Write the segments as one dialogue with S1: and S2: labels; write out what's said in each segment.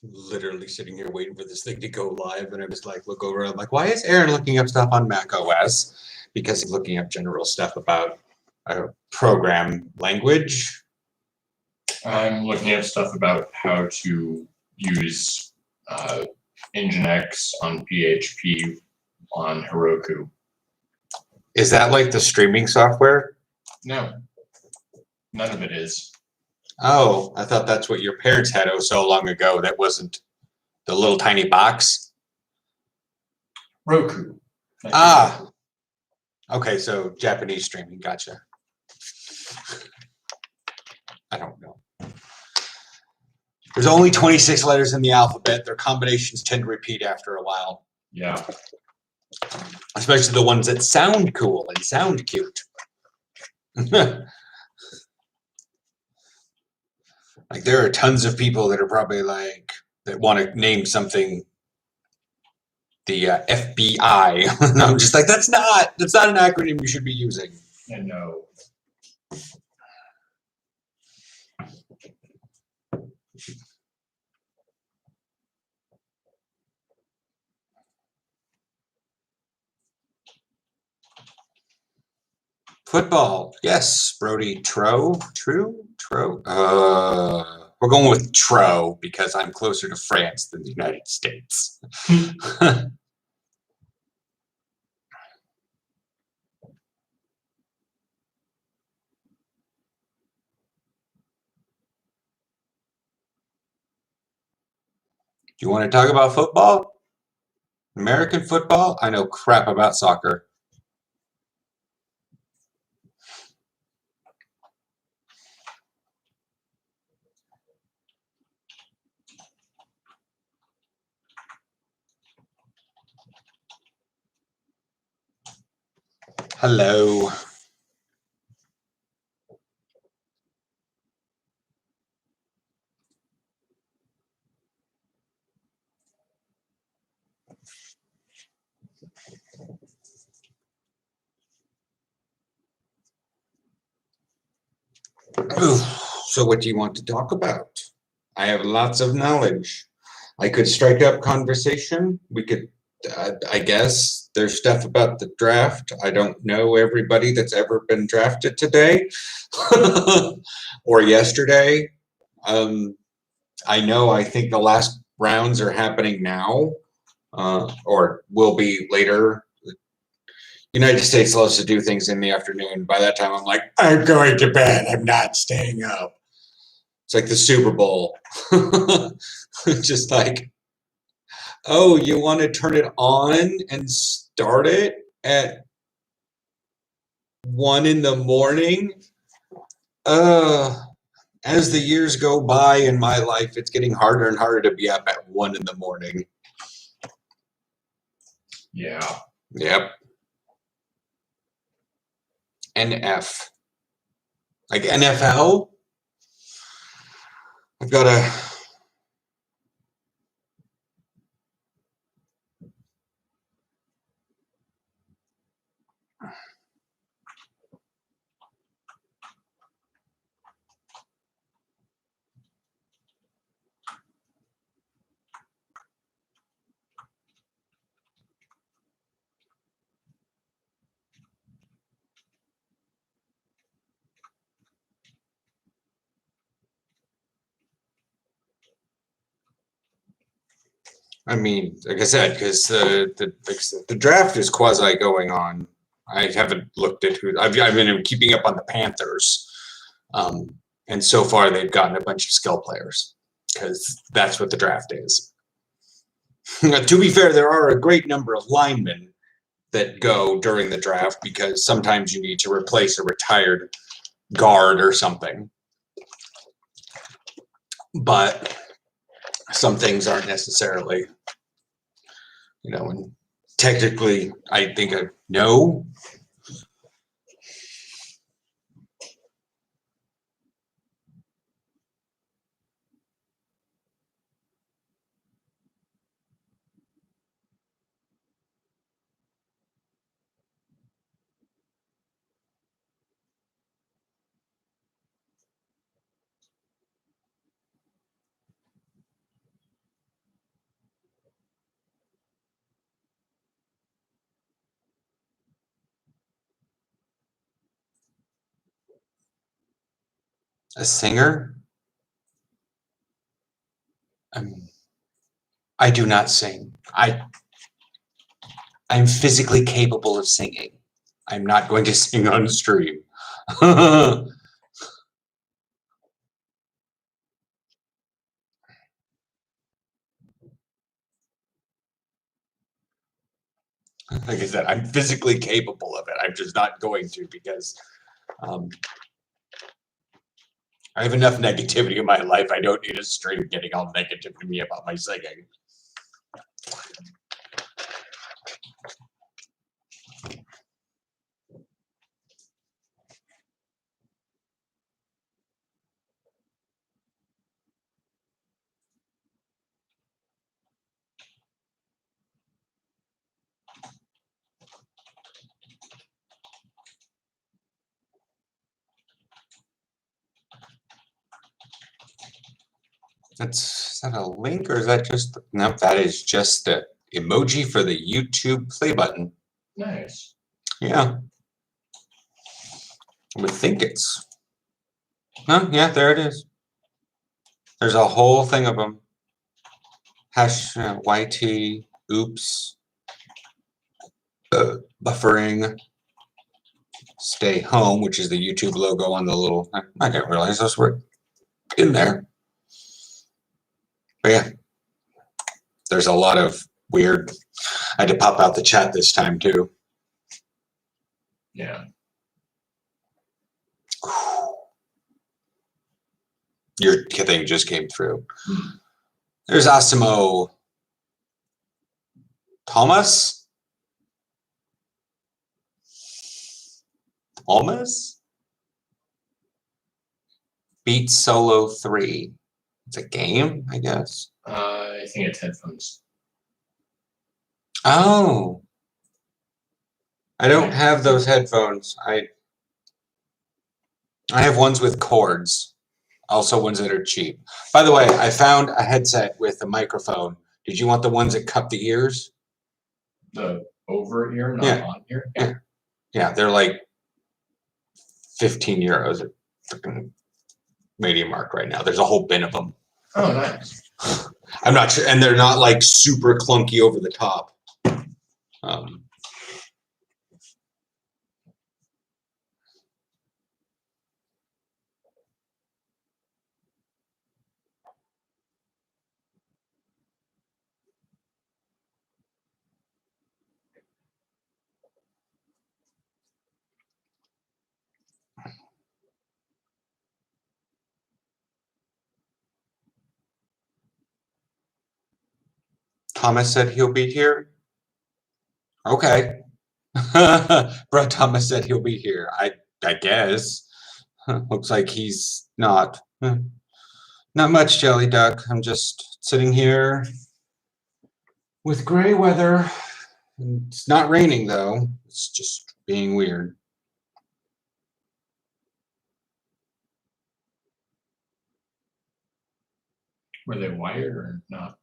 S1: literally sitting here waiting for this thing to go live, and I was like, look over, I'm like, why is Aaron looking up stuff on Mac OS? Because he's looking up general stuff about a program language.
S2: I'm looking at stuff about how to use Nginx on PHP on Heroku.
S1: Is that like the streaming software?
S2: No, none of it is.
S1: Oh, I thought that's what your parents had so long ago. That wasn't the little tiny box.
S2: Roku.
S1: Ah, okay, so Japanese streaming, gotcha. I don't know. There's only 26 letters in the alphabet. Their combinations tend to repeat after a while.
S2: Yeah.
S1: Especially the ones that sound cool and sound cute. Like there are tons of people that are probably like, that want to name something the FBI. And I'm just like, that's not an acronym you should be using.
S2: And no.
S1: Football, yes, Brody. Tro. We're going with Tro because I'm closer to France than the United States. Do you want to talk about football? American football? I know crap about soccer. Hello. Ooh, so what do you want to talk about? I have lots of knowledge. I could strike up conversation. We could, I guess, there's stuff about the draft. I don't know everybody that's ever been drafted today or yesterday. I think the last rounds are happening now or will be later. United States loves to do things in the afternoon. By that time, I'm like, I'm going to bed. I'm not staying up. It's like the Super Bowl. Just like, oh, you want to turn it on and start it at 1 in the morning? As the years go by in my life, it's getting harder and harder to be up at 1 in the morning.
S2: Yeah.
S1: Yep. NF. Like NFL? I've got a... I mean, like I said, because the draft is quasi going on. I haven't looked at who. I've been keeping up on the Panthers, and so far they've gotten a bunch of skill players because that's what the draft is. To be fair, there are a great number of linemen that go during the draft because sometimes you need to replace a retired guard or something. But some things aren't necessarily, and technically, I think no. A singer? I do not sing. I'm physically capable of singing. I'm not going to sing on stream. Like I said, I'm physically capable of it. I'm just not going to because I have enough negativity in my life. I don't need a stream getting all negative to me about my singing. Is that a link or is that just, nope, that is just the emoji for the YouTube play button.
S2: Nice.
S1: Yeah. I would think it's, no, yeah, there it is. There's a whole thing of them. Hash YT, oops, buffering, stay home, which is the YouTube logo on the little, I didn't realize those were in there. But yeah, there's a lot of weird, I had to pop out the chat this time too.
S2: Yeah.
S1: Your thing just came through. There's Asimo Thomas. Beat Solo 3. It's a game, I guess.
S2: I think it's headphones.
S1: Oh. I don't have those headphones. I have ones with cords. Also ones that are cheap. By the way, I found a headset with a microphone. Did you want the ones that cup the ears?
S2: The over ear, not on ear?
S1: Yeah. Yeah, they're like 15 euros at freaking MediaMarkt right now. There's a whole bin of them.
S2: Oh, nice.
S1: I'm not sure, and they're not like super clunky over the top. Thomas said he'll be here. Okay. Bro, Thomas said he'll be here. I guess. Looks like he's not. Not much, Jelly Duck. I'm just sitting here with gray weather. It's not raining though. It's just being weird.
S2: Were they wired or not?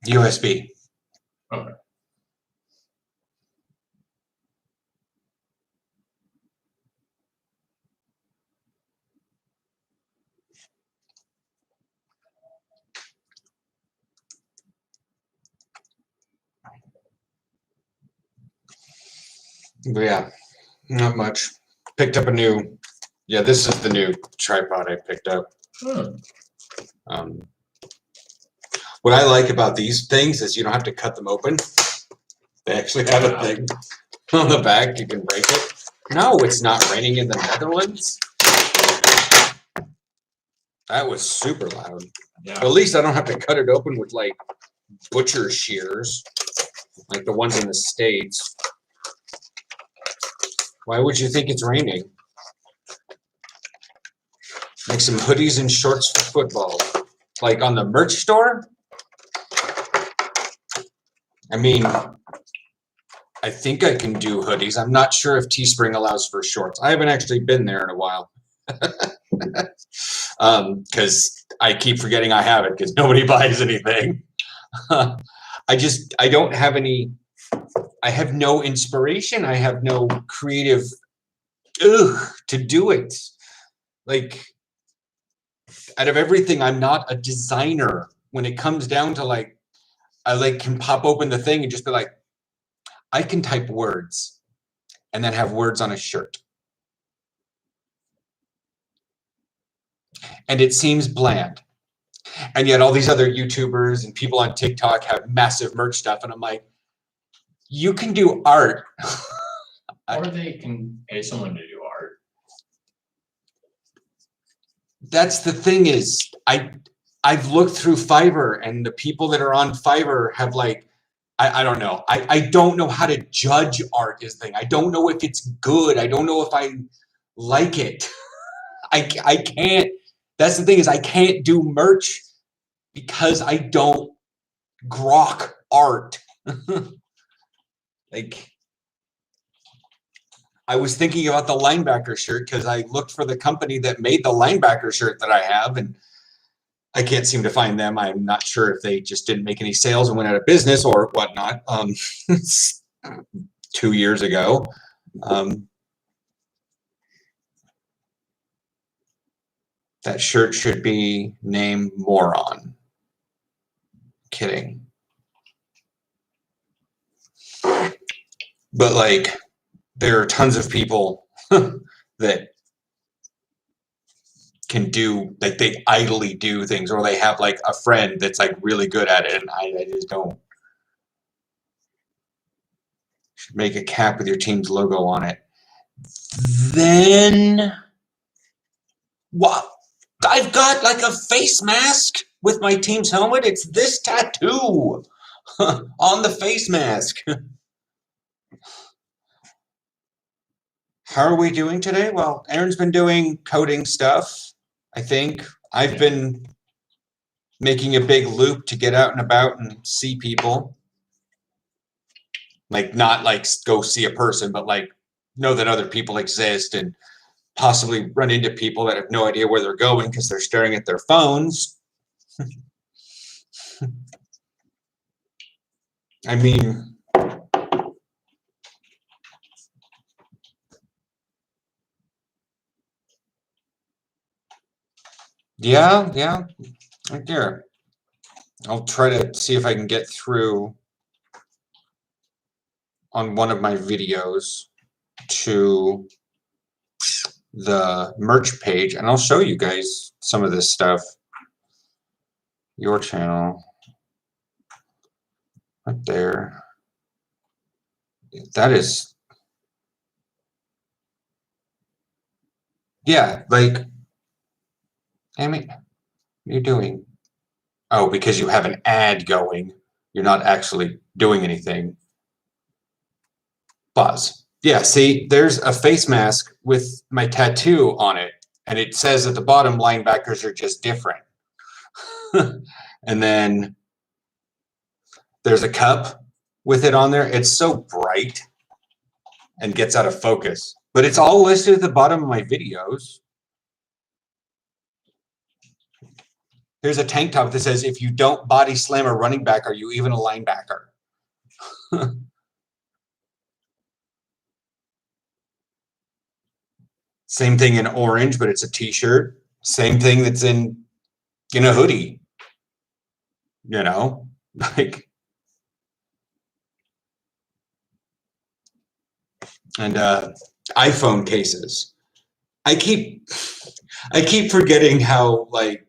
S1: USB.
S2: Okay.
S1: But yeah, not much. Picked up a new, yeah, this is the new tripod I picked up. What I like about these things is you don't have to cut them open. They actually have a thing on the back. You can break it. No, it's not raining in the Netherlands. That was super loud.
S2: Yeah.
S1: At least I don't have to cut it open with like butcher shears, like the ones in the States. Why would you think it's raining? Like some hoodies and shorts for football. Like on the merch store? I mean, I think I can do hoodies. I'm not sure if Teespring allows for shorts. I haven't actually been there in a while. Because I keep forgetting I have it because nobody buys anything. I don't have any, I have no inspiration. I have no creative to do it. like, out of everything, I'm not a designer. When it comes down to like, I like can pop open the thing and just be like, I can type words and then have words on a shirt. And it seems bland. And yet all these other YouTubers and people on TikTok have massive merch stuff. And I'm like, you can do art.
S2: Or they can pay someone to do art.
S1: That's the thing is, I've looked through Fiverr, and the people that are on Fiverr have like, I don't know. I don't know how to judge art is the thing. I don't know if it's good. I don't know if I like it. I can't. That's the thing is I can't do merch because I don't grok art. Like, I was thinking about the linebacker shirt because I looked for the company that made the linebacker shirt that I have, and I can't seem to find them. I'm not sure if they just didn't make any sales and went out of business or whatnot. 2 years ago. That shirt should be named Moron. Kidding. But like, there are tons of people that can do, like, they idly do things, or they have like a friend that's like really good at it, and I just don't. Should make a cap with your team's logo on it. Then what? I've got like a face mask with my team's helmet. It's this tattoo on the face mask. How are we doing today? Well, Aaron's been doing coding stuff, I think. I've been making a big loop to get out and about and see people. Like, not like go see a person, but like know that other people exist and possibly run into people that have no idea where they're going because they're staring at their phones. I mean, yeah, right there. I'll try to see if I can get through on one of my videos to the merch page, and I'll show you guys some of this stuff. Your channel. Right there. That is, yeah, like, I mean, what are you doing? Oh, because you have an ad going. You're not actually doing anything. Pause. Yeah, see, there's a face mask with my tattoo on it, and it says at the bottom, linebackers are just different. And then there's a cup with it on there. It's so bright and gets out of focus, but it's all listed at the bottom of my videos. There's a tank top that says, if you don't body slam a running back, are you even a linebacker? Same thing in orange, but it's a t-shirt. Same thing that's in a hoodie. You know, like, and iPhone cases. I keep forgetting how, like,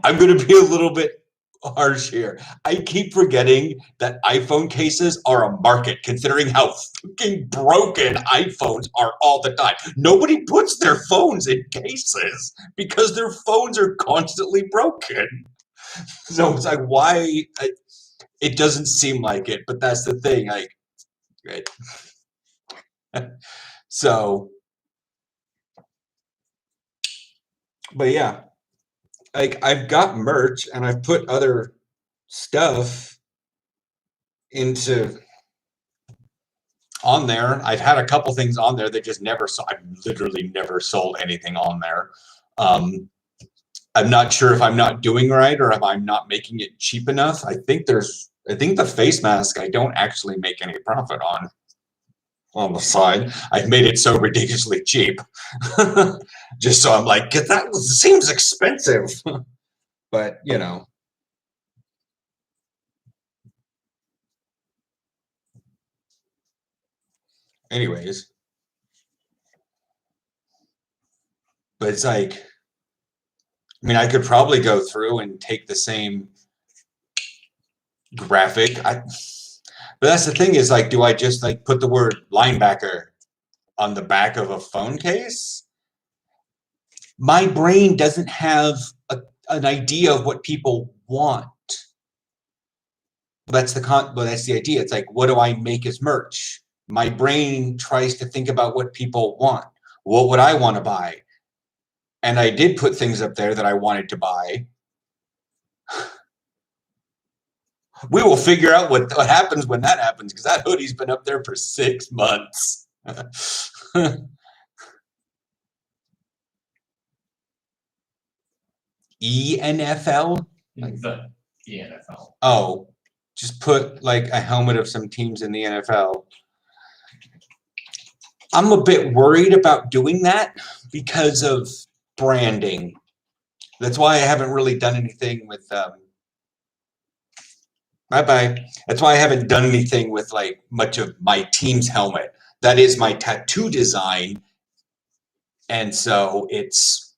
S1: I'm going to be a little bit harsh here. I keep forgetting that iPhone cases are a market, considering how fucking broken iPhones are all the time. Nobody puts their phones in cases because their phones are constantly broken. So it's like, why? It doesn't seem like it, but that's the thing. Like, right. So, but yeah, like, I've got merch and I've put other stuff into on there. I've had a couple things on there that just never sold. I've literally never sold anything on there. I'm not sure if I'm not doing right or if I'm not making it cheap enough. I think the face mask I don't actually make any profit on. on the side. I've made it so ridiculously cheap. Just so I'm like, that seems expensive. But, you know. Anyways. But it's like, I mean, I could probably go through and take the same graphic. But that's the thing is like, do I just like put the word linebacker on the back of a phone case? My brain doesn't have an idea of what people want. That's the idea. It's like, what do I make as merch? My brain tries to think about what people want. What would I want to buy? And I did put things up there that I wanted to buy. We will figure out what happens when that happens, because that hoodie's been up there for 6 months. ENFL?
S2: Like the NFL.
S1: Oh, just put like a helmet of some teams in the NFL. I'm a bit worried about doing that because of branding. That's why I haven't really done anything with bye-bye. That's why I haven't done anything with like much of my team's helmet. That is my tattoo design. And so it's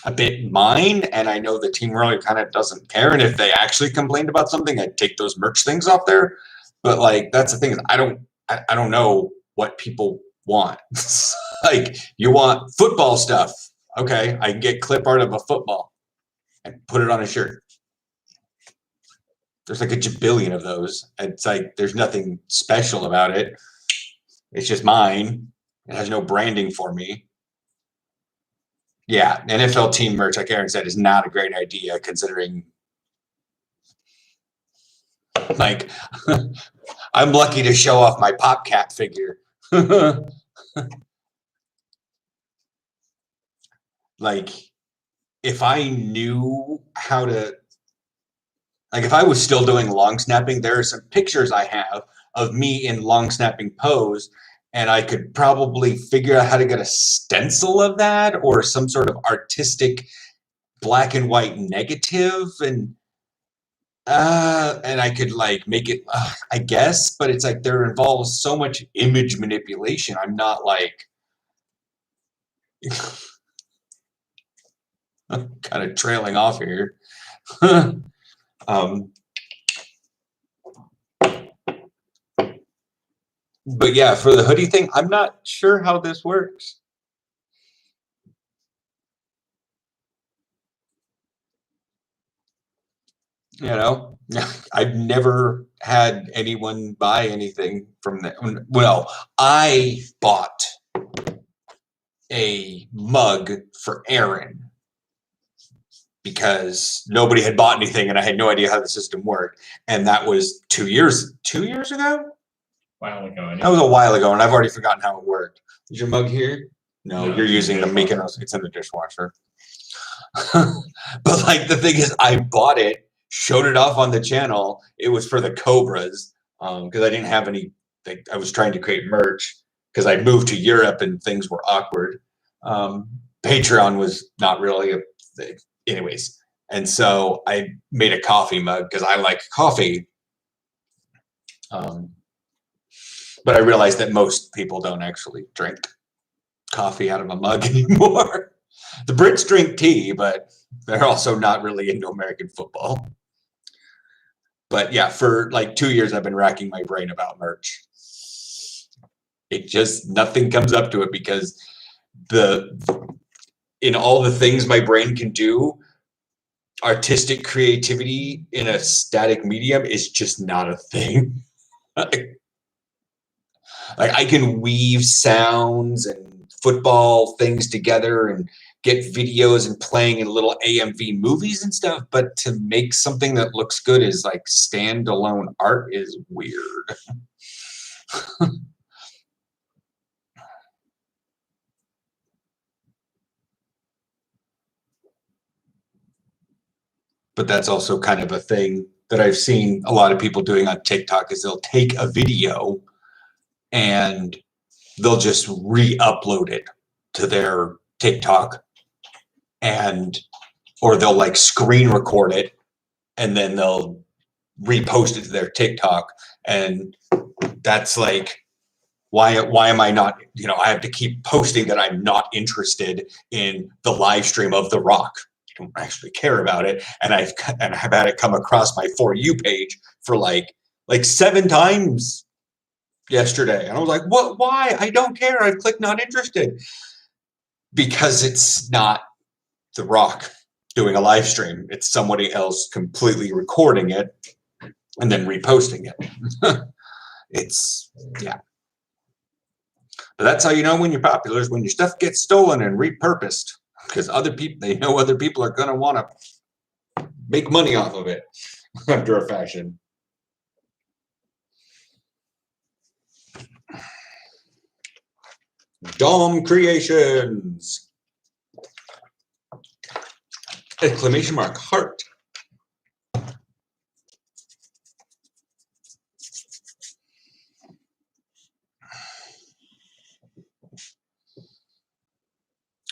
S1: a bit mine, and I know the team really kind of doesn't care. And if they actually complained about something, I'd take those merch things off there. But like that's the thing is I don't know what people want. Like you want football stuff. Okay, I can get clip art of a football and put it on a shirt. There's like a jabillion of those. It's like there's nothing special about it. It's just mine. It has no branding for me. Yeah, NFL team merch, like Aaron said, is not a great idea considering like I'm lucky to show off my PopCap figure. Like if I knew how to, like if I was still doing long snapping, there are some pictures I have of me in long snapping pose, and I could probably figure out how to get a stencil of that or some sort of artistic black and white negative, and I could like make it, I guess, but it's like there involves so much image manipulation. I'm not like I'm kind of trailing off here. But yeah, for the hoodie thing, I'm not sure how this works. You know, I've never had anyone buy anything from that. Well, I bought a mug for Aaron because nobody had bought anything and I had no idea how the system worked. And that was 2 years ago?
S2: While ago.
S1: That was a while ago, and I've already forgotten how it worked. Is your mug here? No,
S2: No,
S1: you're
S2: it's in
S1: using
S2: the
S1: the Mykonos. It's in the dishwasher. But like the thing is, I bought it, showed it off on the channel. It was for the Cobras because I didn't have any. I was trying to create merch because I moved to Europe and things were awkward. Patreon was not really a thing, anyways. And so I made a coffee mug because I like coffee. But I realized that most people don't actually drink coffee out of a mug anymore. The Brits drink tea, but they're also not really into American football. But yeah, for like 2 years, I've been racking my brain about merch. It just, nothing comes up to it because in all the things my brain can do, artistic creativity in a static medium is just not a thing. Like I can weave sounds and football things together and get videos and playing in little AMV movies and stuff, but to make something that looks good is like standalone art is weird. But that's also kind of a thing that I've seen a lot of people doing on TikTok is they'll take a video and they'll just re-upload it to their TikTok, and or they'll like screen record it and then they'll repost it to their TikTok. And that's like, why am I not, I have to keep posting that I'm not interested in the live stream of The Rock. I don't actually care about it. And I've had it come across my For You page for like 7 times yesterday. And I was like, what? Why? I don't care. I've clicked not interested. Because it's not The Rock doing a live stream. It's somebody else completely recording it and then reposting it. Yeah. But that's how you know when you're popular, is when your stuff gets stolen and repurposed. Because they know other people are going to want to make money off of it after a fashion. Dom Creations. Exclamation mark, heart.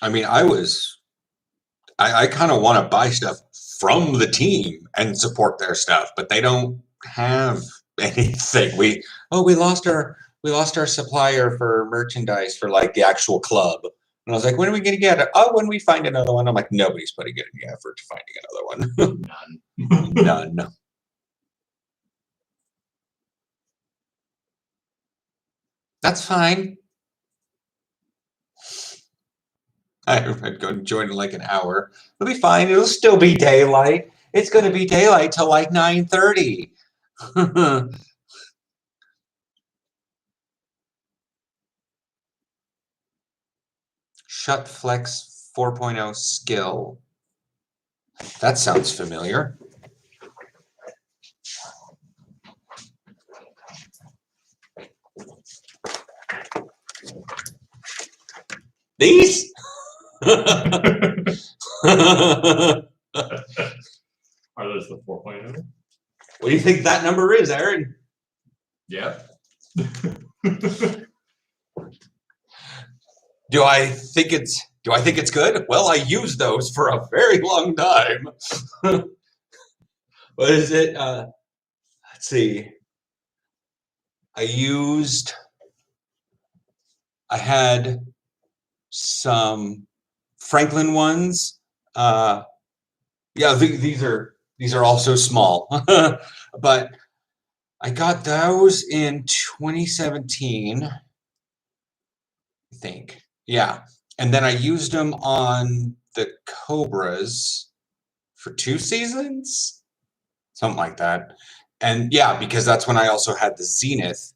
S1: I mean, I kind of want to buy stuff from the team and support their stuff, but they don't have anything. We lost our supplier for merchandise for like the actual club. And I was like, when are we going to get it? Oh, when we find another one. I'm like, nobody's putting in any effort to finding another one. None. None. That's fine. I'd go and join in like an hour. It'll be fine. It'll still be daylight. It's going to be daylight till like 9:30. Shutflex 4.0 skill. That sounds familiar. These?
S2: Are those the 4.0?
S1: What do you think that number is, Aaron?
S2: Yeah.
S1: Do I think it's good? Well, I used those for a very long time. What is it? Let's see. I had some Franklin ones. Yeah, these are also small, but I got those in 2017, I think. Yeah, and then I used them on the Cobras for 2 seasons, something like that. And yeah, because that's when I also had the Zenith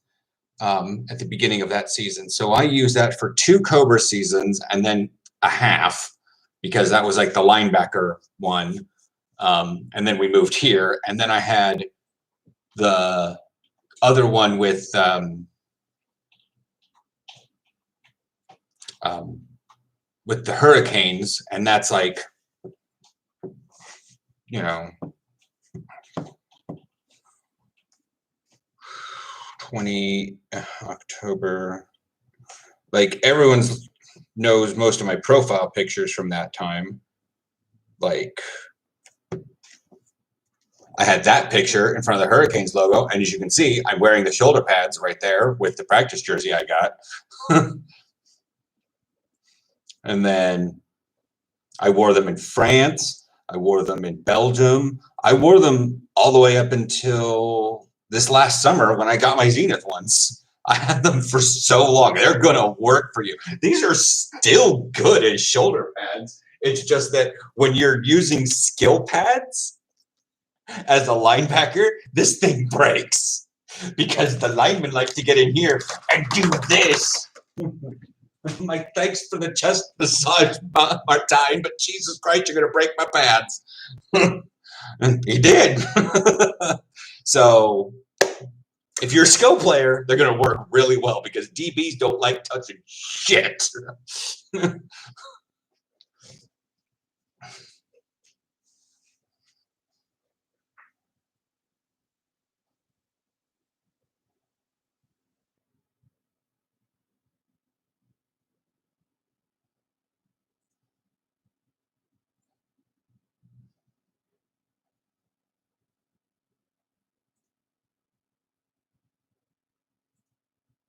S1: at the beginning of that season. So I used that for 2 Cobra seasons and then a half, because that was like the linebacker one. And then we moved here, and then I had the other one with the Hurricanes, and that's like, 20 October. Like, everyone's knows most of my profile pictures from that time. Like, I had that picture in front of the Hurricanes logo, and as you can see, I'm wearing the shoulder pads right there with the practice jersey I got. And then I wore them in France. I wore them in Belgium. I wore them all the way up until this last summer when I got my Zenith ones. I had them for so long. They're going to work for you. These are still good as shoulder pads. It's just that when you're using skill pads as a linebacker, this thing breaks because the lineman likes to get in here and do this. I'm like, thanks for the chest massage, Martine, but Jesus Christ, you're going to break my pads. And he did. So if you're a skill player, they're going to work really well because DBs don't like touching shit.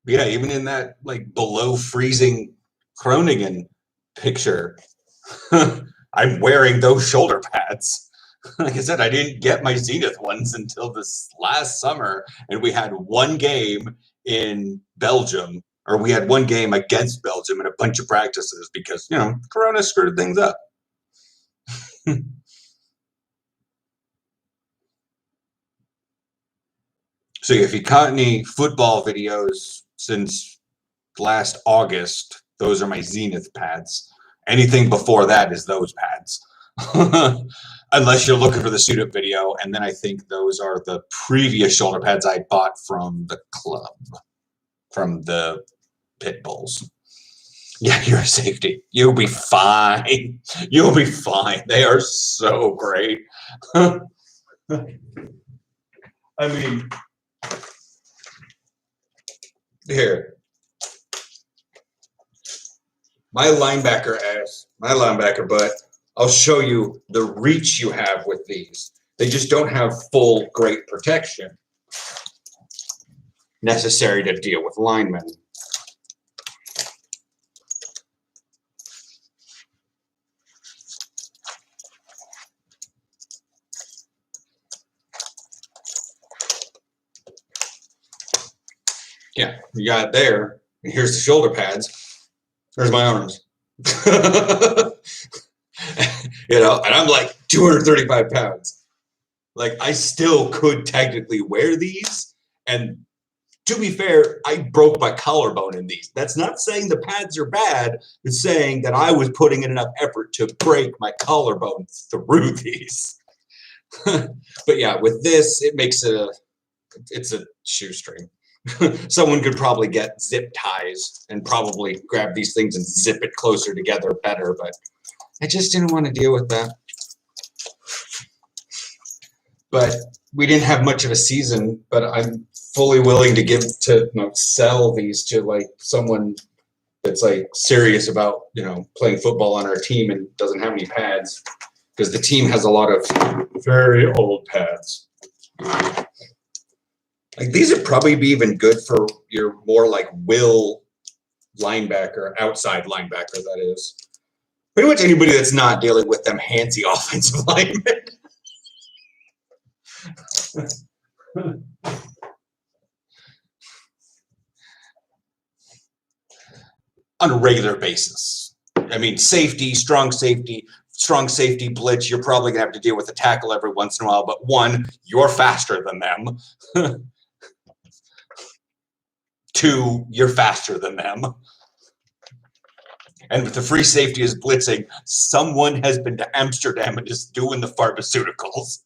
S1: Yeah, even in that like below freezing Groningen picture, I'm wearing those shoulder pads. Like I said, I didn't get my Zenith ones until this last summer, and we had one game in Belgium, or we had one game against Belgium and a bunch of practices because, Corona screwed things up. So if you caught any football videos since last August, those are my Zenith pads. Anything before that is those pads. Unless you're looking for the suit up video, and then I think those are the previous shoulder pads I bought from the club, from the pit bulls. Yeah, you're a safety. You'll be fine. You'll be fine. They are so great. I mean, here. My linebacker butt, I'll show you the reach you have with these. They just don't have full great protection necessary to deal with linemen. Yeah, you got it there. And here's the shoulder pads. There's my arms. And I'm like 235 pounds. Like, I still could technically wear these. And to be fair, I broke my collarbone in these. That's not saying the pads are bad. It's saying that I was putting in enough effort to break my collarbone through these. But yeah, with this, it's a shoestring. Someone could probably get zip ties and probably grab these things and zip it closer together better, but I just didn't want to deal with that. But we didn't have much of a season, but I'm fully willing to sell these to like someone that's like serious about, playing football on our team and doesn't have any pads, because the team has a lot of very old pads. Like, these would probably be even good for your more like will linebacker, outside linebacker, that is. Pretty much anybody that's not dealing with them handsy offensive linemen. On a regular basis. I mean, strong safety blitz, you're probably going to have to deal with a tackle every once in a while, but one, you're faster than them. Two, you're faster than them. And with the free safety is blitzing, someone has been to Amsterdam and is doing the pharmaceuticals.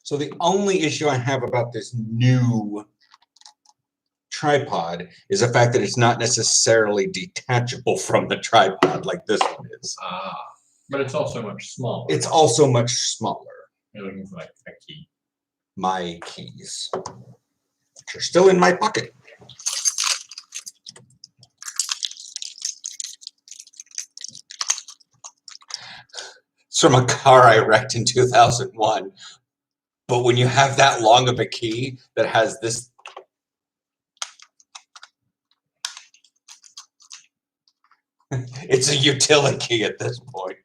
S1: So the only issue I have about this new tripod is the fact that it's not necessarily detachable from the tripod like this one is.
S2: But it's also much smaller.
S1: It's also much smaller.
S2: You're looking for like a key.
S1: My keys, which are still in my pocket. It's from a car I wrecked in 2001. But when you have that long of a key that has this, it's a utility key at this point.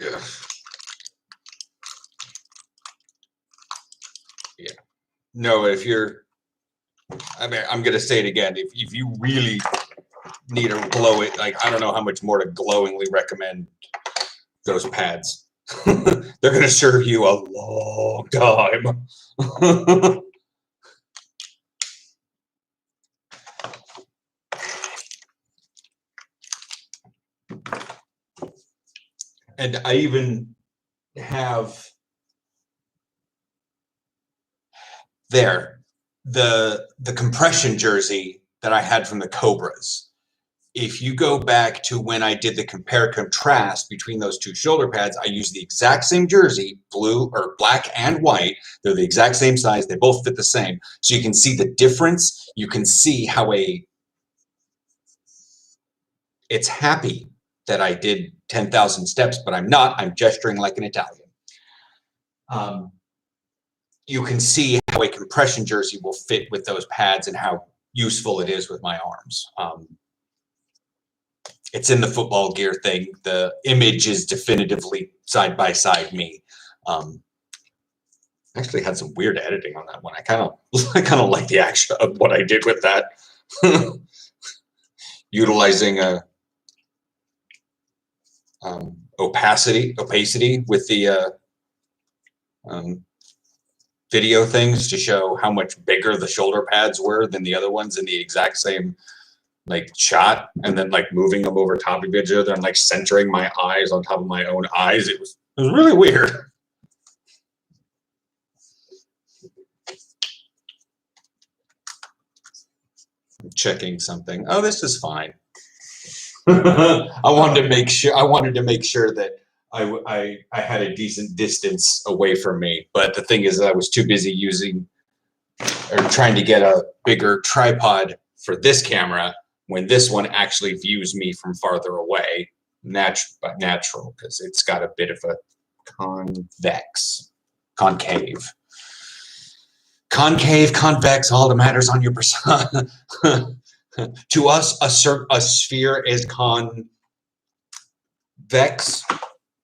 S1: Yeah. Yeah. No, I'm going to say it again. If you really need to glow it, like, I don't know how much more to glowingly recommend those pads. They're going to serve you a long time. And I even have the compression jersey that I had from the Cobras if you go back to when I did the compare contrast between those two shoulder pads, I used the exact same jersey, blue or black and white. They're the exact same size. They both fit the same. So you can see the difference. You can see how it's happy that I did 10,000 steps, but I'm not. I'm gesturing like an Italian. You can see how a compression jersey will fit with those pads and how useful it is with my arms. It's in the football gear thing. The image is definitively side by side me. Actually had some weird editing on that one. I kind of like the action of what I did with that. Utilizing a opacity with the video things to show how much bigger the shoulder pads were than the other ones in the exact same like shot, and then like moving them over top of each other and like centering my eyes on top of my own eyes. It was really weird. I'm checking something. Oh, this is fine. I wanted to make sure that I had a decent distance away from me, but the thing is, I was too busy using or trying to get a bigger tripod for this camera when this one actually views me from farther away, natural, because it's got a bit of a concave, convex, all that matters on your persona. To us, a sphere is convex.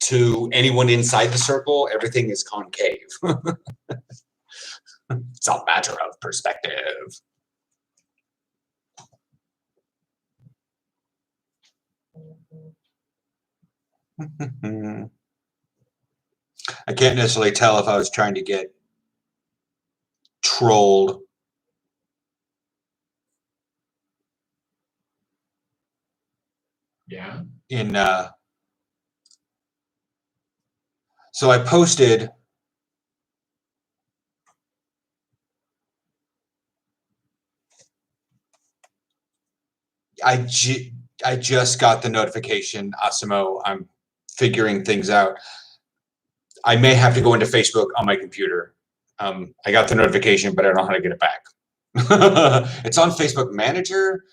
S1: To anyone inside the circle, everything is concave. It's a matter of perspective. I can't necessarily tell if I was trying to get trolled.
S2: Yeah.
S1: So I posted I just got the notification, Asimo. I'm figuring things out. I may have to go into Facebook on my computer. I got the notification, but I don't know how to get it back. It's on Facebook Manager.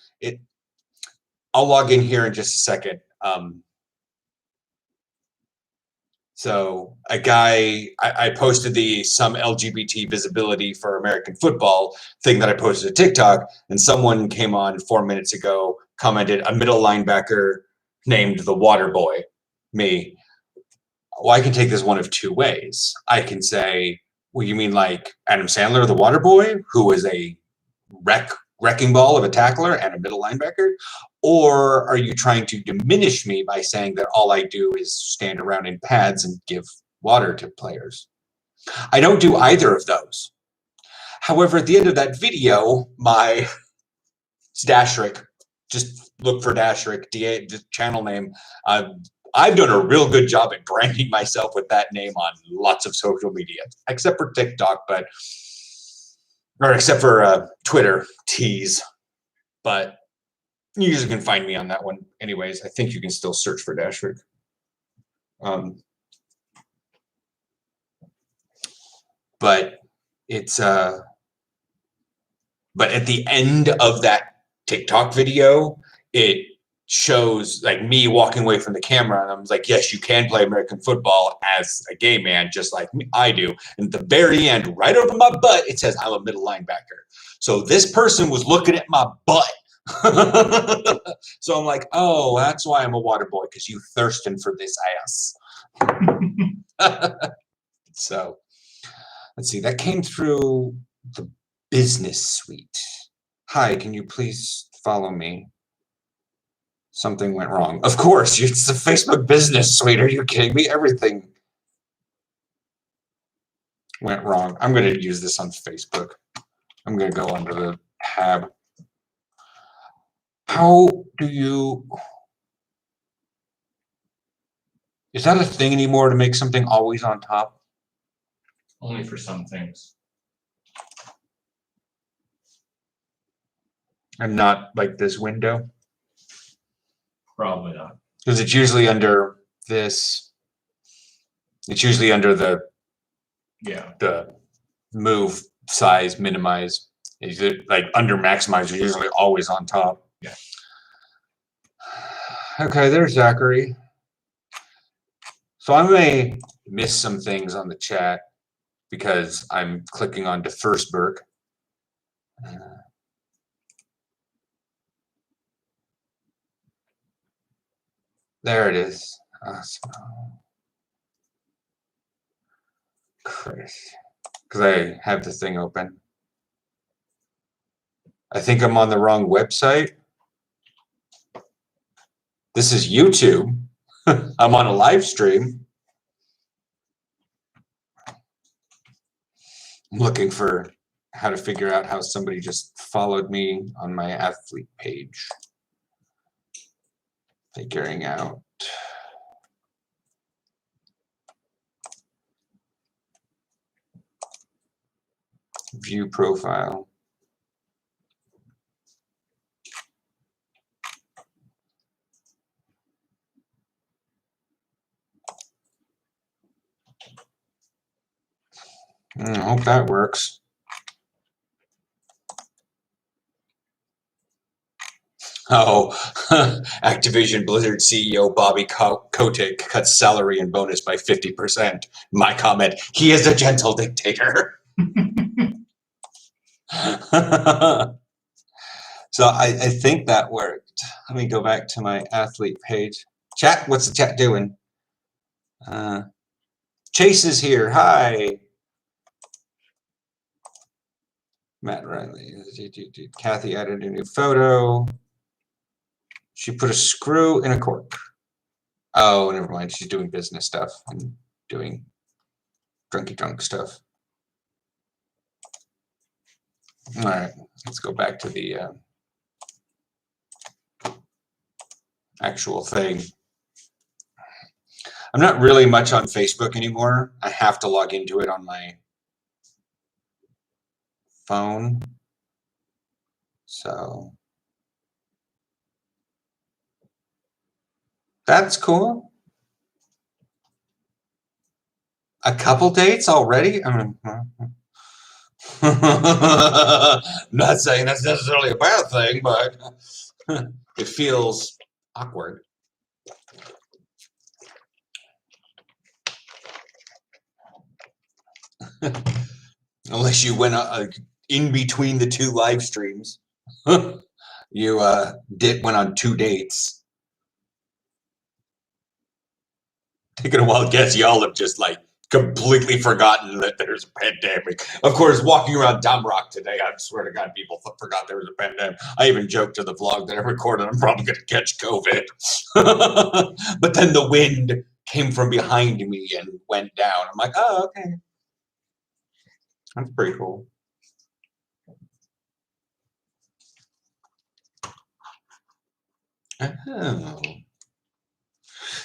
S1: I'll log in here in just a second. So a guy, I posted some LGBT visibility for American football thing that I posted to TikTok, and someone came on 4 minutes ago, commented, a middle linebacker named the Water Boy, me. Well, I can take this one of two ways. I can say, well, you mean like Adam Sandler, the Water Boy, who was a wrecking ball of a tackler and a middle linebacker? Or are you trying to diminish me by saying that all I do is stand around in pads and give water to players? I don't do either of those. However, at the end of that video, it's Dashric. Just look for Dashric, the channel name. I've done a real good job at branding myself with that name on lots of social media, except for TikTok, or except for Twitter, tease. But you usually can find me on that one. Anyways, I think you can still search for Dashric. But it's but at the end of that TikTok video, it shows like me walking away from the camera, and I was like, yes, you can play American football as a gay man, just like I do. And at the very end, right over my butt, it says I'm a middle linebacker. So this person was looking at my butt. So I'm like, oh, that's why I'm a water boy, because you thirsting for this ass. So let's see, that came through the business suite. Hi, can you please follow me? Something went wrong. Of course, it's the Facebook business suite. Are you kidding me? Everything went wrong. I'm going to use this on Facebook. I'm going to go under the tab. How do you... Is that a thing anymore to make something always on top?
S2: Only for some things.
S1: And not like this window?
S2: Probably not.
S1: Because it's usually under this. It's usually under the move, size, minimize. Is it like under maximize is usually always on top.
S2: Yeah.
S1: Okay, there's Zachary. So I may miss some things on the chat because I'm clicking on to Firstberg. There it is. Chris, because I have the thing open. I think I'm on the wrong website. This is YouTube. I'm on a live stream. I'm looking for how to figure out how somebody just followed me on my athlete page. Figuring out. View profile. I hope that works. Oh, Activision Blizzard CEO Bobby Kotick cuts salary and bonus by 50%. My comment, he is a gentle dictator. So I think that worked. Let me go back to my athlete page. Chat, what's the chat doing? Chase is here. Hi. Matt Riley. Kathy added a new photo. She put a screw in a cork. Oh, never mind. She's doing business stuff and doing drunky drunk stuff. All right, let's go back to the actual thing. I'm not really much on Facebook anymore. I have to log into it on my phone. So that's cool. A couple dates already? I mean, not saying that's necessarily a bad thing, but it feels awkward. Unless you went in between the two live streams. You went on 2 dates. Taking a wild guess, y'all have just like completely forgotten that there's a pandemic. Of course, walking around Dumb Rock today, I swear to God, people forgot there was a pandemic. I even joked to the vlog that I recorded, I'm probably going to catch COVID. But then the wind came from behind me and went down. I'm like, oh, okay. That's pretty cool. Oh.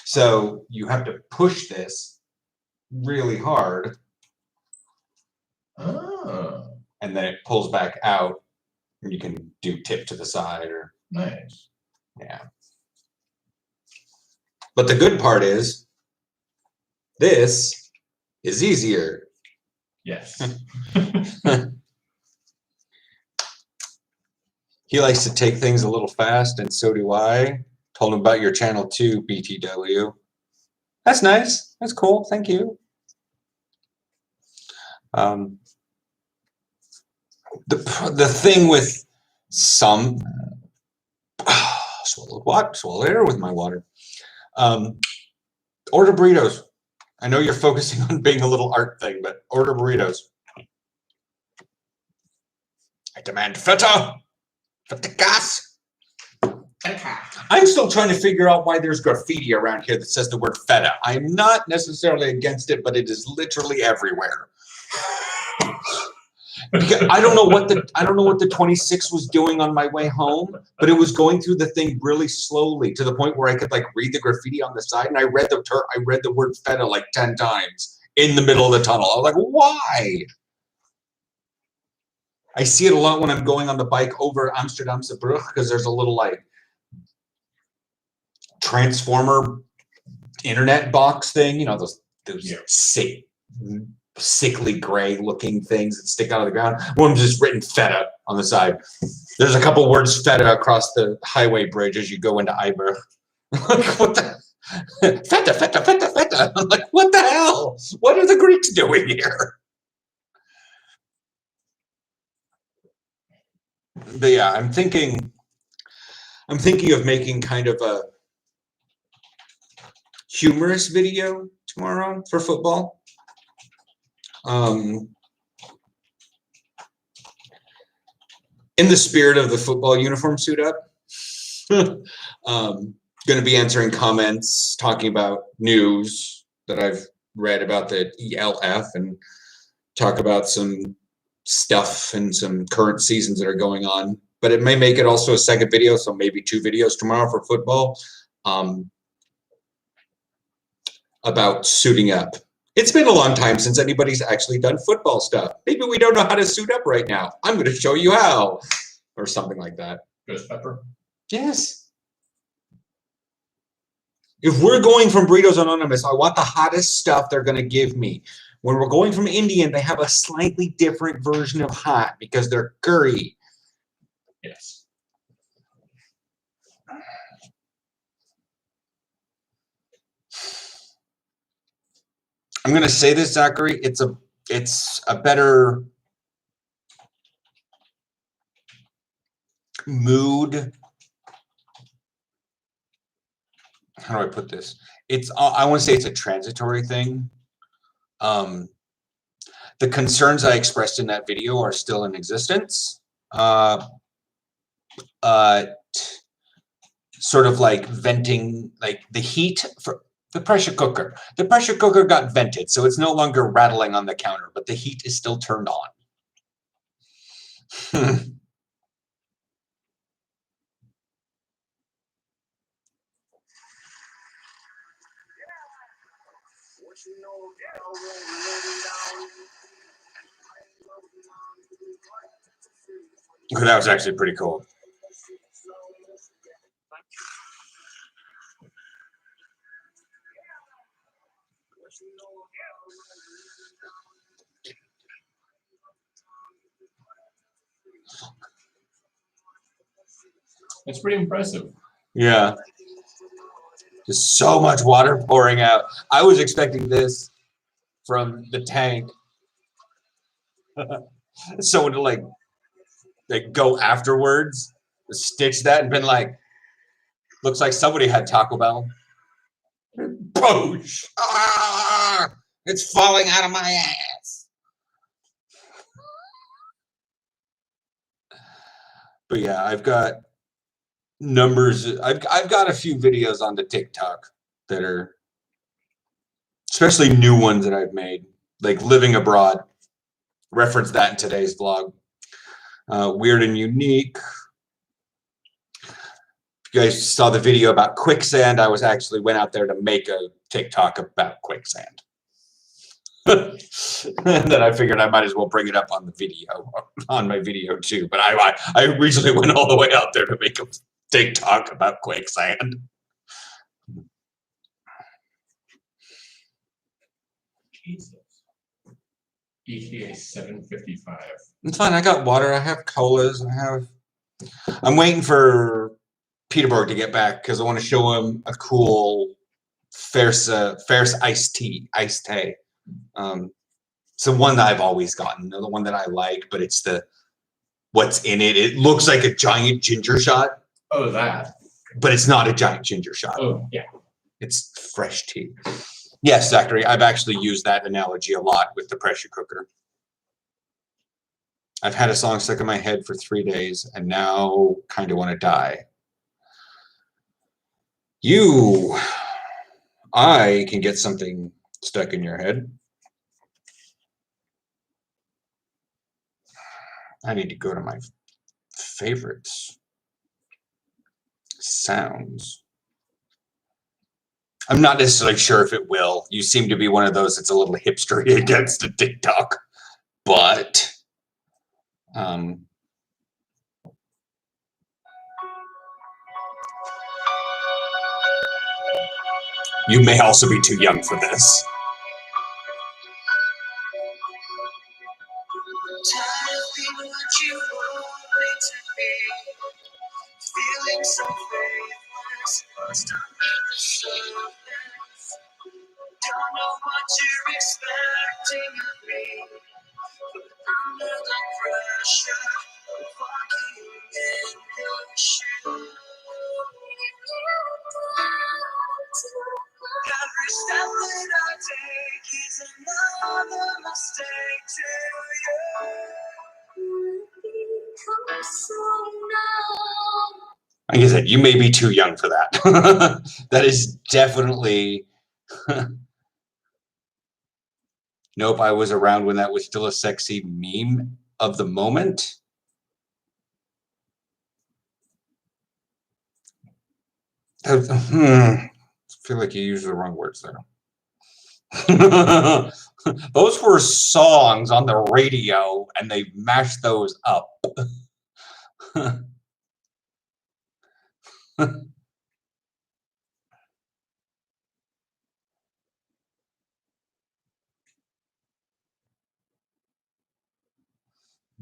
S1: So you have to push this really hard.
S2: Oh.
S1: And then it pulls back out and you can do tip to the side or
S2: Nice.
S1: Yeah. But the good part is this is easier.
S2: Yes.
S1: He likes to take things a little fast, and so do I. Told him about your channel too, BTW. That's nice. That's cool. Thank you. The thing with some swallowed air with my water. Order burritos. I know you're focusing on being a little art thing, but order burritos. I demand feta. Fetacas. I'm still trying to figure out why there's graffiti around here that says the word feta. I'm not necessarily against it, but it is literally everywhere. Because I don't know what the 26 was doing on my way home, but it was going through the thing really slowly to the point where I could like read the graffiti on the side, and I read the word feta like 10 times in the middle of the tunnel. I was like, why? I see it a lot when I'm going on the bike over Amsterdamse Brug because there's a little like transformer internet box thing, you know, those
S2: Yeah.
S1: sickly gray looking things that stick out of the ground. One of them just written feta on the side. There's a couple words feta across the highway bridge as you go into Iber. Like, what the feta, feta, feta, feta. I'm like, what the hell? What are the Greeks doing here? But yeah, I'm thinking of making kind of a humorous video tomorrow for football. In the spirit of the football uniform suit up. Going to be answering comments, talking about news that I've read about the ELF, and talk about some stuff and some current seasons that are going on. But it may make it also a second video, so maybe 2 videos tomorrow for football about suiting up. It's been a long time since anybody's actually done football stuff. Maybe we don't know how to suit up right now. I'm going to show you how, or something like that.
S2: Ghost pepper?
S1: Yes. If we're going from Burritos Anonymous, I want the hottest stuff they're going to give me. When we're going from Indian, they have a slightly different version of hot because they're curry.
S2: Yes.
S1: I'm going to say this, Zachary. It's a better mood. How do I put this? I want to say it's a transitory thing. The concerns I expressed in that video are still in existence. Sort of like venting, like the heat for the pressure cooker. The pressure cooker got vented, so it's no longer rattling on the counter, but the heat is still turned on. That was actually pretty cool.
S2: It's pretty impressive.
S1: Yeah. Just so much water pouring out. I was expecting this from the tank. Someone to like go afterwards, stitch that, and been like, looks like somebody had Taco Bell. Boosh! Ah, it's falling out of my ass. But yeah, I've got numbers. I've got a few videos on the TikTok that are, especially new ones that I've made, like living abroad. Reference that in today's vlog. Weird and unique. If you guys saw the video about quicksand, I went out there to make a TikTok about quicksand. And then I figured I might as well bring it up on the video, on my video too. But I originally went all the way out there to make a TikTok about quicksand.
S2: Jesus. ETA 7:55.
S1: It's fine. I got water. I have colas. I'm waiting for Peterborough to get back because I want to show him a cool Ferris iced tea. It's the one that I've always gotten, the one that I like, but it's what's in it. It looks like a giant ginger shot.
S2: Oh, that.
S1: But it's not a giant ginger shot.
S2: Oh, yeah.
S1: It's fresh tea. Yes, Zachary, I've actually used that analogy a lot with the pressure cooker. I've had a song stuck in my head for 3 days and now kind of want to die. I can get something stuck in your head. I need to go to my favorites. Sounds. I'm not necessarily sure if it will. You seem to be one of those that's a little hipstery against the TikTok. But You may also be too young for this.
S3: Feeling so faithless, lost under the surface. Don't know what you're expecting of me, but under the pressure of walking in your shoes. Every step that I take is another mistake to you. Become so numb.
S1: Like I said, you may be too young for that. That is definitely. Nope, I was around when that was still a sexy meme of the moment. I feel like you used the wrong words there. Those were songs on the radio, and they mashed those up.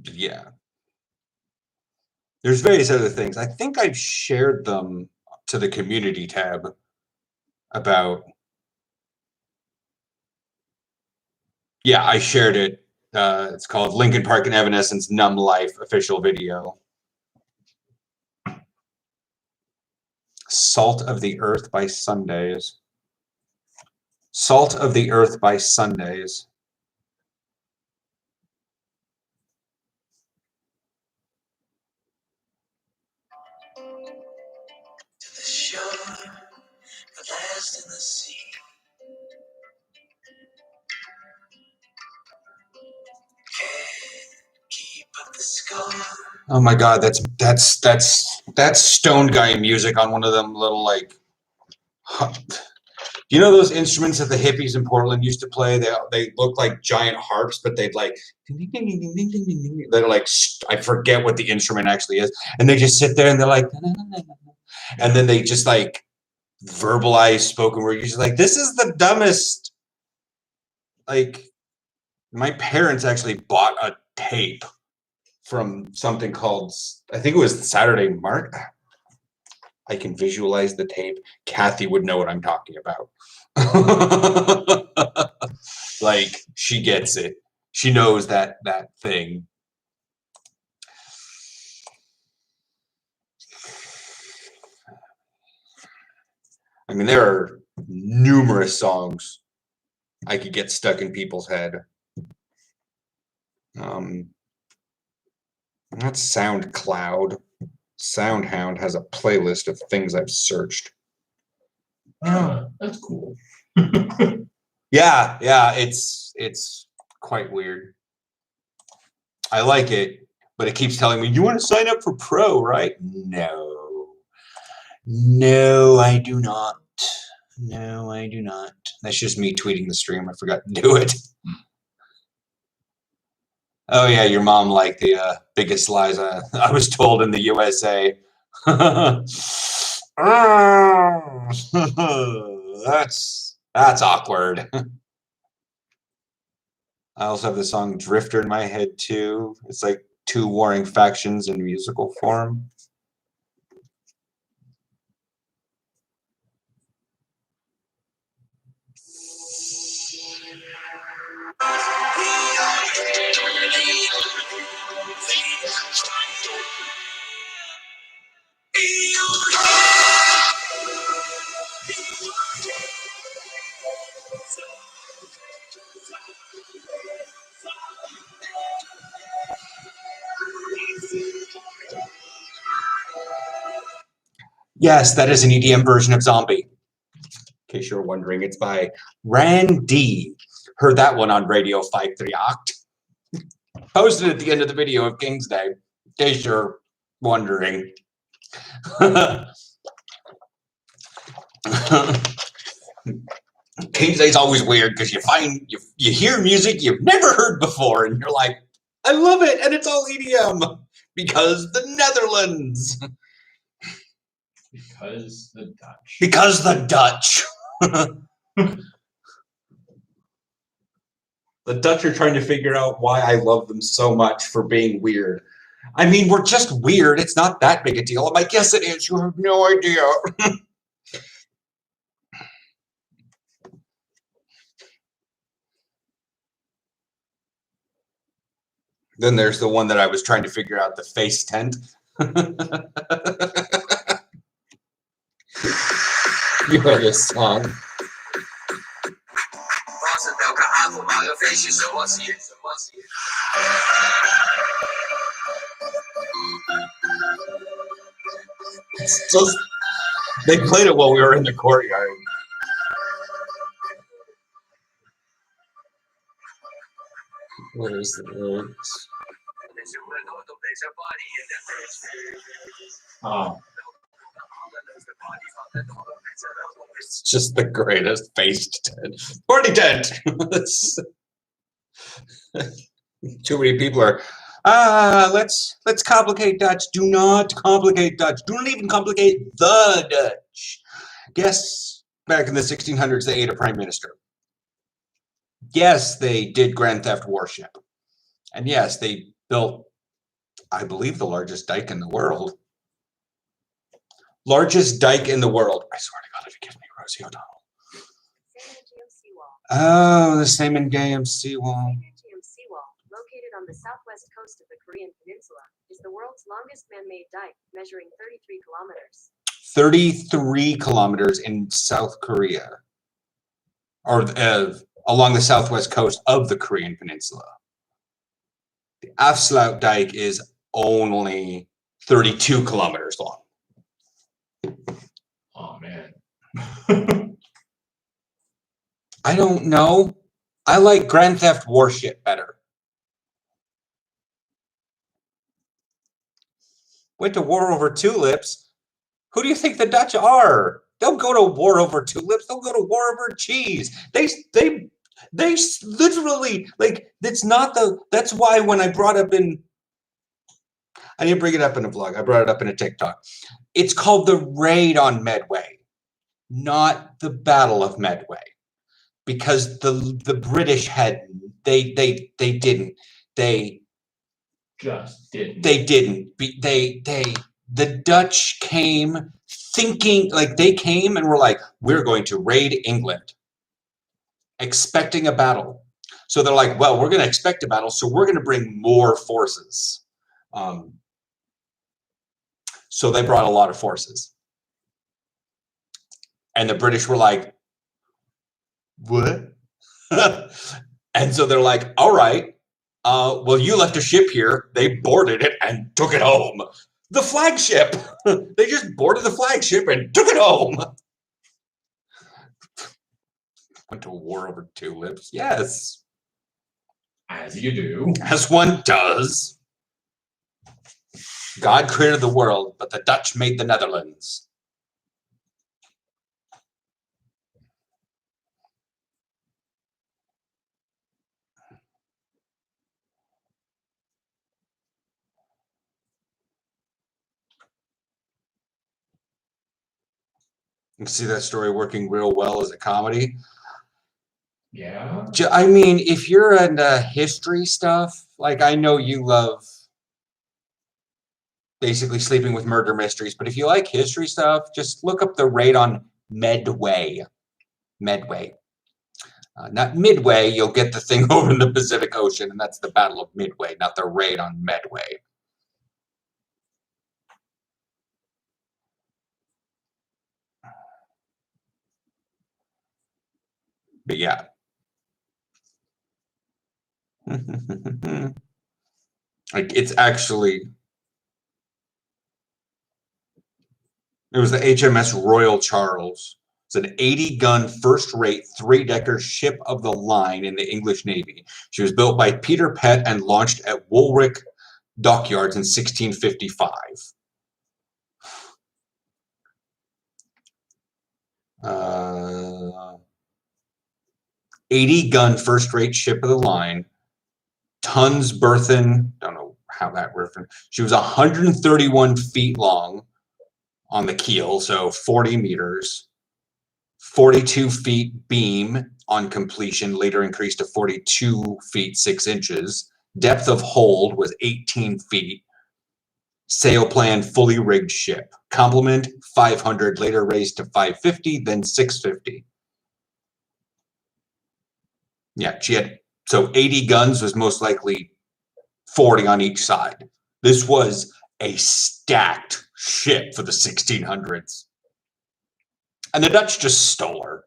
S1: Yeah. There's various other things. I think I've shared them to the community tab about. Yeah, I shared it. It's called Linkin Park and Evanescence Numb Life official video. Salt of the Earth by Sundays. Salt of the Earth by Sundays.
S3: To the shore, the last in the sea. Can't keep up the score.
S1: Oh my God, that's stoned guy music on one of them little like. You know those instruments that the hippies in Portland used to play? They look like giant harps, but they'd like they're like I forget what the instrument actually is, and they just sit there and they're like, and then they just like verbalize spoken word. You're just like, this is the dumbest. Like, my parents actually bought a tape from something called, I think it was Saturday Mark. I can visualize the tape. Kathy would know what I'm talking about. Like, she gets it. She knows that thing. I mean, there are numerous songs I could get stuck in people's head. Not SoundCloud. SoundHound has a playlist of things I've searched.
S2: Oh, that's cool.
S1: Yeah, it's quite weird. I like it, but it keeps telling me, you want to sign up for Pro, right? No, I do not. No, I do not. That's just me tweeting the stream. I forgot to do it. Oh yeah, your mom liked the biggest lies I was told in the USA. That's awkward. I also have the song Drifter in my head too. It's like two warring factions in musical form. Yes, that is an EDM version of Zombie. In case you're wondering, it's by Randy. Heard that one on Radio 53 Oct. Posted at the end of the video of King's Day, in case you're wondering. King's Day is always weird because you hear music you've never heard before, and you're like, I love it, and it's all EDM because the Netherlands.
S2: Because the Dutch.
S1: Because the Dutch. The Dutch are trying to figure out why I love them so much for being weird. I mean, we're just weird. It's not that big a deal. I'm like, yes, it is. You have no idea. Then there's the one that I was trying to figure out, the face tent. You know this song. It's just, they played it while we were in the courtyard. What is the words?
S2: Oh,
S1: It's just the greatest faced tent. Party tent! Too many people are, let's complicate Dutch. Do not complicate Dutch. Do not even complicate the Dutch. Yes, back in the 1600s, they ate a prime minister. Yes, they did Grand Theft Warship. And yes, they built, I believe, the largest dike in the world. Largest dike in the world. I swear to God, if you give me Rosie O'Donnell. Oh, the Salmon Gam seawall.
S4: Located on the southwest coast of the Korean Peninsula, is the world's longest man-made dike, measuring 33 kilometers.
S1: 33 kilometers in South Korea, or along the southwest coast of the Korean Peninsula. The Afsluit dike is only 32 kilometers long.
S2: oh man.
S1: I don't know. I like Grand Theft Warship better. Went to war over tulips. Who do you think the Dutch are? They'll go to war over tulips. They'll go to war over cheese. They literally, like, it's not the, that's why when I brought up in, I didn't bring it up in a vlog. I brought it up in a TikTok. It's called the raid on Medway, not the Battle of Medway, because the British had, they didn't.
S2: Just didn't.
S1: They didn't. The Dutch came thinking, like, they came and were like, we're going to raid England, expecting a battle. So they're like, well, we're going to expect a battle, so we're going to bring more forces. So they brought a lot of forces. And the British were like, what? And so they're like, all right, well, you left a ship here. They boarded it and took it home. The flagship. They just boarded the flagship and took it home. Went to war over tulips. Yes.
S2: As you do.
S1: As one does. God created the world, but the Dutch made the Netherlands. You can see that story working real well as a comedy.
S2: Yeah.
S1: I mean, if you're into history stuff, like, I know you love basically sleeping with murder mysteries, but if you like history stuff, just look up the raid on Medway. Medway. Not Midway, you'll get the thing over in the Pacific Ocean, and that's the Battle of Midway, not the raid on Medway. But yeah. Like, it's actually, it was the HMS Royal Charles. It's an 80-gun first-rate three-decker ship of the line in the English Navy. She was built by Peter Pett and launched at Woolwich Dockyards in 1655. 80-gun first-rate ship of the line, tons burthen, don't know how that reference. She was 131 feet long on the keel, so 40 meters, 42 feet beam on completion, later increased to 42 feet 6 inches. Depth of hold was 18 feet. Sail plan, fully rigged ship. Complement 500, later raised to 550, then 650. Yeah, she had, so 80 guns was most likely 40 on each side. This was a stacked ship for the 1600s. And the Dutch just stole her.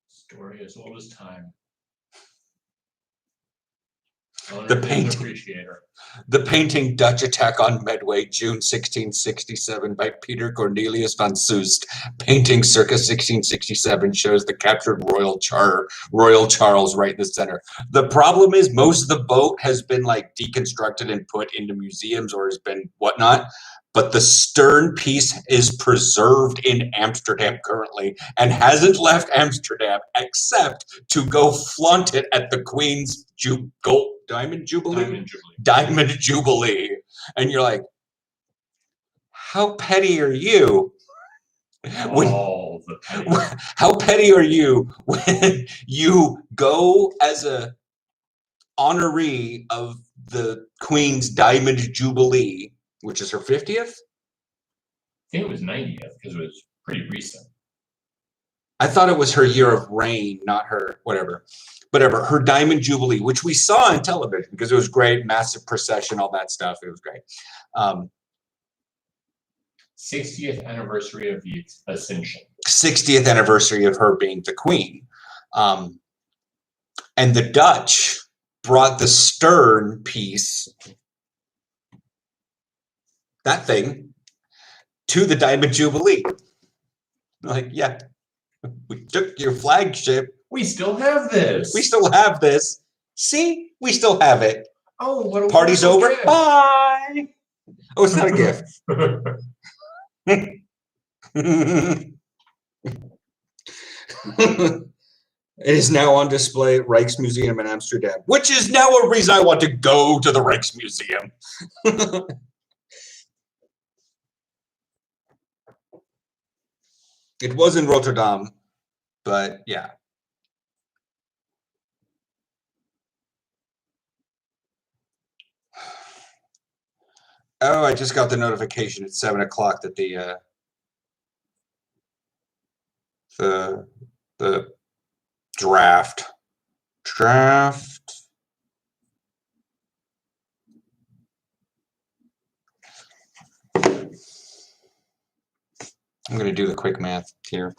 S2: Story as old as time.
S1: The painting.
S2: Appreciator.
S1: The painting Dutch Attack on Medway, June 1667, by Peter Cornelius van Soest, painting circa 1667, shows the captured Royal Charles right in the center. The problem is most of the boat has been like deconstructed and put into museums or has been whatnot, but the stern piece is preserved in Amsterdam currently and hasn't left Amsterdam except to go flaunt it at the Queen's Diamond Jubilee? Diamond Jubilee. And you're like, how petty are you?
S2: All the petty.
S1: How petty are you when you go as a honoree of the Queen's Diamond Jubilee, which is her 50th?
S2: I think it was 90th because it was pretty recent.
S1: I thought it was her year of reign, not her whatever. Her Diamond Jubilee, which we saw on television because it was great, massive procession, all that stuff. It was great.
S2: 60th anniversary of the Ascension.
S1: 60th anniversary of her being the Queen. And the Dutch brought the stern piece, that thing, to the Diamond Jubilee. Like, yeah, we took your flagship.
S2: We still have this.
S1: We still have this. See, we still have it.
S2: Oh, what a
S1: Party's over.
S2: gift.
S1: Bye. Oh, it's not a gift. It is now on display at Rijksmuseum in Amsterdam, which is now a reason I want to go to the Rijksmuseum. It was in Rotterdam, but yeah. Oh, I just got the notification at 7 o'clock that the draft. I'm going to do the quick math here.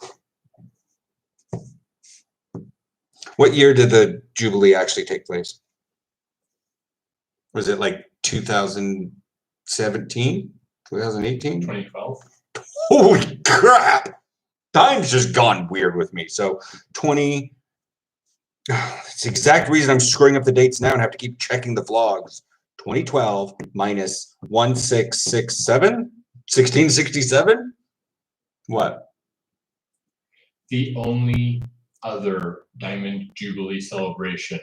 S1: What year did the Jubilee actually take place? Was it like 2017? 2018?
S2: 2012.
S1: Holy crap! Time's just gone weird with me. So 20. It's the exact reason I'm screwing up the dates now and have to keep checking the vlogs. 2012 minus 1667? 1667? What?
S2: The only other Diamond Jubilee celebration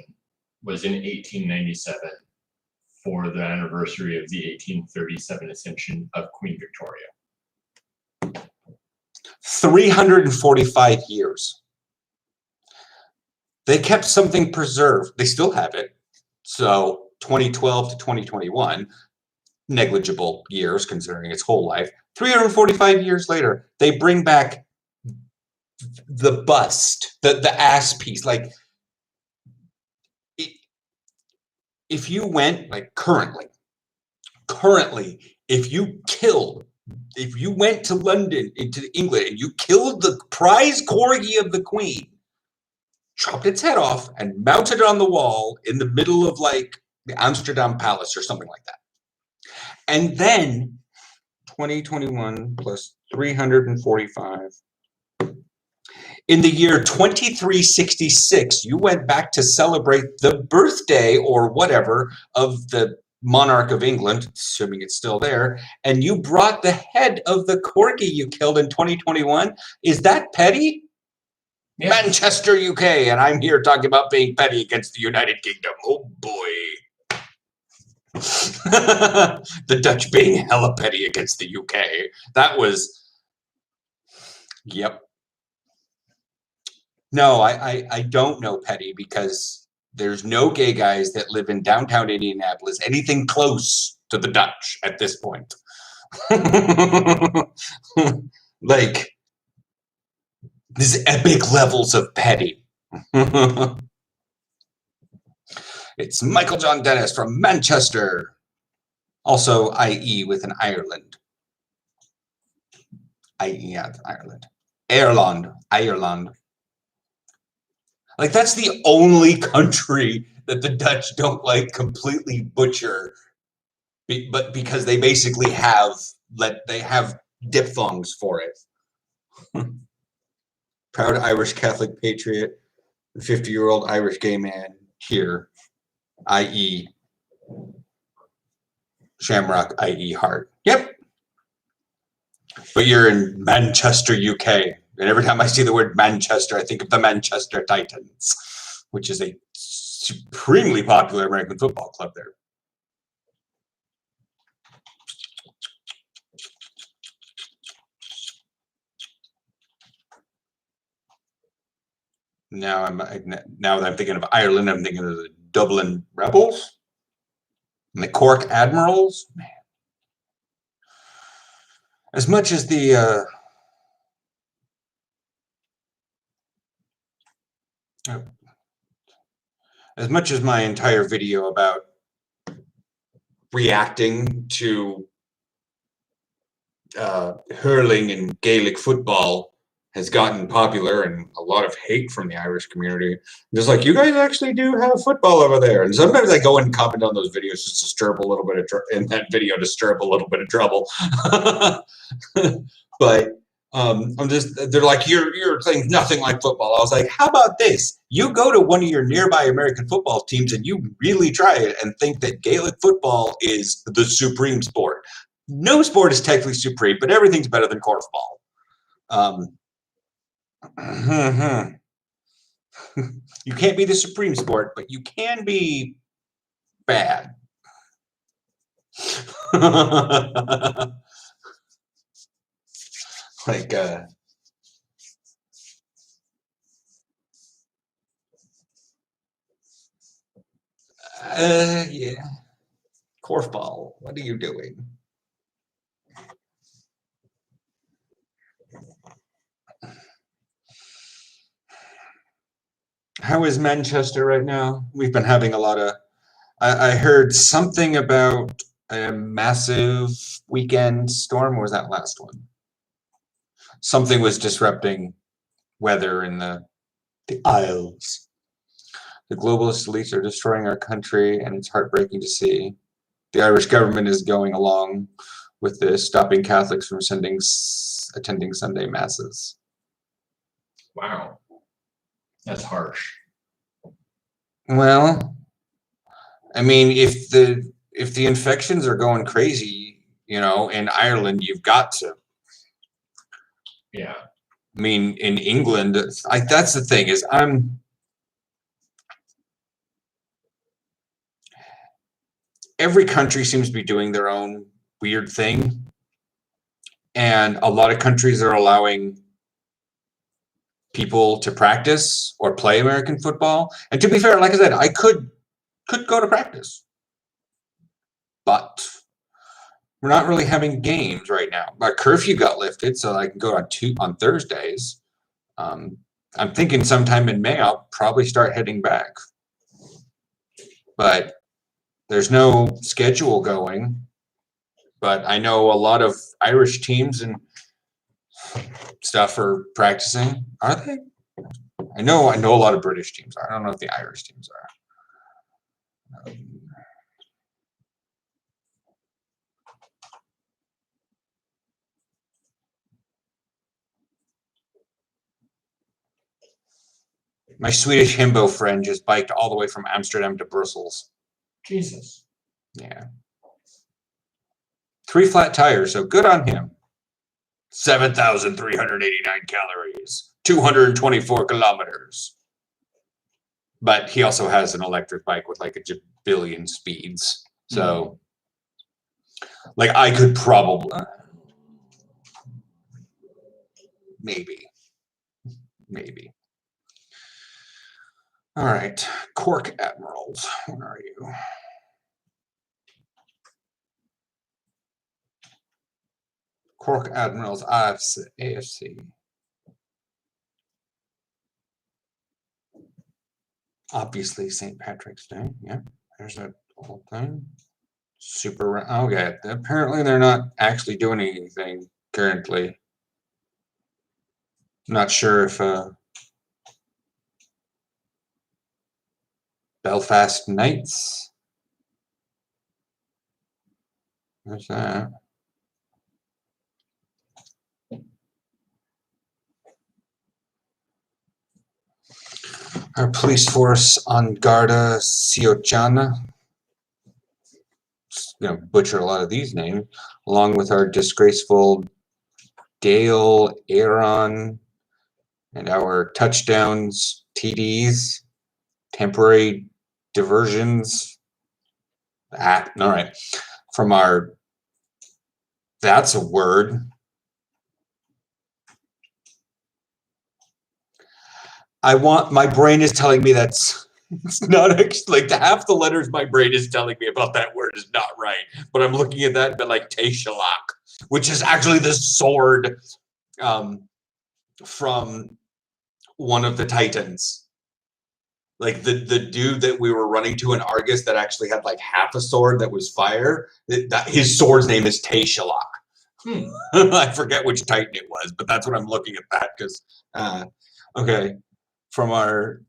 S2: was in 1897 for the anniversary of the 1837 Ascension of Queen Victoria.
S1: 345 years. They kept something preserved. They still have it. So 2012 to 2021, negligible years considering its whole life. 345 years later, they bring back the bust, the ass piece. Like, if you went, like currently, if you went to London, into England, and you killed the prize corgi of the Queen, chopped its head off, and mounted it on the wall in the middle of like the Amsterdam Palace or something like that. And then 2021 plus 345. In the year 2366, you went back to celebrate the birthday or whatever of the monarch of England, assuming it's still there, and you brought the head of the corgi you killed in 2021. Is that petty? Yeah. Manchester, UK, and I'm here talking about being petty against the United Kingdom. Oh boy. The Dutch being hella petty against the UK. That was, yep. No, I don't know petty because there's no gay guys that live in downtown Indianapolis, anything close to the Dutch at this point. Like, these epic levels of petty. It's Michael John Dennis from Manchester. Also, IE with an Ireland. IE, yeah, Ireland. Ireland. Like, that's the only country that the Dutch don't like completely butcher, but because they basically have diphthongs for it. Proud Irish Catholic patriot, 50-year-old Irish gay man here, i.e. Shamrock, i.e. Hart. Yep. But you're in Manchester, UK. And every time I see the word Manchester, I think of the Manchester Titans, which is a supremely popular American football club there. Now that I'm thinking of Ireland, I'm thinking of the Dublin Rebels and the Cork Admirals. Man. As much as the as much as my entire video about reacting to hurling and Gaelic football has gotten popular and a lot of hate from the Irish community. Just like, you guys actually do have football over there. And sometimes I go and comment on those videos just to stir up a little bit of trouble. But they're like, you're saying nothing like football. I was like, how about this? You go to one of your nearby American football teams and you really try it and think that Gaelic football is the supreme sport. No sport is technically supreme, but everything's better than korfball. You can't be the supreme sport, but you can be bad. Like, yeah. Korfball, what are you doing? How is Manchester right now? We've been having a lot of, I heard something about a massive weekend storm, or was that last one? Something was disrupting weather in the Isles. The globalist elites are destroying our country, and it's heartbreaking to see. The Irish government is going along with this, stopping Catholics from attending Sunday masses.
S2: Wow. That's harsh.
S1: Well, I mean, if the infections are going crazy, in Ireland, you've got to.
S2: Yeah.
S1: I mean, in England, that's the thing is every country seems to be doing their own weird thing, and a lot of countries are allowing people to practice or play American football. And to be fair, like I said, I could go to practice, but we're not really having games right now. My curfew got lifted, so I can go on Thursdays. I'm thinking sometime in May I'll probably start heading back, but there's no schedule going. But I know a lot of Irish teams and stuff are practicing. Are they? I know a lot of British teams are. I don't know if the Irish teams are. My Swedish himbo friend just biked all the way from Amsterdam to Brussels.
S2: Jesus.
S1: Yeah. 3 flat tires, so good on him. 7,389 calories, 224 kilometers. But he also has an electric bike with like a billion speeds. So, like, I could probably, maybe. All right, Cork Admirals, where are you? Cork Admirals, AFC. Obviously, St. Patrick's Day. Yeah, there's that whole thing. Okay, apparently they're not actually doing anything currently. Not sure if Belfast Knights. There's that. Our police force on Garda Síochána, butcher a lot of these names, along with our disgraceful Dale, Aaron, and our touchdowns, TDs, temporary diversions. All right. From our, that's a word. My brain is telling me it's not actually, like, half the letters my brain is telling me about that word is not right. But I'm looking at that and been like Tayshalak, which is actually the sword from one of the Titans. Like the dude that we were running to in Argus that actually had like half a sword that was fire, his sword's name is Tayshalak. I forget which Titan it was, but that's what I'm looking at that because, okay. From our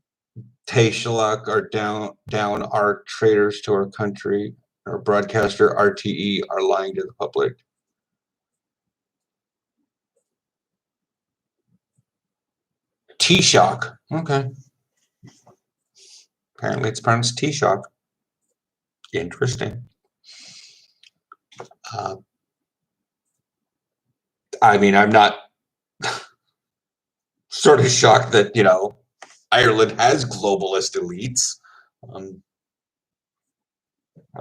S1: Tayshalak, our down our traitors to our country, our broadcaster RTE are lying to the public. Taoiseach. Okay. Apparently it's pronounced Taoiseach. Interesting. I mean, I'm not sort of shocked that, Ireland has globalist elites. I'm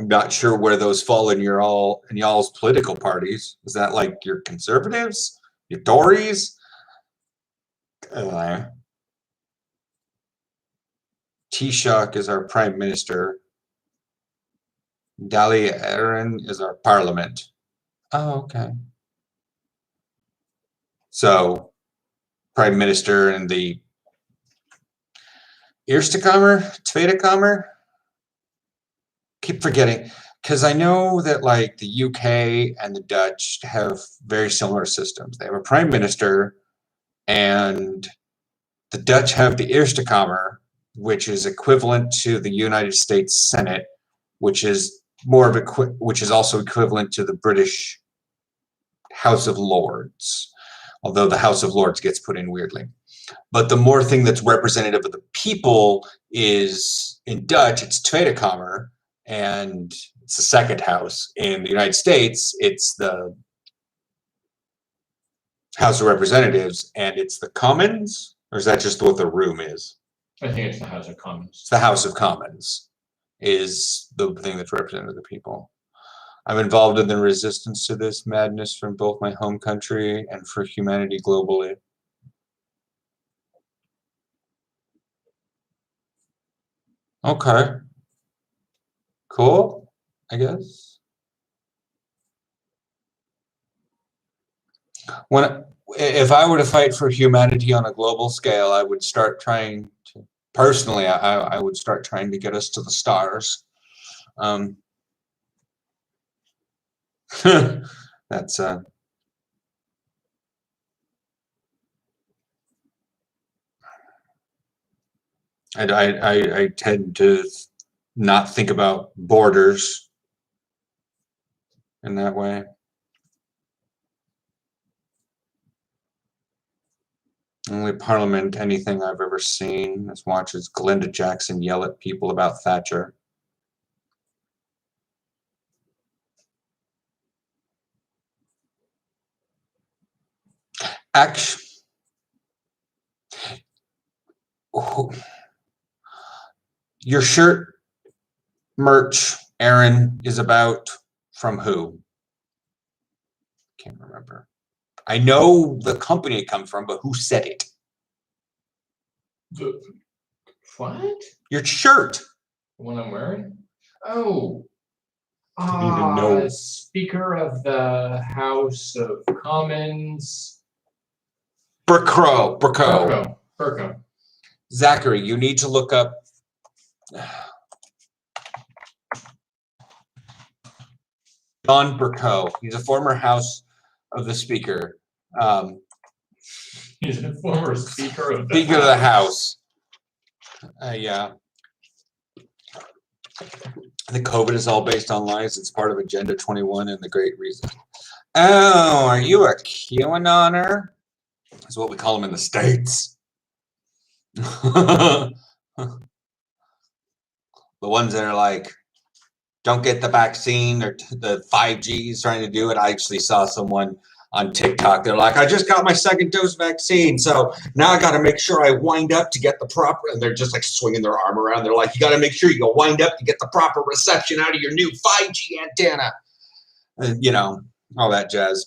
S1: not sure where those fall in y'all's political parties. Is that like your conservatives, your Tories? Taoiseach is our prime minister. Dáil Éireann is our parliament. Oh, okay. So, prime minister and the Eerste Kamer, Tweede Kamer. Keep forgetting, because I know that like the UK and the Dutch have very similar systems. They have a prime minister, and the Dutch have the Eerste Kamer, which is equivalent to the United States Senate, which is which is also equivalent to the British House of Lords, although the House of Lords gets put in weirdly. But the more thing that's representative of the people is, in Dutch, it's Tweede Kamer, and it's the second house. In the United States, it's the House of Representatives, and it's the Commons, or is that just what the room is?
S2: I think it's the House of Commons.
S1: It's the House of Commons is the thing that's representative of the people. I'm involved in the resistance to this madness from both my home country and for humanity globally. Okay. Cool, I guess. If I were to fight for humanity on a global scale, I would start trying to, personally, I would start trying to get us to the stars. That's I tend to not think about borders in that way. Only parliament anything I've ever seen is watches Glenda Jackson yell at people about Thatcher. Actually, your shirt merch Aaron is about from who? Can't remember. I know the company it comes from, but who said it?
S2: What?
S1: Your shirt.
S2: The one I'm wearing? Oh.
S1: Didn't even know.
S2: Speaker of the House of Commons.
S1: Burko. Zachary, you need to look up. John Burko. He's a former House of the Speaker.
S2: He's a former Speaker of the
S1: Speaker of the House. Yeah. I think COVID is all based on lies. It's part of Agenda 21 and the Great Reason. Oh, are you a QAnoner? That's what we call them in the States. The ones that are like, don't get the vaccine, or the 5G is trying to do it. I actually saw someone on TikTok. They're like, I just got my second dose vaccine, so now I got to make sure I wind up to get the proper, and they're just like swinging their arm around. They're like, you got to make sure you go wind up to get the proper reception out of your new 5G antenna. And, you know, all that jazz.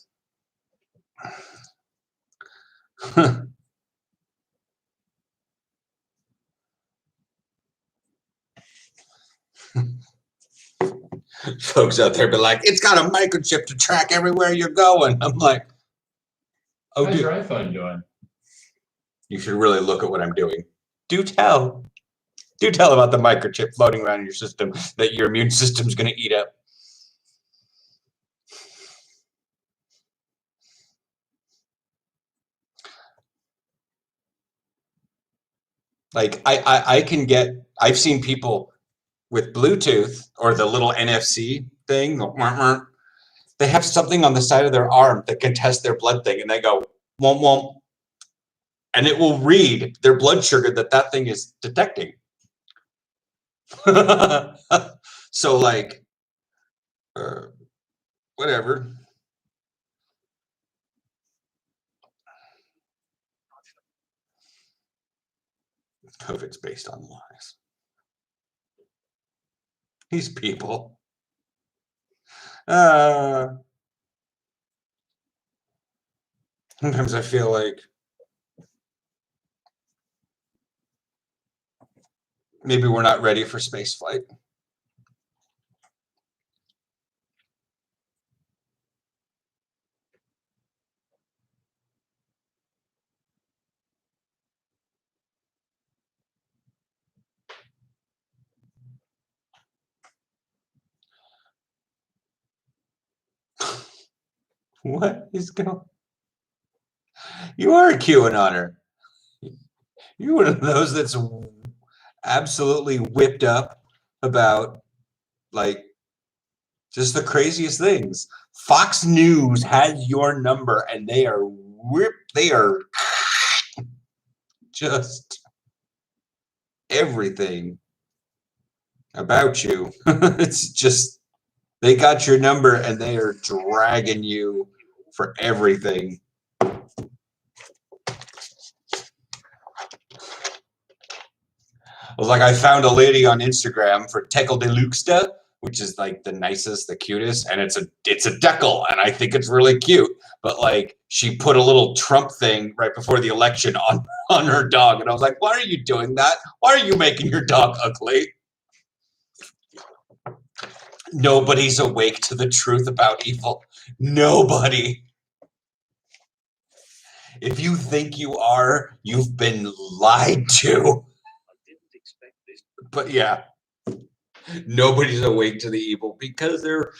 S1: Folks out there be like, it's got a microchip to track everywhere you're going. I'm like, oh,
S2: How's
S1: dude,
S2: your iPhone doing?
S1: you should really look at what I'm doing. Do tell about the microchip floating around in your system that your immune system's going to eat up. Like I've seen people with Bluetooth or the little NFC thing. They have something on the side of their arm that can test their blood thing, and they go, womp womp, and it will read their blood sugar that thing is detecting. So like, whatever. COVID's based on lies. These people. Sometimes I feel like maybe we're not ready for space flight. What is going? You are a QAnoner. You're one of those that's absolutely whipped up about like just the craziest things. Fox News has your number, and they are just everything about you. It's just they got your number, and they are dragging you for everything. Like I found a lady on Instagram for Tekel de Luxta, which is like the nicest, the cutest, and it's a decal, and I think it's really cute. But like she put a little Trump thing right before the election on her dog, and I was like, why are you doing that? Why are you making your dog ugly? Nobody's awake to the truth about evil. Nobody. If you think you are, you've been lied to. But yeah, nobody's awake to the evil because they're.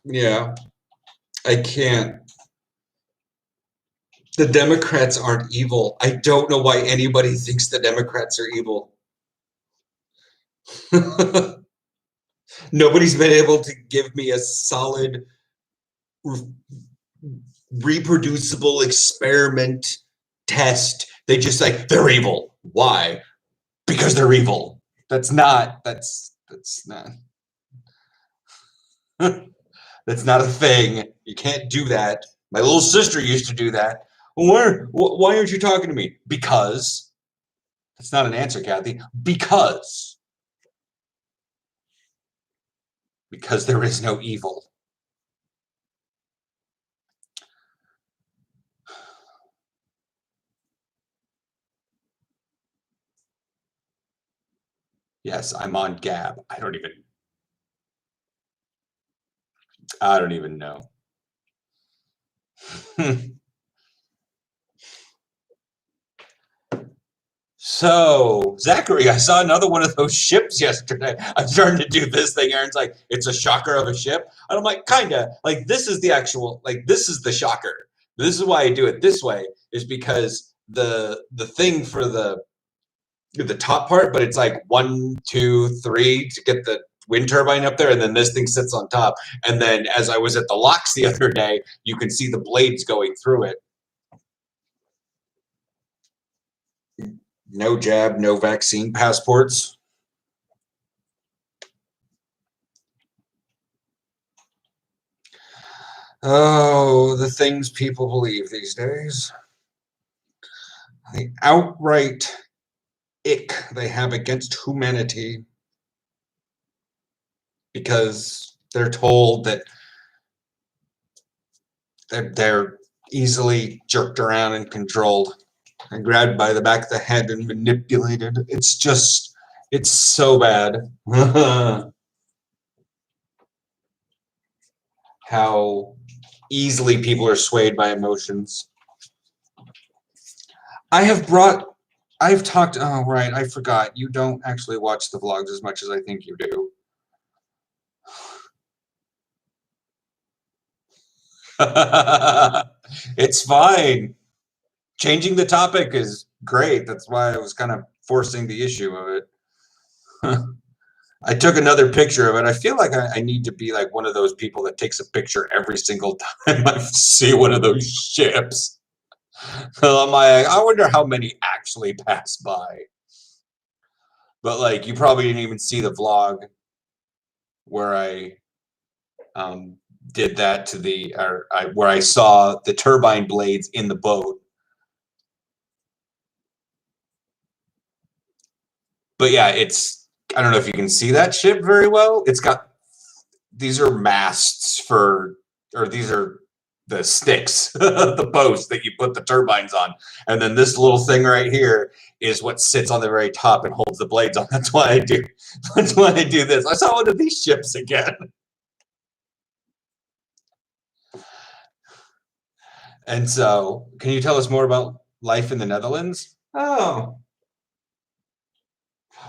S1: Yeah, I can't. The Democrats aren't evil. I don't know why anybody thinks the Democrats are evil. Nobody's been able to give me a solid, reproducible experiment test. They just like, they're evil. Why? Because they're evil. That's not that's not that's not a thing. You can't do that. My little sister used to do that. Why aren't you talking to me? Because that's not an answer, Kathy. Because there is no evil. Yes, I'm on Gab. I don't even know. So, Zachary, I saw another one of those ships yesterday. I'm starting to do this thing. Aaron's like, it's a shocker of a ship. And I'm like, kinda. Like, this is the actual, like, this is the shocker. This is why I do it this way, is because the thing for the top part, but it's like 1, 2, 3 to get the wind turbine up there, and then this thing sits on top. And then as I was at the locks the other day, you can see the blades going through it. No jab, no vaccine passports. Oh, the things people believe these days. The outright ick they have against humanity because they're told that they're easily jerked around and controlled and grabbed by the back of the head and manipulated. It's so bad. How easily people are swayed by emotions. I've talked, oh, right, I forgot. You don't actually watch the vlogs as much as I think you do. It's fine. Changing the topic is great. That's why I was kind of forcing the issue of it. I took another picture of it. I feel like I need to be like one of those people that takes a picture every single time I see one of those ships. So I'm like, I wonder how many actually pass by. But like, you probably didn't even see the vlog where I did that to where I saw the turbine blades in the boat. But yeah, I don't know if you can see that ship very well. It's got, these are masts or these are the sticks, the posts that you put the turbines on. And then this little thing right here is what sits on the very top and holds the blades on. That's why I do this. I saw one of these ships again. And so, can you tell us more about life in the Netherlands? Oh.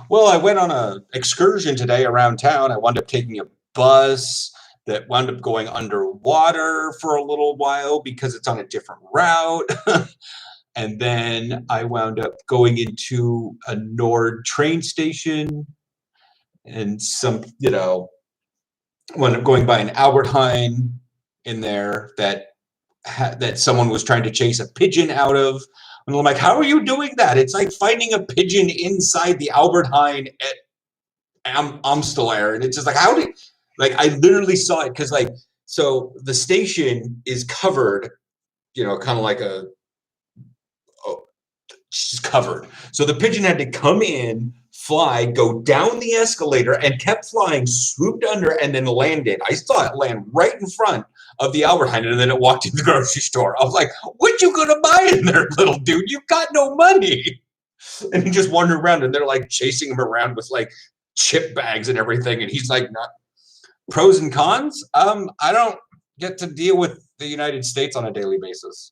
S1: Well, I went on an excursion today around town. I wound up taking a bus that wound up going underwater for a little while because it's on a different route. And then I wound up going into a Nord train station and wound up going by an Albert Heijn in there that someone was trying to chase a pigeon out of. And I'm like, how are you doing that? It's like finding a pigeon inside the Albert Heijn at Amstel. And it's just like, I literally saw it because so the station is covered, kind of like she's covered. So the pigeon had to come in, fly, go down the escalator, and kept flying, swooped under, and then landed. I saw it land right in front of the Albert Heijn, and then it walked in the grocery store. I was like, what you gonna buy in there, little dude? You got no money. And he just wandered around, and they're like chasing him around with like chip bags and everything. And he's like, not pros and cons. I don't get to deal with the United States on a daily basis.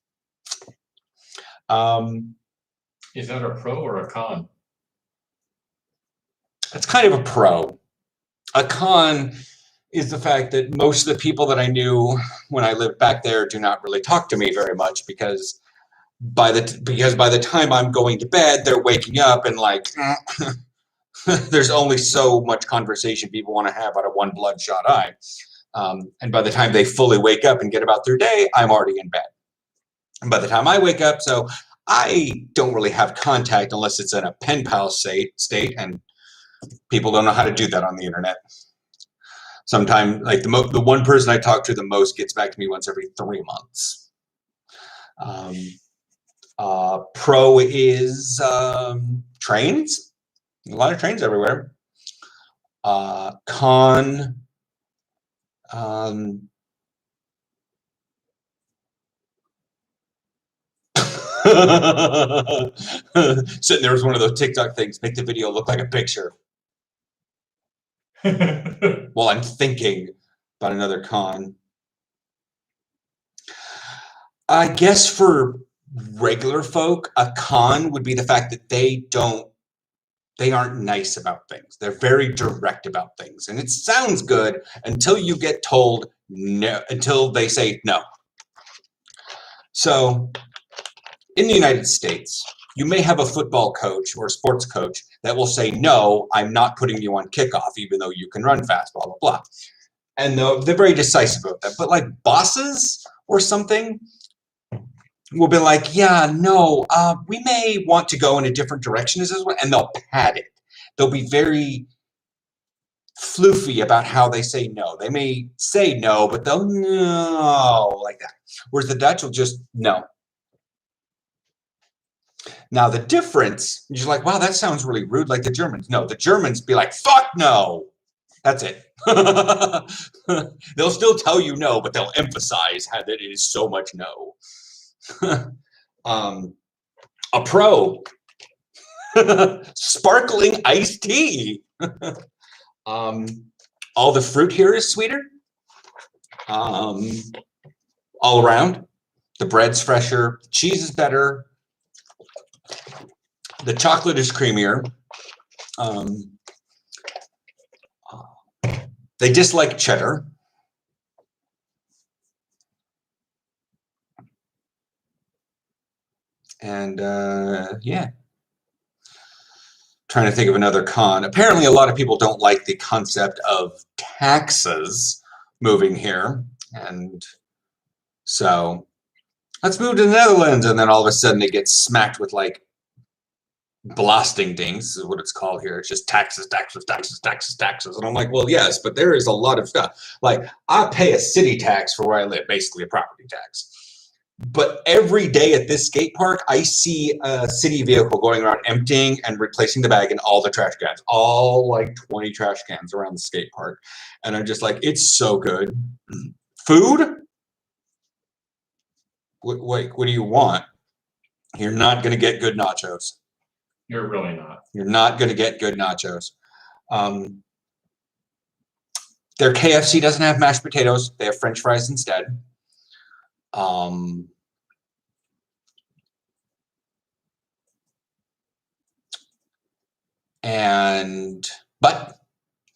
S2: Is that a pro or a con?
S1: It's kind of a pro. A con is the fact that most of the people that I knew when I lived back there do not really talk to me very much because by the time I'm going to bed, they're waking up and like, there's only so much conversation people want to have out of one bloodshot eye. And by the time they fully wake up and get about their day, I'm already in bed. And by the time I wake up, so I don't really have contact unless it's in a pen pal state, and people don't know how to do that on the internet. Sometimes, like the one person I talk to the most gets back to me once every 3 months. Pro is trains. A lot of trains everywhere. Con. Sitting there was one of those TikTok things. Make the video look like a picture. Well, I'm thinking about another con. I guess for regular folk, a con would be the fact that they aren't nice about things. They're very direct about things. And it sounds good until you get told no, until they say no. So in the United States, you may have a football coach or sports coach that will say, no, I'm not putting you on kickoff, even though you can run fast, blah, blah, blah. And they're very decisive about that. But like bosses or something will be like, yeah, no, we may want to go in a different direction as well. And they'll pad it. They'll be very floofy about how they say no. They may say no, but they'll no, like that. Whereas the Dutch will just no. Now the difference, you're like, wow, that sounds really rude, like the Germans. No, the Germans be like, fuck no. That's it. They'll still tell you no, but they'll emphasize how that it is so much no. A pro, sparkling iced tea. All the fruit here is sweeter. All around. The bread's fresher. The cheese is better. The chocolate is creamier. They dislike cheddar. And yeah. Trying to think of another con. Apparently, a lot of people don't like the concept of taxes moving here. And so let's move to the Netherlands. And then all of a sudden they get smacked with like Belastingdings is what it's called here. It's just taxes, taxes, taxes, taxes, taxes. And I'm like, well, yes, but there is a lot of stuff. Like I pay a city tax for where I live, basically a property tax. But every day at this skate park, I see a city vehicle going around emptying and replacing the bag in all the trash cans, all like 20 trash cans around the skate park. And I'm just like, it's so good. Food? What do you want? You're not going to get good nachos.
S2: You're really not.
S1: You're not going to get good nachos. Their KFC doesn't have mashed potatoes. They have French fries instead. But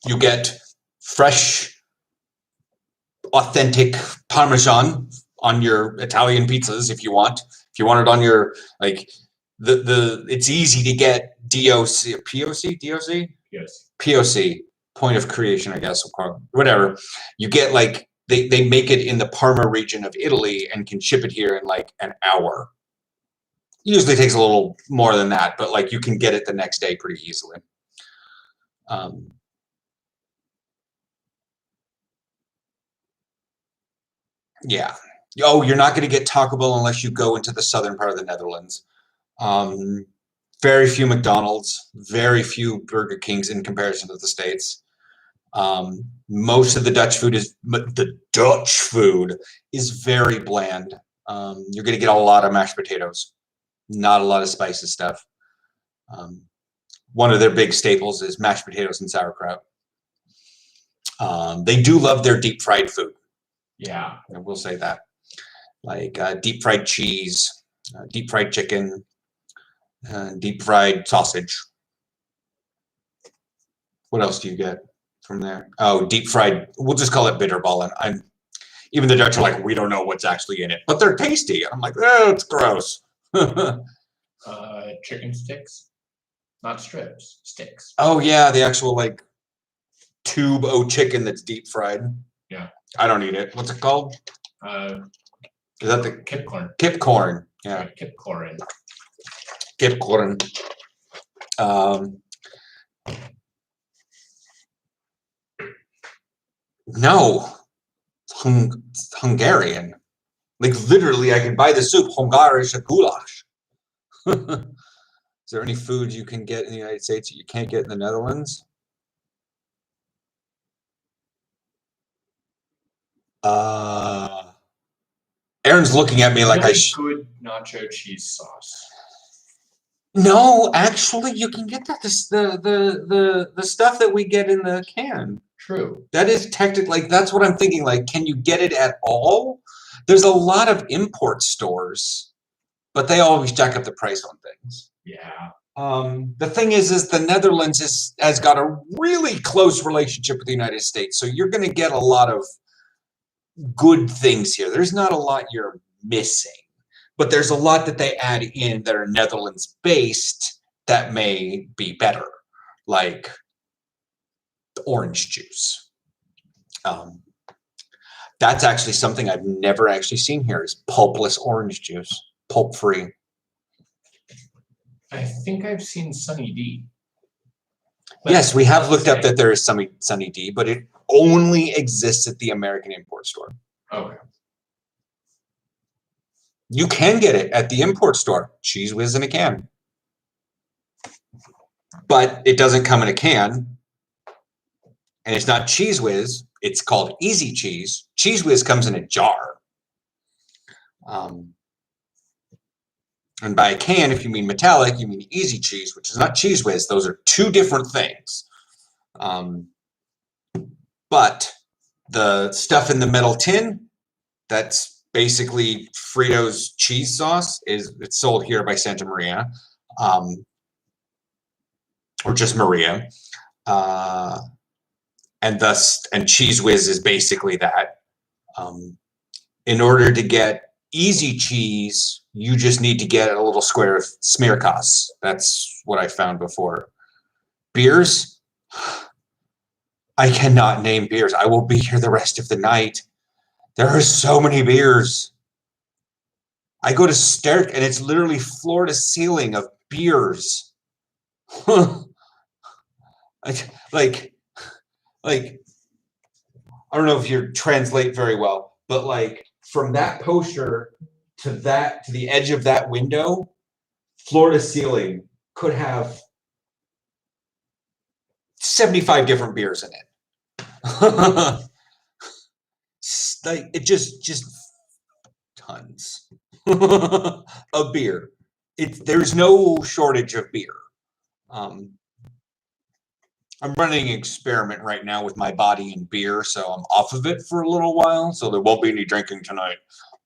S1: you get fresh, authentic Parmesan on your Italian pizzas if you want. If you want it on your like it's easy to get POC, point of creation, I guess, whatever. You get like they make it in the Parma region of Italy and can ship it here in like an hour. Usually takes a little more than that, but like you can get it the next day pretty easily. Yeah. Oh, you're not going to get Taco Bell unless you go into the southern part of the Netherlands. Very few McDonald's, very few Burger Kings in comparison to the States. Most of the Dutch food is very bland. You're going to get a lot of mashed potatoes, not a lot of spicy stuff. One of their big staples is mashed potatoes and sauerkraut. They do love their deep fried food.
S2: Yeah,
S1: I will say that. Like deep fried cheese, deep fried chicken, deep fried sausage. What else do you get from there? Oh, deep fried. We'll just call it bitterballen. Even the Dutch are like, we don't know what's actually in it, but they're tasty. I'm like, oh, it's gross.
S2: Chicken sticks, not strips, sticks.
S1: Oh yeah, the actual like tube o chicken that's deep fried.
S2: Yeah.
S1: I don't eat it. What's it called? Is that the
S2: kipcorn?
S1: Kipcorn. Yeah.
S2: Right, kipcorn.
S1: Kipcorn. No, it's Hungarian. Like literally, I can buy the soup Hungarische goulash. Is there any food you can get in the United States that you can't get in the Netherlands? Aaron's looking at me like I should.
S2: Good nacho cheese sauce.
S1: No, actually, you can get that. The stuff that we get in the can.
S2: True.
S1: That is technically, like, that's what I'm thinking. Like, can you get it at all? There's a lot of import stores, but they always jack up the price on things.
S2: Yeah.
S1: The thing is the Netherlands has got a really close relationship with the United States, so you're going to get a lot of good things here. There's not a lot you're missing, but there's a lot that they add in that are Netherlands based that may be better, like the orange juice. That's actually something I've never actually seen here is pulpless orange juice, pulp free.
S2: I think I've seen Sunny D.
S1: Yes, we have looked up that there is Sunny D, but it only exists at the American import store.
S2: Okay.
S1: You can get it at the import store, Cheese Whiz in a can. But it doesn't come in a can. And it's not Cheese Whiz, it's called Easy Cheese. Cheese Whiz comes in a jar. And by a can, if you mean metallic, you mean Easy Cheese, which is not Cheese Whiz. Those are two different things. But the stuff in the metal tin, that's basically Frito's cheese sauce. It's sold here by Santa Maria, or just Maria. And Cheese Whiz is basically that. In order to get Easy Cheese, you just need to get a little square of Smearkoss. That's what I found before. Beers? I cannot name beers. I will be here the rest of the night. There are so many beers. I go to Sterk and it's literally floor to ceiling of beers. like, I don't know if you translate very well, but like from that poster to the edge of that window, floor to ceiling could have 75 different beers in it. Like it just tons of beer. There's no shortage of beer. I'm running an experiment right now with my body and beer, so I'm off of it for a little while, so there won't be any drinking tonight.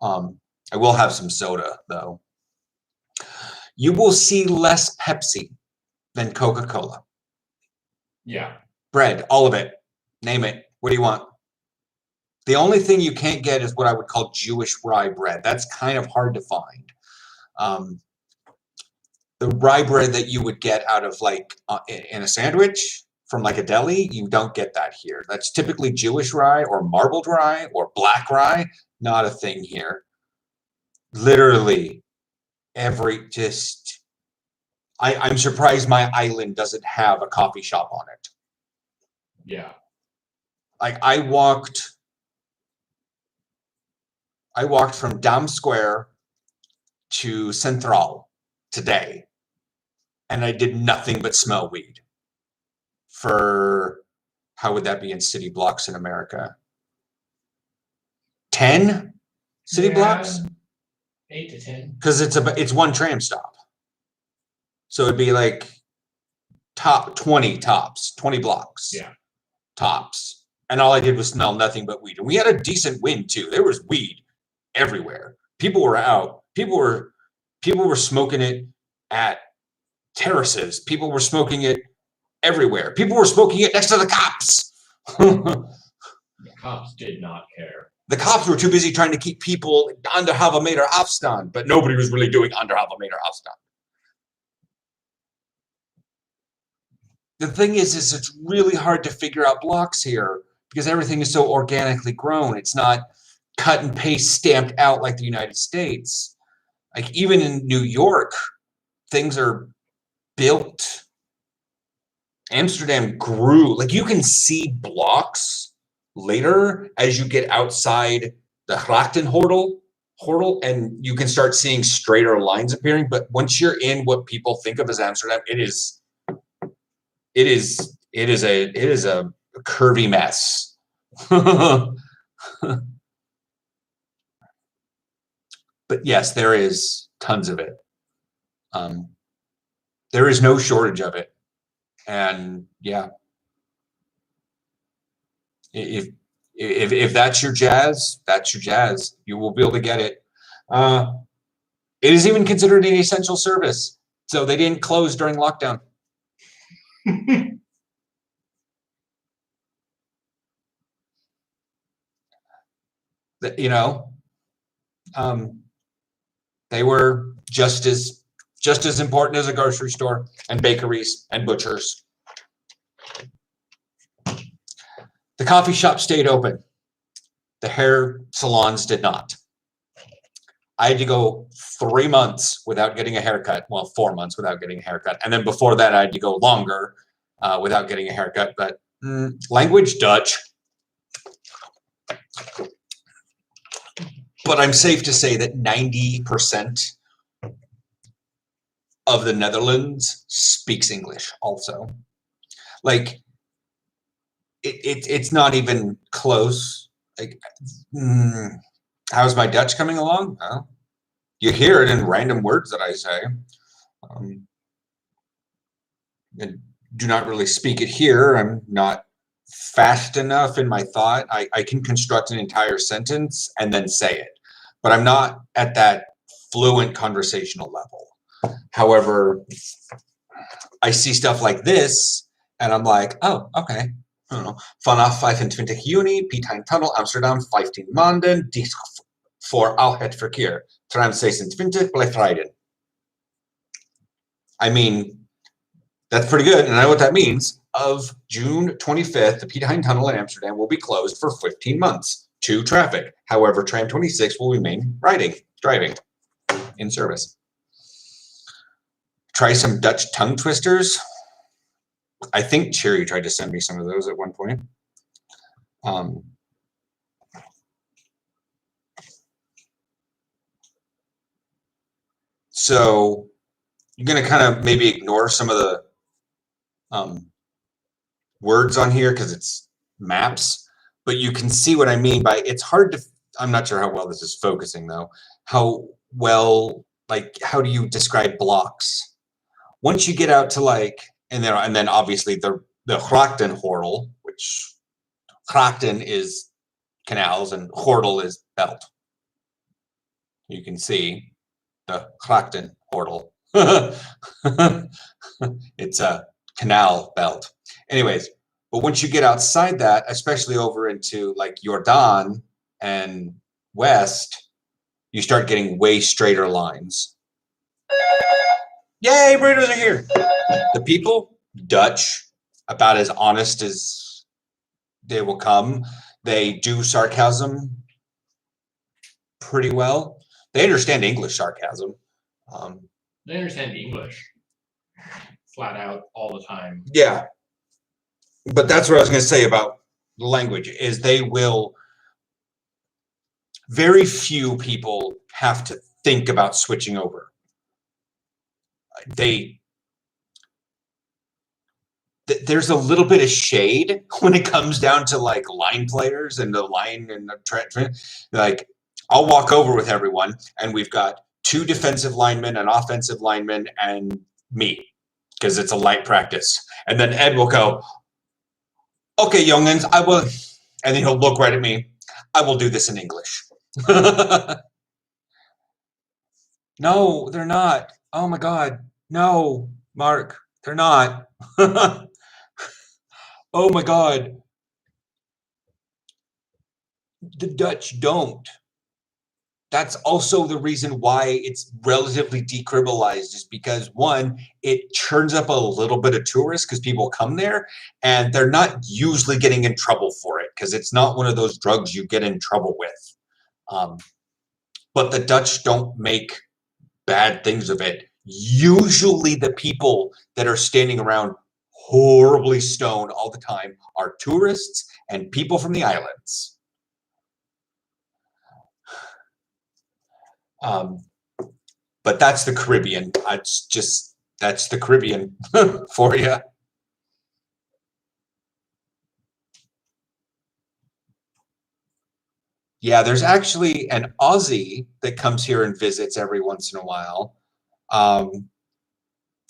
S1: I will have some soda, though. You will see less Pepsi than Coca-Cola.
S2: Yeah.
S1: Bread, all of it. Name it. What do you want? The only thing you can't get is what I would call Jewish rye bread. That's kind of hard to find. The rye bread that you would get out of like in a sandwich from like a deli, you don't get that here. That's typically Jewish rye or marbled rye or black rye. Not a thing here. Literally I'm surprised my island doesn't have a coffee shop on it.
S2: Yeah.
S1: Like I walked from Dam Square to Central today, and I did nothing but smell weed for, how would that be in city blocks in America? 10 city blocks?
S2: 8 to 10.
S1: Because it's one tram stop. So it'd be like 20 tops, 20 blocks.
S2: Yeah.
S1: Tops. And all I did was smell nothing but weed. And we had a decent wind too. There was weed everywhere. People were out. People were smoking it at terraces. People were smoking it everywhere. People were smoking it next to the cops.
S2: The cops did not care.
S1: The cops were too busy trying to keep people anderhalve meter afstand, but nobody was really doing anderhalve meter afstand. The thing is it's really hard to figure out blocks here because everything is so organically grown. It's not cut and paste stamped out like the United States. Like even in New York, things are built. Amsterdam grew. Like you can see blocks later as you get outside the Grachtenhordel Hortel, and you can start seeing straighter lines appearing. But once you're in what people think of as Amsterdam, it is a curvy mess. But yes, there is tons of it. There is no shortage of it. And yeah, if that's your jazz, that's your jazz. You will be able to get it. It is even considered an essential service, so they didn't close during lockdown. You know, they were just as important as a grocery store and bakeries and butchers. The coffee shop stayed open. The hair salons did not. I had to go 3 months without getting a haircut. Well, 4 months without getting a haircut. And then before that, I had to go longer without getting a haircut. But language, Dutch. But I'm safe to say that 90% of the Netherlands speaks English also. Like, it's not even close. Like, how's my Dutch coming along? Well, you hear it in random words that I say. I do not really speak it here. I'm not fast enough in my thought. I can construct an entire sentence and then say it, but I'm not at that fluent conversational level. However, I see stuff like this and I'm like, oh, okay. I don't know. Vanaf 25 juni, Piet Hein Tunnel, Amsterdam, 15 maanden, dicht voor al het verkeer. Tram 26 blijft rijden. I mean, that's pretty good, and I know what that means. Of June 25th, the Piet Hein Tunnel in Amsterdam will be closed for 15 months to traffic. However, Tram 26 will remain driving in service. Try some Dutch tongue twisters. I think Cherry tried to send me some of those at one point. So you're going to kind of maybe ignore some of the words on here because it's maps, but you can see what I mean by it's hard to, I'm not sure how well this is focusing though. How well, like, how do you describe blocks? Once you get out to like, and then obviously the Grachtengordel, which Grachten is canals and Gordel is belt. You can see the Grachtengordel. It's a canal belt. Anyways, but once you get outside that, especially over into like Jordan and West, you start getting way straighter lines. Yay, burritos are here. The people, Dutch, about as honest as they will come. They do sarcasm pretty well. They understand English sarcasm.
S2: They understand English flat out all the time.
S1: Yeah. But that's what I was going to say about the language is they will, very few people have to think about switching over. There's a little bit of shade when it comes down to like line players and the line and the like I'll walk over with everyone and we've got 2 defensive linemen, an offensive lineman, and me because it's a light practice. And then Ed will go, okay, youngins, I will, and then he'll look right at me. I will do this in English. No, they're not. Oh my God. No, Mark, they're not. Oh my God. The Dutch don't. That's also the reason why it's relatively decriminalized is because one, it churns up a little bit of tourists because people come there and they're not usually getting in trouble for it because it's not one of those drugs you get in trouble with. But the Dutch don't make bad things of it. Usually the people that are standing around horribly stoned all the time are tourists and people from the islands. But that's the Caribbean. That's the Caribbean for you. Yeah, there's actually an Aussie that comes here and visits every once in a while. Um,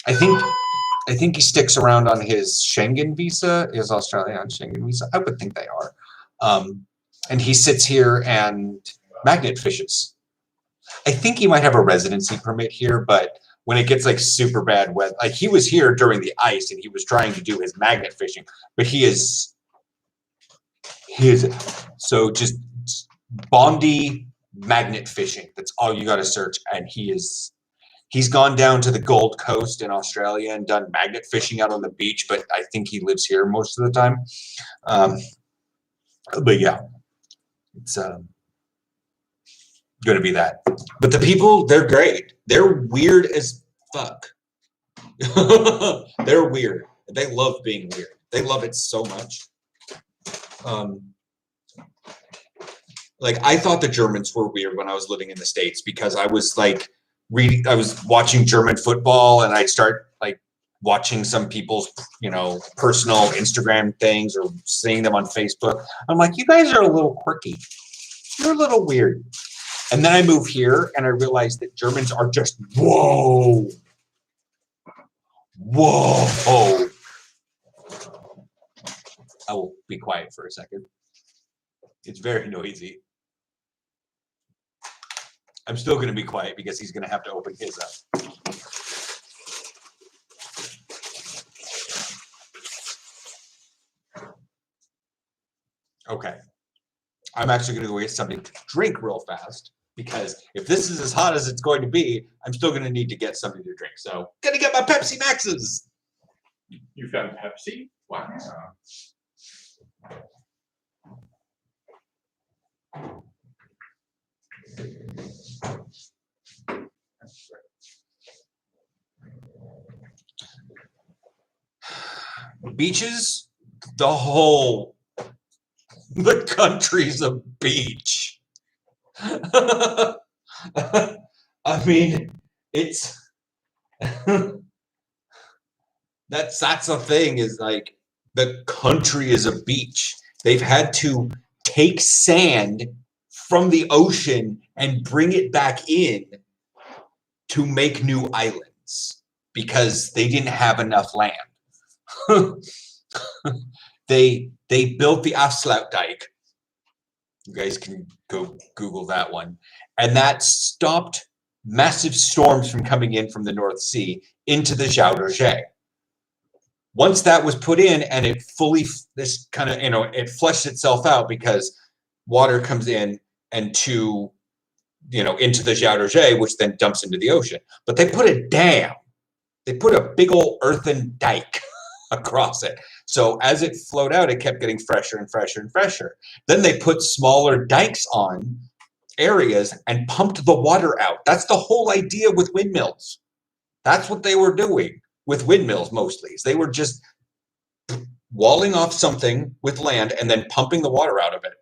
S1: I think he sticks around on his Schengen visa. Is Australia on Schengen visa? I would think they are. And he sits here and magnet fishes. I think he might have a residency permit here, but when it gets like super bad weather, like he was here during the ice and he was trying to do his magnet fishing, but he is so just Bondi magnet fishing. That's all you got to search, and he's gone down to the Gold Coast in Australia and done magnet fishing out on the beach, but I think he lives here most of the time. But yeah, it's going to be that. But the people, they're great. They're weird as fuck. They're weird. They love being weird. They love it so much. Like I thought the Germans were weird when I was living in the States because I was like I was watching German football and I'd start like watching some people's, personal Instagram things or seeing them on Facebook. I'm like, you guys are a little quirky. You're a little weird. And then I move here and I realized that Germans are just, whoa. I will be quiet for a second. It's very noisy. I'm still going to be quiet because he's going to have to open his up. Okay. I'm actually going to go get something to drink real fast because if this is as hot as it's going to be, I'm still going to need to get something to drink. So, going to get my Pepsi Maxes.
S2: You found Pepsi? Wow.
S1: Beaches, the country's a beach. I mean, it's that's the thing is like the country is a beach. They've had to take sand from the ocean and bring it back in to make new islands because they didn't have enough land. They built the Afsluitdijk. You guys can go Google that one. And that stopped massive storms from coming in from the North Sea into the Zouderzee. Once that was put in and it fully, this kind of, it flushed itself out because water comes in and into the Zouderzee, which then dumps into the ocean. But they put a dam. They put a big old earthen dike across it. So as it flowed out, it kept getting fresher and fresher and fresher. Then they put smaller dikes on areas and pumped the water out. That's the whole idea with windmills. That's what they were doing with windmills mostly. They were just walling off something with land and then pumping the water out of it.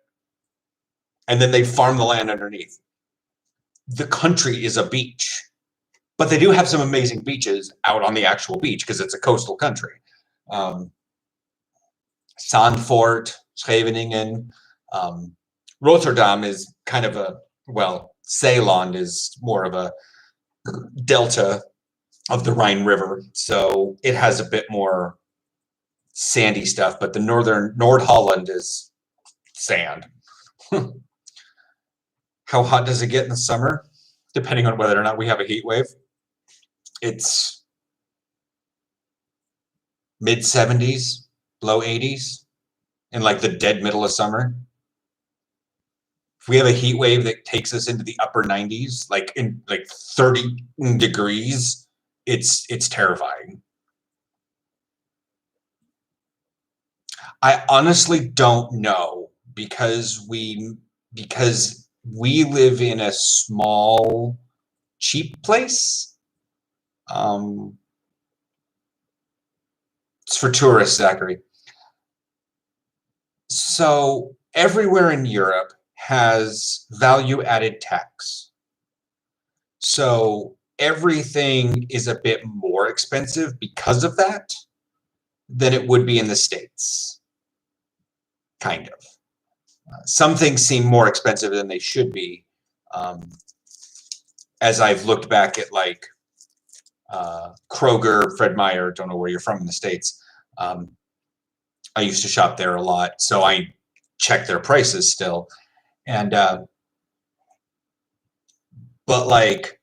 S1: And then they farm the land underneath. The country is a beach. But they do have some amazing beaches out on the actual beach because it's a coastal country. Zandvoort, Scheveningen, Rotterdam is kind of Zeeland is more of a delta of the Rhine River. So it has a bit more sandy stuff, but the Nord-Holland is sand. How hot does it get in the summer? Depending on whether or not we have a heat wave. It's mid 70s, low 80s in like the dead middle of summer. If we have a heat wave that takes us into the upper 90s, like in like 30 degrees, it's terrifying. I honestly don't know because we live in a small, cheap place. It's for tourists, Zachary. So everywhere in Europe has value-added tax. So everything is a bit more expensive because of that than it would be in the States. Kind of. Some things seem more expensive than they should be. As I've looked back at like Kroger, Fred Meyer, don't know where you're from in the States. I used to shop there a lot, so I check their prices still. And but like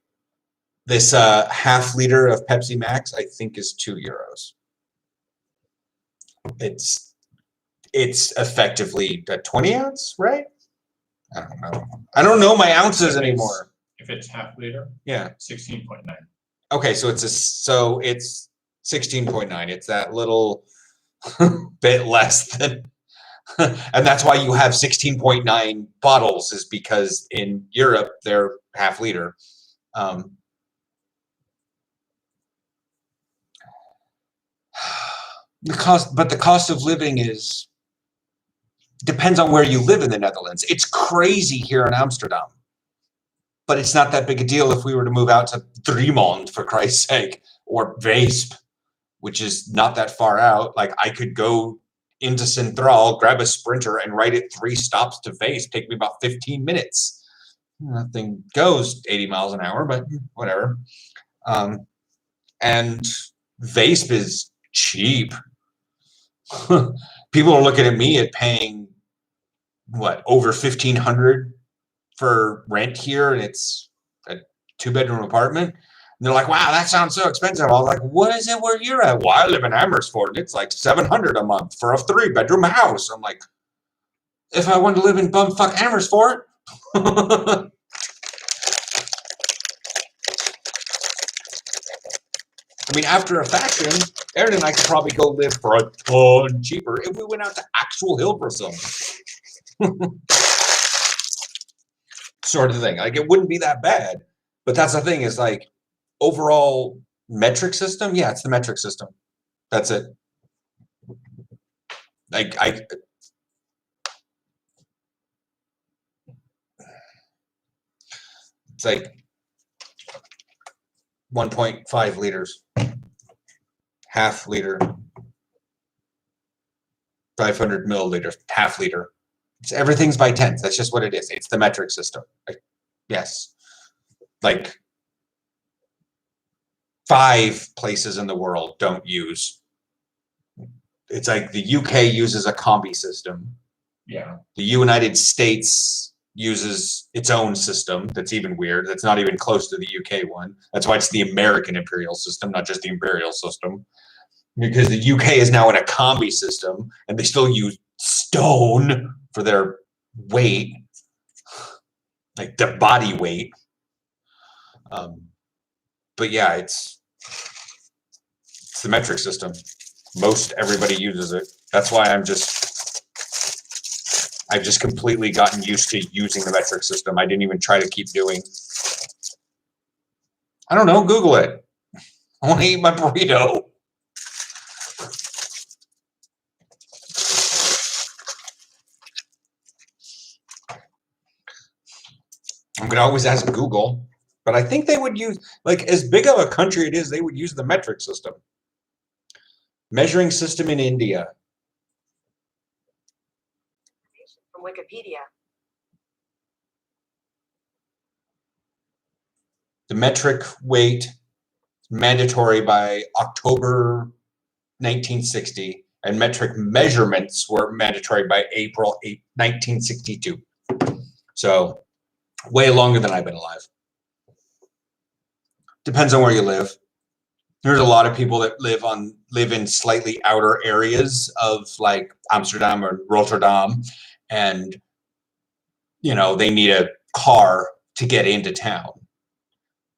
S1: this half liter of Pepsi Max, I think is €2. It's effectively a 20 ounce, right? I don't know. I don't know my ounces anymore.
S2: If it's half liter,
S1: Yeah.
S2: 16.9.
S1: Okay, so it's 16.9. It's that little bit less than, and that's why you have 16.9 bottles, is because in Europe they're half liter. The cost of living depends on where you live in the Netherlands. It's crazy here in Amsterdam, but it's not that big a deal if we were to move out to Driemond, for Christ's sake, or Weesp, which is not that far out. Like I could go into Centraal, grab a Sprinter, and ride it 3 stops to Weesp. Take me about 15 minutes. Nothing goes 80 miles an hour, but whatever. And Weesp is cheap. People are looking at me at paying what, over $1,500 for rent here, and it's a 2-bedroom apartment. And they're like, wow, that sounds so expensive. I was like, what is it where you're at? Well, I live in Amersfoort, and it's like $700 a month for a 3-bedroom house. I'm like, if I wanted to live in bumfuck Amersfoort. I mean, after a fashion, Aaron and I could probably go live for a ton cheaper if we went out to actual Hilversum. Sort of thing. Like, it wouldn't be that bad. But that's the thing, is like, overall metric system, yeah, it's the metric system. That's it. Like, it's like 1.5 liters, half liter, 500 milliliters, half liter. Everything's by tenths. That's just what it is. It's the metric system. Yes. Like 5 places in the world don't use. It's like the UK uses a combi system.
S2: Yeah.
S1: The United States uses its own system. That's even weird. That's not even close to the UK one. That's why it's the American imperial system, not just the imperial system. Because the UK is now in a combi system, and they still use stone for their weight, like their body weight. But yeah, it's the metric system. Most everybody uses it. That's why I've just completely gotten used to using the metric system. I didn't even try to keep doing. I don't know. Google it. I want to eat my burrito. I'm gonna always ask Google, but I think they would use, like, as big of a country it is, they would use the metric system. Measuring system in India.
S4: From Wikipedia.
S1: The metric weight mandatory by October 1960, and metric measurements were mandatory by April 8, 1962. So way longer than I've been alive. Depends on where you live. There's a lot of people that live in slightly outer areas of like Amsterdam or Rotterdam, and you know, they need a car to get into town.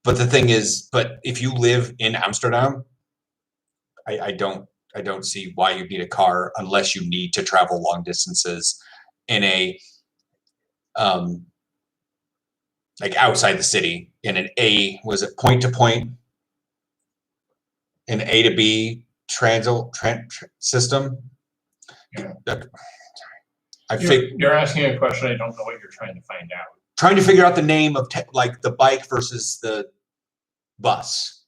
S1: But the thing is, but if you live in Amsterdam, I don't see why you need a car unless you need to travel long distances in a like outside the city in an point to point, an A to B transit system.
S2: Yeah.
S1: You're
S2: asking a question. I don't know what you're trying to find out.
S1: Trying to figure out the name of like the bike versus the bus?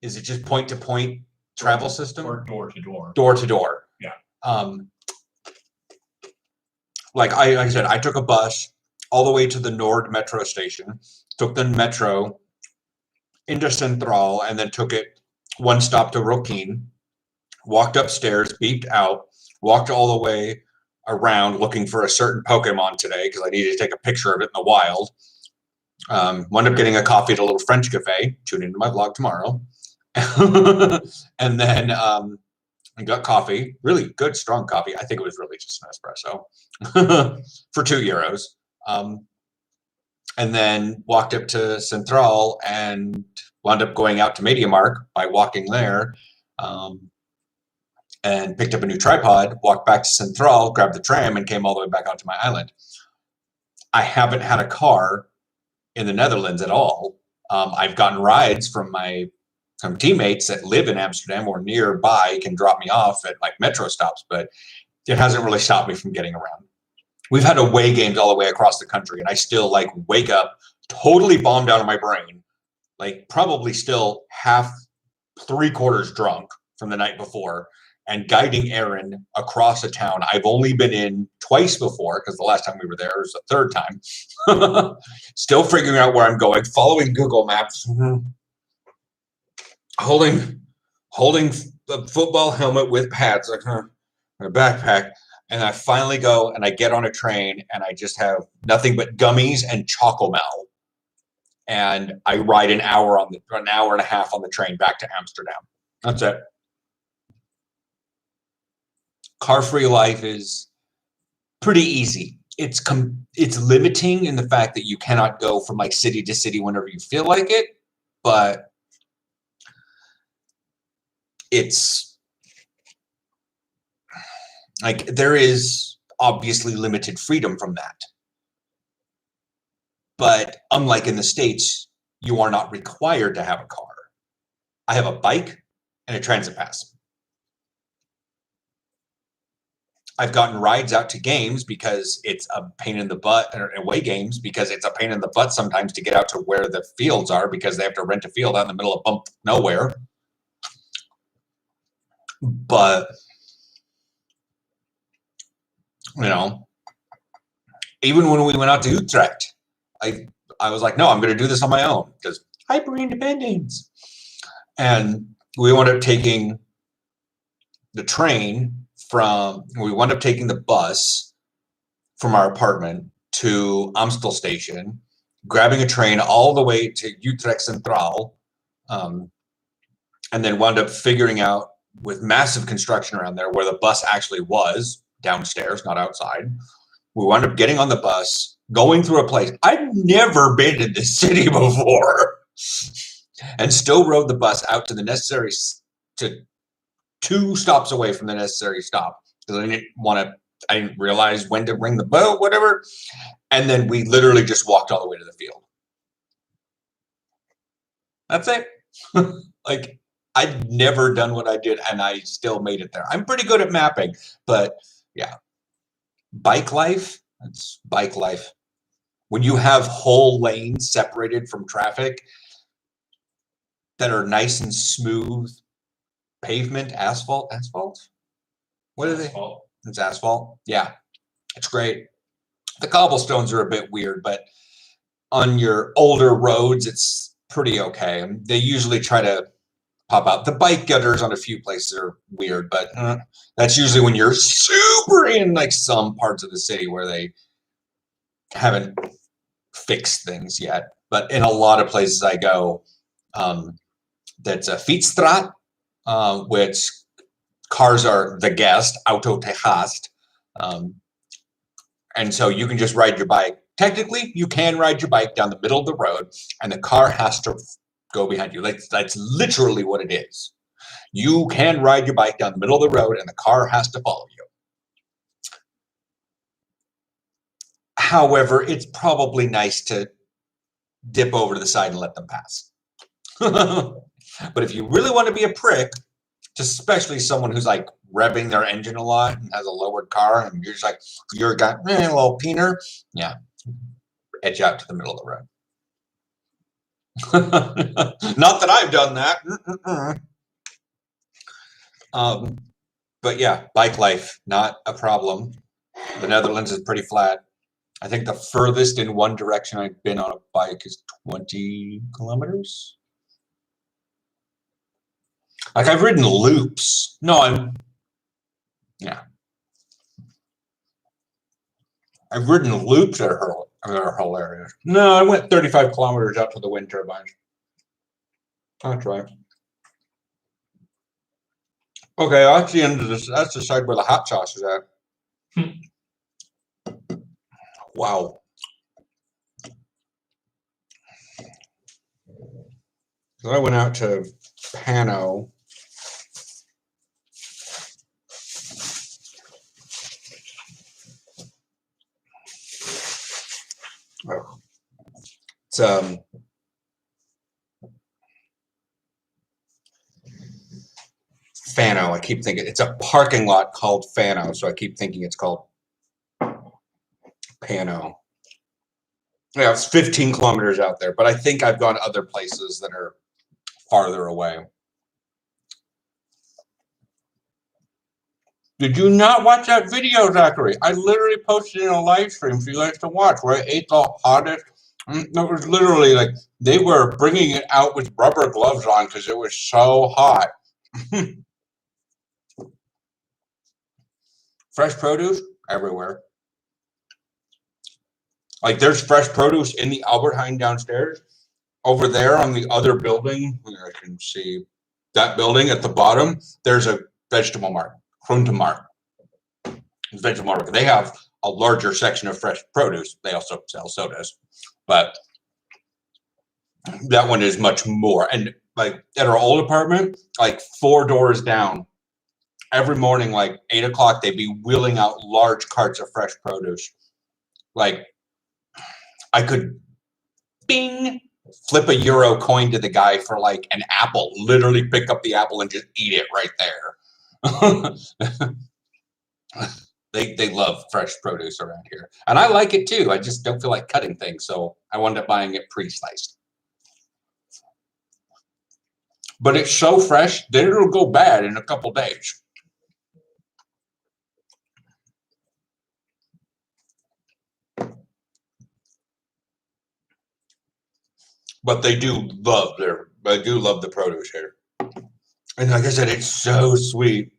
S1: Is it just point to point travel system?
S2: Or door to door.
S1: Door to door.
S2: Yeah.
S1: Like I said, I took a bus all the way to the Nord metro station, took the metro into Central, and then took it one stop to Rokin, walked upstairs, beeped out, walked all the way around looking for a certain Pokemon today because I needed to take a picture of it in the wild. Wound up getting a coffee at a little French cafe. Tune into my vlog tomorrow. And then I got coffee, really good, strong coffee. I think it was really just an espresso for €2. And then walked up to Central and wound up going out to MediaMarkt by walking there, and picked up a new tripod, walked back to Central, grabbed the tram, and came all the way back out to my island. I haven't had a car in the Netherlands at all. I've gotten rides from some teammates that live in Amsterdam or nearby, can drop me off at like metro stops, but it hasn't really stopped me from getting around. We've had away games all the way across the country, and I still like wake up totally bombed out of my brain, like probably still half, 3/4 drunk from the night before, and guiding Aaron across a town I've only been in twice before, because the last time we were there was the third time. Still figuring out where I'm going, following Google Maps, holding the football helmet with pads, like my backpack. And I finally go and I get on a train and I just have nothing but gummies and Chocomel. And I ride an hour and a half on the train back to Amsterdam. That's it. Car-free life is pretty easy. It's limiting in the fact that you cannot go from like city to city whenever you feel like it, but it's like there is obviously limited freedom from that. But unlike in the States, you are not required to have a car. I have a bike and a transit pass. I've gotten rides out to games because it's a pain in the butt, or away games because it's a pain in the butt sometimes to get out to where the fields are because they have to rent a field out in the middle of bump nowhere. But, you know, even when we went out to Utrecht, I was like, no, I'm going to do this on my own because hyper independence. And we wound up taking the we wound up taking the bus from our apartment to Amstel Station, grabbing a train all the way to Utrecht Central, and then wound up figuring out with massive construction around there where the bus actually was, downstairs, not outside. We wound up getting on the bus, going through a place I've never been in this city before, and still rode the bus out to the necessary, to 2 stops away from the necessary stop because I didn't realize when to ring the bell, whatever. And then we literally just walked all the way to the field. That's it. Like, I'd never done what I did, and I still made it there. I'm pretty good at mapping, but yeah. Bike life, that's bike life. When you have whole lanes separated from traffic that are nice and smooth, pavement, asphalt? What are they? It's asphalt. Yeah, it's great. The cobblestones are a bit weird, but on your older roads, it's pretty okay. They usually try to pop out. The bike gutters on a few places are weird, but that's usually when you're super in like some parts of the city where they haven't fixed things yet. But in a lot of places I go, that's a Fietsstraat, which cars are the guest, auto te gast. And so you can just ride your bike. Technically, you can ride your bike down the middle of the road and the car has to go behind you. Like, that's literally what it is. You can ride your bike down the middle of the road and the car has to follow you. However, it's probably nice to dip over to the side and let them pass. But if you really want to be a prick, especially someone who's like revving their engine a lot and has a lowered car, and you're just like, you're a guy, a little peener, yeah, edge out to the middle of the Not that I've done that. But yeah, bike life, not a problem. The Netherlands is pretty flat. I think the furthest in one direction I've been on a bike is 20 kilometers. Like I've ridden loops. No, yeah. I've ridden loops that are hilarious. No, I went 35 kilometers out to the wind turbines. That's right. Okay, that's the end of this. That's the side where the hot sauce is at. Wow. So I went out to Pano. Oh. It's Fano. I keep thinking it's a parking lot called Fano, so I keep thinking it's called Pano. Yeah, it's 15 kilometers out there, but I think I've gone other places that are farther away. Did you not watch that video, Zachary? I literally posted in a live stream for you guys to watch where I ate the hottest. It was literally like they were bringing it out with rubber gloves on because it was so hot. Fresh produce everywhere. Like there's fresh produce in the Albert Heijn downstairs. Over there on the other building, I can see that building at the bottom, there's a vegetable market, Groentemarkt. Vegetable market. They have a larger section of fresh produce. They also sell sodas, but that one is much more. And like at our old apartment, like 4 doors down, every morning, like 8 o'clock, they'd be wheeling out large carts of fresh produce. Like I could bing flip a euro coin to the guy for like an apple, literally pick up the apple and just eat it right there. They love fresh produce around here. And I like it too. I just don't feel like cutting things. So I wound up buying it pre-sliced. But it's so fresh that it'll go bad in a couple days. But they do love the produce here. And like I said, it's so sweet.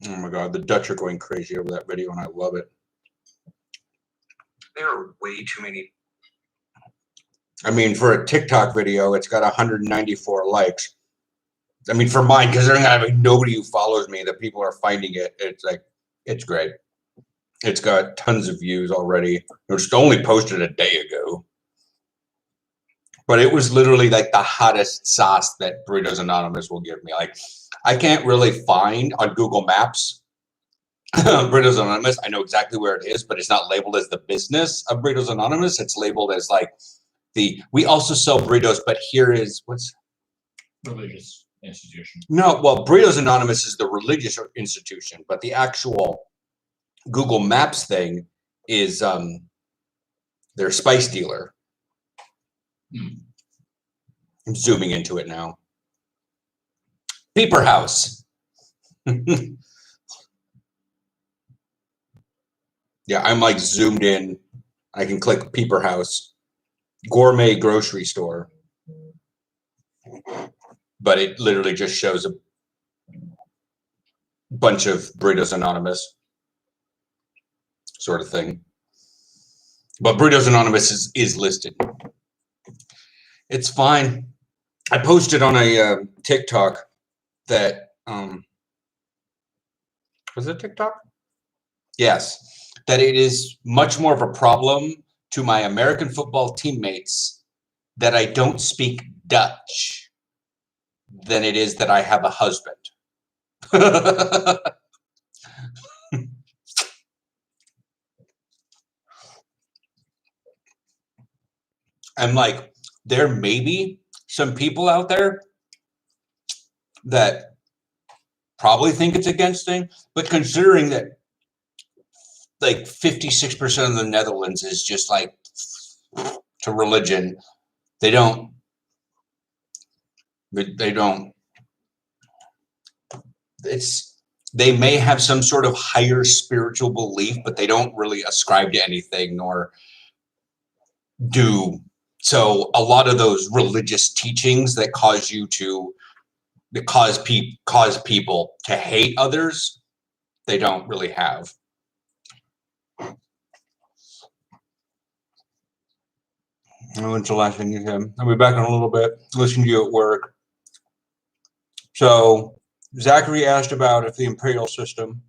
S1: Oh my God, the Dutch are going crazy over that video and I love it. There are way too many. I mean, for a TikTok video, it's got 194 likes. I mean, for mine, because there's not having nobody who follows me, that people are finding it. It's like, it's great. It's got tons of views already. It was only posted a day ago. But it was literally like the hottest sauce that Burritos Anonymous will give me. Like, I can't really find on Google Maps Burritos Anonymous. I know exactly where it is, but it's not labeled as the business of Burritos Anonymous. It's labeled as like we also sell burritos, but here is what's
S2: religious institution.
S1: No, well, Burritos Anonymous is the religious institution, but the actual Google Maps thing is their spice dealer. I'm zooming into it now. Peeper House. Yeah, I'm like zoomed in. I can click Peeper House. Gourmet grocery store. But it literally just shows a bunch of Burritos Anonymous sort of thing. But Burritos Anonymous is listed. It's fine. I posted on a TikTok that was it TikTok? Yes, that it is much more of a problem to my American football teammates that I don't speak Dutch than it is that I have a husband. I'm like, there may be some people out there that probably think it's against thing, but considering that like 56% of the Netherlands is just like to religion, they don't they may have some sort of higher spiritual belief, but they don't really ascribe to anything nor do. So a lot of those religious teachings that cause people to hate others, they don't really have. When's the last thing you said? I'll be back in a little bit. Listen to you at work. So Zachary asked about if the imperial system.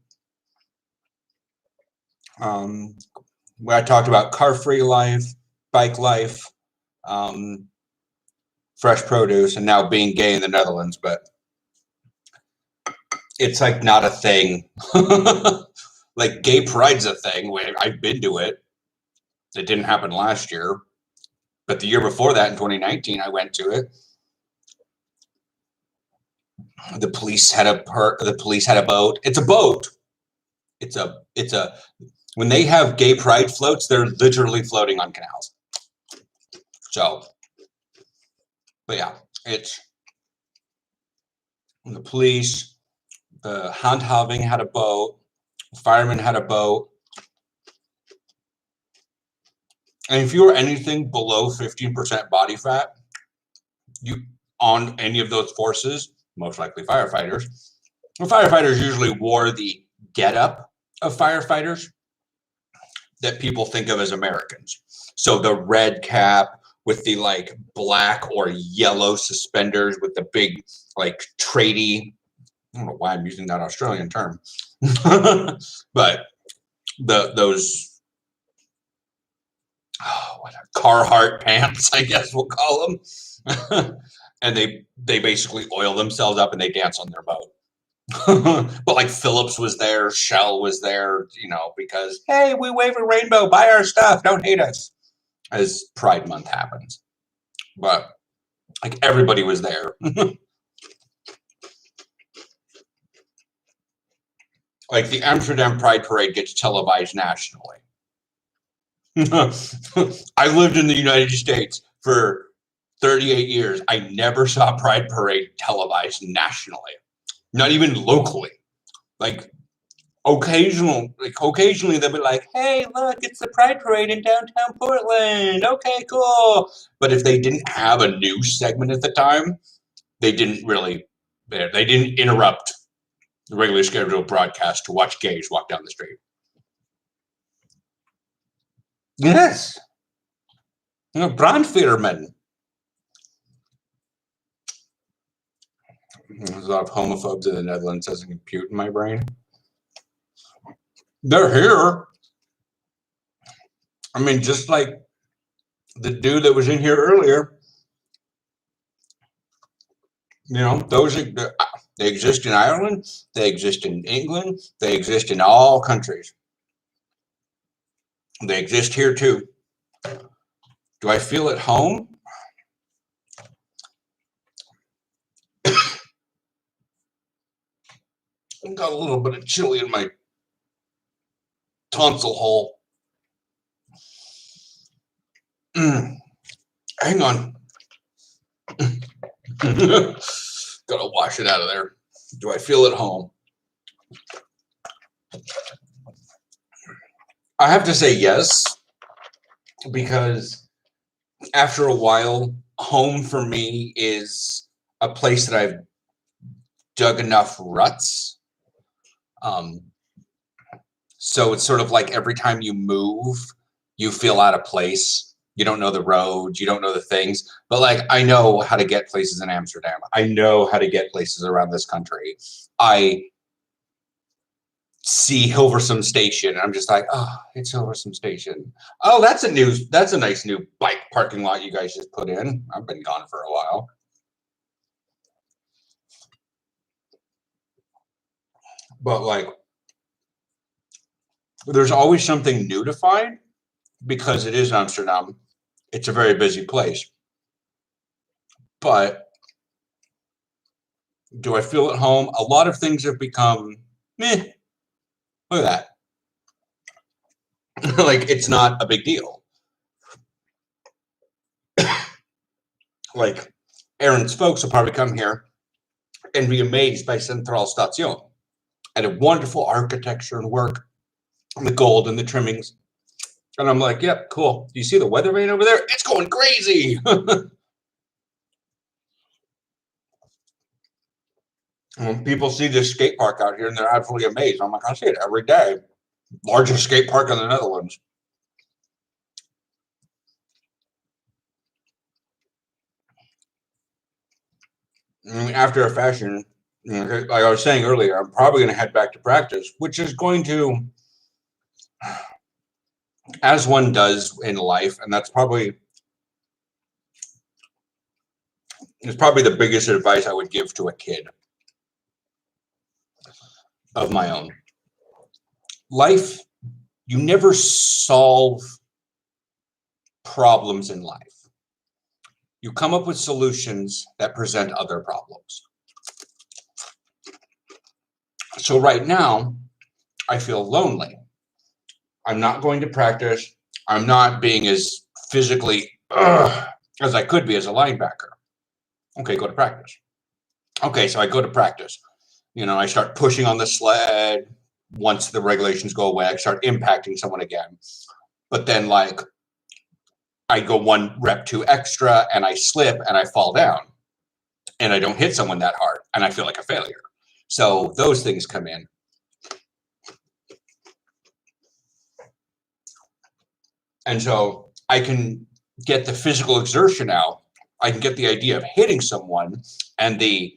S1: Where I talked about car-free life, bike life, fresh produce, and now being gay in the Netherlands, but it's like not a thing. Like gay pride's a thing. I've been to it. It didn't happen last year, but the year before that, in 2019, I went to it. The police had a boat. It's a boat. It's a when they have gay pride floats, they're literally floating on canals. So, but yeah, it's the police, the handhaving had a boat, the firemen had a boat. And if you were anything below 15% body fat, you on any of those forces, most likely firefighters. Well, firefighters usually wore the getup of firefighters that people think of as Americans. So the red cap with the like black or yellow suspenders with the big like tradie. I don't know why I'm using that Australian term, but those Carhartt pants, I guess we'll call them. And they basically oil themselves up and they dance on their boat. But like Phillips was there, Shell was there, because hey, we wave a rainbow, buy our stuff, don't hate us, as Pride Month happens. But like everybody was there. Like the Amsterdam Pride Parade gets televised nationally. I lived in the United States for 38 years. I never saw Pride Parade televised nationally. Not even locally. Like occasionally they'll be like, hey, look, it's the Pride Parade in downtown Portland. Okay, cool. But if they didn't have a news segment at the time, they didn't interrupt the regularly scheduled broadcast to watch gays walk down the street. Yes. Brandweermen. There's a lot of homophobes in the Netherlands. Doesn't compute in my brain. They're here. I mean, just like the dude that was in here earlier. They exist in Ireland. They exist in England. They exist in all countries. They exist here too. Do I feel at home? I've got a little bit of chili in my tonsil hole. Hang on. Gotta wash it out of there. Do I feel at home? I have to say yes, because after a while, home for me is a place that I've dug enough ruts. So it's sort of like every time you move, you feel out of place. You don't know the roads, you don't know the things, but like I know how to get places in Amsterdam. I know how to get places around this country. I see Hilversum Station, and I'm just like, oh, it's Hilversum Station. Oh, that's a nice new bike parking lot you guys just put in. I've been gone for a while. But like, there's always something new to find because it is Amsterdam. It's a very busy place. But do I feel at home? A lot of things have become meh. Look at that. Like, it's not a big deal. Like, Aaron's folks will probably come here and be amazed by Central Station and a wonderful architecture and work, and the gold and the trimmings. And I'm like, yep, cool. Do you see the weather vane over there? It's going crazy. When people see this skate park out here and they're absolutely amazed. I'm like, I see it every day. Largest skate park in the Netherlands. After a fashion, like I was saying earlier, I'm probably going to head back to practice, which is going to, as one does in life, and that's probably, it's probably the biggest advice I would give to a kid of my own. Life, you never solve problems in life. You come up with solutions that present other problems. So right now, I feel lonely. I'm not going to practice. I'm not being as physically as I could be as a linebacker. Okay, go to practice. Okay, so I go to practice. You know, I start pushing on the sled. Once the regulations go away, I start impacting someone again. But then, like, I go one rep too extra and I slip and I fall down and I don't hit someone that hard and I feel like a failure. So those things come in. And so I can get the physical exertion out. I can get the idea of hitting someone and the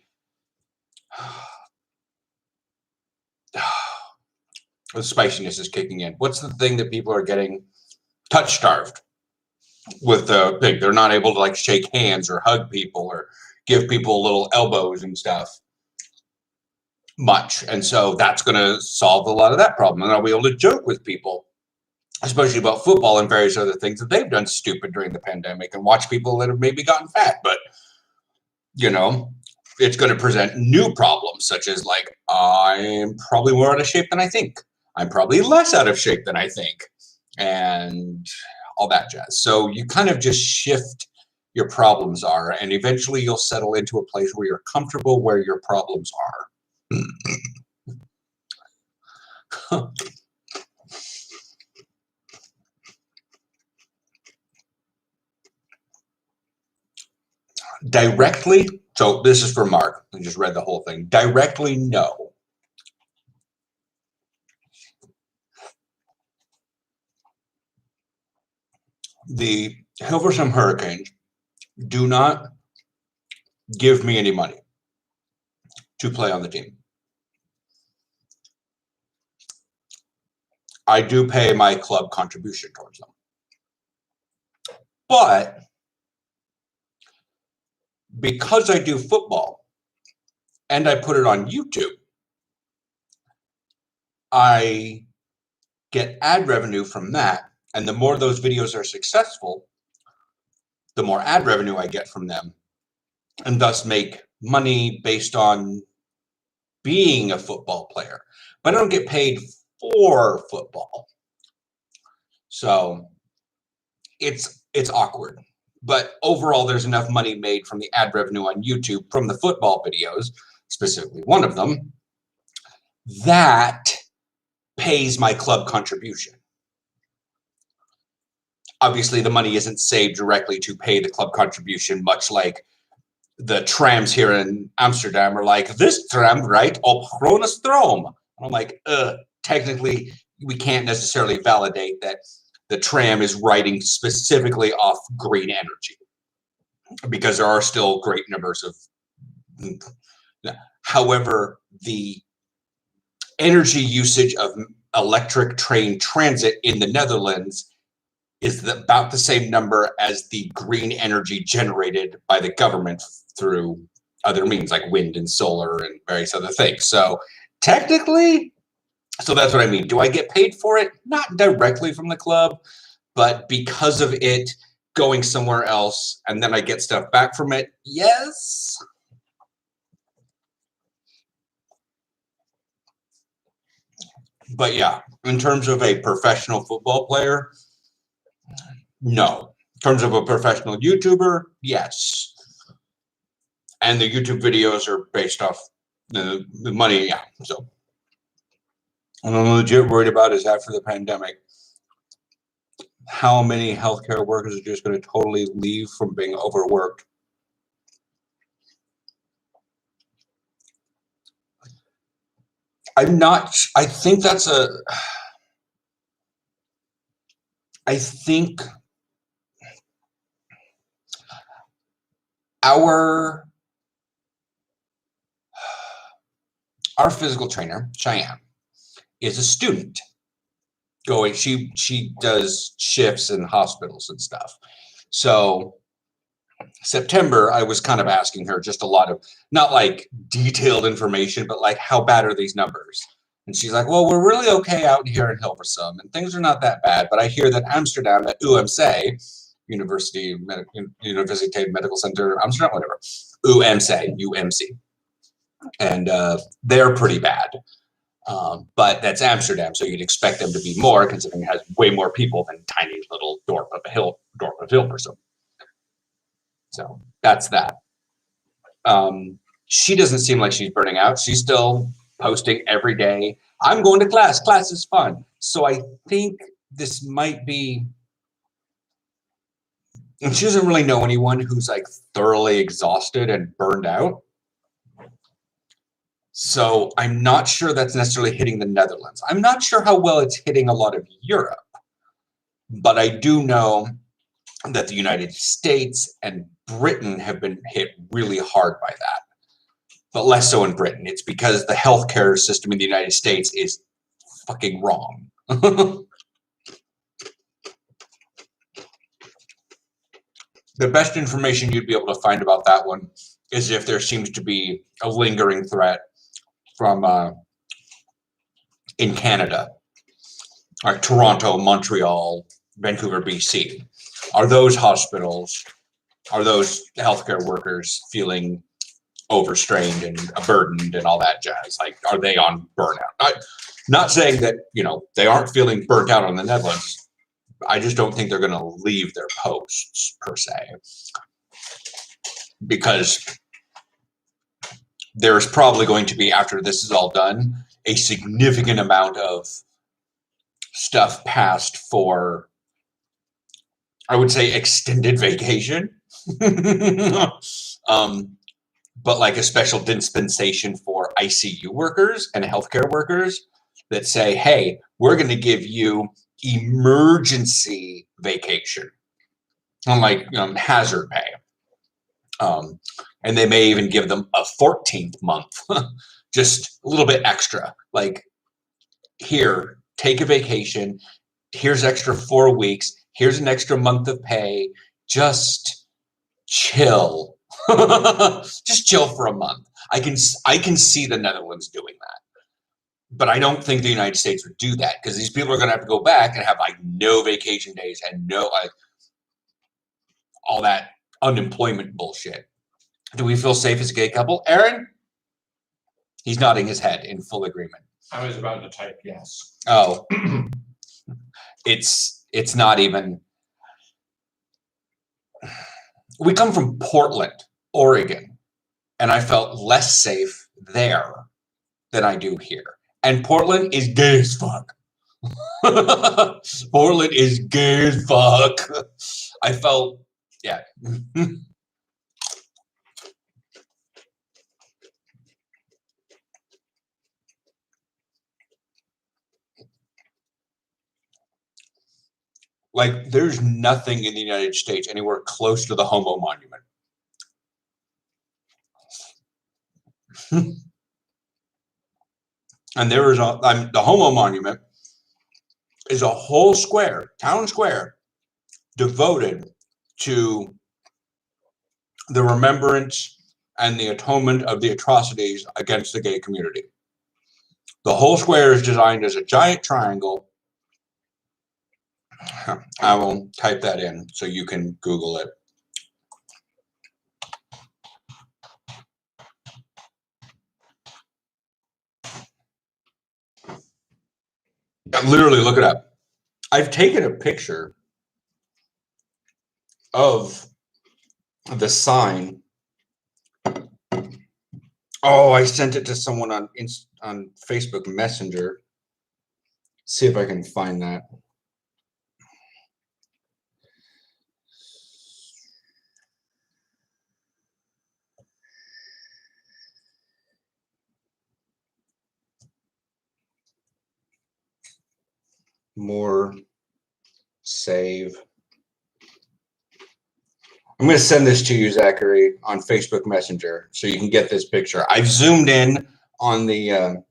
S1: spiciness is kicking in. What's the thing that people are getting touch starved with the thing? They're not able to like shake hands or hug people or give people little elbows and stuff much. And so that's going to solve a lot of that problem. And I'll be able to joke with people, especially about football and various other things that they've done stupid during the pandemic, and watch people that have maybe gotten fat. But, you know, it's going to present new problems, such as like, I'm probably more out of shape than I think. I'm probably less out of shape than I think, and all that jazz. So you kind of just shift your problems are, and eventually you'll settle into a place where you're comfortable where your problems are. Directly, so this is for Mark. I just read the whole thing. Directly, no. The Hilversum Hurricanes do not give me any money to play on the team. I do pay my club contribution towards them. But because I do football and I put it on YouTube, I get ad revenue from that. And the more those videos are successful, the more ad revenue I get from them, and thus make money based on being a football player. But I don't get paid for football. So it's awkward. But overall, there's enough money made from the ad revenue on YouTube from the football videos, specifically one of them, that pays my club contribution. Obviously, the money isn't saved directly to pay the club contribution, much like the trams here in Amsterdam are like, this tram right op Groene Stroom. And I'm like, technically, we can't necessarily validate that the tram is riding specifically off green energy, because there are still great numbers of. However, the energy usage of electric train transit in the Netherlands is about the same number as the green energy generated by the government through other means like wind and solar and various other things. So technically, so that's what I mean. Do I get paid for it? Not directly from the club, but because of it going somewhere else and then I get stuff back from it? Yes. But yeah, in terms of a professional football player, no. In terms of a professional YouTuber, yes. And the YouTube videos are based off the money, yeah. So what I'm legit worried about is after the pandemic, how many healthcare workers are just going to totally leave from being overworked. I think our physical trainer, Cheyenne, is a student going, she does shifts in hospitals and stuff. So September, I was kind of asking her just a lot of, not like detailed information, but like, how bad are these numbers? And she's like, well, we're really okay out here in Hilversum, and things are not that bad. But I hear that Amsterdam at UMC, University Medical Center, Amsterdam, whatever, UMC, and they're pretty bad. But that's Amsterdam, so you'd expect them to be more, considering it has way more people than tiny little Dorp of Hilversum. So that's that. She doesn't seem like she's burning out. She's still posting every day. I'm going to class. Class is fun. So I think this might be, and she doesn't really know anyone who's like thoroughly exhausted and burned out. So I'm not sure that's necessarily hitting the Netherlands. I'm not sure how well it's hitting a lot of Europe, but I do know that the United States and Britain have been hit really hard by that, but less so in Britain. It's because the healthcare system in the United States is fucking wrong. The best information you'd be able to find about that one is if there seems to be a lingering threat from in Canada, like Toronto, Montreal, Vancouver, BC. Are those hospitals, are those healthcare workers feeling overstrained and burdened and all that jazz? Like, are they on burnout? Not saying that, they aren't feeling burnt out on the Netherlands. I just don't think they're going to leave their posts per se, because there's probably going to be, after this is all done, a significant amount of stuff passed for, I would say, extended vacation. But like a special dispensation for ICU workers and healthcare workers that say, hey, we're going to give you emergency vacation, unlike hazard pay. And they may even give them a 14th month, just a little bit extra. Like, here, take a vacation. Here's extra 4 weeks. Here's an extra month of pay. Just chill. Just chill for a month. I can see the Netherlands doing that, but I don't think the United States would do that, because these people are going to have to go back and have like no vacation days and no all that unemployment bullshit. Do we feel safe as a gay couple, Aaron? He's nodding his head in full agreement.
S2: I was about to type yes.
S1: Oh, it's not even. We come from Portland, Oregon, and I felt less safe there than I do here. And Portland is gay as fuck. Portland is gay as fuck. I felt, yeah. Like, there's nothing in the United States anywhere close to the Homo Monument. And there is the Homo Monument is a whole square, town square, devoted to the remembrance and the atonement of the atrocities against the gay community. The whole square is designed as a giant triangle I will type that in so you can Google it. Literally, look it up. I've taken a picture of the sign. Oh, I sent it to someone on Facebook Messenger. See if I can find that. More save. I'm going to send this to you, Zachary, on Facebook Messenger, so you can get this picture. I've zoomed in on the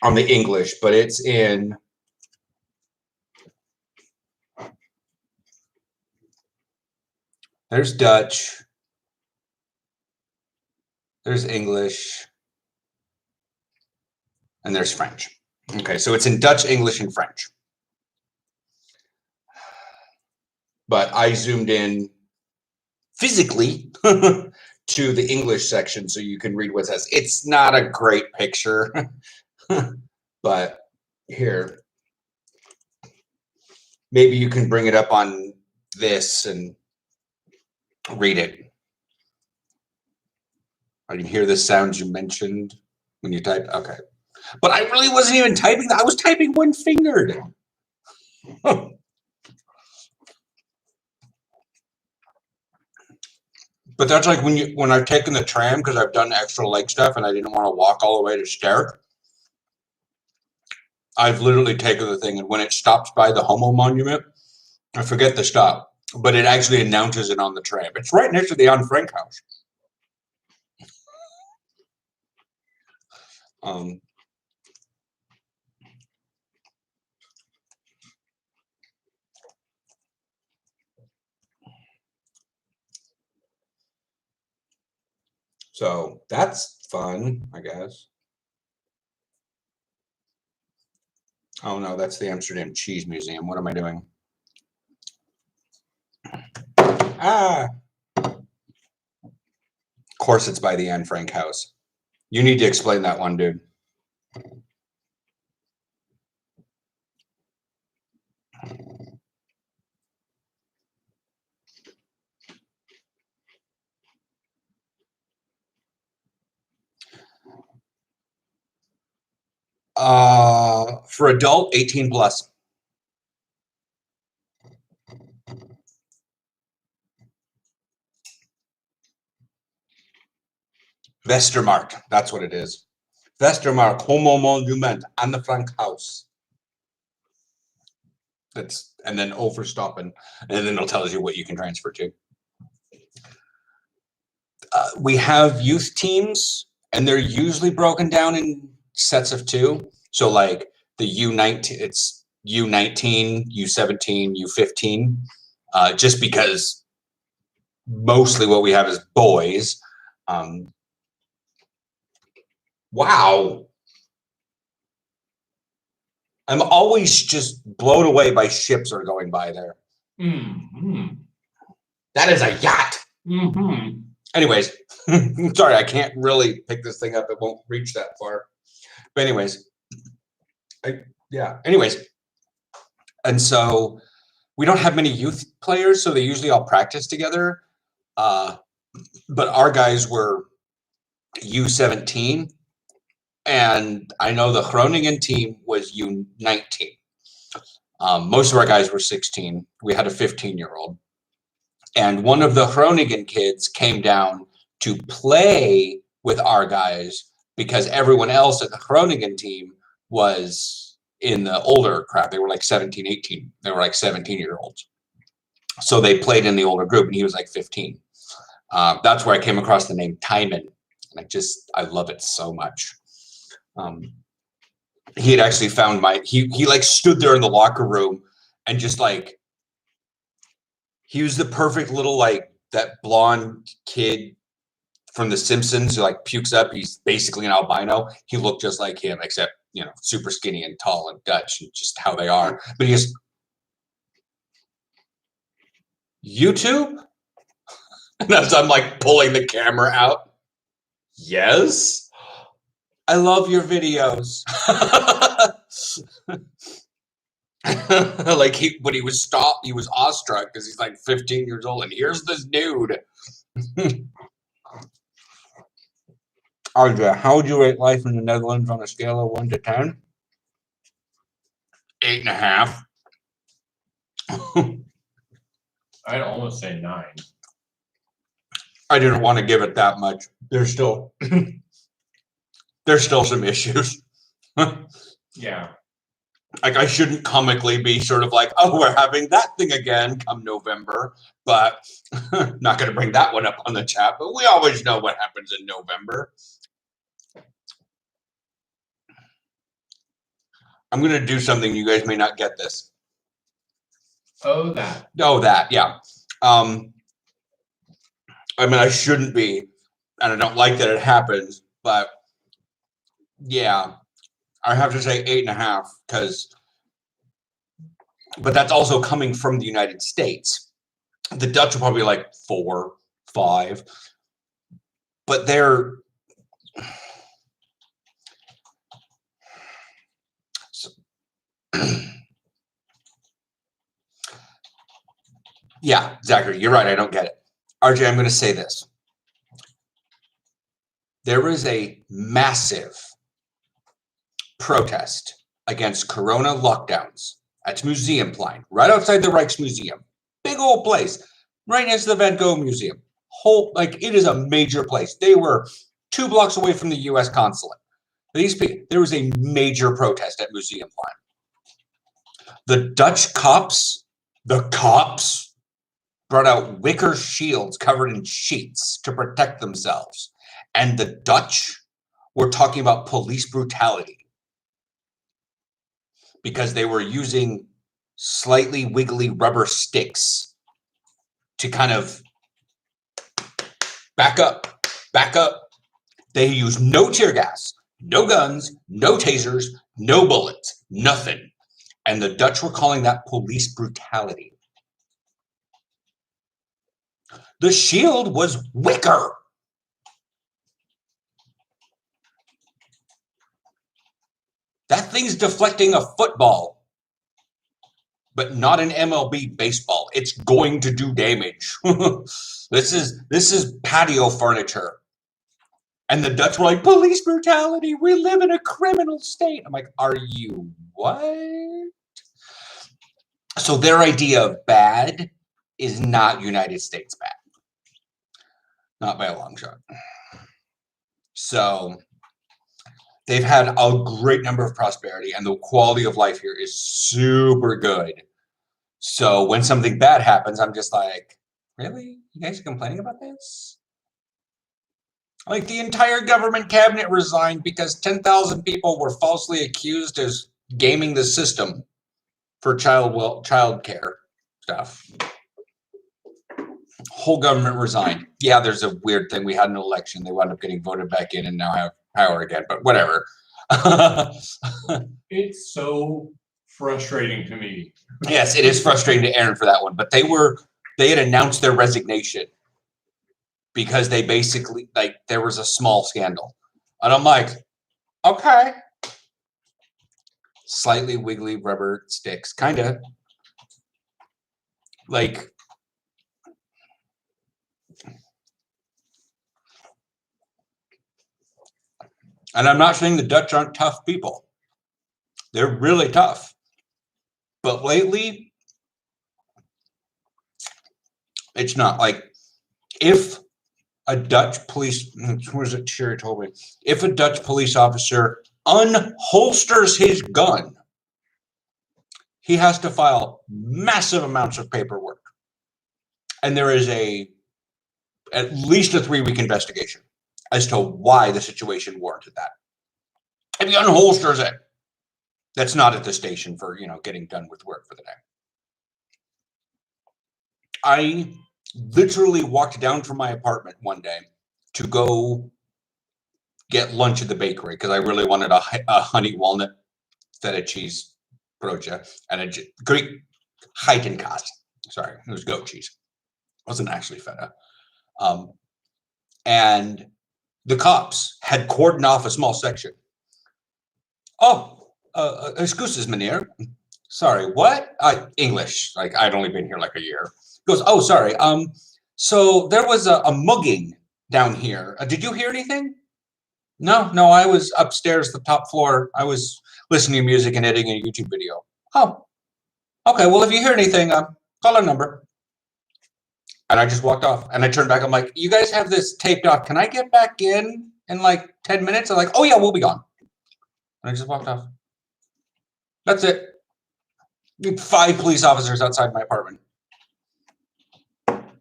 S1: English, but it's in. There's Dutch. There's English. And there's French. Okay, so it's in Dutch, English, and French. But I zoomed in physically to the English section so you can read what it says. It's not a great picture, but here, maybe you can bring it up on this and read it. I can hear the sounds you mentioned when you type. Okay. But I really wasn't even typing that. I was typing one-fingered. But that's like when I've taken the tram because I've done extra leg stuff and I didn't want to walk all the way to Sterk. I've literally taken the thing, and when it stops by the Homo Monument, I forget the stop, but it actually announces it on the tram. It's right next to the Anne Frank house. So that's fun, I guess. Oh no, that's the Amsterdam Cheese Museum. What am I doing? Ah! Of course it's by the Anne Frank house. You need to explain that one, dude. For adult, 18 plus. Westermark, that's what it is. Westermark, Homo Monument, Anne Frank house. That's, and then overstopping, and then it'll tell you what you can transfer to. We have youth teams, and they're usually broken down in sets of 2. So like the U19, it's U19, U17, U15, just because mostly what we have is boys. Wow. I'm always just blown away by ships that are going by there.
S2: Mm-hmm.
S1: That is a yacht.
S2: Mm-hmm.
S1: Anyways, sorry, I can't really pick this thing up. It won't reach that far. But anyways, anyways. And so we don't have many youth players, so they usually all practice together. But our guys were U17. And I know the Groningen team was U19. Most of our guys were 16. We had a 15-year-old. And one of the Groningen kids came down to play with our guys because everyone else at the Groningen team was in the older crowd. They were like 17, 18. They were like 17-year-olds. So they played in the older group, and he was like 15. That's where I came across the name Timon. And I love it so much. He had actually found he like stood there in the locker room and just like, he was the perfect little, like, that blonde kid from The Simpsons who like pukes up. He's basically an albino. He looked just like him, except, super skinny and tall and Dutch and just how they are. But YouTube? And as I'm like pulling the camera out, yes, I love your videos. Like when he was stopped, he was awestruck because he's like 15 years old, and here's this dude. Audra, how would you rate life in the Netherlands on a scale of 1 to 10? 8.5.
S2: I'd almost say 9.
S1: I didn't want to give it that much. There's still some issues.
S2: Yeah.
S1: Like I shouldn't comically be sort of like, oh, we're having that thing again come November, but not going to bring that one up on the chat. But we always know what happens in November. I'm going to do something. You guys may not get this.
S2: Oh, that.
S1: Oh, that, yeah. I mean, I shouldn't be, and I don't like that it happens, but yeah, I have to say 8.5 but that's also coming from the United States. The Dutch are probably like 4, 5, but they're yeah, Zachary, you're right. I don't get it. RJ, I'm going to say this. There is a massive protest against Corona lockdowns at Museumplein, right outside the Rijksmuseum. Big old place, right next to the Van Gogh Museum. It is a major place. They were 2 blocks away from the U.S. consulate. There was a major protest at Museumplein. The Dutch cops, brought out wicker shields covered in sheets to protect themselves. And the Dutch were talking about police brutality because they were using slightly wiggly rubber sticks to kind of back up. They used no tear gas, no guns, no tasers, no bullets, nothing. And the Dutch were calling that police brutality. The shield was wicker. That thing's deflecting a football, but not an MLB baseball. It's going to do damage. This is patio furniture. And the Dutch were like, police brutality. We live in a criminal state. I'm like, are you what? So their idea of bad is not United States bad. Not by a long shot. So they've had a great number of prosperity, and the quality of life here is super good. So when something bad happens, I'm just like, really? You guys are complaining about this? Like the entire government cabinet resigned because 10,000 people were falsely accused as gaming the system for child care stuff. Whole government resigned. Yeah, there's a weird thing. We had an election. They wound up getting voted back in and now have power again, but whatever.
S2: It's so frustrating to me.
S1: Yes, it is frustrating to Aaron for that one, but they had announced their resignation because they basically, like, there was a small scandal. And I'm like, okay. Slightly wiggly rubber sticks, kind of. Like, and I'm not saying the Dutch aren't tough people. They're really tough. But lately, it's not. Like, if a Dutch police, what was it Sherry told me? If a Dutch police officer unholsters his gun, he has to file massive amounts of paperwork. And there is at least a 3-week investigation as to why the situation warranted that. If he unholsters it, that's not at the station for, getting done with work for the day. I literally walked down from my apartment one day to go get lunch at the bakery because I really wanted a honey walnut feta cheese brocha and a Greek Heitenkast. Sorry, it was goat cheese. wasn't actually feta. And the cops had cordoned off a small section. Oh, excuses, meneer. Sorry, what? English. Like, I'd only been here like a year. He goes, oh, sorry. So there was a mugging down here. Did you hear anything? No, I was upstairs, the top floor. I was listening to music and editing a YouTube video. Oh, okay. Well, if you hear anything, call our number. And I just walked off. And I turned back. I'm like, you guys have this taped off. Can I get back in like 10 minutes? I'm like, oh, yeah, we'll be gone. And I just walked off. That's it. 5 police officers outside my apartment.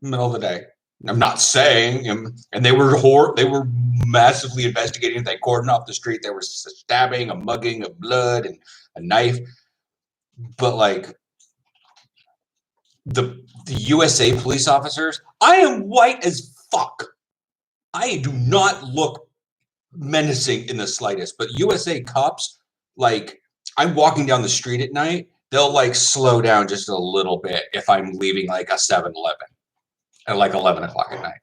S1: Middle of the day. I'm not saying, and they were massively investigating. They cordoned off the street. There was a stabbing, a mugging, of blood, and a knife. But like the USA police officers, I am white as fuck. I do not look menacing in the slightest. But USA cops, like, I'm walking down the street at night, they'll like slow down just a little bit if I'm leaving like a 7-Eleven at like 11 o'clock at night.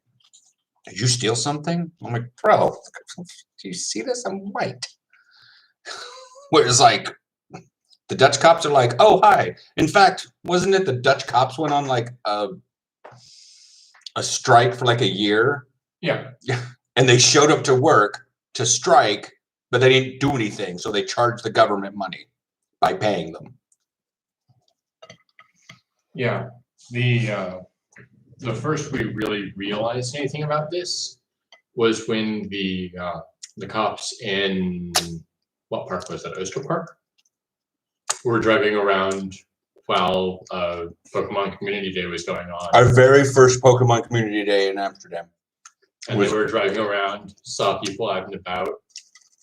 S1: Did you steal something? I'm like, bro, do you see this? I'm white. Whereas like the Dutch cops are like, oh, hi. In fact, wasn't it the Dutch cops went on like a strike for like a year?
S2: Yeah.
S1: And they showed up to work to strike, but they didn't do anything. So they charged the government money by paying them.
S2: Yeah. The first we really realized anything about this was when the cops in, what park was that? Oyster Park? Were driving around while Pokemon Community Day was going on.
S1: Our very first Pokemon Community Day in Amsterdam.
S2: And they were driving around, saw people out and about,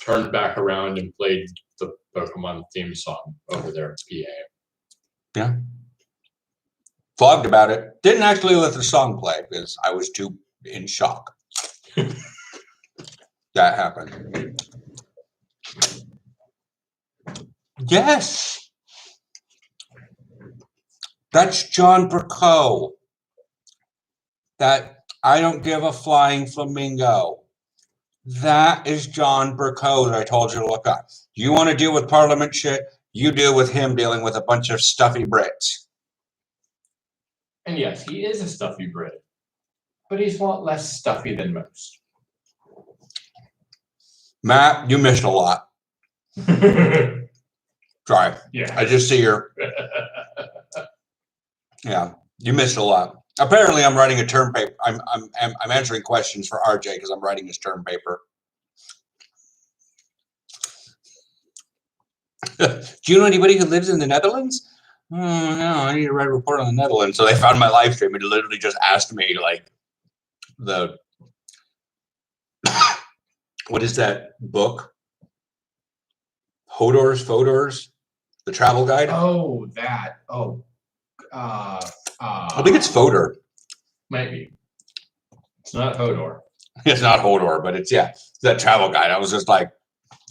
S2: turned back around and played the Pokemon theme song over their PA. Yeah.
S1: Vlogged about it. Didn't actually let the song play because I was too in shock. That happened. Yes. That's John Bricoe. That I don't give a flying flamingo. That is John Bricoe that I told you to look up. You want to deal with Parliament shit? You deal with him dealing with a bunch of stuffy Brits.
S2: And yes, he is a stuffy Brit, but he's a lot less stuffy than most.
S1: Matt, you missed a lot. Sorry.
S2: Yeah.
S1: I just see your. Yeah, you missed a lot. Apparently, I'm writing a term paper. I'm answering questions for RJ because I'm writing his term paper. Do you know anybody who lives in the Netherlands? Oh, no, I need to write a report on the Netherlands. So they found my live stream and literally just asked me, like, what is that book? Fodor's, the travel guide?
S2: Oh, that. Oh.
S1: I think it's Fodor.
S2: Might be. It's not Hodor.
S1: It's not Hodor, but it's that travel guide. I was just like,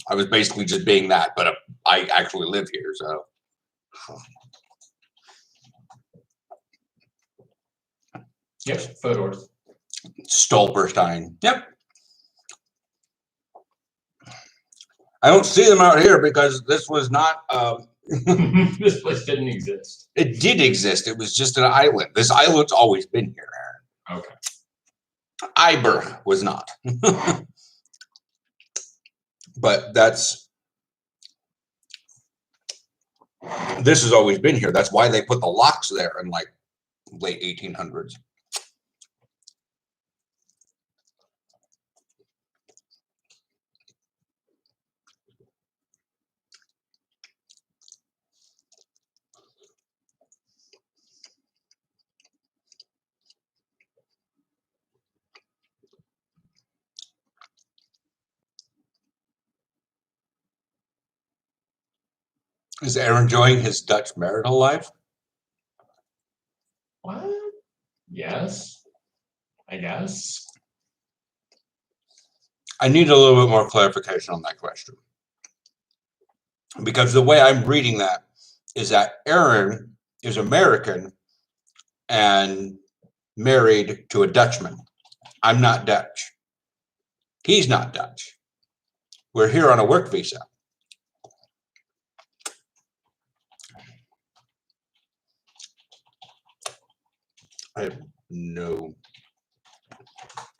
S1: I was basically just being that, but I actually live here, so.
S2: Yep, Fodor's.
S1: Stolperstein. Yep. I don't see them out here because this was not.
S2: This place didn't exist.
S1: It did exist. It was just an island. This island's always been here, Aaron.
S2: Okay.
S1: Iber was not. But this has always been here. That's why they put the locks there in like late 1800s. Is Aaron enjoying his Dutch marital life?
S2: What? Yes. I guess.
S1: I need a little bit more clarification on that question. Because the way I'm reading that is that Aaron is American and married to a Dutchman. I'm not Dutch. He's not Dutch. We're here on a work visa. I have no.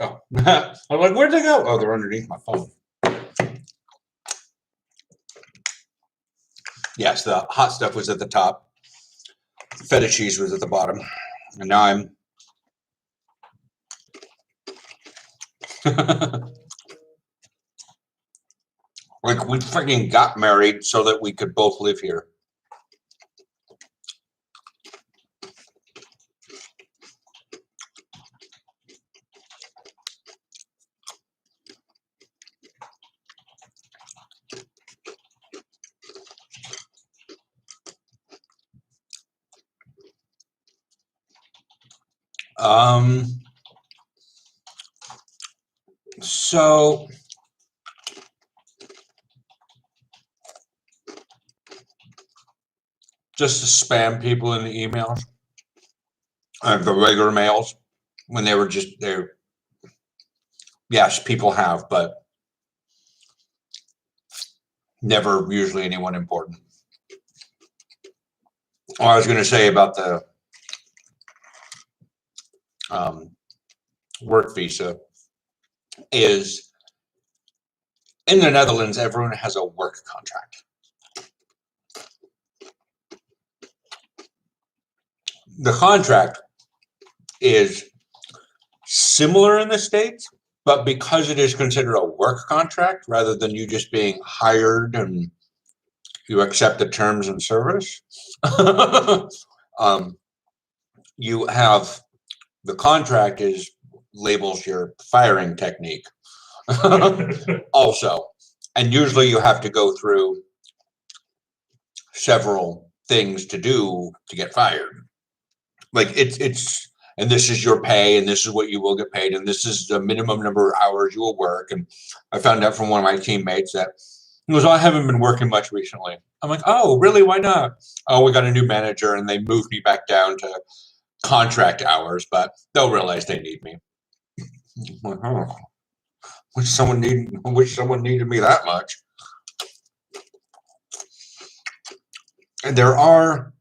S1: Oh, I'm like, where'd they go? Oh, they're underneath my phone. Yes, the hot stuff was at the top. Feta cheese was at the bottom. And now I'm. Like, we freaking got married so that we could both live here. So just to spam people in the emails, the regular mails, when they were just there. Yes, people have, but never usually anyone important. What I was going to say about the work visa is in the Netherlands, everyone has a work contract. The contract is similar in the States, but because it is considered a work contract rather than you just being hired and you accept the terms and service, you have the contract is labels your firing technique also. And usually you have to go through several things to do to get fired. Like it's and this is your pay and this is what you will get paid and this is the minimum number of hours you will work. And I found out from one of my teammates that he goes, oh, I haven't been working much recently. I'm like, oh, really? Why not? Oh, we got a new manager and they moved me back down to contract hours, but they'll realize they need me. I'm like, oh, wish someone needed me that much. And there are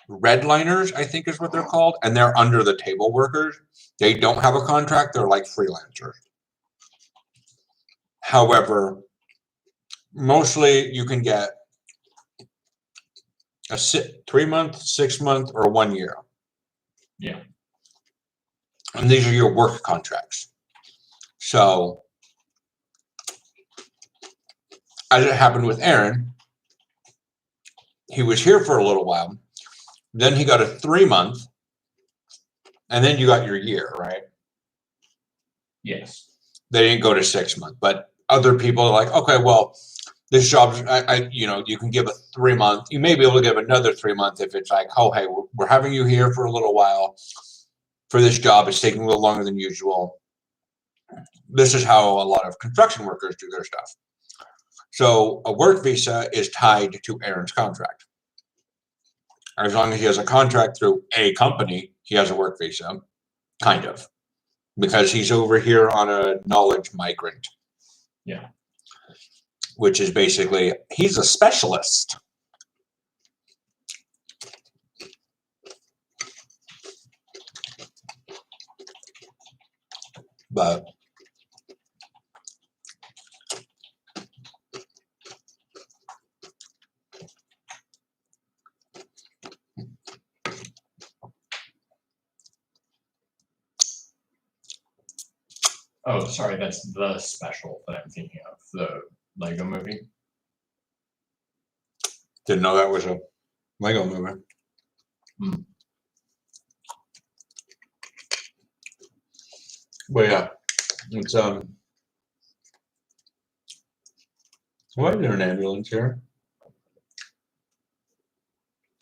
S1: redliners, I think is what they're called, and they're under the table workers. They don't have a contract. They're like freelancers. However, mostly you can get a 3-month, 6-month, or 1 year.
S2: Yeah.
S1: And these are your work contracts. So, as it happened with Aaron, he was here for a little while. Then he got a 3-month, and then you got your year, right?
S2: Yes.
S1: They didn't go to 6 months, but other people are like, okay, well, this job, you can give a 3-month. You may be able to give another 3 months if it's like, oh, hey, we're having you here for a little while for this job. It's taking a little longer than usual. This is how a lot of construction workers do their stuff. So a work visa is tied to Aaron's contract. As long as he has a contract through a company, he has a work visa, kind of, because he's over here on a knowledge migrant.
S2: Yeah.
S1: Which is basically, he's a specialist. But
S2: Oh, sorry, that's The Special that I'm thinking of, the Lego movie.
S1: didn't know that was a Lego movie.
S2: Hmm.
S1: But yeah, it's why is there an ambulance here?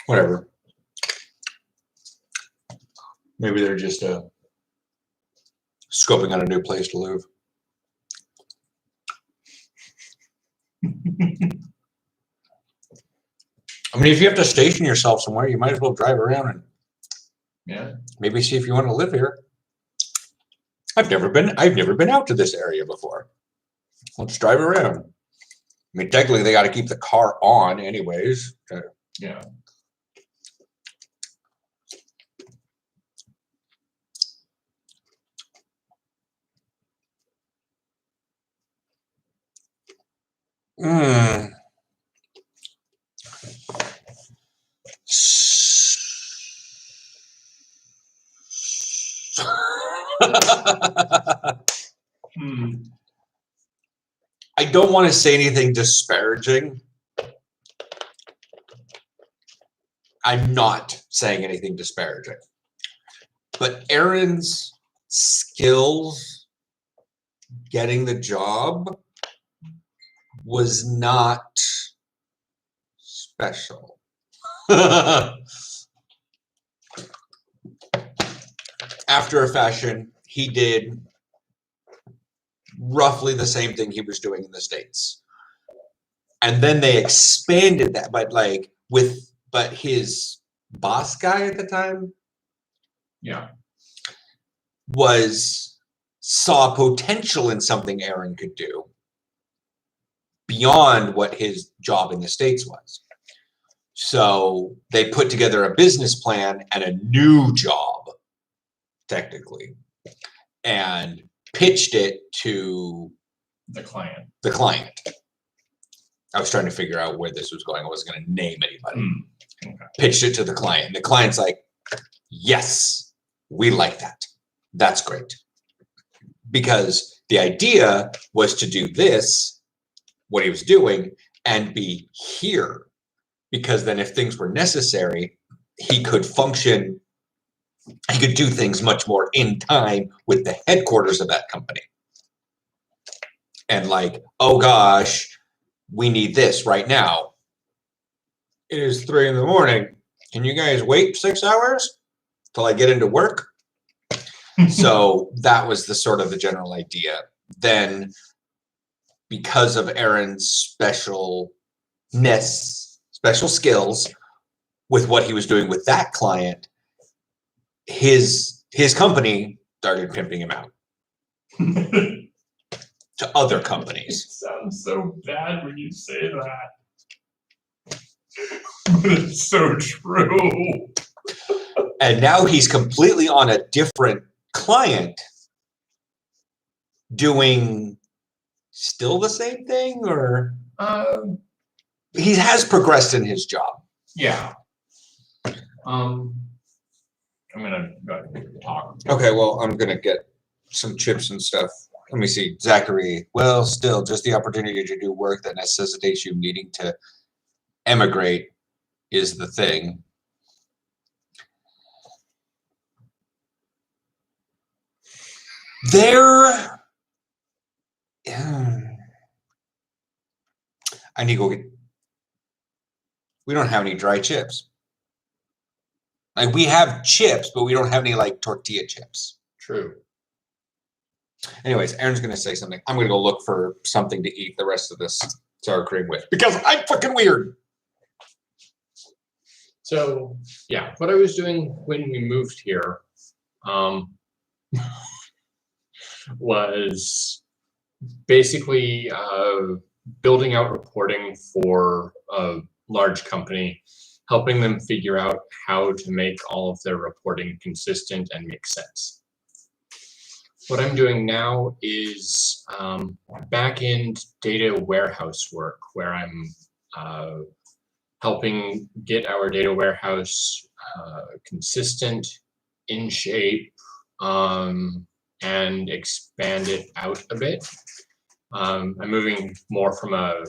S1: Whatever. Maybe they're just scoping out a new place to live. I mean, if you have to station yourself somewhere, you might as well drive around and
S2: Yeah.
S1: Maybe see if you want to live here. I've never been out to this area before. Let's drive around. I mean, technically they got to keep the car on anyways.
S2: Yeah.
S1: Mm. I don't want to say anything disparaging. I'm not saying anything disparaging. But Aaron's skills getting the job was not special. After a fashion, he did roughly the same thing he was doing in the States. And then they expanded that, but his boss guy at the time,
S2: Yeah.
S1: saw potential in something Aaron could do beyond what his job in the States was. So they put together a business plan and a new job, technically, and pitched it to
S2: The client.
S1: the client. I was trying to figure out where this was going. I wasn't going to name anybody.
S2: Okay.
S1: Pitched it to the client. The client's like, yes, we like that. That's great. Because the idea was to do this, what he was doing, and be here. Because then if things were necessary, he could function, he could do things much more in time with the headquarters of that company. And like, oh gosh, we need this right now. It is 3 a.m. Can you guys wait 6 hours till I get into work? So that was the sort of the general idea. Then because of Aaron's special skills with what he was doing with that client, his company started pimping him out to other
S2: It
S1: companies.
S2: sounds so bad when you say that. But it's so true.
S1: And now he's completely on a different client doing still the same thing, or he has progressed in his job.
S2: Yeah. I'm gonna go ahead and talk.
S1: Okay, well, I'm gonna get some chips and stuff. Let me see. Zachary, well, still, just the opportunity to do work that necessitates you needing to emigrate is the thing. I need to go get. We don't have any dry chips. Like, we have chips, but we don't have any like tortilla chips.
S2: True.
S1: Anyways, Aaron's gonna say something. I'm gonna go look for something to eat the rest of this sour cream with because I'm fucking weird.
S2: So yeah, what I was doing when we moved here was basically building out reporting for a large company, helping them figure out how to make all of their reporting consistent and make sense. What I'm doing now is back-end data warehouse work, where I'm helping get our data warehouse consistent, in shape, and expand it out a bit. I'm moving more from a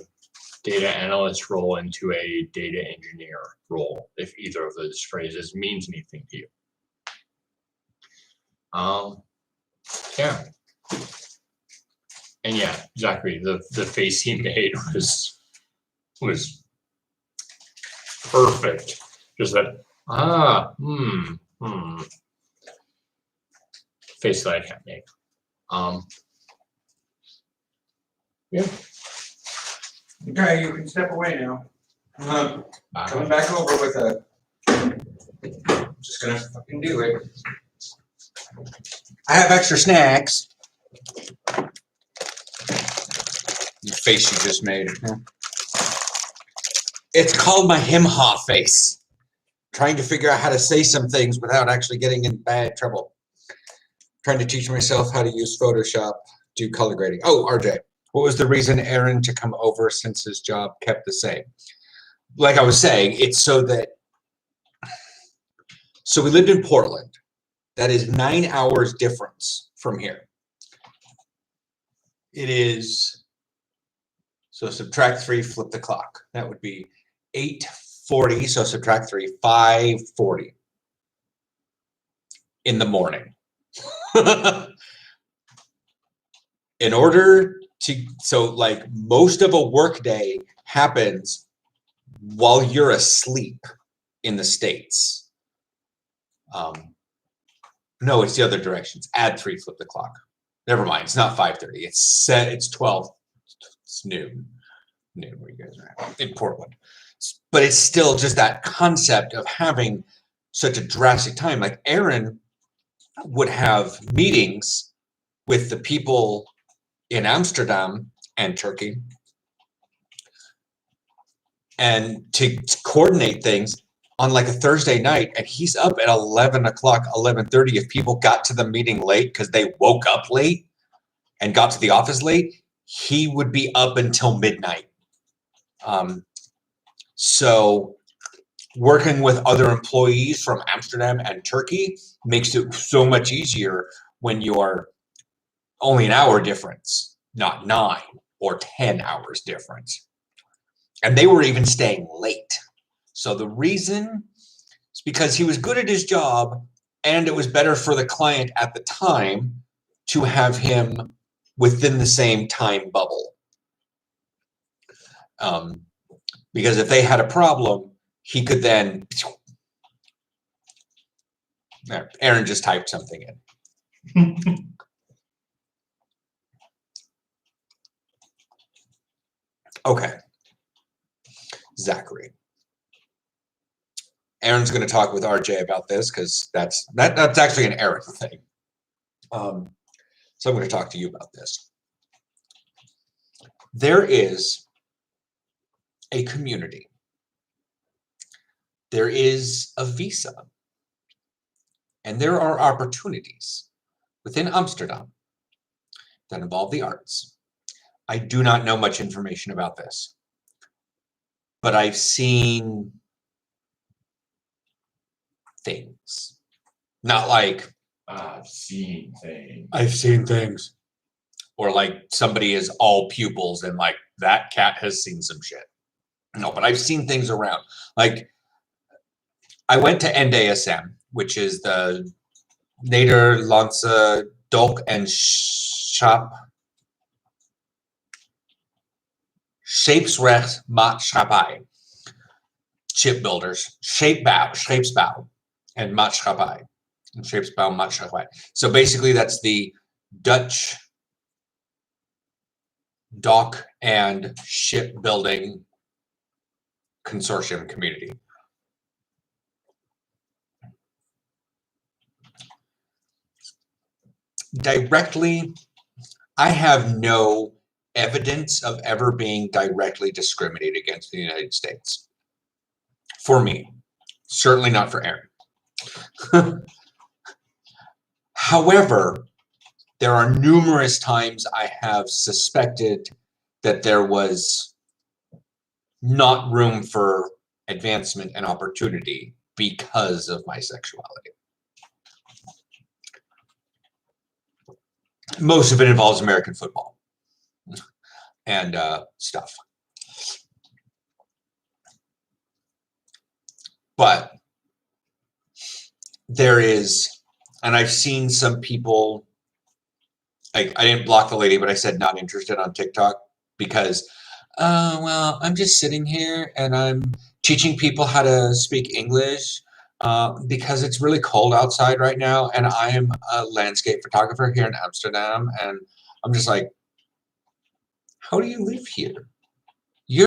S2: data analyst role into a data engineer role, if either of those phrases means anything to you. Yeah. And yeah, Zachary, the face he made was perfect. Just that, face that I can't make. Yeah.
S1: Okay, you can step away now.
S2: Bye.
S1: Coming back over with a just gonna fucking do it. I have extra snacks. The face you just made. It's called my him-ha face. Trying to figure out how to say some things without actually getting in bad trouble. Trying to teach myself how to use Photoshop, do color grading. Oh, RJ, what was the reason Aaron to come over since his job kept the same? Like I was saying, it's so we lived in Portland. That is 9 hours difference from here. It is, so subtract 3, flip the clock. That would be 8:40, so subtract 3, 5:40 in the morning. In order to, so like most of a workday happens while you're asleep in the States. No, it's the other directions. Add 3, flip the clock. Never mind. It's not 5:30. It's set. It's 12. It's noon. Noon where you guys are at in Portland. But it's still just that concept of having such a drastic time. Like Aaron would have meetings with the people in Amsterdam and Turkey, and to coordinate things on like a Thursday night, and he's up at 11 o'clock, 11:30. If people got to the meeting late because they woke up late and got to the office late, he would be up until midnight. So working with other employees from Amsterdam and Turkey makes it so much easier when you're only an hour difference, not 9 or 10 hours difference. And they were even staying late. So the reason is because he was good at his job, and it was better for the client at the time to have him within the same time bubble. Because if they had a problem, he could then, Aaron just typed something in. Okay. Zachary. Aaron's going to talk with RJ about this because that's actually an Aaron thing. So I'm going to talk to you about this. There is a community. There is a visa. And there are opportunities within Amsterdam that involve the arts. I do not know much information about this, but I've seen things. Not like
S2: I've seen things.
S1: I've seen things. Or like somebody is all pupils and like that cat has seen some shit. No, but I've seen things around. Like I went to NDSM, which is the Nederlandse Dolk en Scheepsrechtmaatschappij. Shipbuilders, scheepsbouw, and maatschappij. And scheepsbouwmaatschappij. So basically that's the Dutch dock and shipbuilding consortium community. Directly, I have no evidence of ever being directly discriminated against in the United States. For me, certainly not for Aaron. However, there are numerous times I have suspected that there was not room for advancement and opportunity because of my sexuality. Most of it involves American football and stuff. But there is, and I've seen some people, like I didn't block the lady, but I said not interested on TikTok because, well, I'm just sitting here and I'm teaching people how to speak English because it's really cold outside right now. And I am a landscape photographer here in Amsterdam. And I'm just like, how do you live here? She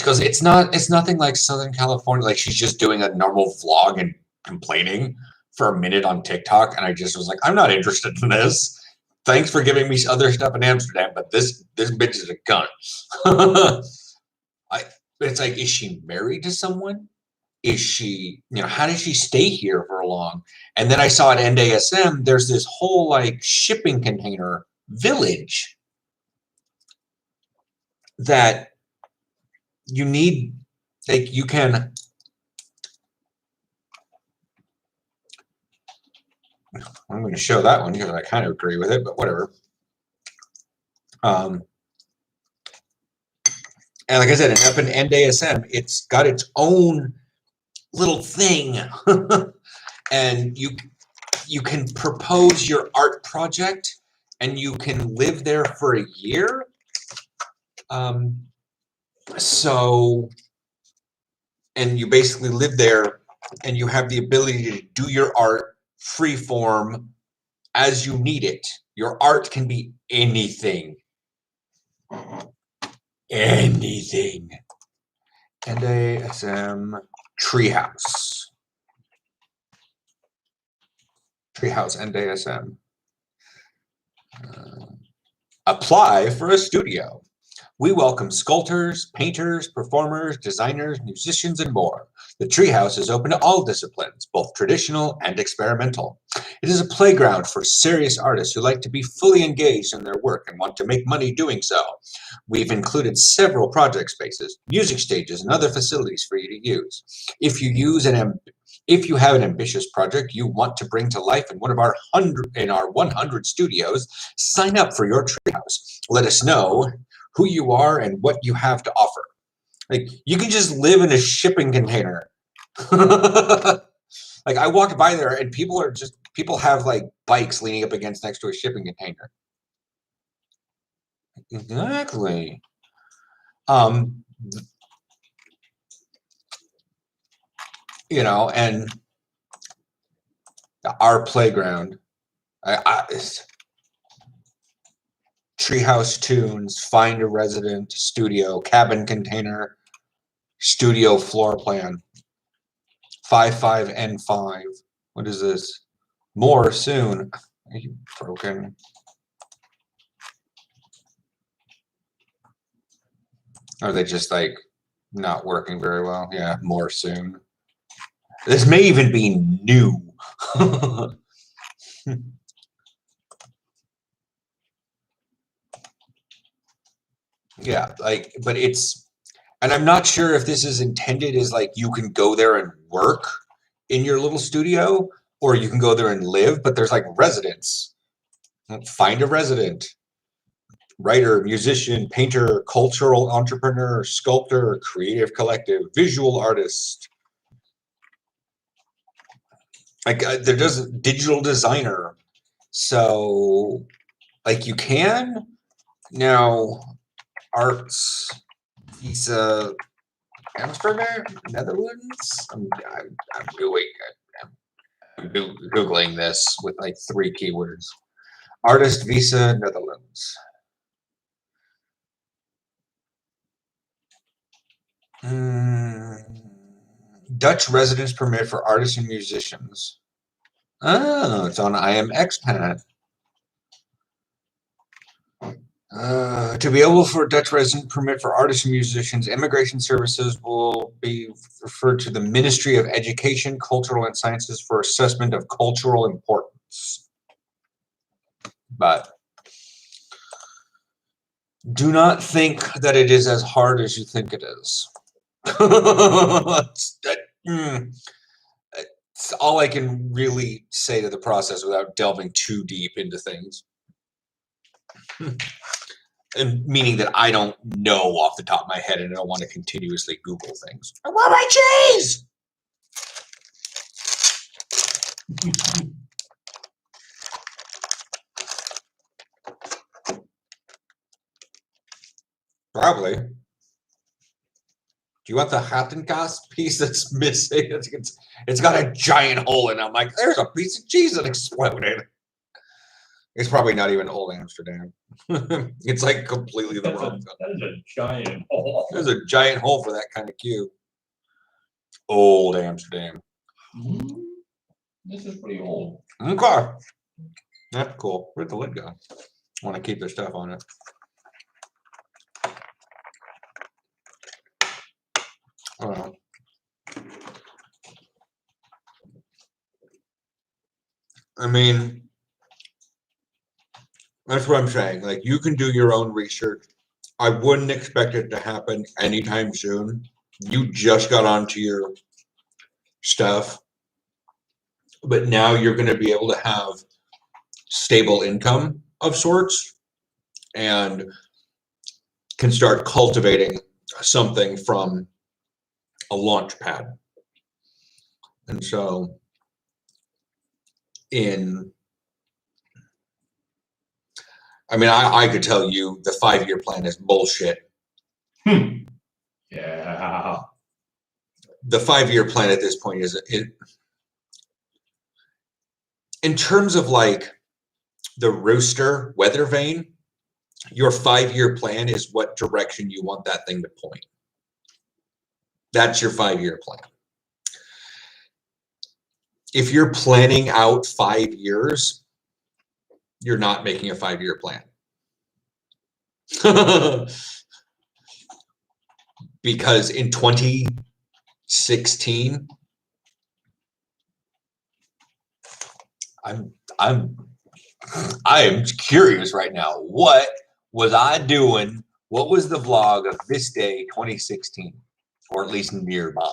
S1: goes, it's nothing like Southern California. Like she's just doing a normal vlog and complaining for a minute on TikTok, and I just was like, I'm not interested in this. Thanks for giving me other stuff in Amsterdam, but this bitch is a gun. It's like, is she married to someone? Is she, how did she stay here for long? And then I saw at NASM, there's this whole like shipping container village that you need, like you can, I'm going to show that one because I kind of agree with it, but whatever. And like I said, up in NASM, it's got its own little thing. And you can propose your art project and you can live there for a year. And you basically live there and you have the ability to do your art free form as you need it. Your art can be anything. Anything. NASM Treehouse. Treehouse NASM. Apply for a studio. We welcome sculptors, painters, performers, designers, musicians, and more. The Treehouse is open to all disciplines, both traditional and experimental. It is a playground for serious artists who like to be fully engaged in their work and want to make money doing so. We've included several project spaces, music stages, and other facilities for you to use. If you have an ambitious project you want to bring to life in one of our 100 studios, sign up for your Treehouse. Let us know who you are and what you have to offer. Like, you can just live in a shipping container. Like, I walked by there and people have like bikes leaning up against next to a shipping container. Exactly. And our playground, Treehouse Tunes, Find a Resident, Studio, Cabin Container, Studio Floor Plan, 55N5. What is this? More soon. Are you broken? Are they just like not working very well? Yeah, more soon. This may even be new. Yeah, but and I'm not sure if this is intended as like you can go there and work in your little studio, or you can go there and live, but there's like residents. Find a resident. Writer, musician, painter, cultural entrepreneur, sculptor, creative collective, visual artist. Like there's a digital designer. So like you can now arts visa Amsterdam, Netherlands. I'm googling this with like 3 keywords. Artist visa Netherlands. Dutch residence permit for artists and musicians. Oh, it's on I Am Expat. To be able for a Dutch resident permit for artists and musicians, immigration services will be referred to the Ministry of Education, Cultural and Sciences for assessment of cultural importance. But do not think that it is as hard as you think it is. It's all I can really say to the process without delving too deep into things. And meaning that I don't know off the top of my head and I don't want to continuously Google things. I want my cheese! Probably. Do you want the Hattenkast piece that's missing? It's got a giant hole in it. I'm like, there's a piece of cheese that exploded. It's probably not even old Amsterdam. It's like completely the wrong.
S2: That is a giant hole.
S1: There's a giant hole for that kind of cube. Old Amsterdam.
S2: This is pretty old.
S1: Okay. That's cool. Where'd the lid go? I want to keep their stuff on it. Well, I mean, that's what I'm saying. Like, you can do your own research. I wouldn't expect it to happen anytime soon. You just got onto your stuff, but now you're going to be able to have stable income of sorts and can start cultivating something from a launch pad. And so I could tell you the 5-year plan is bullshit.
S2: Yeah.
S1: The 5-year plan at this point is in terms of like the rooster weather vane, your 5-year plan is what direction you want that thing to point. That's your 5-year plan. If you're planning out 5 years, you're not making a 5-year plan. Because in 2016, I am curious right now. What was I doing? What was the vlog of this day, 2016, or at least nearby?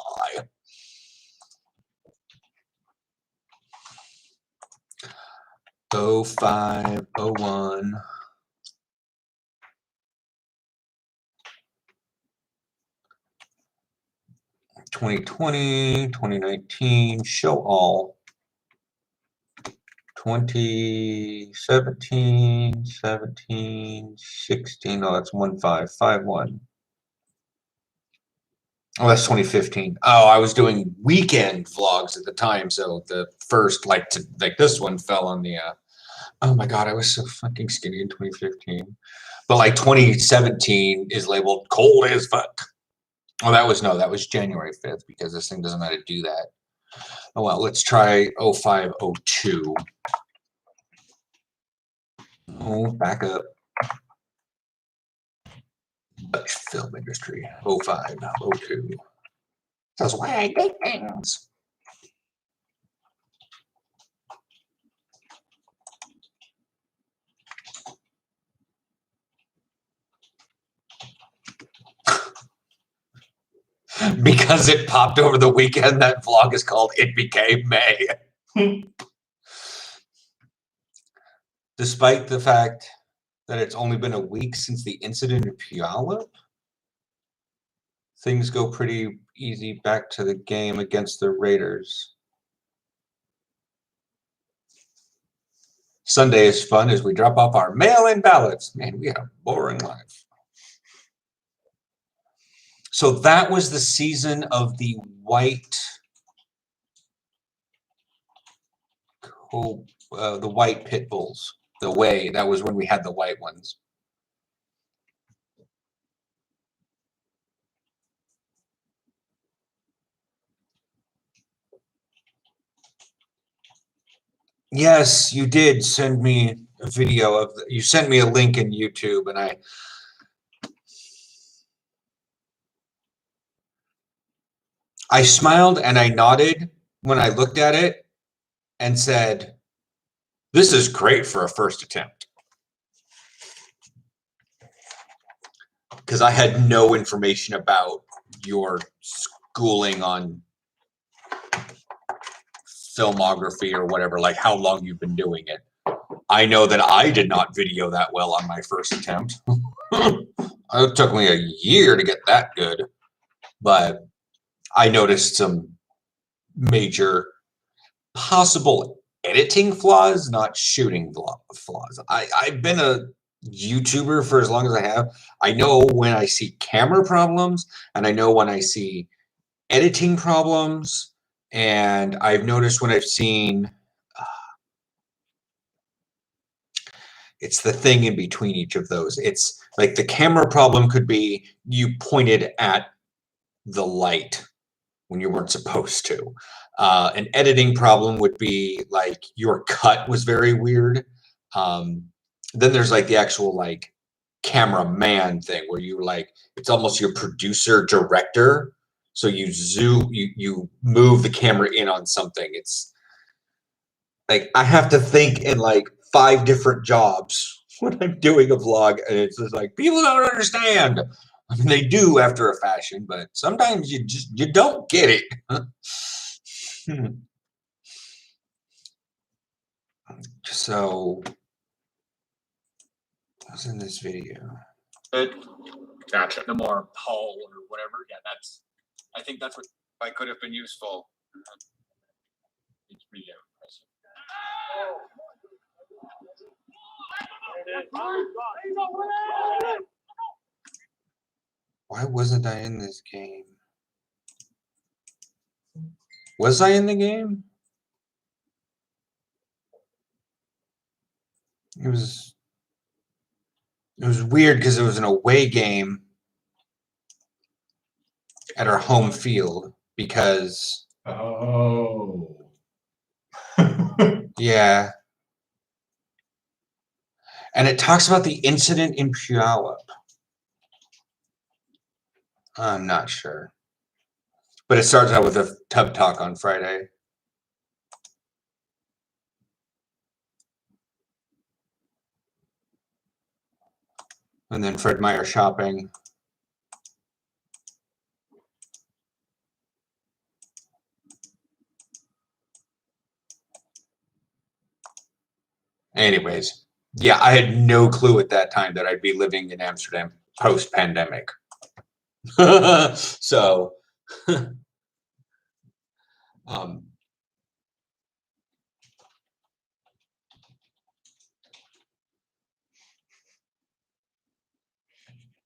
S1: Oh 05, 01. 2020, 2019, show all. 2017, 17, 16. Oh, that's 1551. Oh, that's 2015. Oh, I was doing weekend vlogs at the time, so the first like this one fell on the oh my god, I was so fucking skinny in 2015. But like 2017 is labeled cold as fuck. Oh, that was January 5th because this thing doesn't know how to do that. Oh well, let's try 05, 02. Oh, back up. Dutch film industry, 05, 02. That's why I date things. Because it popped over the weekend, that vlog is called It Became May. Despite the fact that it's only been a week since the incident in Puyallup, things go pretty easy back to the game against the Raiders. Sunday is fun as we drop off our mail-in ballots. Man, we have a boring life. So that was the season of the white pit bulls. That was when we had the white ones. Yes, you did send me a video of you sent me a link in YouTube, and I smiled and I nodded when I looked at it and said, "This is great for a first attempt." Because I had no information about your schooling on filmography or whatever, like how long you've been doing it. I know that I did not video that well on my first attempt. It took me a year to get that good, but I noticed some major possible editing flaws, not shooting flaws. I've been a YouTuber for as long as I have. I know when I see camera problems, and I know when I see editing problems, and I've noticed when I've seen it's the thing in between each of those. It's like the camera problem could be you pointed at the light when you weren't supposed to. An editing problem would be like your cut was very weird. Then there's like the actual like cameraman thing where you like it's almost your producer director. So you you move the camera in on something. It's like I have to think in like 5 different jobs when I'm doing a vlog, and it's just like people don't understand. I mean, they do after a fashion, but sometimes you don't get it. So, what's in this video?
S5: Gotcha. The more Paul or whatever. Yeah, I think that's what I could have been useful. It's really impressive.
S1: Why wasn't I in this game? Was I in the game? It was weird because it was an away game at our home field because
S2: Oh.
S1: yeah. And it talks about the incident in Puyallup. I'm not sure. But it starts out with a tub talk on Friday. And then Fred Meyer shopping. Anyways, yeah, I had no clue at that time that I'd be living in Amsterdam post-pandemic. So,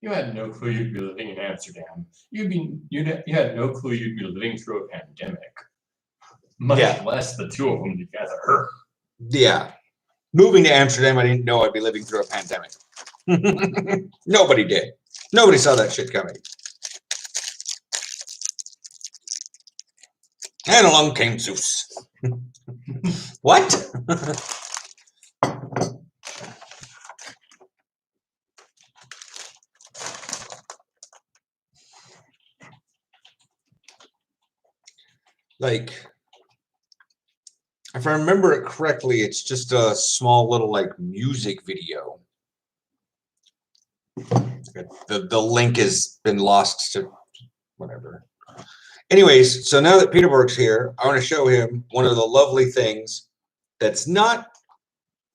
S2: You had no clue you'd be living in Amsterdam. You had no clue you'd be living through a pandemic. Much
S1: Yeah.
S2: less the two of them together.
S1: yeah, moving to Amsterdam, I didn't know I'd be living through a pandemic. Nobody did. Nobody saw that shit coming. And along came Zeus. What? Like, if I remember it correctly, it's just a small little like music video. The link has been lost to whatever. Anyways, so now that Peterborg's here, I want to show him one of the lovely things that's not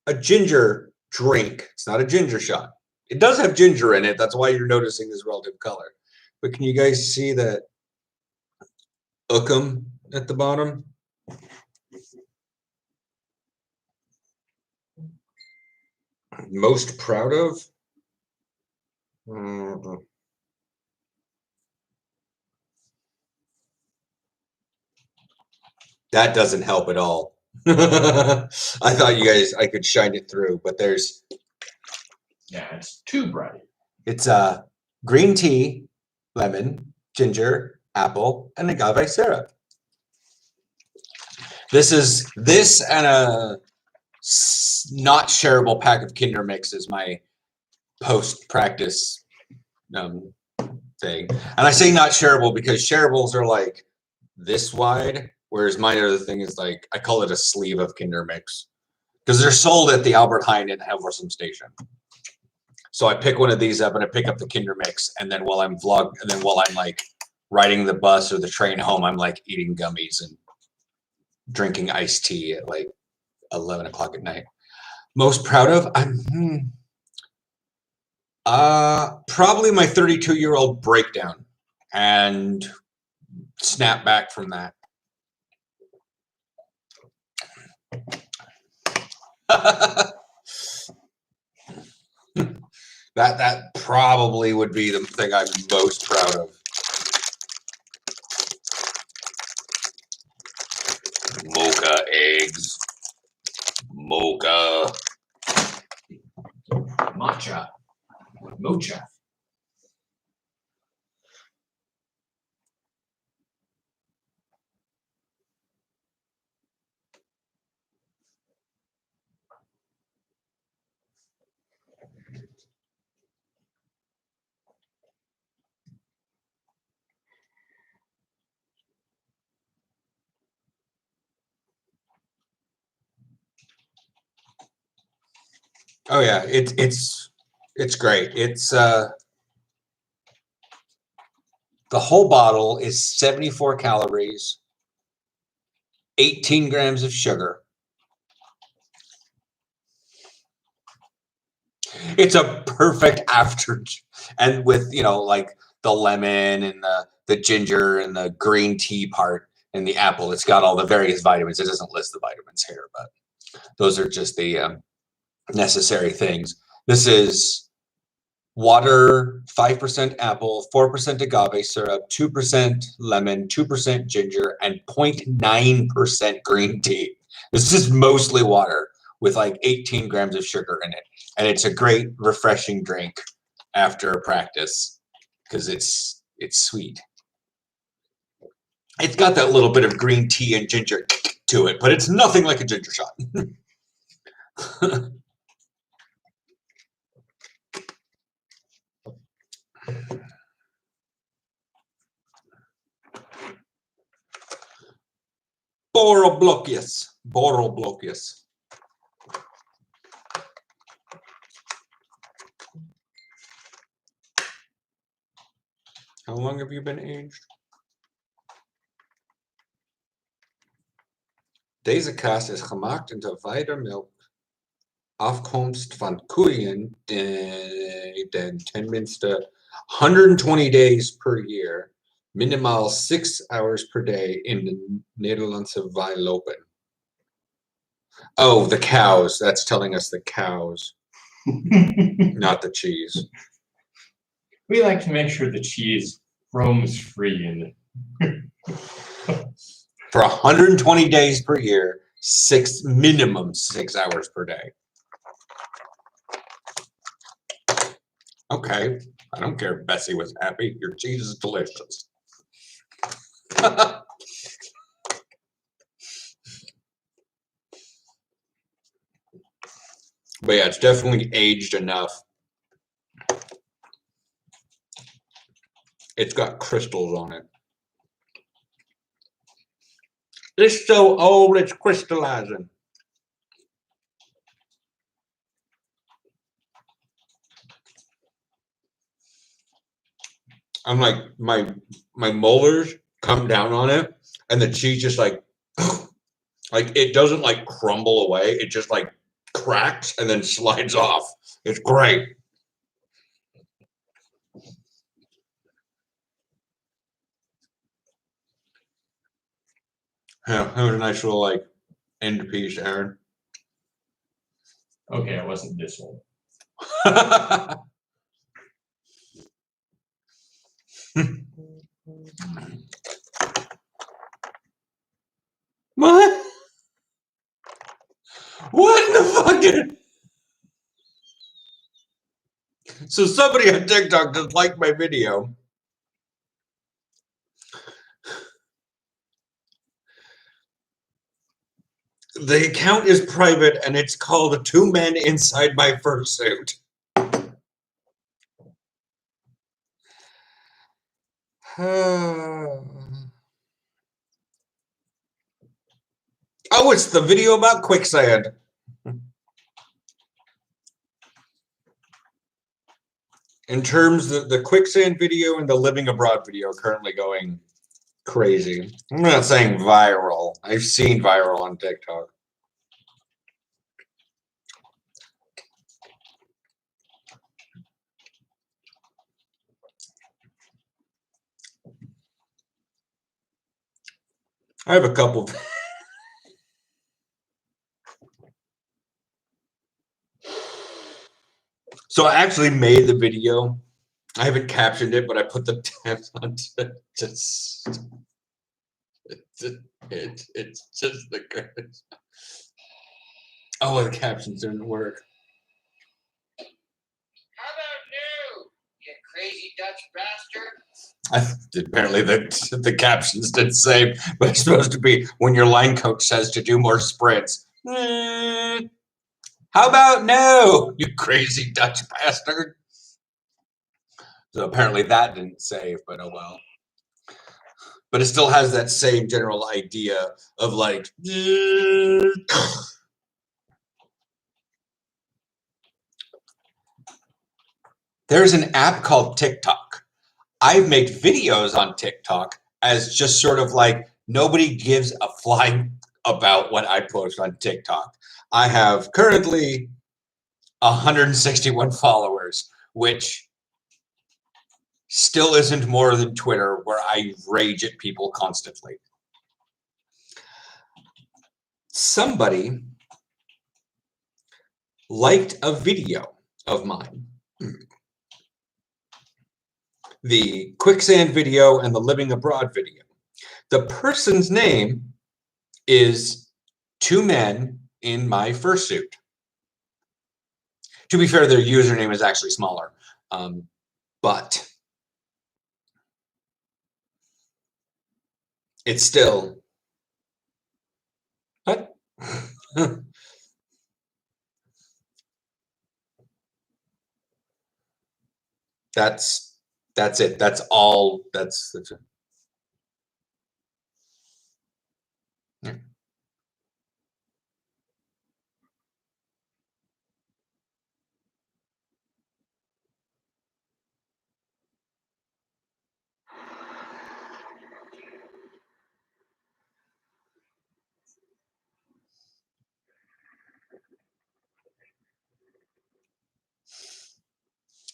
S1: a ginger drink. It's not a ginger shot. It does have ginger in it. That's why you're noticing this relative color. But can you guys see that Ukum at the bottom? Most proud of? That doesn't help at all. I thought you guys, I could shine it through, but there's.
S2: Yeah, it's too bright.
S1: It's green tea, lemon, ginger, apple, and agave syrup. This and a not shareable pack of Kinder Mix is my post-practice thing. And I say not shareable because shareables are like this wide, whereas my other thing is like, I call it a sleeve of Kinder Mix because they're sold at the Albert Heijn and Helversum Station. So I pick one of these up and I pick up the Kinder Mix, and then while I'm like riding the bus or the train home, I'm like eating gummies and drinking iced tea at like 11 o'clock at night. Most proud of? Probably my 32-year-old breakdown and snap back from that. That probably would be the thing I'm most proud of. Mocha eggs. Mocha.
S2: Matcha. Mocha.
S1: Oh yeah, it's great. It's the whole bottle is 74 calories, 18 grams of sugar. It's a perfect after, and with like the lemon and the ginger and the green tea part and the apple, it's got all the various vitamins. It doesn't list the vitamins here, but those are just the necessary things. This is water, 5% apple, 4% agave syrup, 2% lemon, 2% ginger, and 0.9% green tea. This is mostly water with like 18 grams of sugar in it. And it's a great, refreshing drink after practice because it's sweet. It's got that little bit of green tea and ginger to it, but it's nothing like a ginger shot. Boroblokius. How long have you been aged? Deze kaas is gemaakt in de weidemelk. Afkomst van koeien den tenminste 120 days per year, minimaal 6 hours per day in de Nederlandse weilopen. Oh, the cows. That's telling us the cows, not the cheese.
S2: We like to make sure the cheese roams free in
S1: For 120 days per year, minimum 6 hours per day. Okay, I don't care if Bessie was happy. Your cheese is delicious. But yeah, it's definitely aged enough. It's got crystals on it. It's so old, it's crystallizing. I'm like, my molars come down on it, and the cheese just like it doesn't like crumble away. It just like cracks and then slides off. It's great. Yeah, that was a nice little like end piece, Aaron.
S2: Okay, it wasn't this old.
S1: What? What in the fucking? So somebody on TikTok just liked my video. The account is private and it's called 2 Men Inside My Fursuit. Oh, it's the video about quicksand. In terms of the quicksand video and the living abroad video currently going crazy. I'm not saying viral. I've seen viral on TikTok. I have a couple. So I actually made the video. I haven't captioned it, but I put the tabs on to just. It's just the greatest. Oh, the captions didn't work.
S6: How about new, you crazy Dutch bastard?
S1: Apparently the captions didn't save, but it's supposed to be when your line coach says to do more sprints. How about no, you crazy Dutch bastard? So apparently that didn't save, but oh well. But it still has that same general idea of like. There's an app called TikTok. I make videos on TikTok as just sort of like nobody gives a flying about what I post on TikTok. I have currently 161 followers, which still isn't more than Twitter, where I rage at people constantly. Somebody liked a video of mine. The quicksand video and the living abroad video. The person's name is two men in my fursuit. To be fair, their username is actually smaller, but it's still what? That's it. That's all. That's it. Yeah.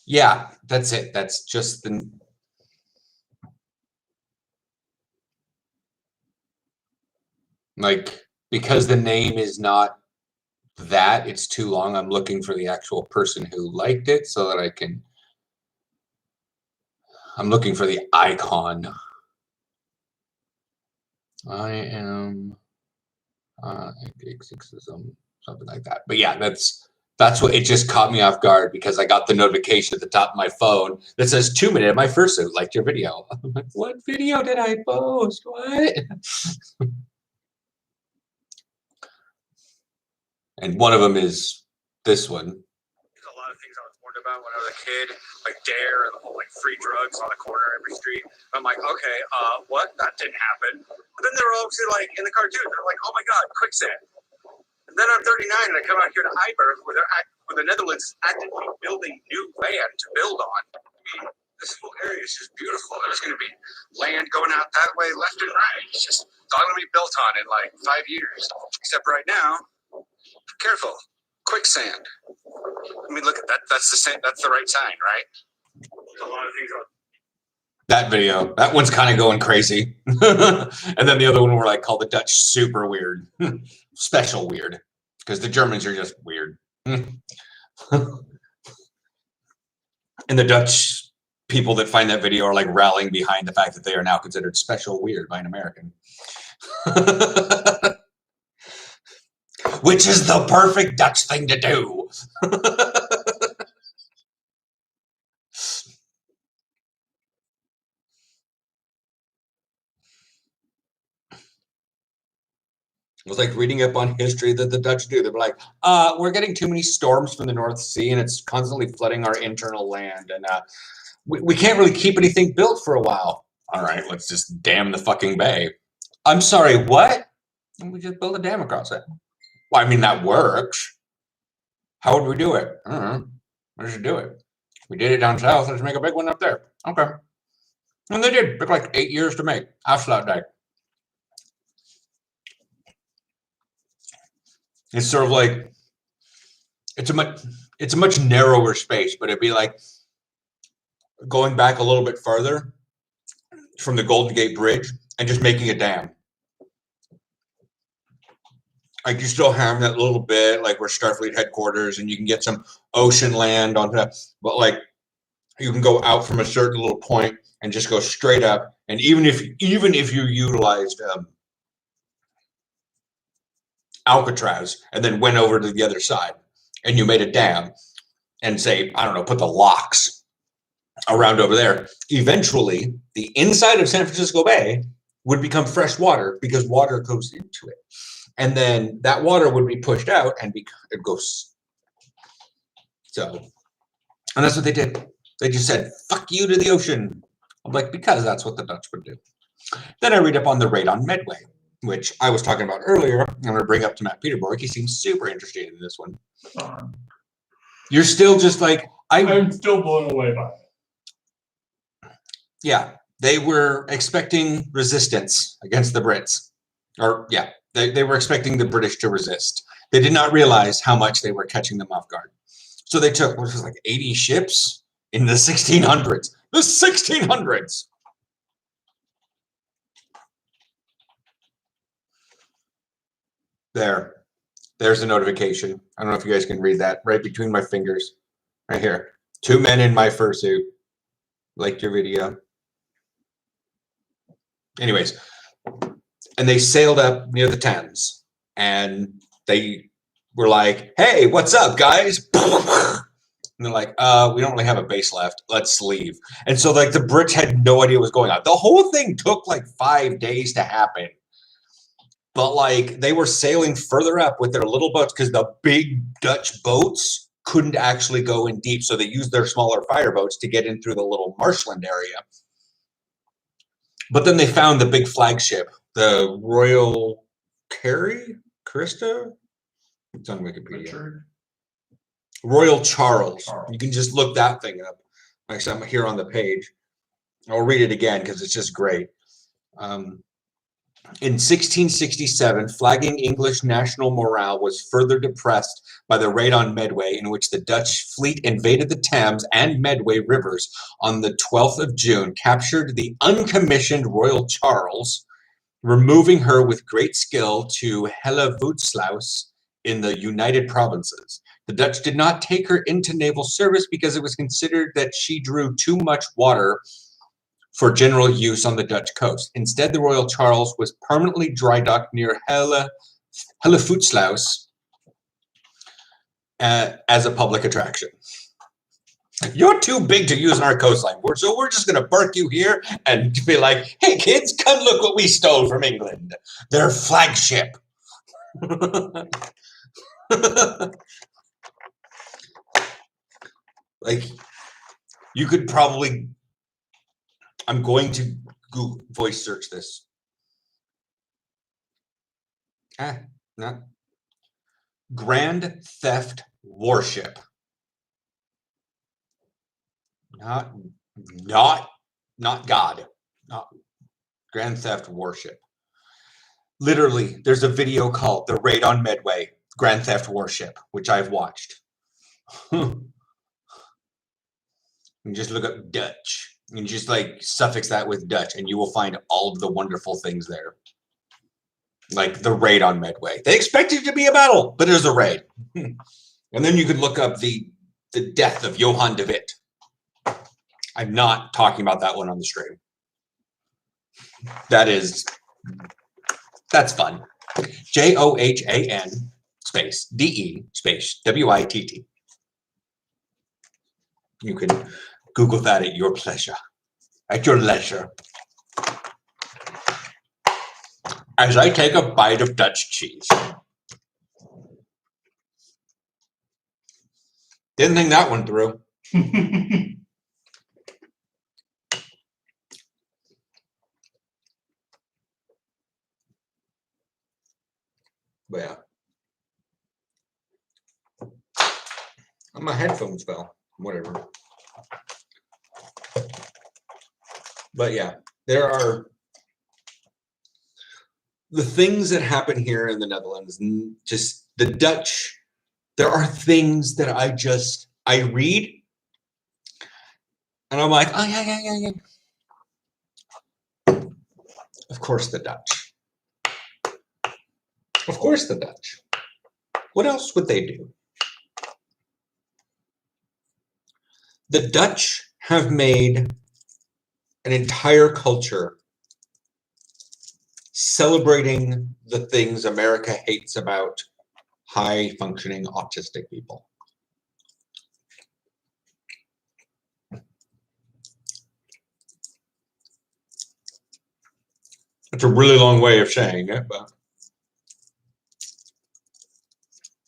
S1: Yeah, that's it. That's just the like because the name is not that, it's too long. I'm looking for the actual person who liked it so that I'm looking for the icon. I am something like that. But yeah, that's what it just caught me off guard because I got the notification at the top of my phone that says 2 minutes of my fursuit liked your video. I'm like, what video did I post? What? And one of them is this one.
S5: There's a lot of things I was warned about when I was a kid, like DARE and the whole like free drugs on the corner every street. I'm like, okay, what? That didn't happen. But then they were obviously like in the cartoon, they're like, oh my god, quicksand. And then I'm 39 and I come out here to Iberg where the Netherlands is actively building new land to build on. I mean, this whole area is just beautiful. There's going to be land going out that way, left and right. It's all going to be built on in like 5 years. Except right now, careful, quicksand. I mean, look at that. That's the same. That's the right sign, right? There's a lot of things on
S1: that video. That one's kind of going crazy. And then the other one were like called the Dutch super weird, special weird, because the Germans are just weird. And the Dutch people that find that video are like rallying behind the fact that they are now considered special weird by an American. Which is the perfect Dutch thing to do. It was like reading up on history that the Dutch do. They were like, we're getting too many storms from the North Sea and it's constantly flooding our internal land. And we can't really keep anything built for a while. All right, let's just dam the fucking bay. I'm sorry, what? And we just build a dam across it. Well, I mean, that works. How would we do it? I don't know. We should do it. We did it down south. Let's make a big one up there. Okay. And they did. It took like 8 years to make. Asphalt day. It's sort of like it's a much narrower space, but it'd be like going back a little bit further from the Golden Gate Bridge and just making a dam. Like you still have that little bit, like where Starfleet headquarters, and you can get some ocean land on that, but like you can go out from a certain little point and just go straight up. And even if you utilized Alcatraz and then went over to the other side and you made a dam and say, I don't know, put the locks around over there, eventually the inside of San Francisco Bay would become fresh water because water goes into it. And then that water would be pushed out and it goes. So, and that's what they did. They just said, fuck you to the ocean. I'm like, because that's what the Dutch would do. Then I read up on the raid on Medway, which I was talking about earlier. I'm going to bring up to Matt Peterborg. He seems super interested in this one. You're still just like,
S2: I'm still blown away by it.
S1: Yeah, they were expecting resistance against the Brits. Or, yeah, they were expecting the British to resist. They did not realize how much they were catching them off guard. So they took, what was it, like 80 ships in the 1600s. The 1600s! There's a notification. I don't know if you guys can read that right between my fingers. Right here. 2 men in my fursuit. Liked your video. Anyways, and they sailed up near the Thames, and they were like, "Hey, what's up, guys?" And they're like, "We don't really have a base left. Let's leave." And so, like, the Brits had no idea what was going on. The whole thing took like 5 days to happen. But like, they were sailing further up with their little boats because the big Dutch boats couldn't actually go in deep, so they used their smaller fireboats to get in through the little marshland area. But then they found the big flagship, the Royal Carista? It's on Wikipedia.
S2: Richard.
S1: Royal Charles.
S2: Charles.
S1: You can just look that thing up. Actually, I'm here on the page. I'll read it again because it's just great. In 1667, flagging English national morale was further depressed by the raid on Medway, in which the Dutch fleet invaded the Thames and Medway rivers on the 12th of June, captured the uncommissioned Royal Charles, removing her with great skill to Hellevoetsluis in the United Provinces. The Dutch did not take her into naval service because it was considered that she drew too much water for general use on the Dutch coast. Instead, the Royal Charles was permanently dry docked near Hellevoetsluis as a public attraction. You're too big to use on our coastline, so we're just going to park you here and be like, "Hey, kids, come look what we stole from England. Their flagship." Like, you could probably... I'm going to Google voice search this. Not Grand Theft Warship. Not God. Not Grand Theft Warship. Literally, there's a video called The Raid on Medway, Grand Theft Warship, which I've watched. You just look up Dutch. And just like suffix that with Dutch, and you will find all of the wonderful things there. Like the raid on Medway. They expected it to be a battle, but it was a raid. And then you could look up the death of Johan de Witt. I'm not talking about that one on the stream. That's fun. JOHAN space DE space WITT. You can Google that at your pleasure, at your leisure. As I take a bite of Dutch cheese. Didn't think that one through. But yeah. My headphones fell. Whatever. But yeah, there are the things that happen here in the Netherlands, just the Dutch. There are things that I read and I'm like, oh yeah. Of course the Dutch. Of course the Dutch. What else would they do? The Dutch have made an entire culture celebrating the things America hates about high-functioning autistic people. It's a really long way of saying it, but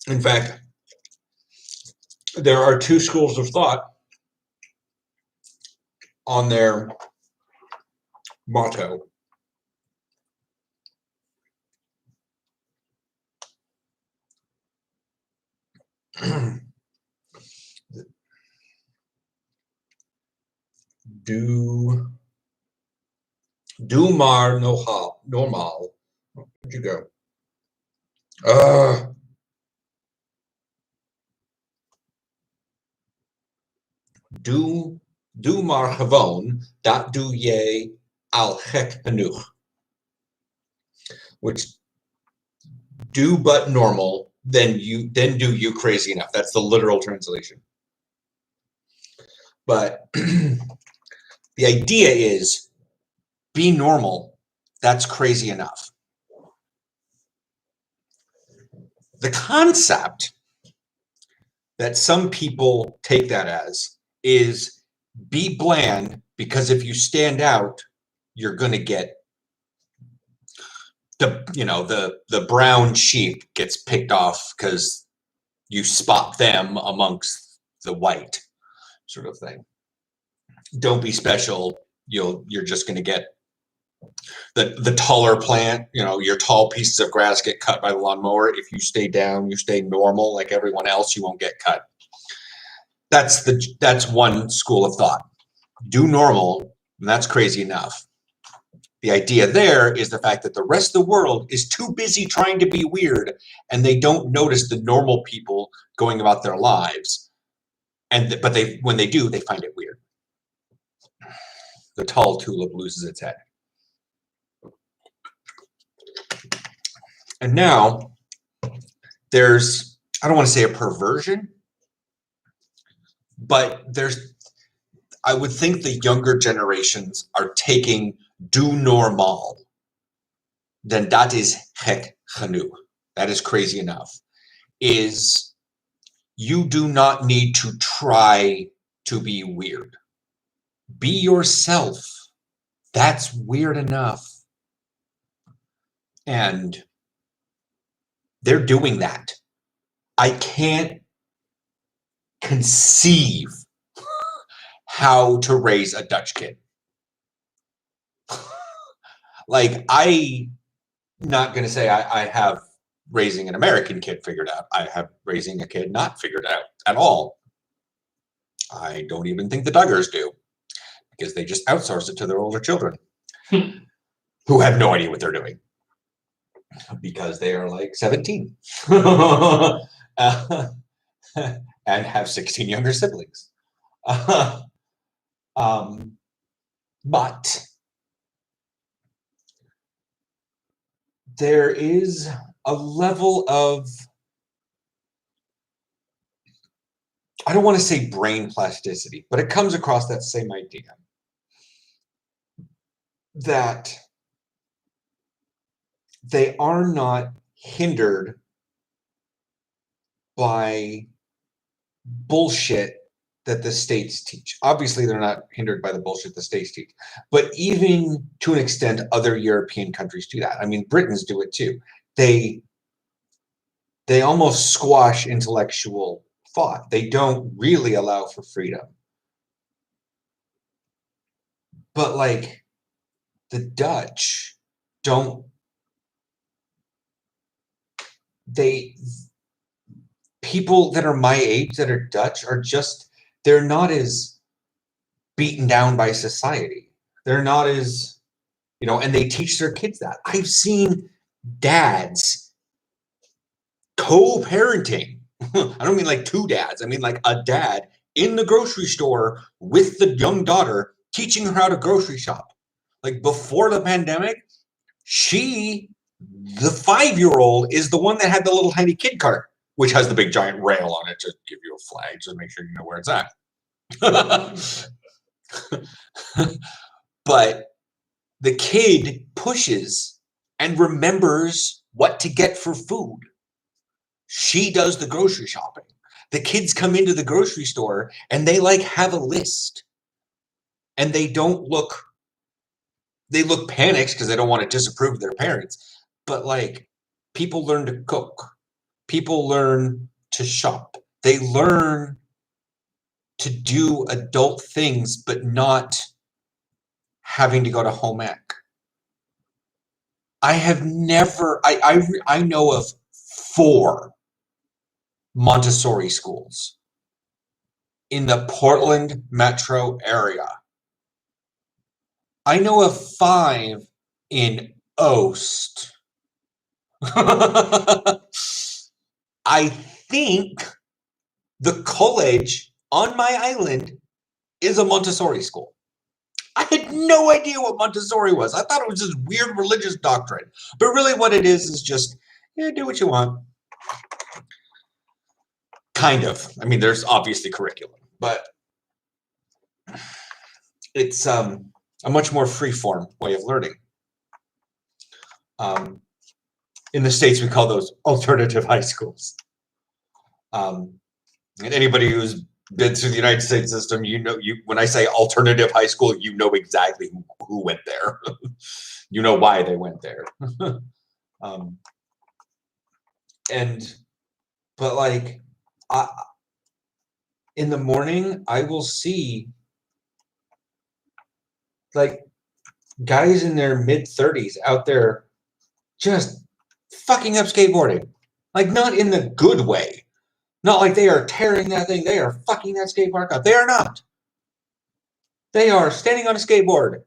S1: in fact, there are two schools of thought on their motto. Do normal. Where'd you go? Doe maar gewoon, dat doe je al gek genoeg. Which, do but normal, then do you crazy enough. That's the literal translation. But the idea is, be normal, that's crazy enough. The concept that some people take that as is be bland, because if you stand out, you're going to get the brown sheep gets picked off because you spot them amongst the white, sort of thing. Don't be special. You're just going to get the taller plant, your tall pieces of grass get cut by the lawnmower. If you stay down, you stay normal like everyone else, you won't get cut. That's one school of thought. Do normal, and that's crazy enough. The idea there is the fact that the rest of the world is too busy trying to be weird, and they don't notice the normal people going about their lives. But when they do, they find it weird. The tall tulip loses its head. And now there's, I don't want to say a perversion, but I would think the younger generations are taking do normal, then dat is gek genoeg. That is crazy enough. Is you do not need to try to be weird. Be yourself. That's weird enough. And they're doing that. I can't conceive how to raise a Dutch kid. Like, I'm not going to say I have raising an American kid figured out. I have raising a kid not figured out at all. I don't even think the Duggars do, because they just outsource it to their older children who have no idea what they're doing because they are like 17 and have 16 younger siblings. But there is a level of, I don't want to say brain plasticity, but it comes across that same idea that they are not hindered by bullshit that the states teach. Obviously, they're not hindered by the bullshit the states teach, but even to an extent, other European countries do that. I mean, Britons do it too. They almost squash intellectual thought. They don't really allow for freedom. But like the Dutch don't, people that are my age that are Dutch are just, they're not as beaten down by society. They're not as, and they teach their kids that. I've seen dads co-parenting. I don't mean like two dads. I mean like a dad in the grocery store with the young daughter, teaching her how to grocery shop. Like before the pandemic, the 5-year-old is the one that had the little tiny kid cart, which has the big giant rail on it to give you a flag, just make sure you know where it's at. But the kid pushes and remembers what to get for food. She does the grocery shopping. The kids come into the grocery store and they like have a list. And they look panicked because they don't want to disapprove of their parents. But like, people learn to cook. People learn to shop. They learn to do adult things, but not having to go to home ec. I know of 4 Montessori schools in the Portland metro area I know of 5 in Oost. I think the college on my island is a Montessori school. I had no idea what Montessori was. I thought it was this weird religious doctrine. But really what it is just, yeah, do what you want. Kind of. I mean, there's obviously curriculum, but it's a much more free-form way of learning. In the States, we call those alternative high schools. And anybody who's been through the United States system, when I say alternative high school, you know exactly who went there. You know why they went there. But like, in the morning, I will see like guys in their mid-30s out there just fucking up skateboarding. Like, not in the good way. Not like they are tearing that thing. They are fucking that skate park up. They are not. They are standing on a skateboard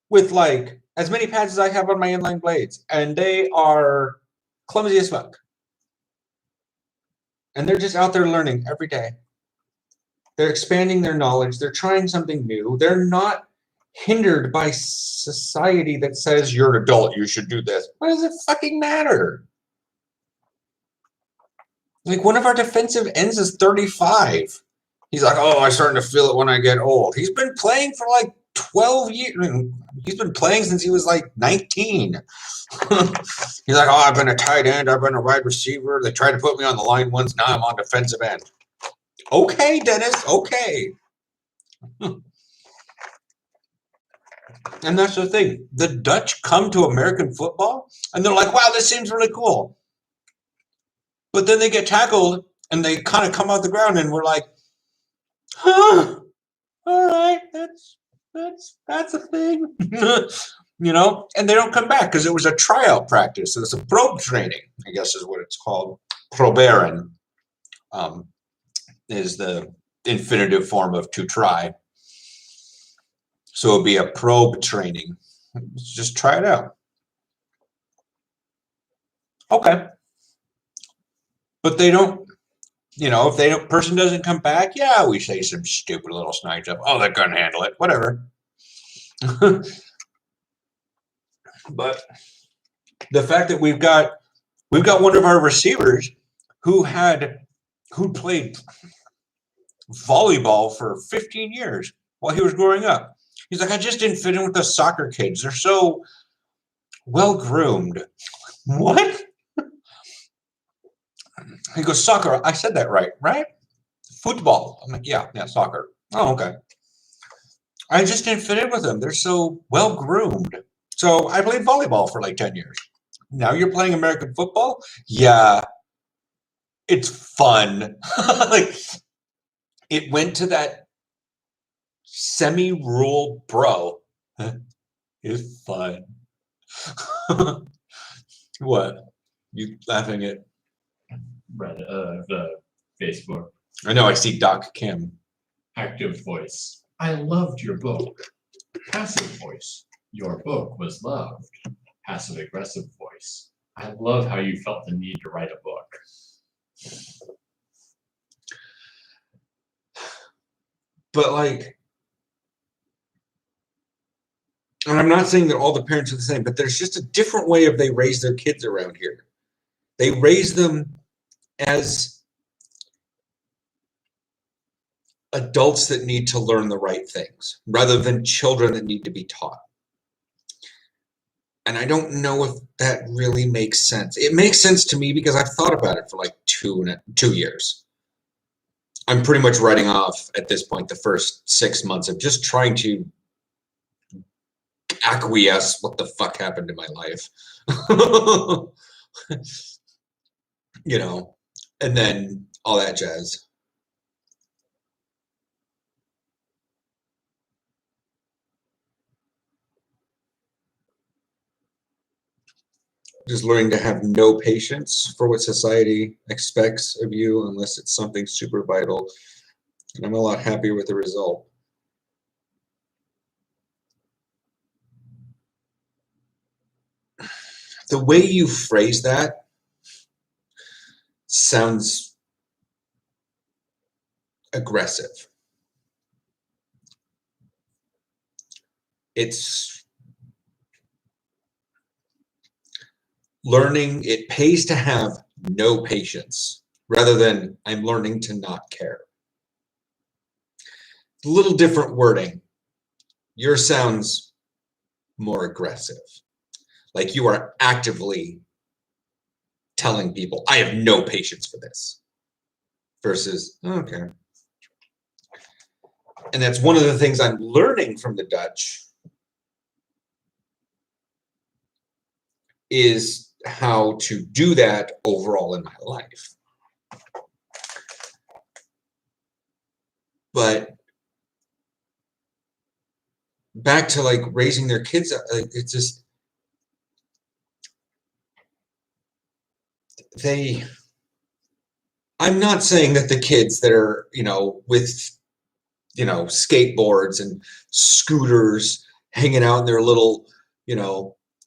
S1: with like as many pads as I have on my inline blades. And they are clumsy as fuck. And they're just out there learning every day. They're expanding their knowledge. They're trying something new. They're not hindered by society that says you're an adult, you should do this. What does it fucking matter? Like, one of our defensive ends is 35. He's like, oh, I'm starting to feel it when I get old. He's been playing for like 12 years. He's been playing since he was like 19. He's like, oh, I've been a tight end. I've been a wide receiver. They tried to put me on the line once. Now I'm on defensive end. Okay, Dennis. Okay. And that's the thing. The Dutch come to American football and they're like, wow, this seems really cool. But then they get tackled and they kind of come out the ground and we're like, huh, all right, that's a thing. You know, and they don't come back because it was a tryout practice. It was a probe training, I guess is what it's called. Proberen is the infinitive form of to try. So it'll be a probe training. Just try it out. Okay. But they don't, you know, if the person doesn't come back, yeah, we say some stupid little snide stuff. Oh, they couldn't handle it. Whatever. But the fact that we've got one of our receivers who played volleyball for 15 years while he was growing up. He's like, I just didn't fit in with the soccer kids. They're so well groomed. What? He goes, soccer. I said that right? Football. I'm like, yeah, soccer. Oh, okay. I just didn't fit in with them. They're so well groomed. So I played volleyball for like 10 years. Now you're playing American football? Yeah. It's fun. Like, it went to that semi-rural bro. It's fun. What? You laughing at?
S2: The Facebook.
S1: I know, I see Doc Kim.
S2: Active voice. I loved your book. Passive voice. Your book was loved. Passive aggressive voice. I love how you felt the need to write a book.
S1: But like, and I'm not saying that all the parents are the same, but there's just a different way of they raise their kids around here. They raise them as adults that need to learn the right things rather than children that need to be taught. And I don't know if that really makes sense. It makes sense to me because I've thought about it for like 2 years. I'm pretty much writing off at this point the first 6 months of just trying to acquiesce what the fuck happened in my life. You know, and then all that jazz. Just learning to have no patience for what society expects of you unless it's something super vital. And I'm a lot happier with the result. the way you phrase that sounds aggressive. It's learning, it pays to have no patience rather than I'm learning to not care. A little different wording. Yours sounds more aggressive. Like you are actively telling people, I have no patience for this. Versus, okay. And that's one of the things I'm learning from the Dutch is how to do that overall in my life. But back to like raising their kids, it's just, I'm not saying that the kids that are, with, skateboards and scooters hanging out in their little,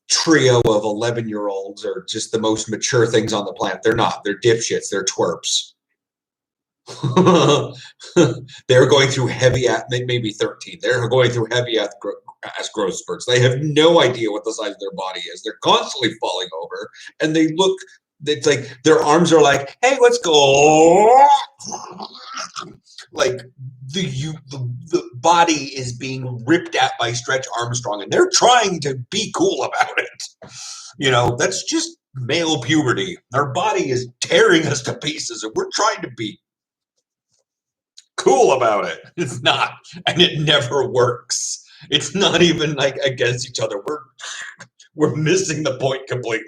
S1: trio of 11-year-olds are just the most mature things on the planet. They're not. They're dipshits. They're twerps. They're going through they may be 13. They're going through heavy ass growth spurts. They have no idea what the size of their body is. They're constantly falling over, and it's like their arms are like, hey, let's go. Like the body is being ripped at by Stretch Armstrong, and they're trying to be cool about it. That's just male puberty. Our body is tearing us to pieces, and we're trying to be cool about it. It's not, and it never works. It's not even like against each other. We're missing the point completely.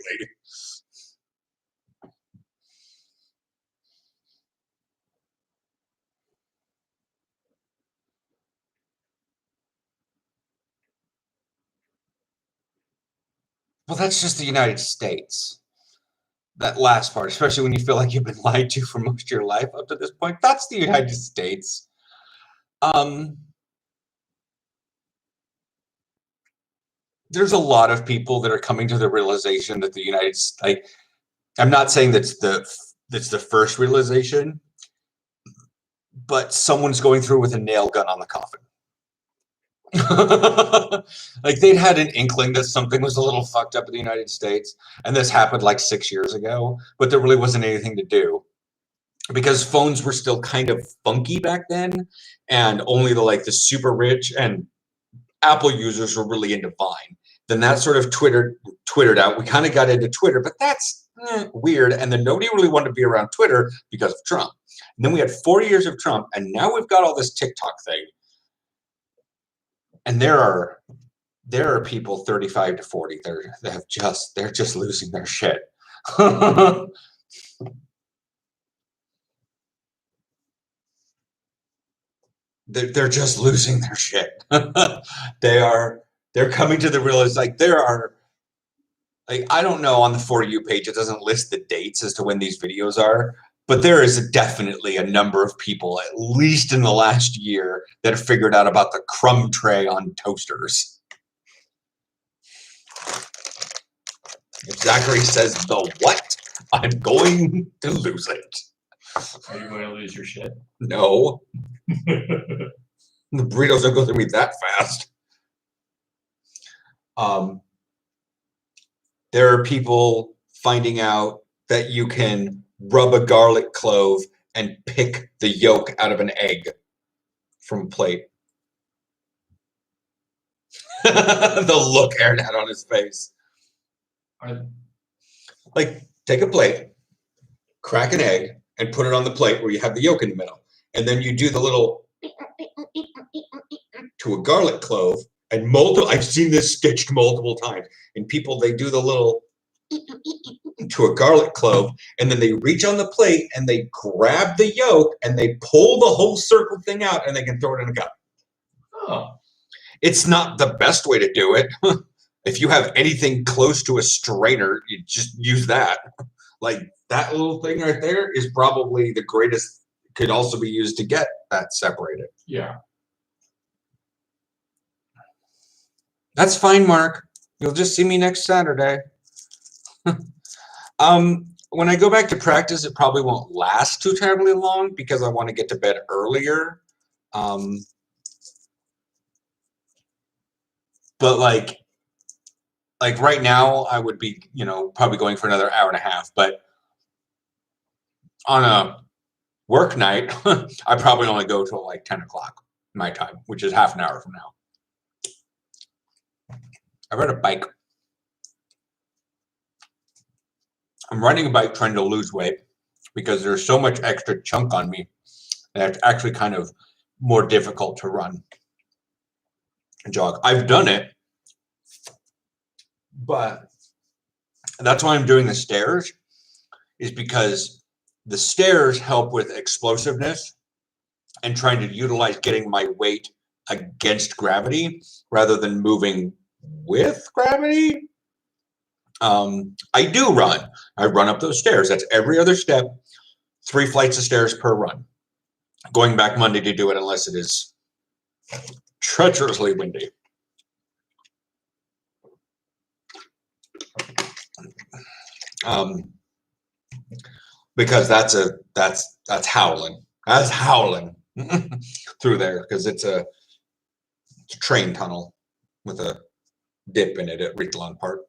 S1: Well, that's just the United States. That last part, especially when you feel like you've been lied to for most of your life up to this point, that's the United States. There's a lot of people that are coming to the realization that the United States, I'm not saying that's the first realization, but someone's going through with a nail gun on the coffin. Like they'd had an inkling that something was a little fucked up in the United States, and this happened like 6 years ago, but there really wasn't anything to do because phones were still kind of funky back then, and only the super rich and Apple users were really into Vine. Then that sort of twittered out. We kind of got into Twitter, but that's weird. And then nobody really wanted to be around Twitter because of Trump. And then we had 4 years of Trump, and now we've got all this TikTok thing. And there are people 35 to 40. They're just losing their shit. They're just losing their shit. They're coming to the realization, I don't know, on the For You page, it doesn't list the dates as to when these videos are, but there is definitely a number of people, at least in the last year, that have figured out about the crumb tray on toasters. If Zachary says the what, I'm going to lose it.
S2: Are you going to lose your shit?
S1: No. The burritos don't go through me that fast. There are people finding out that you can rub a garlic clove and pick the yolk out of an egg from a plate. The look Aaron had on his face. Like, take a plate, crack an egg, and put it on the plate where you have the yolk in the middle. And then you do the little to a garlic clove. And I've seen this stitched multiple times. And people, they do the little to a garlic clove, and then they reach on the plate and they grab the yolk and they pull the whole circle thing out, and they can throw it in a cup.
S2: Oh.
S1: It's not the best way to do it. If you have anything close to a strainer, you just use that. Like that little thing right there is probably the greatest. Could also be used to get that separated.
S2: Yeah.
S1: That's fine, Mark. You'll just see me next Saturday. When I go back to practice, it probably won't last too terribly long because I want to get to bed earlier. But like right now, I would be, probably going for another hour and a half. But on a work night, I probably only go till like 10 o'clock my time, which is half an hour from now. I ride a bike. I'm riding a bike trying to lose weight because there's so much extra chunk on me that it's actually kind of more difficult to run and jog. I've done it, but that's why I'm doing the stairs, is because the stairs help with explosiveness and trying to utilize getting my weight against gravity rather than moving with gravity. I do run. I run up those stairs. That's every other step, 3 flights of stairs per run. Going back Monday to do it unless it is treacherously windy. Because that's howling. That's howling through there because it's a train tunnel with a dip in it at Retailon Park.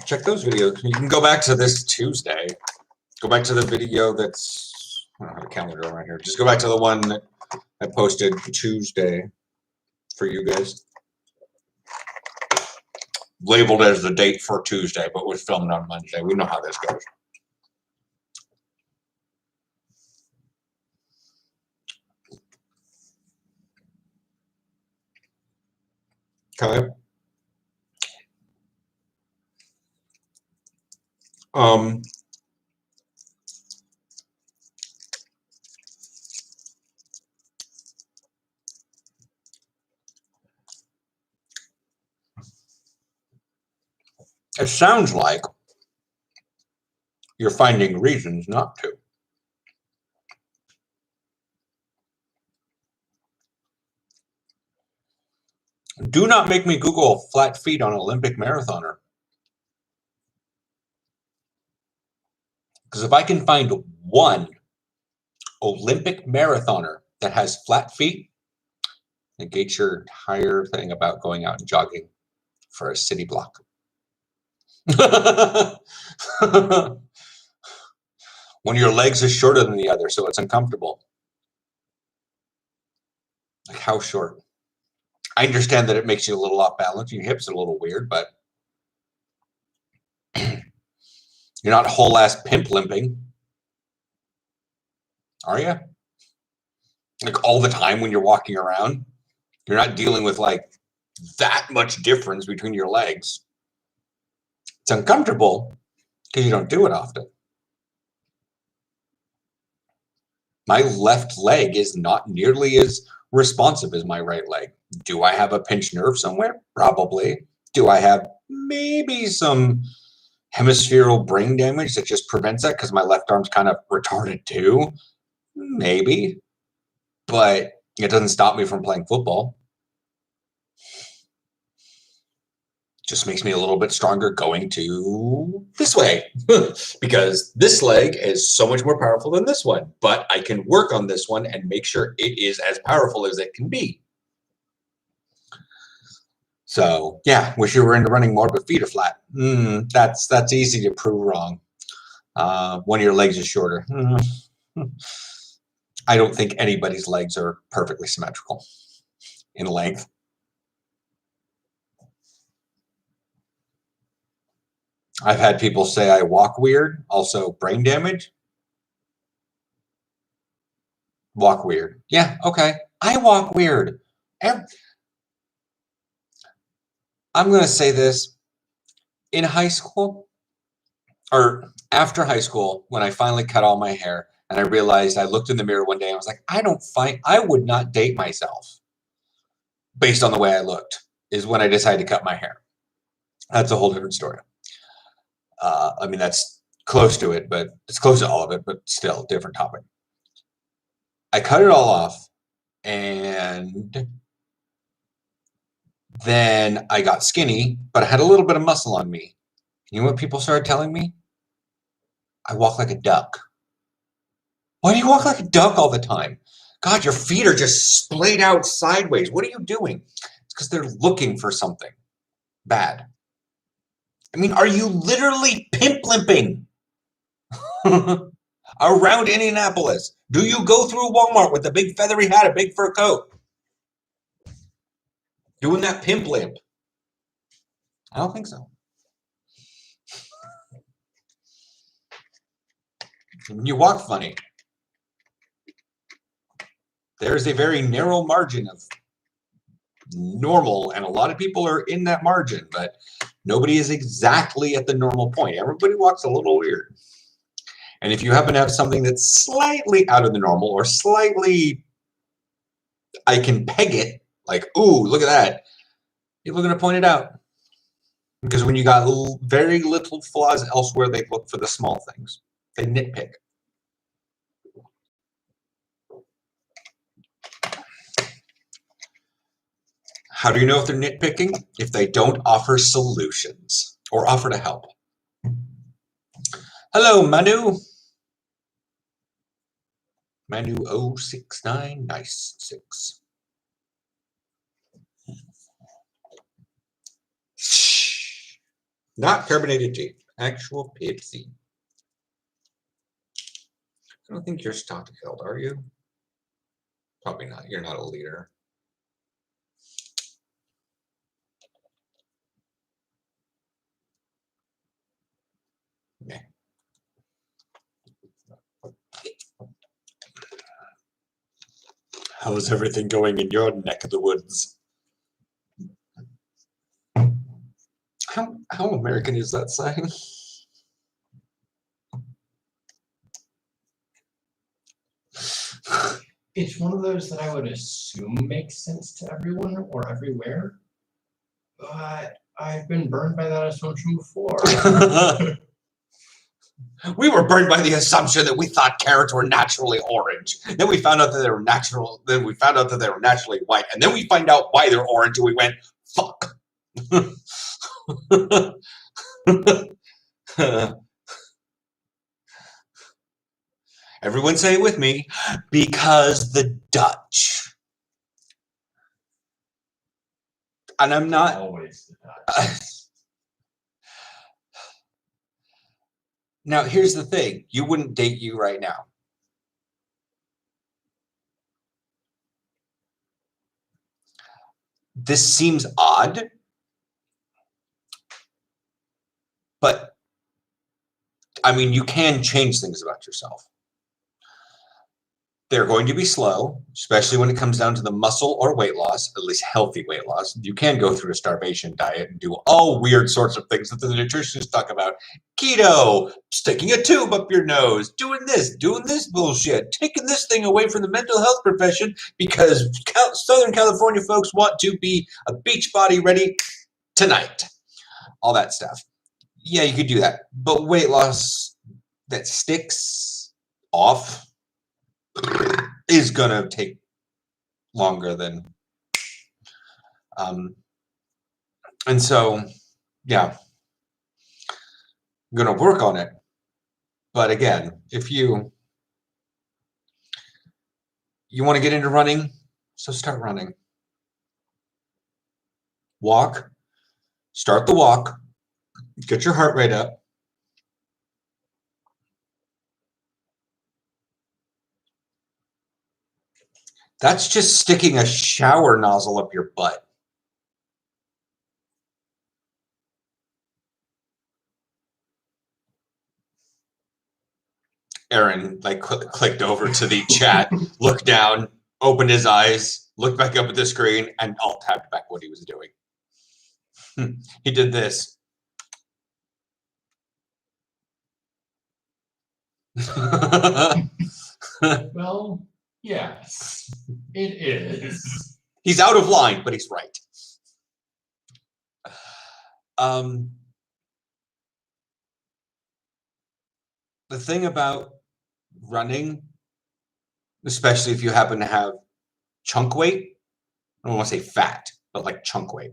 S1: Check those videos. You can go back to this Tuesday. Go back to the video that's, I don't have a calendar right here. Just go back to the one that I posted Tuesday for you guys. Labeled as the date for Tuesday, but was filmed on Monday. We know how this goes. Okay. It sounds like you're finding reasons not to. Do not make me Google flat feet on Olympic marathoner. Because if I can find one Olympic marathoner that has flat feet, negate your entire thing about going out and jogging for a city block. One of your legs is shorter than the other, so it's uncomfortable. Like how short? I understand that it makes you a little off balance. Your hips are a little weird, but you're not whole ass pimp limping, are you? Like all the time when you're walking around, you're not dealing with like that much difference between your legs. It's uncomfortable because you don't do it often. My left leg is not nearly as responsive as my right leg. Do I have a pinched nerve somewhere? Probably. Do I have maybe some hemispherical brain damage that just prevents that because my left arm's kind of retarded too? Maybe. But it doesn't stop me from playing football. Just makes me a little bit stronger going to this way because this leg is so much more powerful than this one, but I can work on this one and make sure it is as powerful as it can be. So yeah, wish you were into running more, but feet are flat. That's easy to prove wrong. One of your legs is shorter. I don't think anybody's legs are perfectly symmetrical in length. I've had people say I walk weird, also brain damage. Walk weird. Yeah, okay. I walk weird. I'm going to say this. In high school, or after high school, when I finally cut all my hair, and I realized, I looked in the mirror one day, and I was like, I would not date myself based on the way I looked, is when I decided to cut my hair. That's a whole different story. I mean, that's close to it, but it's close to all of it, but still different topic. I cut it all off, and Then I got skinny, but I had a little bit of muscle on me. You know what people started telling me? I walk like a duck. Why do you walk like a duck all the time? God, your feet are just splayed out sideways. What are you doing? It's because they're looking for something bad. I mean, are you literally pimp limping around Indianapolis? Do you go through Walmart with a big feathery hat, a big fur coat? Doing that pimp limp? I don't think so. You walk funny. There's a very narrow margin of normal, and a lot of people are in that margin, but nobody is exactly at the normal point. Everybody walks a little weird. And if you happen to have something that's slightly out of the normal or slightly, I can peg it, like, ooh, look at that, people are going to point it out. Because when you got very little flaws elsewhere, they look for the small things. They nitpick. How do you know if they're nitpicking? If they don't offer solutions or offer to help. Hello, Manu. Manu 069, nice 6. Not carbonated tea, actual Pepsi. I don't think you're stock held, are you? Probably not. You're not a leader. Okay. How's everything going in your neck of the woods? How American is that saying?
S2: It's one of those that I would assume makes sense to everyone or everywhere, but I've been burned by that assumption before.
S1: We were burned by the assumption that we thought carrots were naturally orange. Then we found out that they were natural. Then we found out that they were naturally white, and then we find out why they're orange, and we went, "Fuck." Everyone say it with me, because the Dutch. And I'm not
S2: Always the Dutch.
S1: Now, here's the thing. You wouldn't date you right now. This seems odd, but I mean, you can change things about yourself. They're going to be slow, especially when it comes down to the muscle or weight loss, at least healthy weight loss. You can go through a starvation diet and do all weird sorts of things that the nutritionists talk about. Keto, sticking a tube up your nose, doing this bullshit, taking this thing away from the mental health profession because Southern California folks want to be a beach body ready tonight. All that stuff. Yeah, you could do that. But weight loss that sticks off is gonna take longer than and so yeah, I'm gonna work on it. But again, if you want to get into running, so start running. Walk, start the walk, get your heart rate up. That's just sticking a shower nozzle up your butt. Aaron clicked over to the chat, looked down, opened his eyes, looked back up at the screen, and alt-tabbed back what he was doing. He did this.
S2: Well, yes, it is.
S1: He's out of line, but he's right. The thing about running, especially if you happen to have chunk weight, I don't want to say fat, but like chunk weight.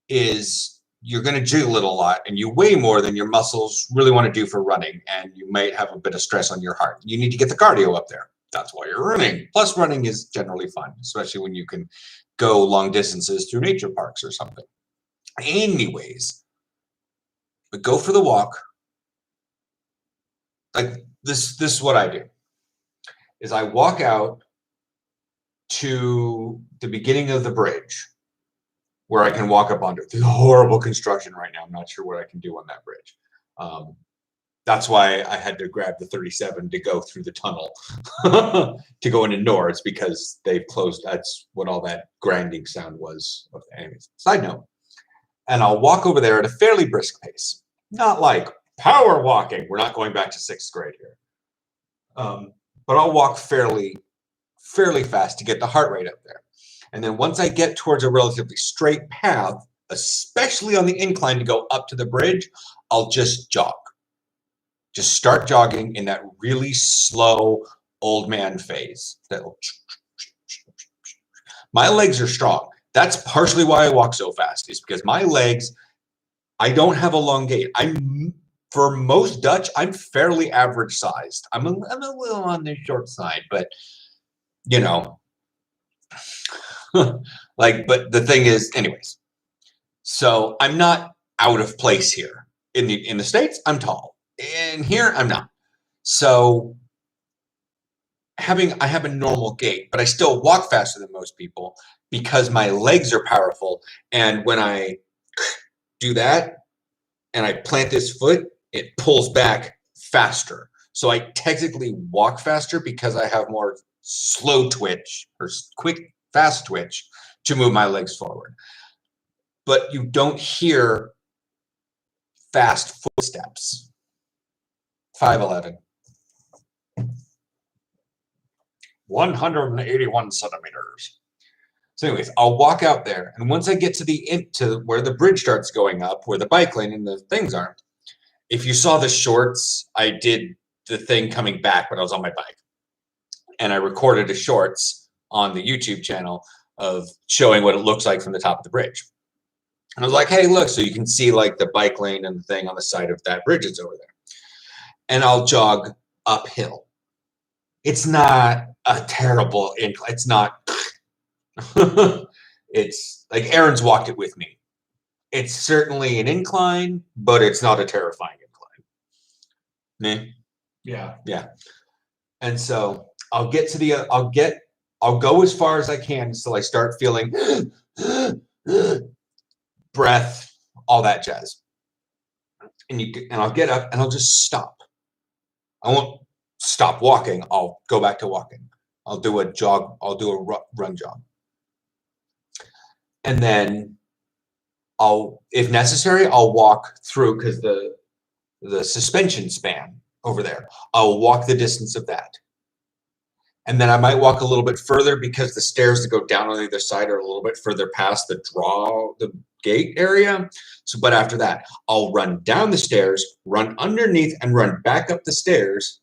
S1: is you're going to jiggle it a lot and you weigh more than your muscles really want to do for running. And you might have a bit of stress on your heart. You need to get the cardio up there. That's why you're running. Plus, running is generally fun, especially when you can go long distances through nature parks or something. Anyways, but go for the walk. Like this is what I do. Is I walk out to the beginning of the bridge where I can walk up onto it. There's horrible construction right now. I'm not sure what I can do on that bridge. That's why I had to grab the 37 to go through the tunnel to go into Norris because they've closed. That's what all that grinding sound was. Anyways, side note. And I'll walk over there at a fairly brisk pace. Not like power walking. We're not going back to 6th grade here. But I'll walk fairly fast to get the heart rate up there. And then once I get towards a relatively straight path, especially on the incline to go up to the bridge, I'll just jog. Just start jogging in that really slow old man phase. My legs are strong. That's partially why I walk so fast, is because my legs, I don't have a long gait. For most Dutch, I'm fairly average sized. I'm a little on the short side, but you know, but the thing is, anyways, so I'm not out of place here. In the States, I'm tall. And here, I'm not. So I have a normal gait, but I still walk faster than most people because my legs are powerful. And when I do that and I plant this foot, it pulls back faster. So I technically walk faster because I have more slow twitch or quick, fast twitch to move my legs forward. But you don't hear fast footsteps. 5'11". 181 centimeters. So anyways, I'll walk out there. And once I get to where the bridge starts going up, where the bike lane and the things are, if you saw the shorts, I did the thing coming back, but I was on my bike. And I recorded a shorts on the YouTube channel of showing what it looks like from the top of the bridge. And I was like, hey, look, so you can see like the bike lane and the thing on the side of that bridge is over there. And I'll jog uphill. It's not a terrible incline. It's not. It's like Aaron's walked it with me. It's certainly an incline, but it's not a terrifying incline.
S2: Yeah.
S1: Yeah. And so I'll get to the, I'll go as far as I can until I start feeling breath, all that jazz. And I'll get up and I'll just stop. I won't stop walking. I'll go back to walking. I'll do a jog. I'll do a run jog. And then if necessary, I'll walk through because the suspension span over there, I'll walk the distance of that. And then I might walk a little bit further because the stairs that go down on the other side are a little bit further past the gate area. So, but after that, I'll run down the stairs, run underneath and run back up the stairs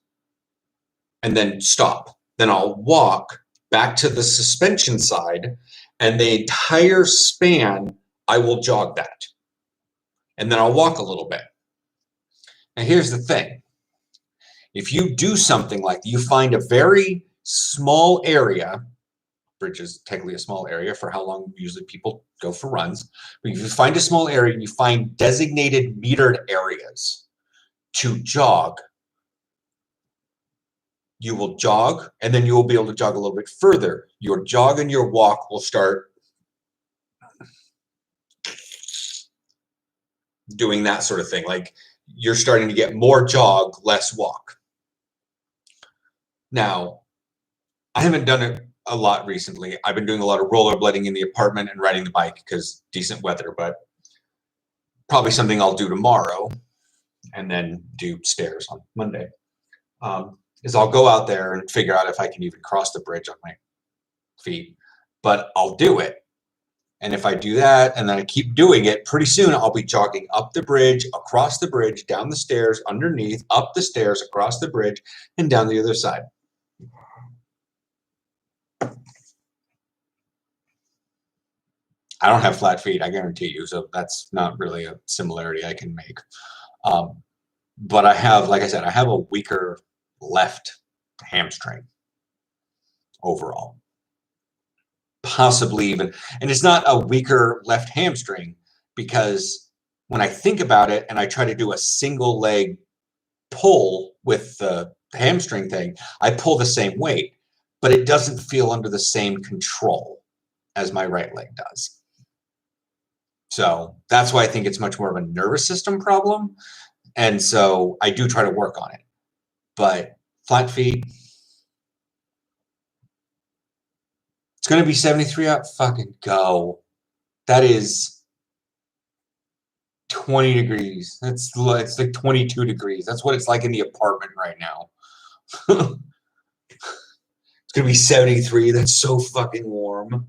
S1: and then stop. Then I'll walk back to the suspension side and the entire span, I will jog that. And then I'll walk a little bit. Now here's the thing. If you do something like you find a very small area, bridge is technically a small area for how long usually people go for runs, but if you find a small area and you find designated metered areas to jog, you will jog and then you will be able to jog a little bit further. Your jog and your walk will start doing that sort of thing. Like you're starting to get more jog, less walk. Now, I haven't done it a lot recently. I've been doing a lot of rollerblading in the apartment and riding the bike because decent weather, but probably something I'll do tomorrow and then do stairs on Monday. Is I'll go out there and figure out if I can even cross the bridge on my feet, but I'll do it. And if I do that and then I keep doing it, pretty soon I'll be jogging up the bridge, across the bridge, down the stairs, underneath, up the stairs, across the bridge, and down the other side. I don't have flat feet, I guarantee you. So that's not really a similarity I can make. But I have, like I said, I have a weaker left hamstring overall. Possibly even, and it's not a weaker left hamstring because when I think about it and I try to do a single leg pull with the hamstring thing, I pull the same weight, but it doesn't feel under the same control as my right leg does. So that's why I think it's much more of a nervous system problem. And so I do try to work on it. But flat feet, it's going to be 73 out. Fucking go. That is 20 degrees. It's like 22 degrees. That's what it's like in the apartment right now. It's going to be 73. That's so fucking warm.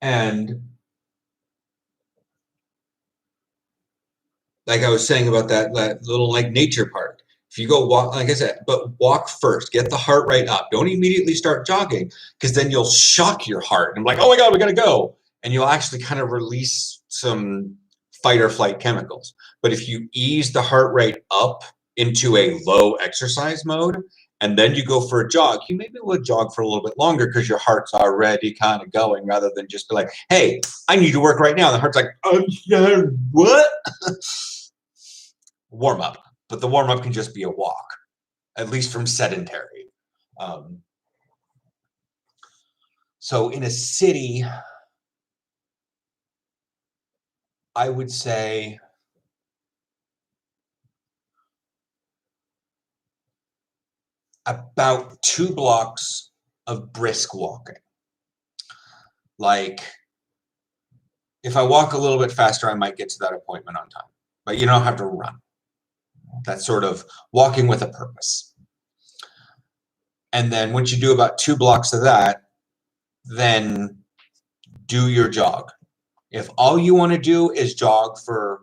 S1: And like I was saying about that little like nature park, if you go walk, like I said, but walk first, get the heart rate up. Don't immediately start jogging because then you'll shock your heart and like, oh my God, we gotta go. And you'll actually kind of release some fight or flight chemicals. But if you ease the heart rate up into a low exercise mode, and then you go for a jog, you maybe will jog for a little bit longer because your heart's already kind of going rather than just be like, hey, I need to work right now. And the heart's like, what? Warm up. But the warm up can just be a walk, at least from sedentary. So in a city, I would say about 2 blocks of brisk walking. Like if I walk a little bit faster, I might get to that appointment on time, but you don't have to run. That's sort of walking with a purpose. And then once you do about 2 blocks of that, then do your jog. If all you want to do is jog for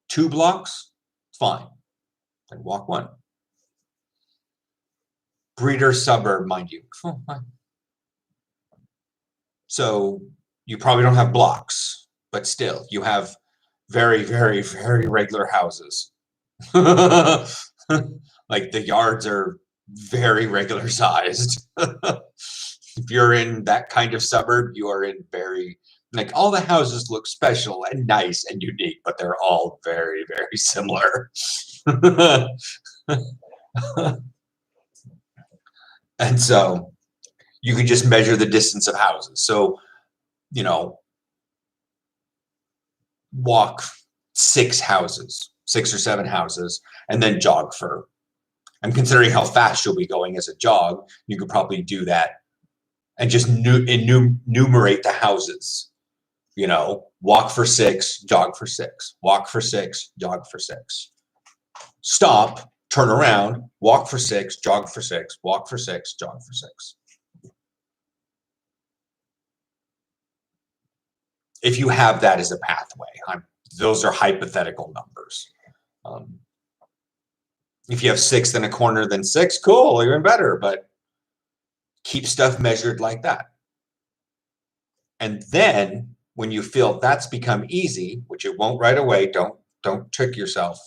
S1: 2 blocks, fine. Then walk 1. Breeder suburb, mind you. So you probably don't have blocks, but still, you have very, very, very regular houses. Like the yards are very regular sized. If you're in that kind of suburb, you are in very, like all the houses look special and nice and unique, but they're all very, very similar. And so you can just measure the distance of houses. So, you know, walk 6 houses, 6 or 7 houses, and then jog for, I'm considering how fast you'll be going as a jog. You could probably do that and just enumerate the houses. You know, walk for 6, jog for 6, walk for 6, jog for 6. Stop, turn around, walk for 6, jog for 6, walk for 6, jog for 6. If you have that as a pathway, those are hypothetical numbers. If you have 6 then a corner, then 6, cool, even better, but keep stuff measured like that. And then when you feel that's become easy, which it won't right away, don't trick yourself.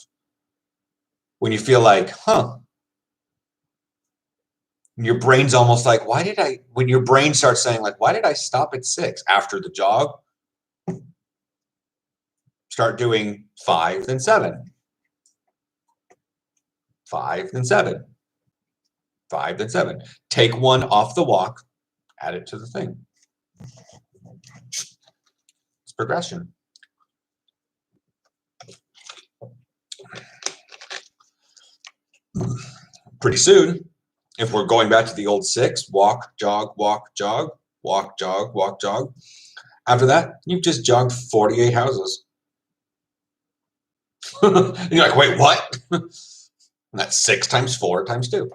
S1: When you feel like, your brain's almost like, when your brain starts saying like, why did I stop at 6 after the jog? Start doing 5, then 7. 5, then 7. 5, then 7. Take 1 off the walk, add it to the thing. It's progression. Pretty soon, if we're going back to the old 6, walk, jog, walk, jog, walk, jog, walk, jog. After that, you've just jogged 48 houses. And you're like, wait, what? And that's 6 times 4 times 2.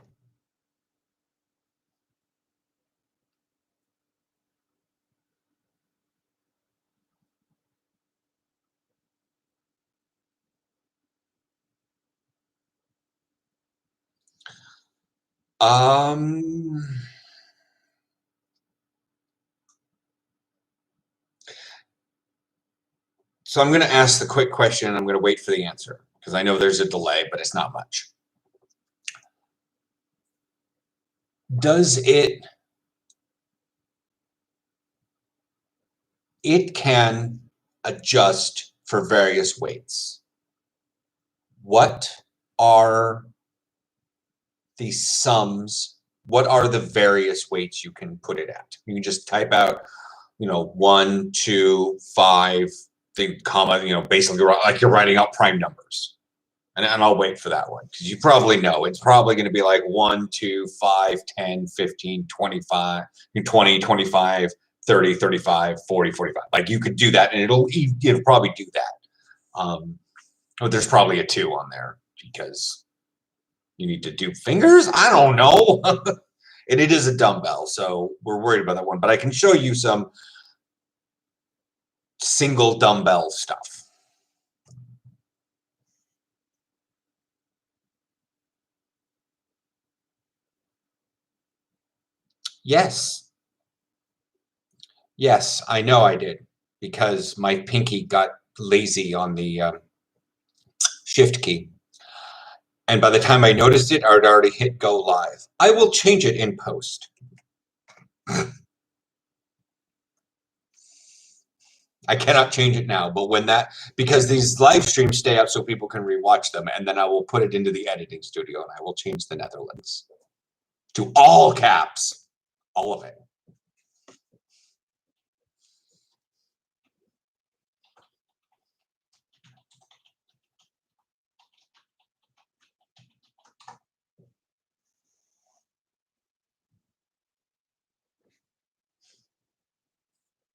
S1: So I'm going to ask the quick question and I'm going to wait for the answer because I know there's a delay, but it's not much. Does it can adjust for various weights. What are the sums? What are the various weights you can put it at? You can just type out, 1, 2, 5, the comma, basically like you're writing out prime numbers. And I'll wait for that one because you probably know it's probably going to be like 1, 2, 5, 10, 15, 25, 20, 25, 30, 35, 40, 45. Like you could do that and it'll probably do that. But there's probably a 2 on there because you need to do fingers. I don't know. And it is a dumbbell, so we're worried about that one. But I can show you some single dumbbell stuff. Yes. Yes, I know I did because my pinky got lazy on the shift key. And by the time I noticed it, I had already hit go live. I will change it in post. I cannot change it now, but because these live streams stay up so people can rewatch them, and then I will put it into the editing studio and I will change the Netherlands to all caps, all of it.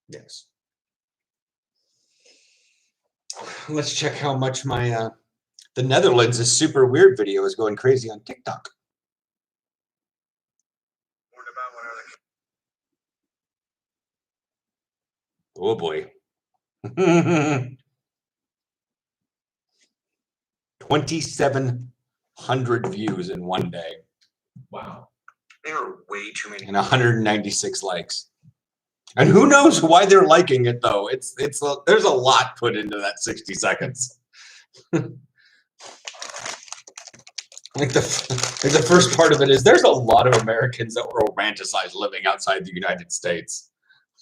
S1: Yes. Let's check how much my the Netherlands is super weird video is going crazy on TikTok. Oh boy. 2,700 views in one day.
S2: Wow.
S5: There are way too many.
S1: And 196 likes. And who knows why they're liking it though? There's a lot put into that 60 seconds. Like the first part of it is there's a lot of Americans that romanticize living outside the United States.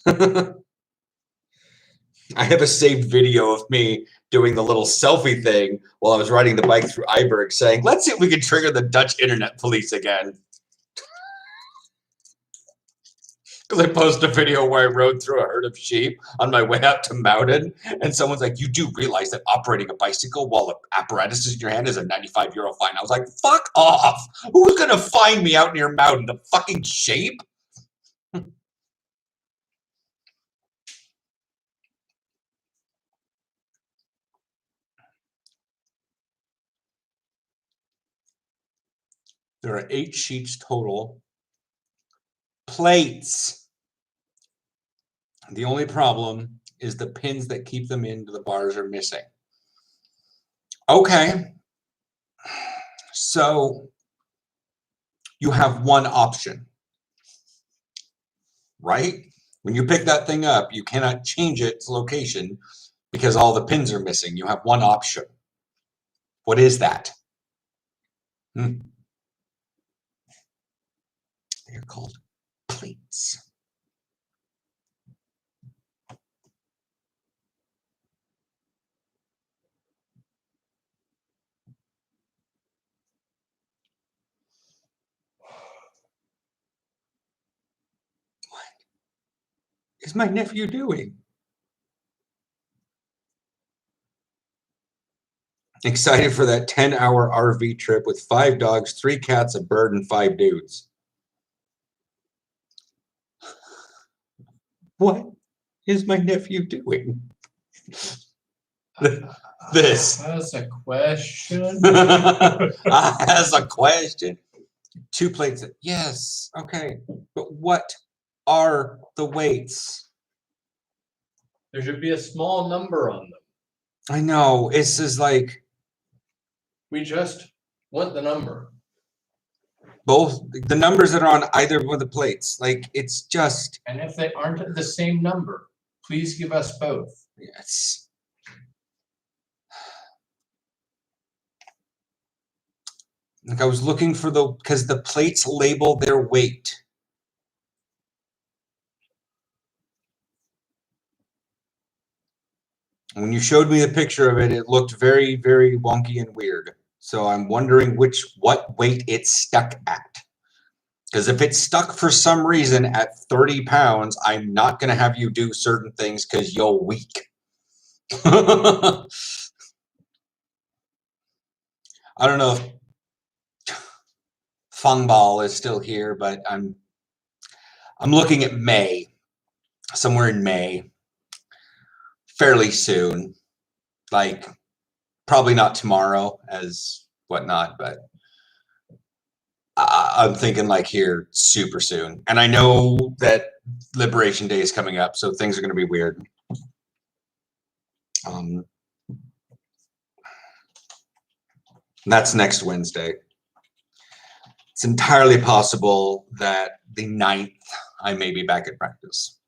S1: I have a saved video of me doing the little selfie thing while I was riding the bike through Eiburg saying, let's see if we can trigger the Dutch internet police again. Because I posted a video where I rode through a herd of sheep on my way out to Mountain, and someone's like, you do realize that operating a bicycle while the apparatus is in your hand is a €95 fine. I was like, fuck off. Who's going to find me out near Mountain? The fucking sheep? There are 8 sheets total. Plates. The only problem is the pins that keep them into the bars are missing. Okay. So you have one option, right? When you pick that thing up, you cannot change its location because all the pins are missing. You have one option. What is that? They're called plates. What is my nephew doing? Excited for that 10-hour RV trip with 5 dogs, 3 cats, a bird, and 5 dudes. What is my nephew doing? This.
S2: That's a question.
S1: That's a question. 2 plates. Yes. Okay. But what are the weights?
S2: There should be a small number on them.
S1: I know. This is like.
S2: We just want the number.
S1: Both the numbers that are on either one of the plates. Like, it's just.
S2: And if they aren't the same number, please give us both.
S1: Yes. Like I was looking for because the plates label their weight. When you showed me the picture of it, it looked very, very wonky and weird. So I'm wondering what weight it's stuck at. Because if it's stuck for some reason at 30 pounds, I'm not going to have you do certain things because you're weak. I don't know if Fungball is still here, but I'm looking at May, somewhere in May, fairly soon. Like, probably not tomorrow as whatnot, but I'm thinking like here super soon. And I know that Liberation Day is coming up, so things are going to be weird. That's next Wednesday. It's entirely possible that the 9th I may be back at practice.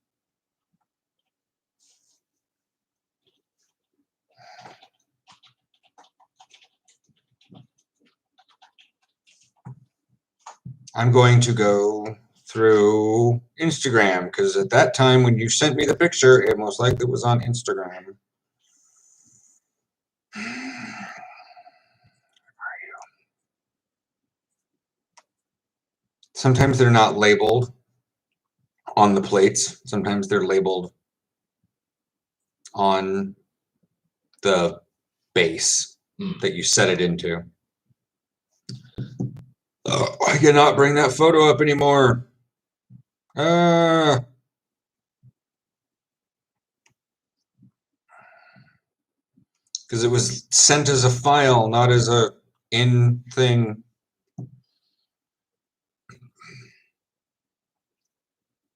S1: I'm going to go through Instagram because at that time when you sent me the picture, it most likely was on Instagram. Sometimes they're not labeled on the plates. Sometimes they're labeled on the base that you set it into. Oh, I cannot bring that photo up anymore. Because it was sent as a file, not as a in thing.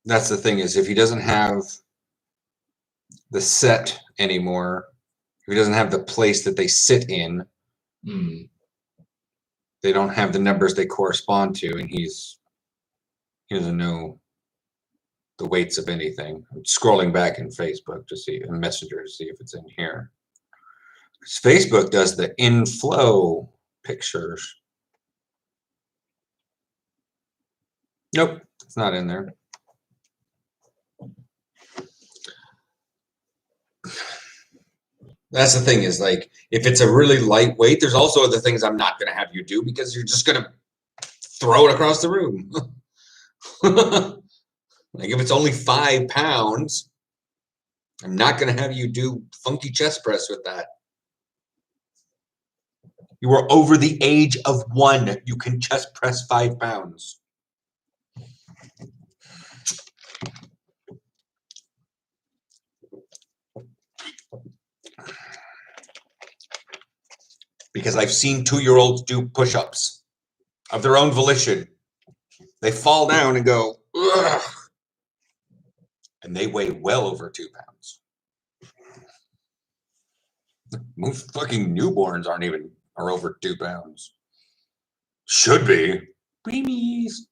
S1: That's the thing is if he doesn't have the set anymore, if he doesn't have the place that they sit in, they don't have the numbers they correspond to, and he doesn't know the weights of anything. I'm scrolling back in Facebook to see, in Messenger to see if it's in here. Facebook does the inflow pictures. Nope, it's not in there. That's the thing is like, if it's a really lightweight, there's also other things I'm not going to have you do because you're just going to throw it across the room. Like if it's only 5 pounds, I'm not going to have you do funky chest press with that. You are over the age of 1. You can chest press 5 pounds. Because I've seen 2-year-olds do push-ups of their own volition. They fall down and go, ugh, and they weigh well over 2 pounds. Most fucking newborns are over 2 pounds. Should be. Babies.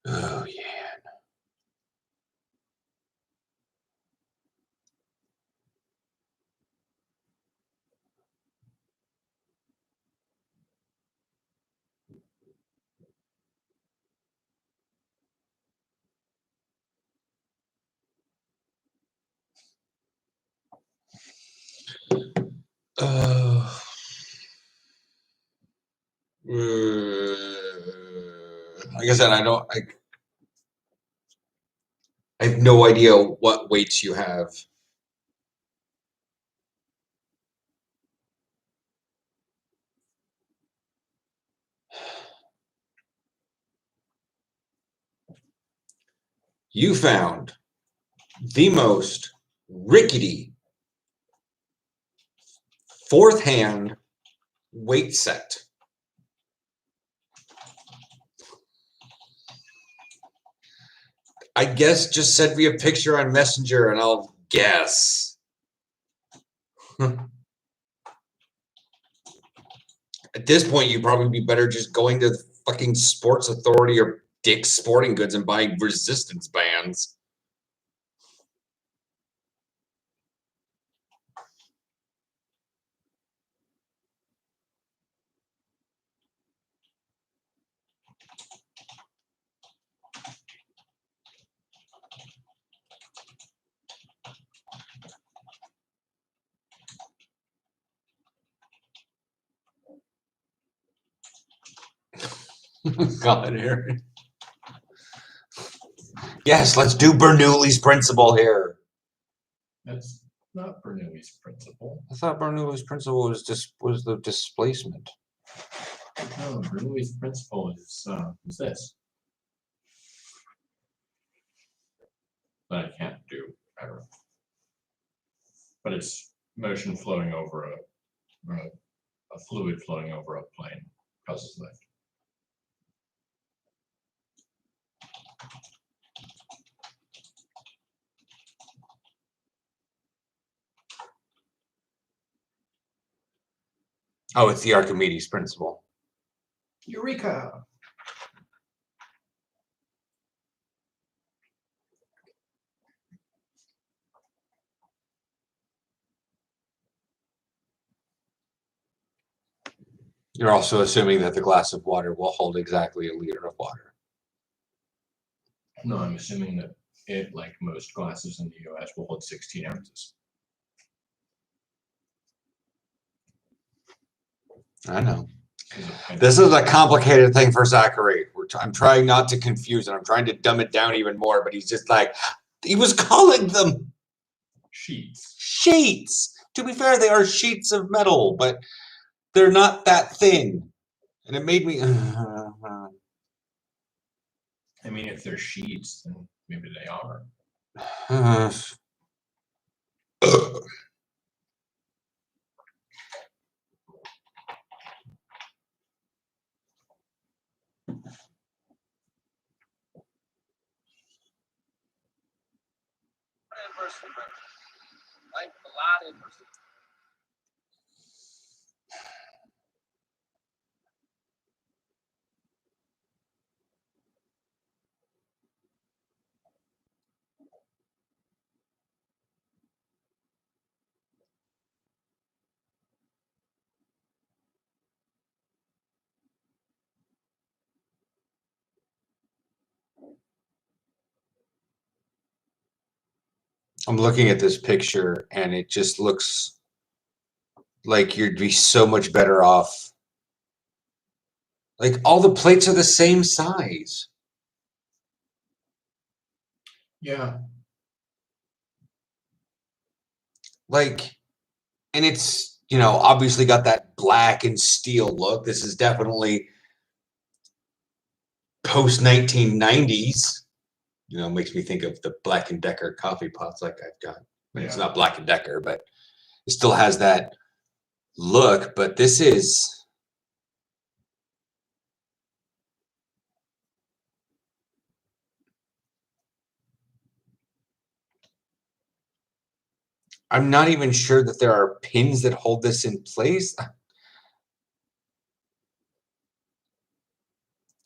S1: Oh, yeah. Like I said, I have no idea what weights you have. You found the most rickety 4th hand weight set. I guess just send me a picture on Messenger and I'll guess. At this point, you'd probably be better just going to the fucking Sports Authority or Dick's Sporting Goods and buying resistance bands. God, Aaron. Yes, let's do Bernoulli's principle here.
S2: That's not Bernoulli's principle.
S1: I thought Bernoulli's principle was the displacement.
S2: No, Bernoulli's principle is this. But I can't do ever. But it's motion flowing over a fluid flowing over a plane causes lift.
S1: Oh, it's the Archimedes principle.
S2: Eureka!
S1: You're also assuming that the glass of water will hold exactly a liter of water.
S2: No, I'm assuming that it, like most glasses in the US, will hold 16 ounces.
S1: I know. This is a complicated thing for Zachary. I'm trying not to confuse it. I'm trying to dumb it down even more, but he's just like, he was calling them
S2: Sheets.
S1: sheets. To be fair, they are sheets of metal, but they're not that thin. And it made me.
S2: I mean, if they're sheets, then maybe they are.
S6: Adversity, man. Like a lot of adversity.
S1: I'm looking at this picture and it just looks like you'd be so much better off. Like all the plates are the same size.
S2: Yeah.
S1: Like, and it's, you know, obviously got that black and steel look. This is definitely post 1990s. You know, makes me think of the Black and Decker coffee pots like I've got. It's not Black and Decker, but it still has that look. But this is. I'm not even sure that there are pins that hold this in place.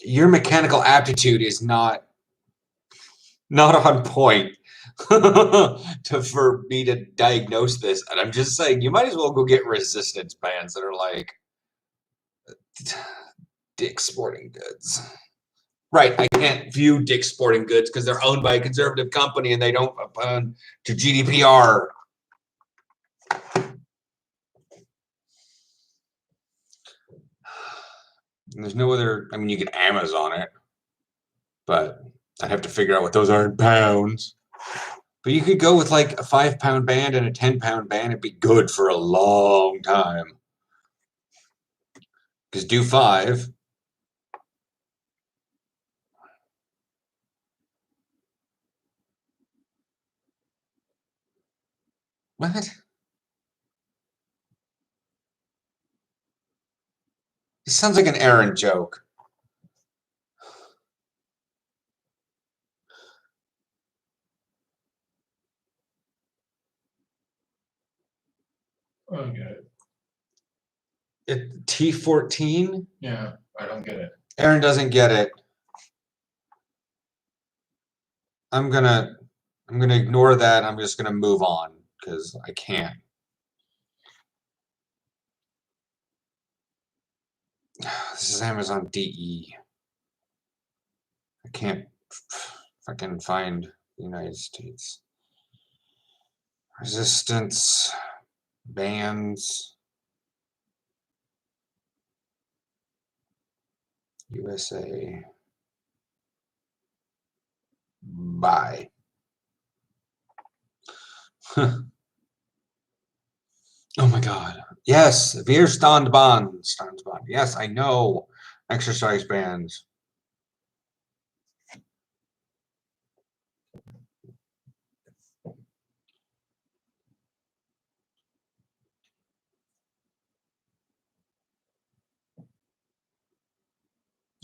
S1: Your mechanical aptitude is not on point for me to diagnose this. And I'm just saying, you might as well go get resistance bands that are like Dick's Sporting Goods. Right, I can't view Dick's Sporting Goods because they're owned by a conservative company and they don't own to GDPR. And there's no other, I mean, you can Amazon it, but I'd have to figure out what those are in pounds. But you could go with like a 5-pound band and a 10-pound band. It'd be good for a long time. Because do 5. What? This sounds like an Aaron joke.
S2: I don't get it.
S1: T14?
S2: Yeah, I don't get it.
S1: Aaron doesn't get it. I'm gonna ignore that. I'm just gonna move on because I can't. This is Amazon DE. I can't fucking find the United States. Resistance bands. USA. Buy. Oh my God. Yes, Weerstandsbahn. Yes, I know. Exercise bands.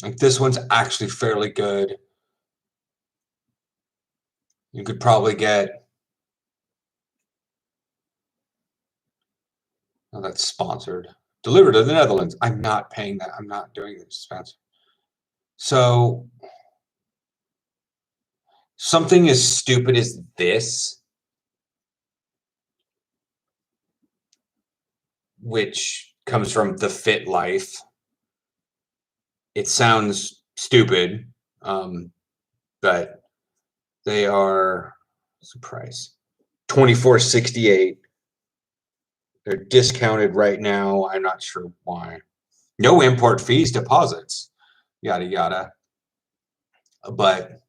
S1: Like this one's actually fairly good. You could probably get. Oh, that's sponsored. Delivered to the Netherlands. I'm not paying that. I'm not doing this, Spencer. So something as stupid as this, which comes from The Fit Life. It sounds stupid, but they are, what's the price? $24.68. They're discounted right now. I'm not sure why. No import fees, deposits, yada yada. But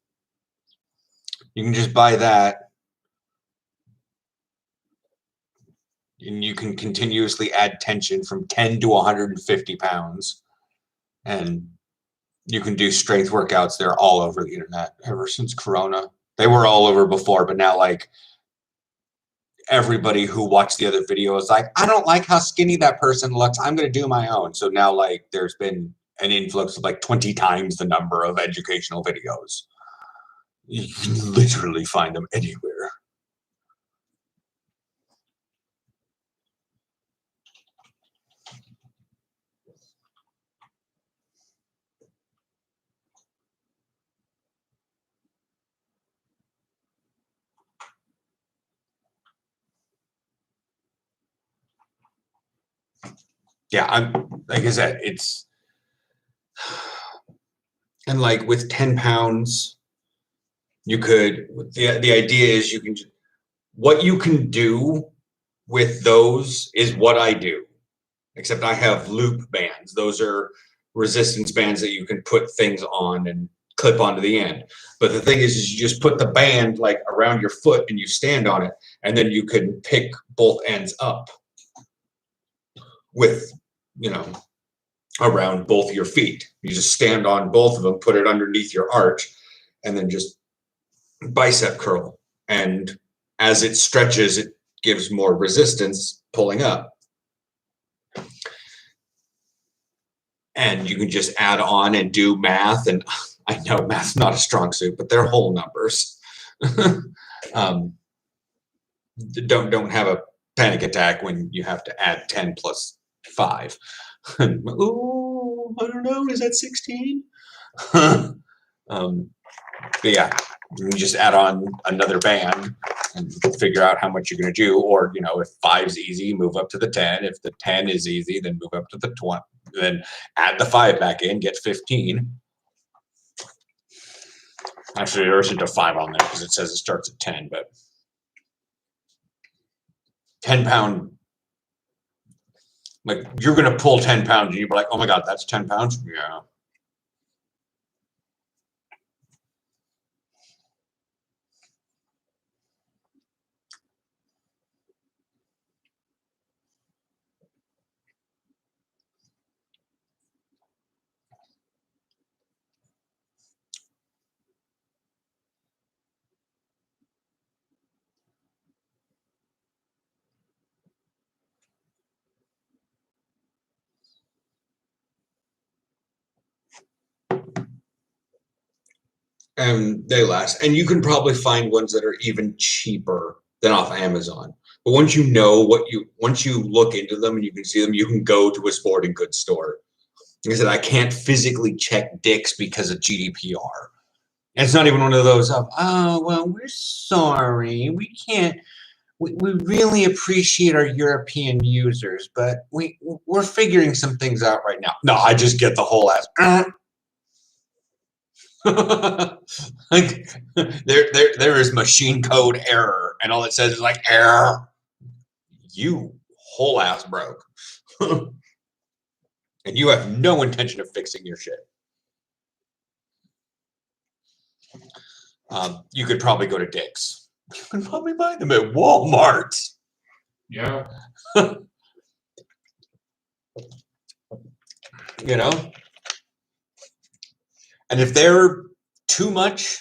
S1: you can just buy that, and you can continuously add tension from 10 to 150 pounds, and you can do strength workouts. They're all over the internet ever since Corona. They were all over before, but now like everybody who watched the other video is like, I don't like how skinny that person looks. I'm going to do my own. So now like there's been an influx of like 20 times the number of educational videos. You can literally find them anywhere. Yeah, I'm like I said, it's and like with 10 pounds, you could the idea is you can what you can do with those is what I do, except I have loop bands. Those are resistance bands that you can put things on and clip onto the end. But the thing is you just put the band like around your foot and you stand on it, and then you can pick both ends up with, you know, around both your feet. You just stand on both of them, put it underneath your arch, and then just bicep curl. And as it stretches, it gives more resistance pulling up. And you can just add on and do math. And I know math's not a strong suit, but they're whole numbers. Don't have a panic attack when you have to add 10 plus 5. Ooh, I don't know. Is that 16? But yeah, you can just add on another band and figure out how much you're going to do. Or, you know, if 5's easy, move up to the 10. If the 10 is easy, then move up to the 20. Then add the 5 back in, get 15. Actually, there isn't a 5 on there because it says it starts at 10, but 10 pound, like you're going to pull 10 pounds and you're like, oh my God, that's 10 pounds? Yeah. And they last. And you can probably find ones that are even cheaper than off Amazon. But once you know once you look into them and you can see them, you can go to a sporting goods store. Like I said, I can't physically check dicks because of GDPR. And it's not even one of those of, oh, well, we're sorry. We can't, we really appreciate our European users, but we're figuring some things out right now. No, I just get the whole ass. Like there is machine code error, and all it says is like error. You whole ass broke, and you have no intention of fixing your shit. You could probably go to Dick's. You can probably buy them at Walmart.
S2: Yeah.
S1: You know? And if they're too much,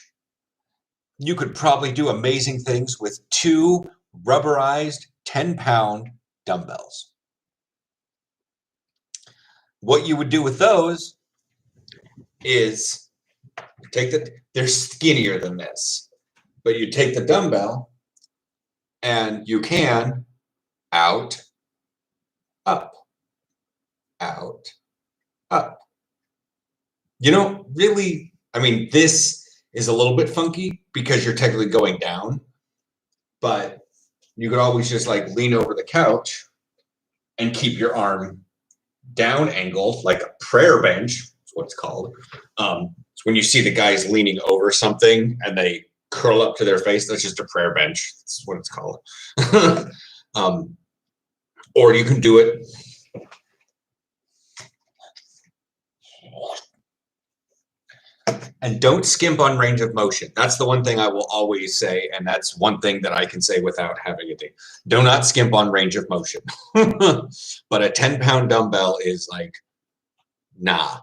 S1: you could probably do amazing things with 2 rubberized 10-pound dumbbells. What you would do with those is they're skinnier than this, but you take the dumbbell and you can out, up, out, up. You don't really, I mean, this is a little bit funky because you're technically going down, but you could always just like lean over the couch and keep your arm down angled like a prayer bench. That's what it's called. It's when you see the guys leaning over something and they curl up to their face, that's just a prayer bench. That's what it's called. Or you can do it and don't skimp on range of motion. That's the one thing I will always say, and that's one thing that I can say without having a thing. Do not skimp on range of motion. But a 10-pound dumbbell is like, nah.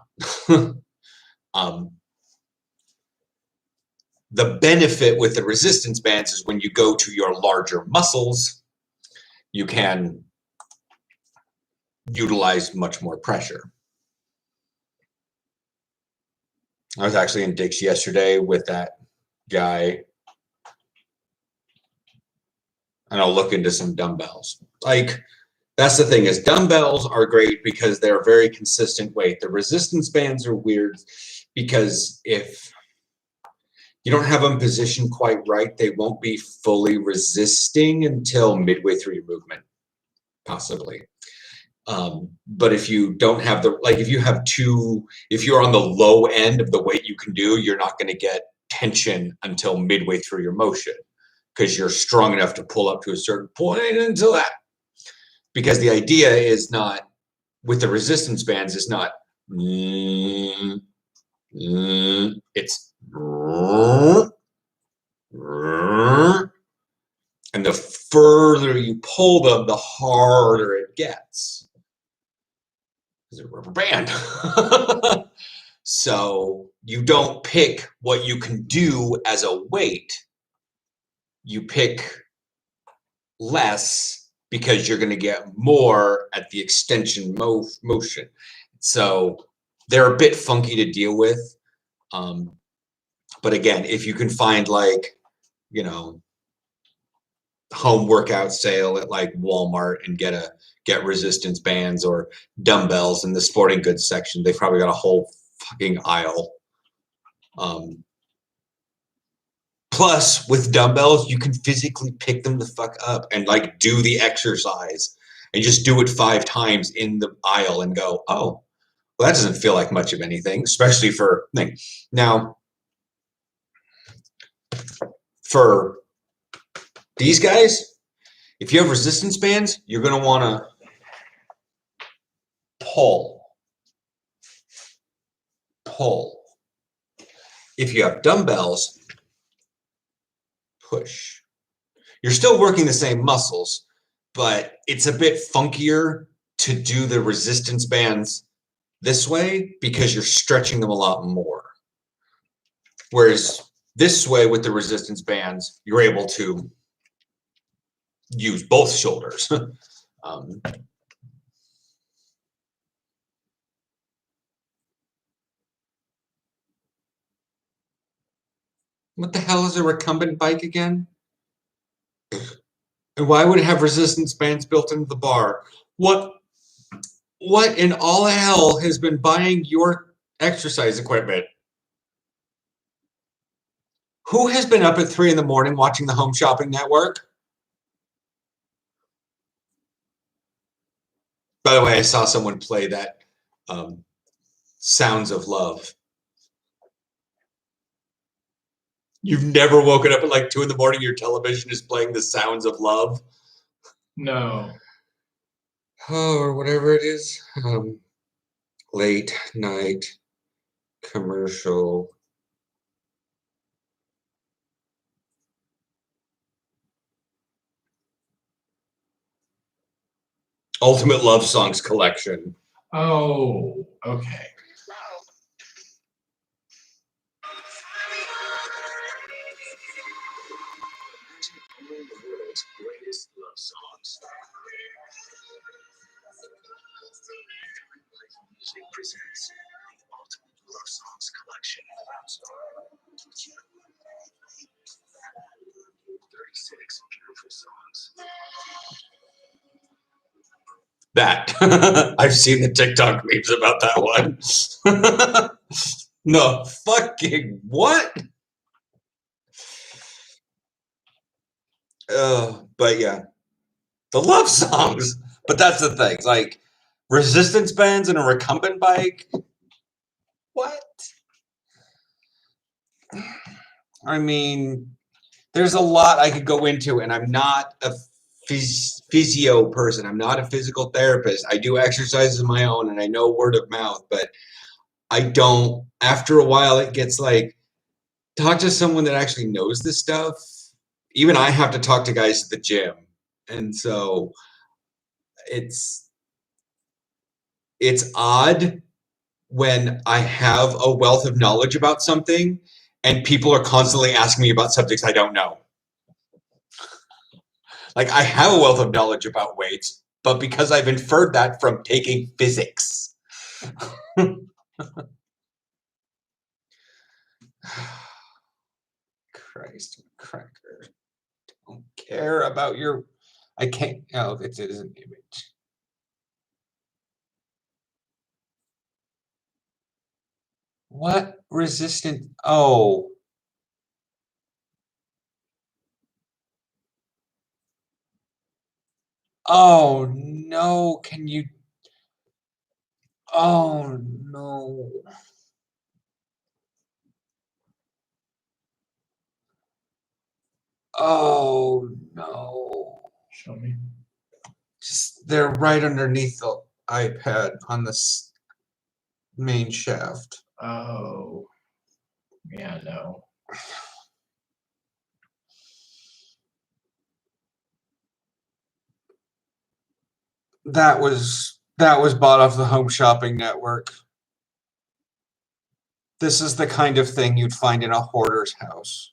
S1: The benefit with the resistance bands is when you go to your larger muscles, you can utilize much more pressure. I was actually in Dick's yesterday with that guy, and I'll look into some dumbbells. Like, that's the thing, is dumbbells are great because they're very consistent weight. The resistance bands are weird because if you don't have them positioned quite right, they won't be fully resisting until midway through your movement, possibly. But if you don't have if you're on the low end of the weight you can do, you're not going to get tension until midway through your motion because you're strong enough to pull up to a certain point until that. Because the idea is not, with the resistance bands, is not, it's, and the further you pull them, the harder it gets. It's a rubber band. So you don't pick what you can do as a weight. You pick less because you're going to get more at the extension motion. So they're a bit funky to deal with. But again, if you can find home workout sale at like Walmart and get resistance bands or dumbbells in the sporting goods section, they've probably got a whole fucking aisle. Plus, with dumbbells, you can physically pick them the fuck up and like do the exercise and just do it 5 times in the aisle and go, oh, well, that doesn't feel like much of anything, especially for things. Now, for these guys, if you have resistance bands, you're going to want to pull. If you have dumbbells, push. You're still working the same muscles, but it's a bit funkier to do the resistance bands this way because you're stretching them a lot more. Whereas this way with the resistance bands, you're able to use both shoulders. What the hell is a recumbent bike again? And why would it have resistance bands built into the bar? What in all hell has been buying your exercise equipment? Who has been up at 3 in the morning watching the Home Shopping Network? By the way, I saw someone play that Sounds of Love. You've never woken up at like 2 in the morning, your television is playing the Sounds of Love?
S2: No.
S1: Oh, or whatever it is. Late night commercial Ultimate Love Songs collection.
S2: Oh, okay.
S3: The world's greatest love songs. Music presents the Ultimate Love Songs collection. 36 beautiful songs.
S1: That. I've seen the TikTok memes about that one. No, fucking what? But yeah, the love songs. But that's the thing. Like, resistance bands and a recumbent bike. What? I mean, there's a lot I could go into, and I'm not a physio person. I'm not a physical therapist. I do exercises of my own, and I know word of mouth, but I don't. After a while, it gets like, talk to someone that actually knows this stuff. Even I have to talk to guys at the gym, and so it's odd when I have a wealth of knowledge about something and people are constantly asking me about subjects I don't know. Like, I have a wealth of knowledge about weights, but because I've inferred that from taking physics. Christ, cracker. Don't care about your... I can't... Oh, it is an image. What resistant? Oh. Oh, no. Can you... Oh, no. Oh, no.
S2: Show me.
S1: Just, they're right underneath the iPad on this main shaft.
S2: Oh. Yeah, no.
S1: That was bought off the Home Shopping Network. This is the kind of thing you'd find in a hoarder's house.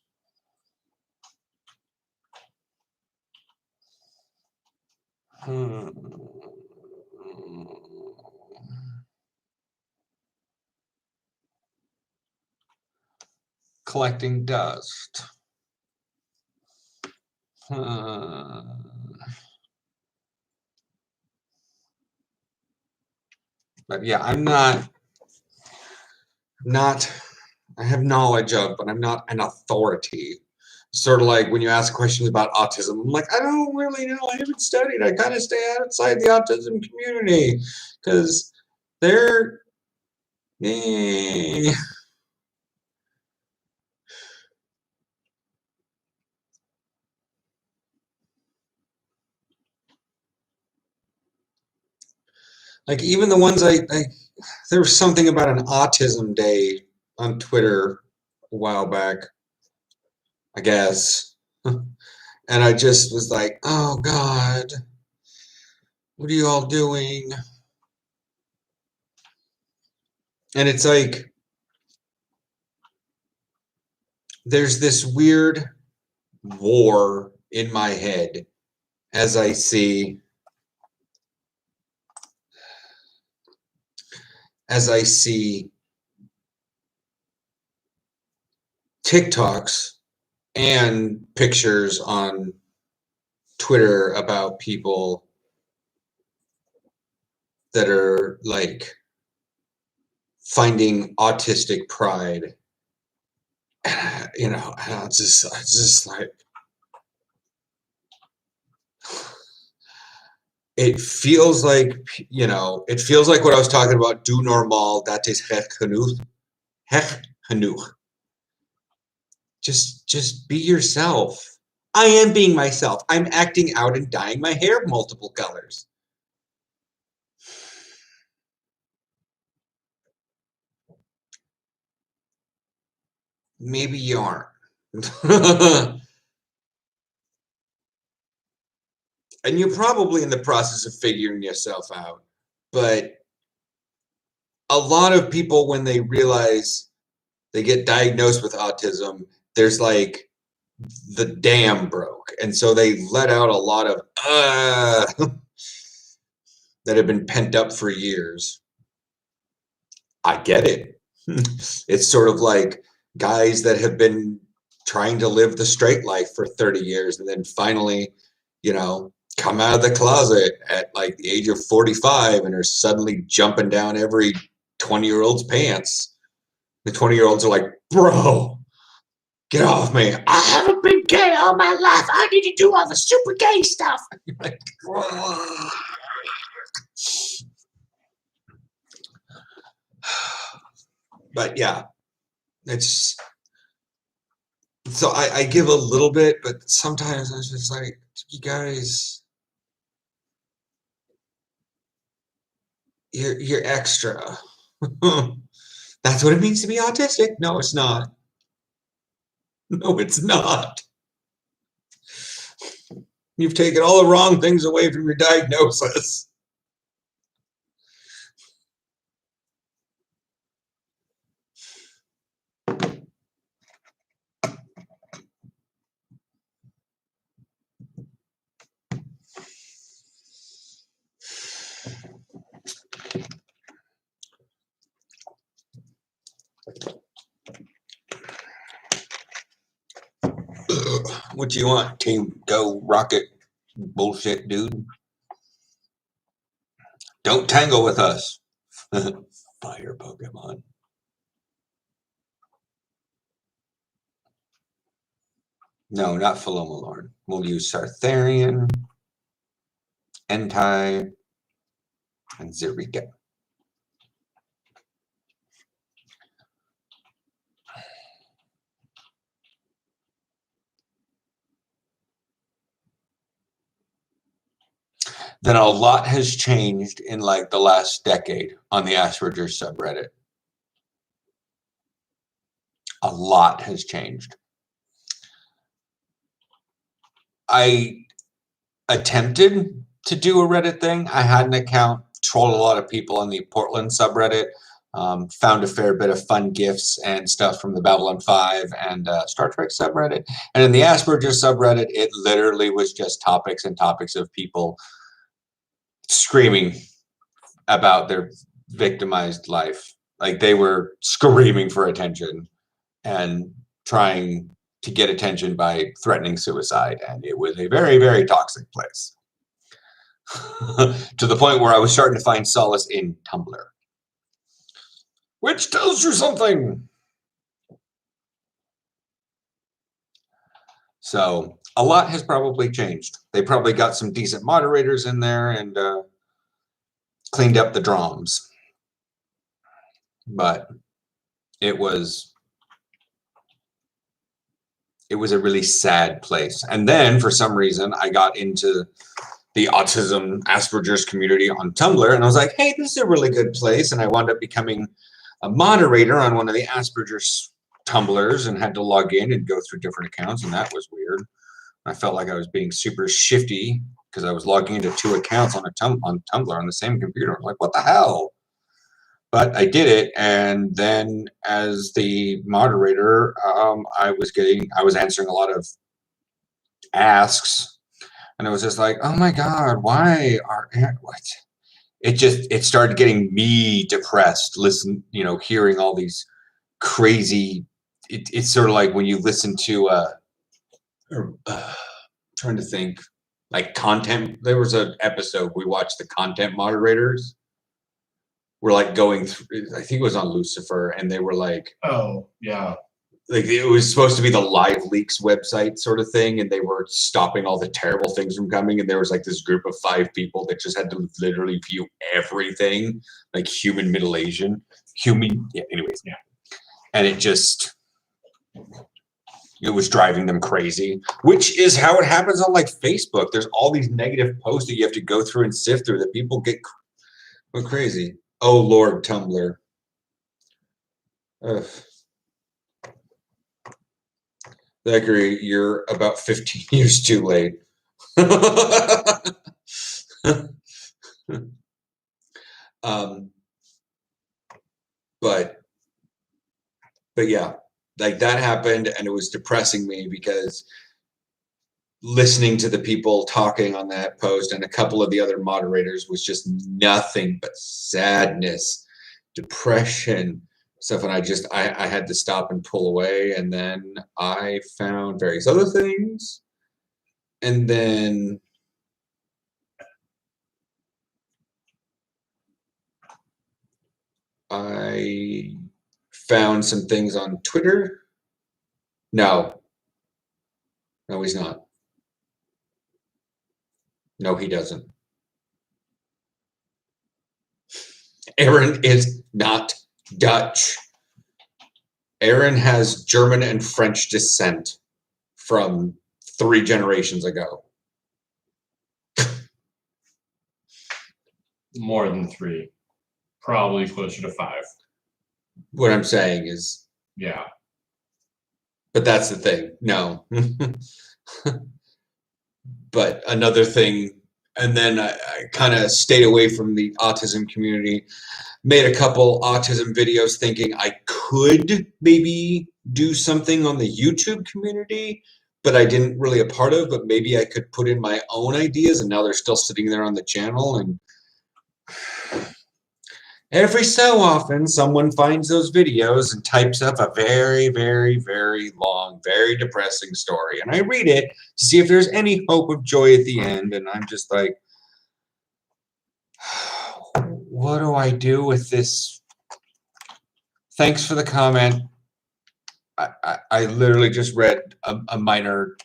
S1: Collecting dust. But yeah, I'm not, I have knowledge of, but I'm not an authority. Sort of like when you ask questions about autism, I'm like, I don't really know. I haven't studied. I kind of stay outside the autism community because they're, like even the ones there was something about an autism day on Twitter a while back, I guess. And I just was like, oh God, what are you all doing? And it's like, there's this weird war in my head as I see TikToks and pictures on Twitter about people that are like finding autistic pride. You know, and it's just like, it feels like, you know, it feels like what I was talking about. Do normal, that is gek genoeg. Gek genoeg. Just be yourself. I am being myself. I'm acting out and dyeing my hair multiple colors. Maybe you aren't. and you're probably in the process of figuring yourself out, but a lot of people, when they realize they get diagnosed with autism, there's like the dam broke, and so they let out a lot of that have been pent up for years. I get it. It's sort of like guys that have been trying to live the straight life for 30 years and then finally, come out of the closet at like the age of 45 and are suddenly jumping down every 20-year-old's pants. The 20-year-olds are like, bro, get off me. I haven't been gay all my life. I need to do all the super gay stuff. Like, but yeah, it's so I give a little bit, but sometimes I was just like, you guys, you're extra. That's what it means to be autistic. No, it's not. No, it's not. You've taken all the wrong things away from your diagnosis. What you want, Team Go Rocket bullshit, dude? Don't tangle with us. Fire Pokemon. No, not Philomolorn. We'll use Sartharian, Entei, and Zerika. Then a lot has changed in like the last decade on the Asperger's subreddit. A lot has changed. I attempted to do a Reddit thing. I had an account, trolled a lot of people on the Portland subreddit, found a fair bit of fun GIFs and stuff from the Babylon 5 and Star Trek subreddit. And in the Asperger's subreddit, it literally was just topics and topics of people screaming about their victimized life. Like they were screaming for attention and trying to get attention by threatening suicide. And it was a very, very toxic place. To the point where I was starting to find solace in Tumblr. Which tells you something. So a lot has probably changed. They probably got some decent moderators in there and cleaned up the drums. But it was a really sad place. And then for some reason I got into the autism Asperger's community on Tumblr and I was like, hey, this is a really good place. And I wound up becoming a moderator on one of the Asperger's Tumblrs and had to log in and go through different accounts, and that was weird. I felt like I was being super shifty because I was logging into 2 accounts on Tumblr on the same computer. I'm like, what the hell? But I did it, and then as the moderator, I was answering a lot of asks, and I was just like, oh my God, why are what? It started getting me depressed. Hearing all these crazy. It's sort of like when you listen to trying to think, like content. There was an episode we watched, the content moderators were like going through, I think it was on Lucifer, and they were like,
S2: oh yeah,
S1: like it was supposed to be the Live Leaks website sort of thing, and they were stopping all the terrible things from coming, and there was like this group of 5 people that just had to literally view everything, like human mutilation, anyways, yeah. And it was driving them crazy, which is how it happens on like Facebook. There's all these negative posts that you have to go through and sift through that people go crazy. Oh Lord, Tumblr. Ugh. Zachary, you're about 15 years too late. um, but yeah, like that happened, and it was depressing me because listening to the people talking on that post and a couple of the other moderators was just nothing but sadness, depression, stuff. And I had to stop and pull away. And then I found various other things. And then I found some things on Twitter. No, he's not. No, he doesn't. Aaron is not Dutch. Aaron has German and French descent from 3 generations ago.
S2: More than 3. Probably closer to 5.
S1: What I'm saying is,
S2: Yeah.
S1: but that's the thing. No. But another thing, and then I kind of stayed away from the autism community, made a couple autism videos thinking I could maybe do something on the YouTube community, but I didn't really a part of, but maybe I could put in my own ideas, and now they're still sitting there on the channel. And every so often, someone finds those videos and types up a very, very, very long, very depressing story. And I read it to see if there's any hope of joy at the end. And I'm just like, what do I do with this? Thanks for the comment. I literally just read a minor,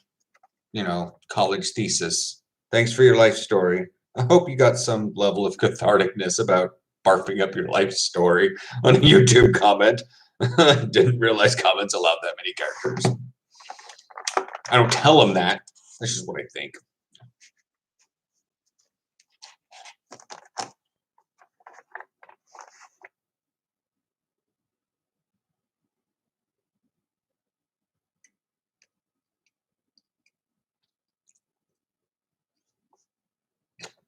S1: college thesis. Thanks for your life story. I hope you got some level of catharticness about barfing up your life story on a YouTube comment. I didn't realize comments allowed that many characters. I don't tell them that. That's just what I think.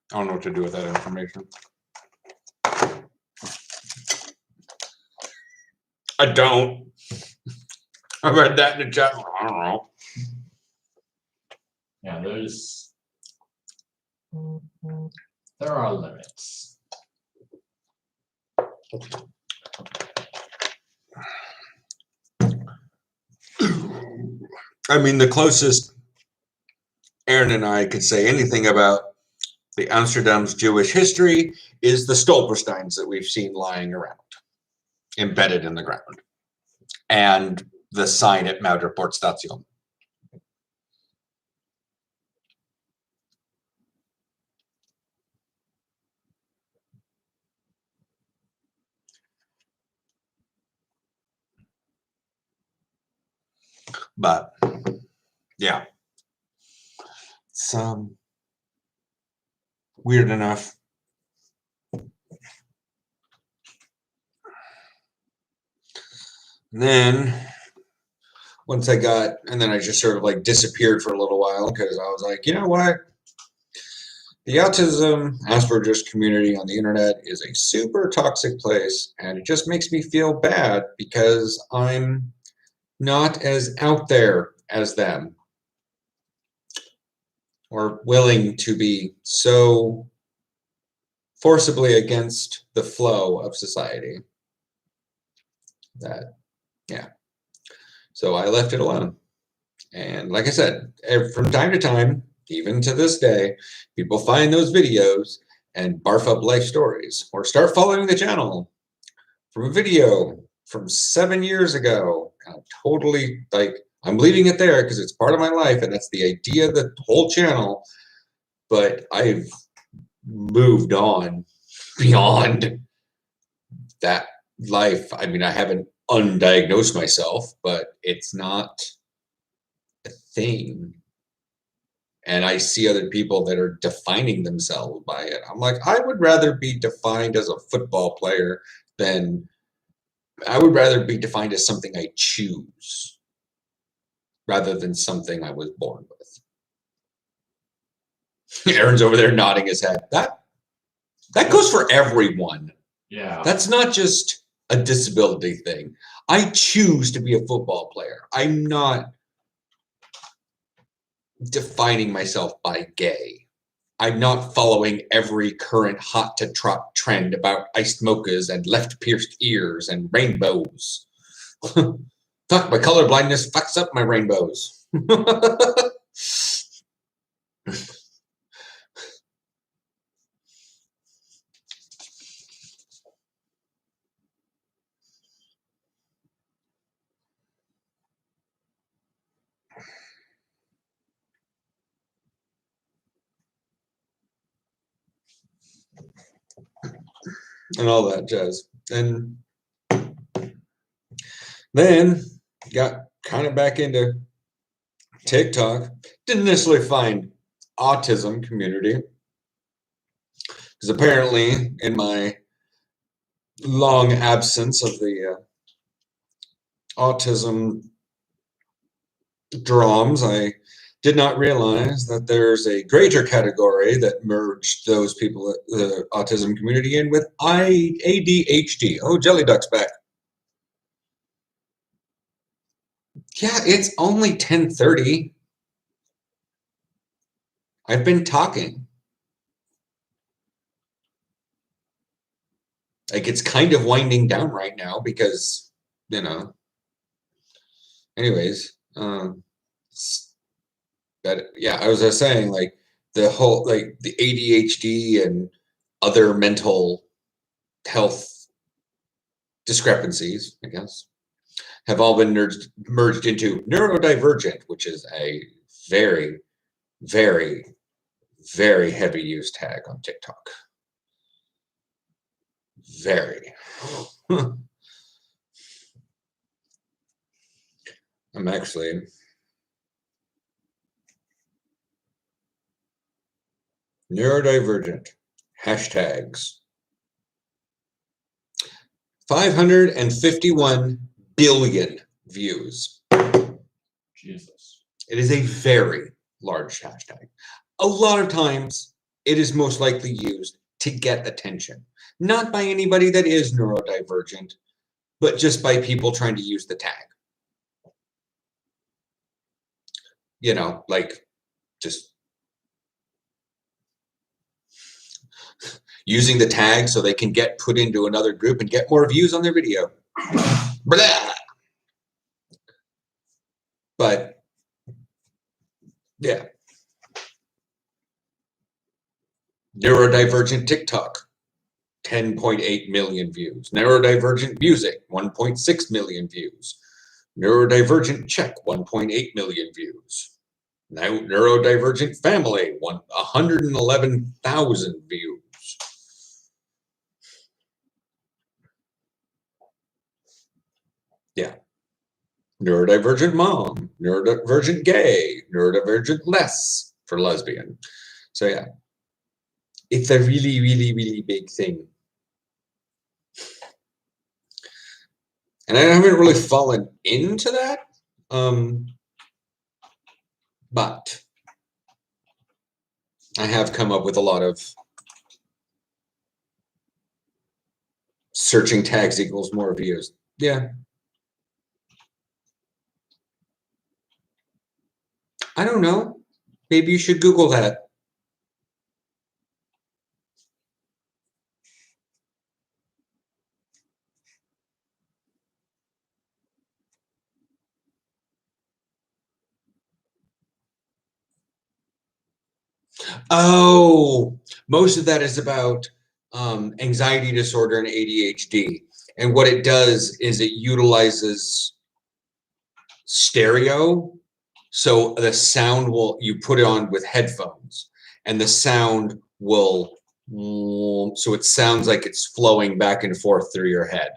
S1: I don't know what to do with that information. I don't. I read that in the chat. I don't know.
S2: Yeah, there are limits.
S1: I mean, the closest Aaron and I could say anything about the Amsterdam's Jewish history is the Stolpersteins that we've seen lying around, embedded in the ground, and the sign at Mauderpoort Station. But yeah, it's weird enough. And then once I just sort of like disappeared for a little while because I was like, you know what? The autism Asperger's community on the internet is a super toxic place, and it just makes me feel bad because I'm not as out there as them, or willing to be so forcibly against the flow of society that, yeah. So I left it alone. And like I said, from time to time, even to this day, people find those videos and barf up life stories, or start following the channel from a video from 7 years ago. And I'm totally like, I'm leaving it there because it's part of my life and that's the idea of the whole channel. But I've moved on beyond that life. I mean, I haven't undiagnosed myself, but it's not a thing. And I see other people that are defining themselves by it. I'm like, I would rather be defined as a football player than I would rather be defined as something I choose rather than something I was born with. Aaron's over there nodding his head. That goes for everyone.
S2: Yeah.
S1: That's not just a disability thing. I choose to be a football player. I'm not defining myself by gay. I'm not following every current hot to trot trend about iced mochas and left pierced ears and rainbows. Fuck, my color blindness fucks up my rainbows. And all that jazz. And then got kind of back into TikTok. Didn't necessarily find autism community. Because apparently in my long absence of the autism drums, I did not realize that there's a greater category that merged those people, the autism community, in with ADHD. Oh, Jelly Duck's back. Yeah, it's only 10:30. I've been talking. Like, it's kind of winding down right now because, you know. Anyways, but yeah, I was just saying, like, the whole, like, the ADHD and other mental health discrepancies, I guess, have all been merged into neurodivergent, which is a very, very, very heavy use tag on TikTok. Very. I'm actually neurodivergent hashtags. 551 billion views.
S2: Jesus.
S1: It is a very large hashtag. A lot of times, it is most likely used to get attention. Not by anybody that is neurodivergent, but just by people trying to use the tag. You know, like, just using the tag so they can get put into another group and get more views on their video. Blah. But, yeah. Neurodivergent TikTok, 10.8 million views. Neurodivergent music, 1.6 million views. Neurodivergent Czech, 1.8 million views. Now, neurodivergent family, 111,000 views. Yeah. Neurodivergent mom, neurodivergent gay, neurodivergent less for lesbian. So yeah, it's a really, really, really big thing. And I haven't really fallen into that. But I have come up with a lot of searching tags equals more views. Yeah. I don't know. Maybe you should Google that. Oh, most of that is about anxiety disorder and ADHD. And what it does is it utilizes stereo. So the sound will, you put it on with headphones and the sound will, so it sounds like it's flowing back and forth through your head.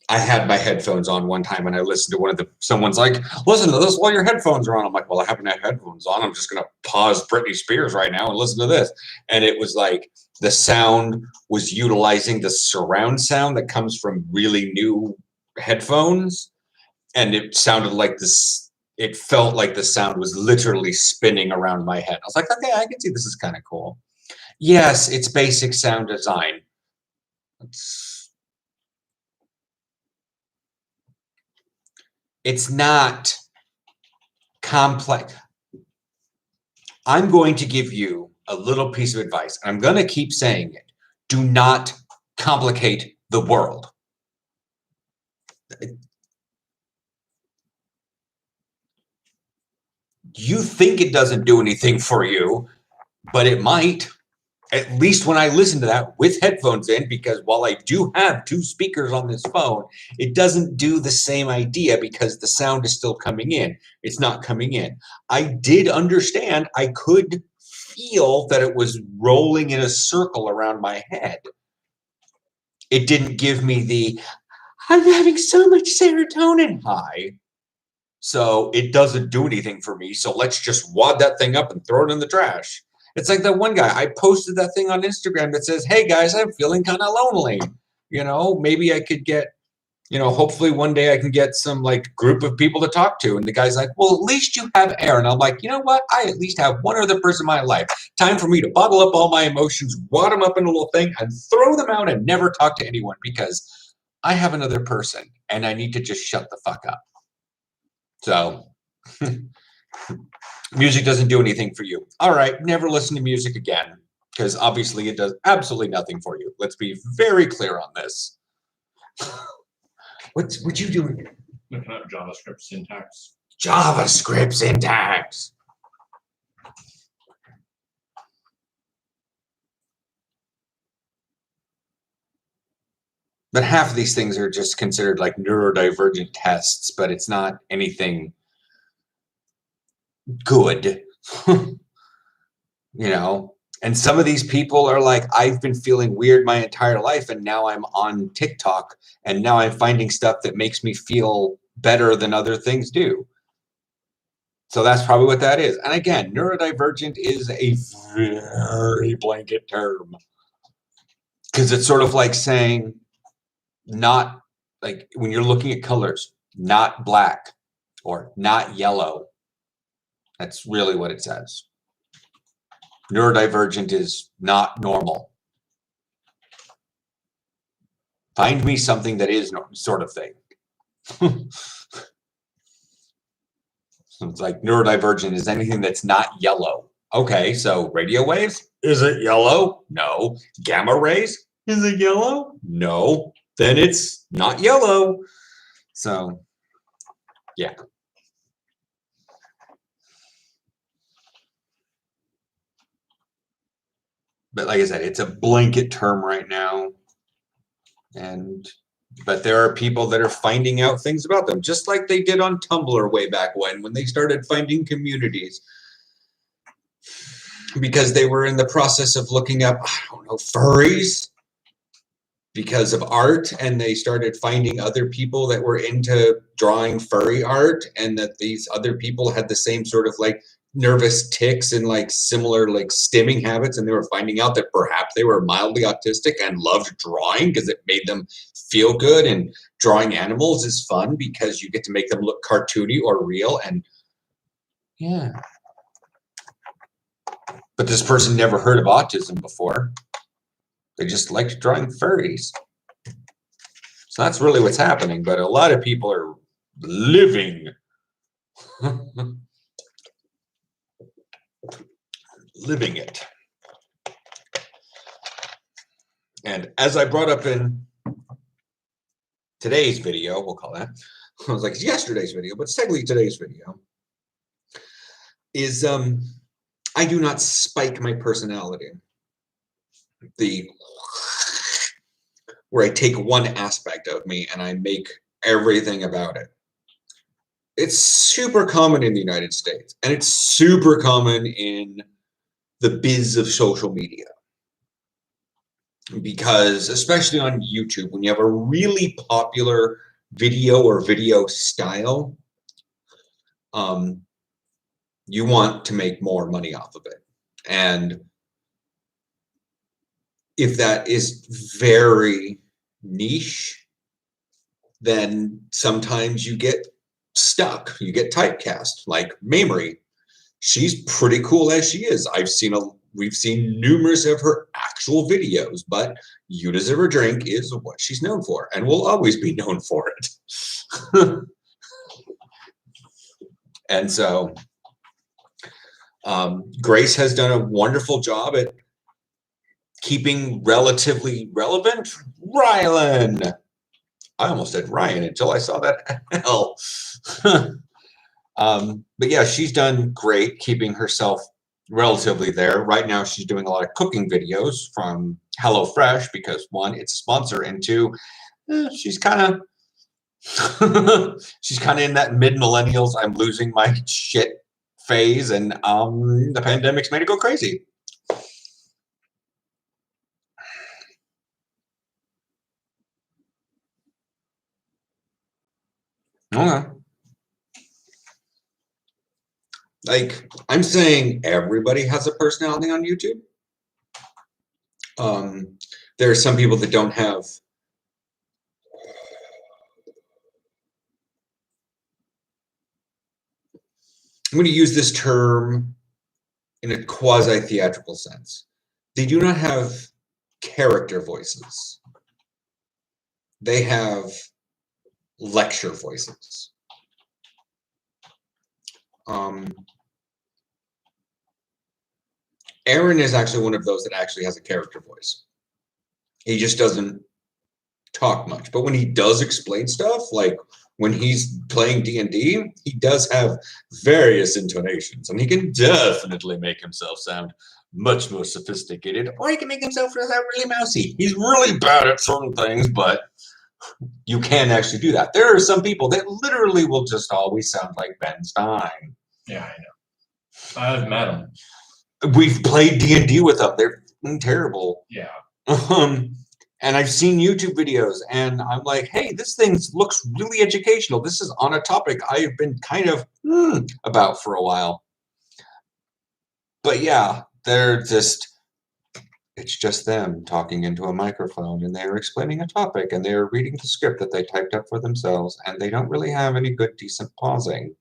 S1: I had my headphones on one time and I listened to one of the, someone's like, listen to this while your headphones are on. I'm like, well, I haven't had headphones on. I'm just going to pause Britney Spears right now and listen to this. And it was like the sound was utilizing the surround sound that comes from really new headphones. And it sounded like this it felt like the sound was literally spinning around my head. I was like, okay, I can see this is kind of cool. Yes, it's basic sound design. It's not complex. I'm going to give you a little piece of advice. I'm going to keep saying it. Do not complicate the world. You think it doesn't do anything for you, but it might. At least when I listen to that with headphones in, because while I do have 2 speakers on this phone, it doesn't do the same idea because the sound is still coming in. It's not coming in. I did understand. I could feel that it was rolling in a circle around my head. It didn't give me the, I'm having so much serotonin high. So it doesn't do anything for me. So let's just wad that thing up and throw it in the trash. It's like that one guy, I posted that thing on Instagram that says, hey guys, I'm feeling kind of lonely. You know, maybe I could get, you know, hopefully one day I can get some like group of people to talk to. And the guy's like, well, at least you have air. And I'm like, you know what? I at least have one other person in my life. Time for me to bottle up all my emotions, wad them up in a little thing and throw them out and never talk to anyone because I have another person and I need to just shut the fuck up. So music doesn't do anything for you. All right, never listen to music again, because obviously it does absolutely nothing for you. Let's be very clear on this. What you doing?
S2: Looking up JavaScript syntax.
S1: JavaScript syntax. But half of these things are just considered like neurodivergent tests, but it's not anything good. You know, and some of these people are like, I've been feeling weird my entire life and now I'm on TikTok and now I'm finding stuff that makes me feel better than other things do. So that's probably what that is. And again, neurodivergent is a very blanket term because it's sort of like saying not like when you're looking at colors, not black or not yellow. That's really what it says. Neurodivergent is not normal. Find me something that is sort of thing. So it's like neurodivergent is anything that's not yellow. Okay, so radio waves? Is it yellow? No. Gamma rays? Is it yellow? No. Then it's not yellow. So, yeah. But like I said, it's a blanket term right now. But there are people that are finding out things about them, just like they did on Tumblr way back when they started finding communities. Because they were in the process of looking up, I don't know, furries because of art, and they started finding other people that were into drawing furry art, and that these other people had the same sort of like nervous tics and like similar like stimming habits, and they were finding out that perhaps they were mildly autistic and loved drawing because it made them feel good, and drawing animals is fun because you get to make them look cartoony or real. And yeah, but this person never heard of autism before. They just liked drawing furries. So that's really what's happening. But a lot of people are living living it. And as I brought up in today's video, we'll call that, I was like, it's yesterday's video, but it's technically today's video, is I do not spike my personality. Where I take one aspect of me and I make everything about it. It's super common in the United States, and it's super common in the biz of social media. Because especially on YouTube, when you have a really popular video or video style, you want to make more money off of it. And if that is very niche, then sometimes you get stuck. You get typecast. Like Mamrie, she's pretty cool as she is. We've seen numerous of her actual videos, but You Deserve a Drink is what she's known for, and will always be known for it. And so Grace has done a wonderful job at keeping relatively relevant. Rylan. I almost said Ryan until I saw that L. But yeah, she's done great keeping herself relatively there. Right now, she's doing a lot of cooking videos from HelloFresh because one, it's a sponsor, and two, she's kind of she's kind of in that mid-millennials, I'm losing my shit phase, and the pandemic's made it go crazy. Okay. Like, I'm saying everybody has a personality on YouTube. There are some people that don't have. I'm going to use this term in a quasi-theatrical sense. They do not have character voices. They have lecture voices. Aaron is actually one of those that actually has a character voice. He just doesn't talk much. But when he does explain stuff, like when he's playing D&D, he does have various intonations, and he can definitely make himself sound much more sophisticated, or he can make himself sound really mousy. He's really bad at certain things, but you can actually do that. There are some people that literally will just always sound like Ben Stein.
S2: Yeah, I know. I've met them.
S1: We've played D&D with them. They're terrible.
S2: Yeah.
S1: And I've seen YouTube videos, and I'm like, hey, this thing looks really educational. This is on a topic I've been kind of about for a while. But yeah, it's just them talking into a microphone, and they're explaining a topic, and they're reading the script that they typed up for themselves, and they don't really have any good, decent pausing.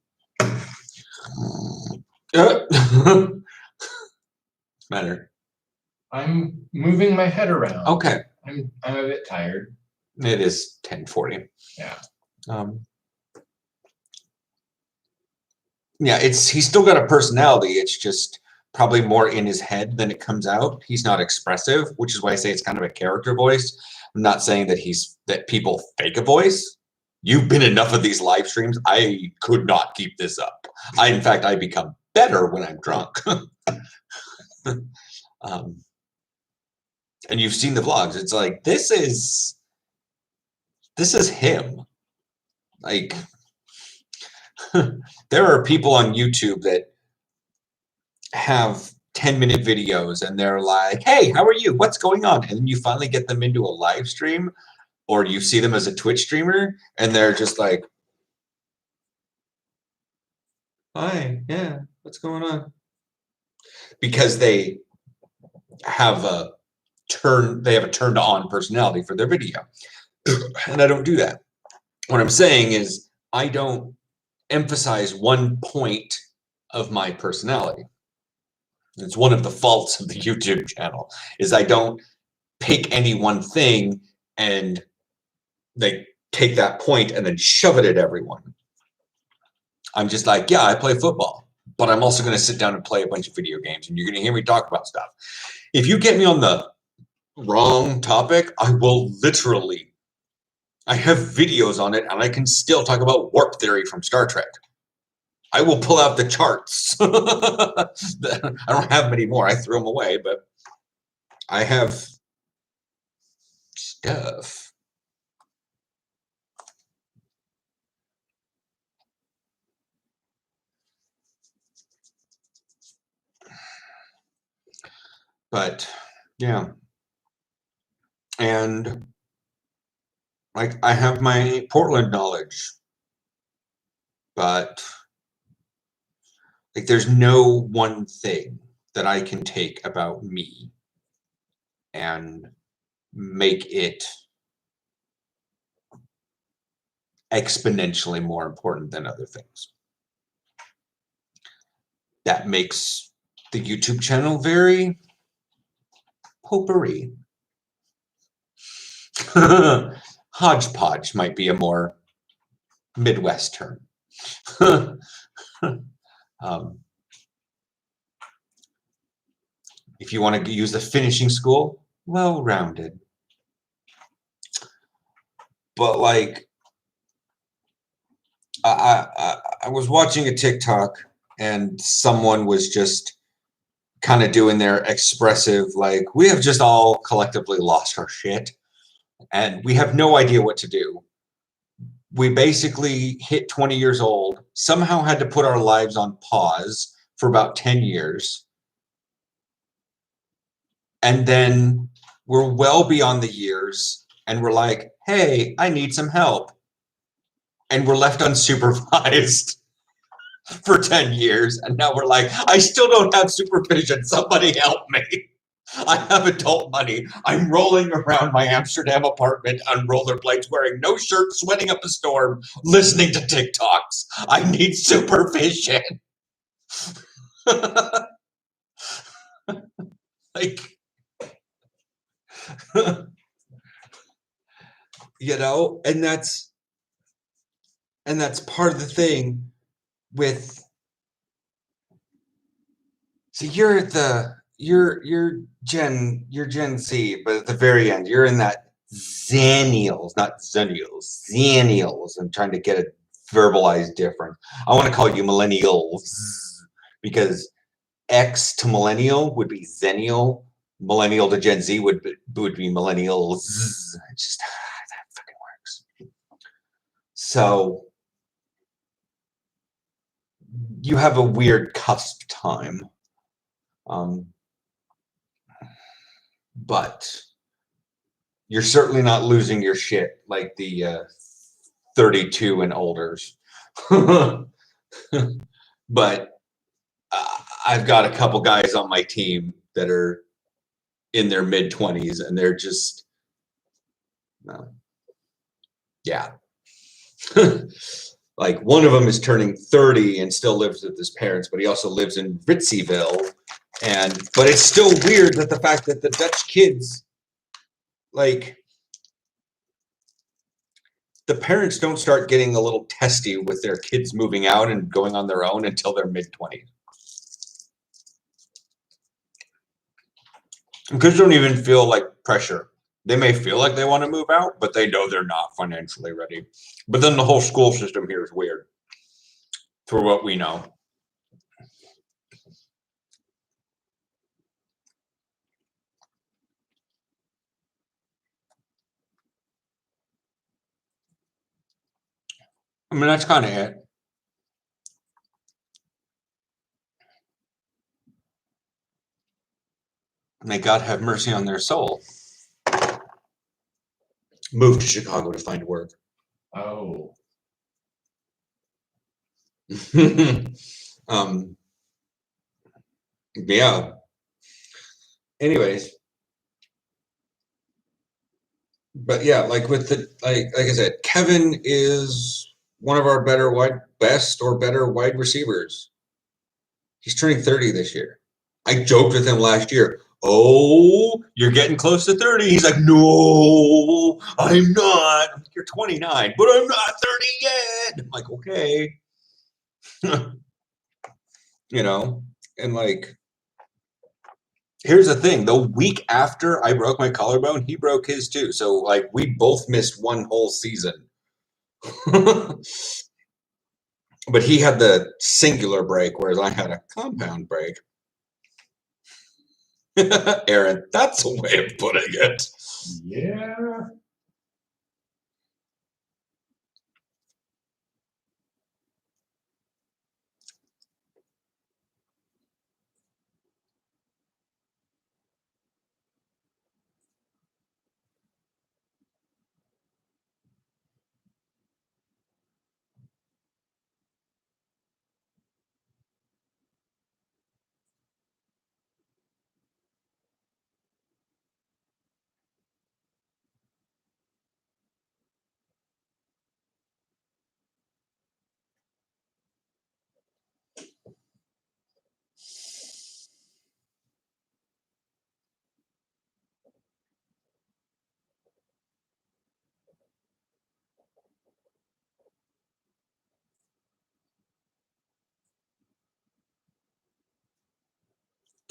S1: Matter.
S2: I'm moving my head around.
S1: Okay.
S2: I'm a bit tired.
S1: It is 10:40.
S2: Yeah.
S1: Yeah, he's still got a personality. It's just probably more in his head than it comes out. He's not expressive, which is why I say it's kind of a character voice. I'm not saying that people fake a voice. You've been enough of these live streams. I could not keep this up. In fact, I become better when I'm drunk. And you've seen the vlogs. It's like, this is him. Like, there are people on YouTube that have 10-minute videos, and they're like, hey, how are you? What's going on? And then you finally get them into a live stream, or you see them as a Twitch streamer, and they're just like, hi, yeah, what's going on? Because they have a turned on personality for their video. And I don't do that. What I'm saying is I don't emphasize one point of my personality. It's one of the faults of the YouTube channel, is I don't pick any one thing and they take that point and then shove it at everyone. I'm just like, yeah, I play football, but I'm also going to sit down and play a bunch of video games, and you're going to hear me talk about stuff. If you get me on the wrong topic, I will literally, I have videos on it, and I can still talk about warp theory from Star Trek. I will pull out the charts. I don't have many more. I threw them away, but I have stuff. But yeah. And like, I have my Portland knowledge, but like, there's no one thing that I can take about me and make it exponentially more important than other things. That makes the YouTube channel very potpourri. Hodgepodge might be a more Midwest term. If you want to use the finishing school, well-rounded. But like, I was watching a TikTok and someone was just kind of doing their expressive, like, we have just all collectively lost our shit and we have no idea what to do. We basically hit 20 years old, somehow had to put our lives on pause for about 10 years. And then we're well beyond the years and we're like, hey, I need some help. And we're left unsupervised for 10 years. And now we're like, I still don't have supervision. Somebody help me. I have adult money. I'm rolling around my Amsterdam apartment on rollerblades, wearing no shirt, sweating up a storm, listening to TikToks. I need supervision. Like, you know, and that's part of the thing with, so you're Gen Z, but at the very end, you're in that Xennials, not Zennials, Xennials. I'm trying to get it verbalized different. I want to call you Millennials because X to Millennial would be Zennial. Millennial to Gen Z would be Millennials. It just that fucking works. So you have a weird cusp time. But you're certainly not losing your shit like the 32 and olders. But I've got a couple guys on my team that are in their mid-20s and they're just, yeah. Like one of them is turning 30 and still lives with his parents, but he also lives in Ritzieville. But it's still weird that the fact that the Dutch kids, like, the parents don't start getting a little testy with their kids moving out and going on their own until their mid-20s. Kids don't even feel like pressure. They may feel like they want to move out, but they know they're not financially ready. But then the whole school system here is weird, for what we know. I mean, that's kind of it. May God have mercy on their soul. Moved to Chicago to find work.
S2: Oh.
S1: Yeah. Anyways. But yeah, like with the like I said, Kevin is one of our best or better wide receivers. He's turning 30 this year. I joked with him last year. Oh, you're getting close to 30. He's like, no, I'm not. I'm like, you're 29, but I'm not 30 yet. I'm like, okay. You know, and like, here's the thing. The week after I broke my collarbone, he broke his too. So like, we both missed one whole season. But he had the singular break, whereas I had a compound break. Aaron, that's a way of putting it.
S2: Yeah.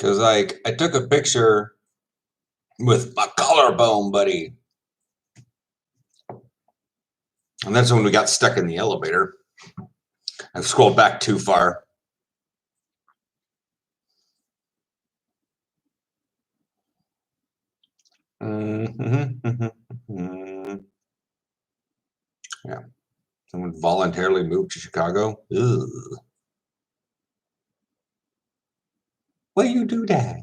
S1: Because, like, I took a picture with my collarbone, buddy. And that's when we got stuck in the elevator. I scrolled back too far. Yeah. Someone voluntarily moved to Chicago. Ugh. Why you do that?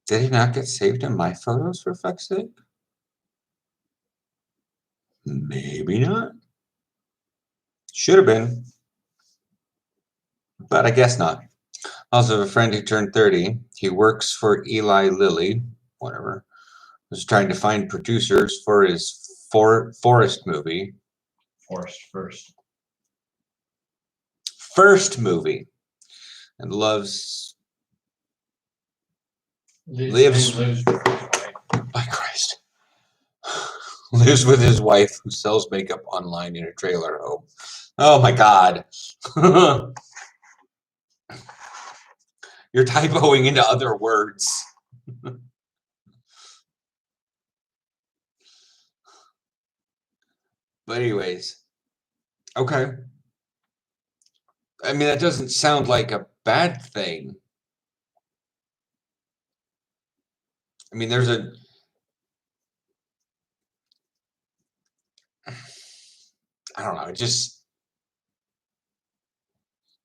S1: Did he not get saved in my photos for fuck's sake? Maybe not. Should have been. But I guess not. I also have a friend who turned 30. He works for Eli Lilly, whatever. Was trying to find producers for his Forest movie. First movie. And lives by Christ. Lives with his wife who sells makeup online in a trailer home. Oh my God. You're typoing into other words. But anyways, okay. I mean, that doesn't sound like a bad thing. I mean, there's a... I don't know, it just...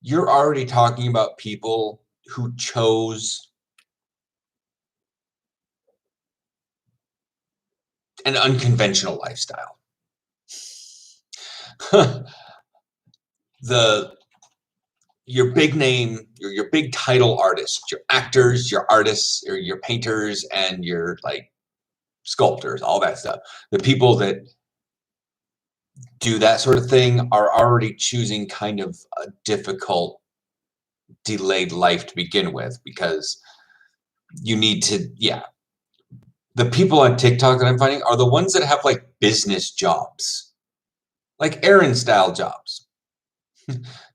S1: You're already talking about people who chose an unconventional lifestyle. Your big name, your big title artists, your actors, your artists, or your painters, and your like sculptors, all that stuff. The people that do that sort of thing are already choosing kind of a difficult, delayed life to begin with, because you need to, yeah. The people on TikTok that I'm finding are the ones that have like business jobs, like Aaron style jobs.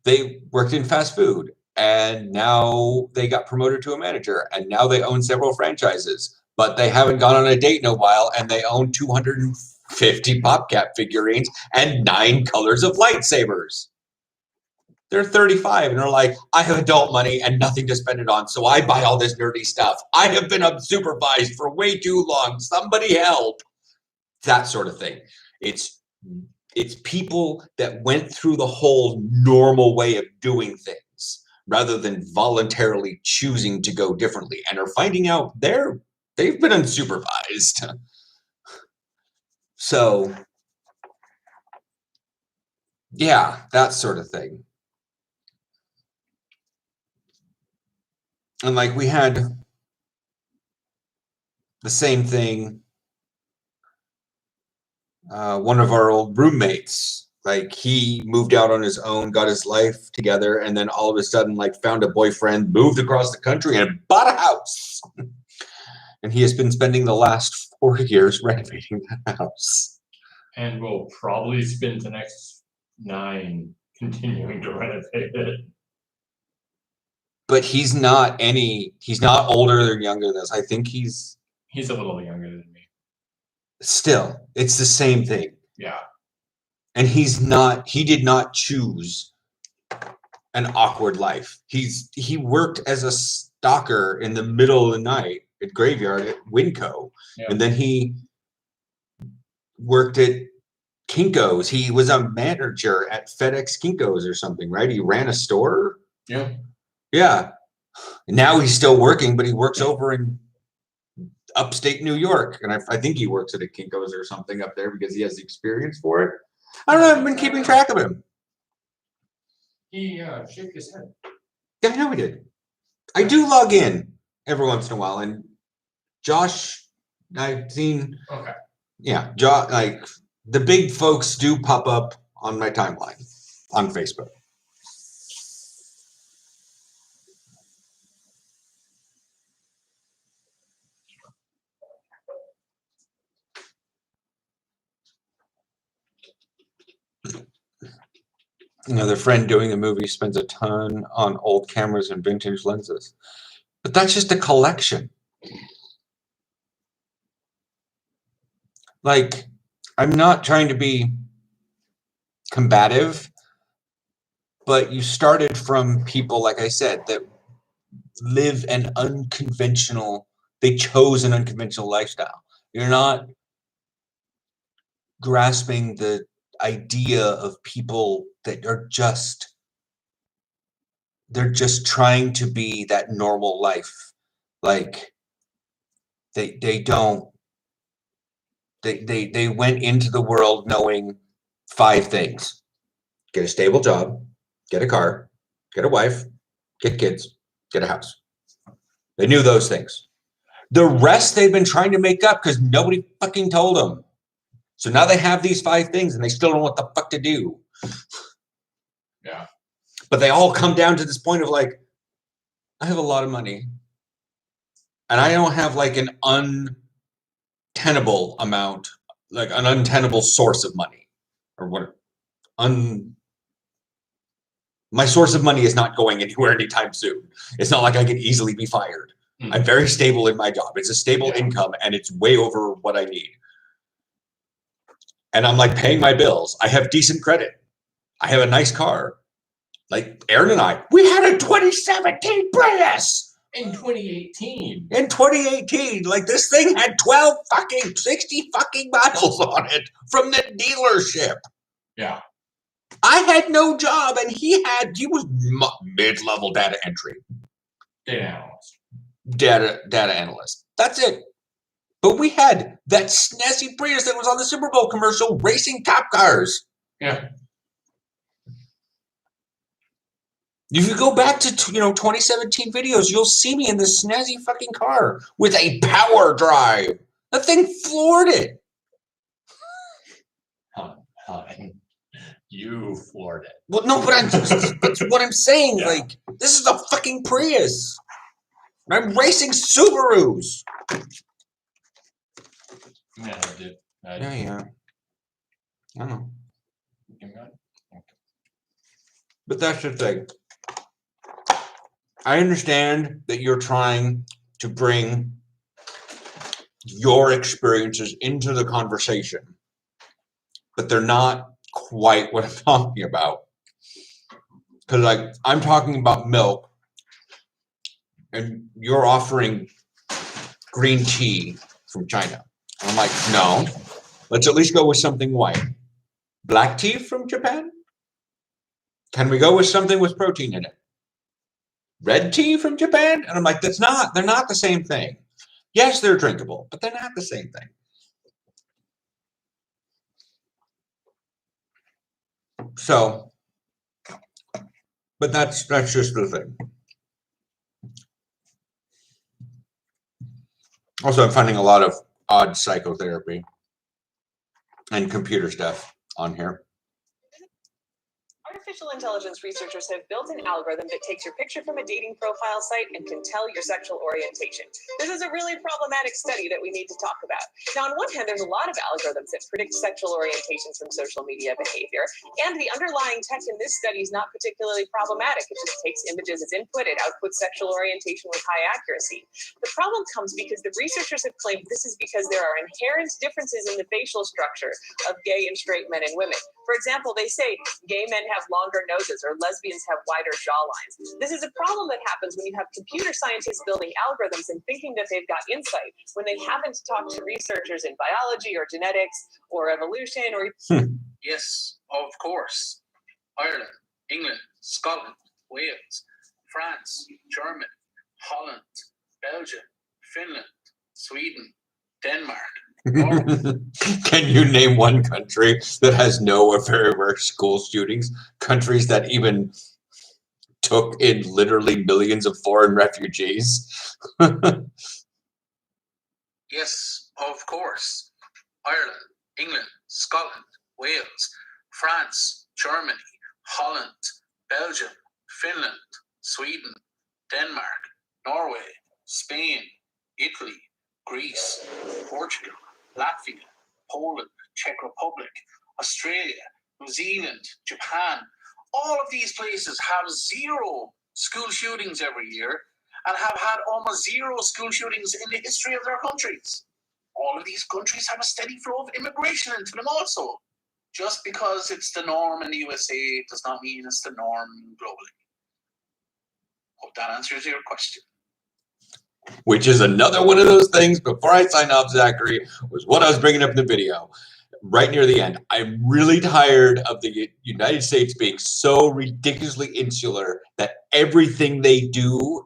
S1: They worked in fast food and now they got promoted to a manager and now they own several franchises, but they haven't gone on a date in a while and they own 250 PopCap figurines and 9 colors of lightsabers. They're 35 and they're like, I have adult money and nothing to spend it on, so I buy all this nerdy stuff. I have been unsupervised for way too long. Somebody help. That sort of thing. It's people that went through the whole normal way of doing things rather than voluntarily choosing to go differently and are finding out they've been unsupervised. So, yeah, that sort of thing. And like we had the same thing. One of our old roommates, like he moved out on his own, got his life together, and then all of a sudden, like found a boyfriend, moved across the country, and bought a house. And he has been spending the last 4 years renovating that house.
S2: And will probably spend the next 9 continuing to renovate it.
S1: But he's not older or younger than us. I think he's
S2: a little younger than me.
S1: Still, it's the same thing.
S2: Yeah.
S1: And he did not choose an awkward life. He worked as a stalker in the middle of the night at Graveyard at Winco.
S2: Yeah.
S1: And then he worked at Kinko's. He was a manager at FedEx Kinko's or something, right? He ran a store.
S2: Yeah.
S1: Yeah. And now he's still working, but he works over in upstate New York. And I think he works at a Kinko's or something up there because he has the experience for it. I don't know. I've been keeping track of him.
S2: He shook his head.
S1: Yeah, I know he did. I do log in every once in a while. And Josh, I've seen.
S2: Okay.
S1: Yeah. Josh, like the big folks do pop up on my timeline on Facebook. Another friend doing the movie spends a ton on old cameras and vintage lenses. But that's just a collection. Like, I'm not trying to be combative, but you started from people, like I said, that live an unconventional, they chose an unconventional lifestyle. You're not grasping the idea of people that are just, they're just trying to be that normal life. Like, they don't, they went into the world knowing 5 things: get a stable job, get a car, get a wife, get kids, get a house. They knew those things. The rest they've been trying to make up because nobody fucking told them. So now they have these 5 things and they still don't know what the fuck to do.
S2: Yeah.
S1: But they all come down to this point of like, I have a lot of money and I don't have like an untenable amount, like an untenable source of money or what. My source of money is not going anywhere anytime soon. It's not like I can easily be fired. I'm very stable in my job. It's a stable income and it's way over what I need. And I'm like paying my bills. I have decent credit. I have a nice car. Like Aaron and I, we had a 2017 Prius
S2: In 2018.
S1: in 2018. Like this thing had 60 fucking miles on it from the dealership.
S2: Yeah.
S1: I had no job and he was mid-level data entry.
S2: Data analyst.
S1: Data analyst. That's it. But we had that snazzy Prius that was on the Super Bowl commercial racing cop cars.
S2: Yeah.
S1: If you go back to 2017 videos, you'll see me in this snazzy fucking car with a power drive. That thing floored it.
S2: You floored it.
S1: Well, no, but that's what I'm saying.
S2: Yeah.
S1: Like, this is a fucking Prius. I'm racing Subarus.
S2: Yeah, dude.
S1: Yeah. I don't know.
S2: Okay.
S1: But that's the thing. I understand that you're trying to bring your experiences into the conversation, but they're not quite what I'm talking about. Because, like, I'm talking about milk, and you're offering green tea from China. I'm like, no, let's at least go with something white. Black tea from Japan? Can we go with something with protein in it? Red tea from Japan? And I'm like, they're not the same thing. Yes, they're drinkable, but they're not the same thing. So, but that's just the thing. Also, I'm finding a lot of odd psychotherapy and computer stuff on here.
S7: Artificial intelligence researchers have built an algorithm that takes your picture from a dating profile site and can tell your sexual orientation. This is a really problematic study that we need to talk about. Now, on one hand, there's a lot of algorithms that predict sexual orientations from social media behavior, and the underlying tech in this study is not particularly problematic. It just takes images as input, it outputs sexual orientation with high accuracy. The problem comes because the researchers have claimed this is because there are inherent differences in the facial structure of gay and straight men and women. For example, they say gay men have longer noses or lesbians have wider jawlines. This is a problem that happens when you have computer scientists building algorithms and thinking that they've got insight when they haven't talked to researchers in biology or genetics or evolution or...
S8: Yes, of course. Ireland, England, Scotland, Wales, France, Germany, Holland, Belgium, Finland, Sweden, Denmark.
S1: Can you name one country that has no or very rare school shootings? Countries that even took in literally millions of foreign refugees?
S8: Yes, of course. Ireland, England, Scotland, Wales, France, Germany, Holland, Belgium, Finland, Sweden, Denmark, Norway, Spain, Italy, Greece, Portugal, Latvia, Poland, Czech Republic, Australia, New Zealand, Japan, All of these places have 0 school shootings every year and have had almost 0 school shootings in the history of their countries. All of these countries have a steady flow of immigration into them also. Just because it's the norm in the USA does not mean it's the norm globally. Hope that answers your question.
S1: Which is another one of those things, before I sign off, Zachary, was what I was bringing up in the video. Right near the end, I'm really tired of the United States being so ridiculously insular that everything they do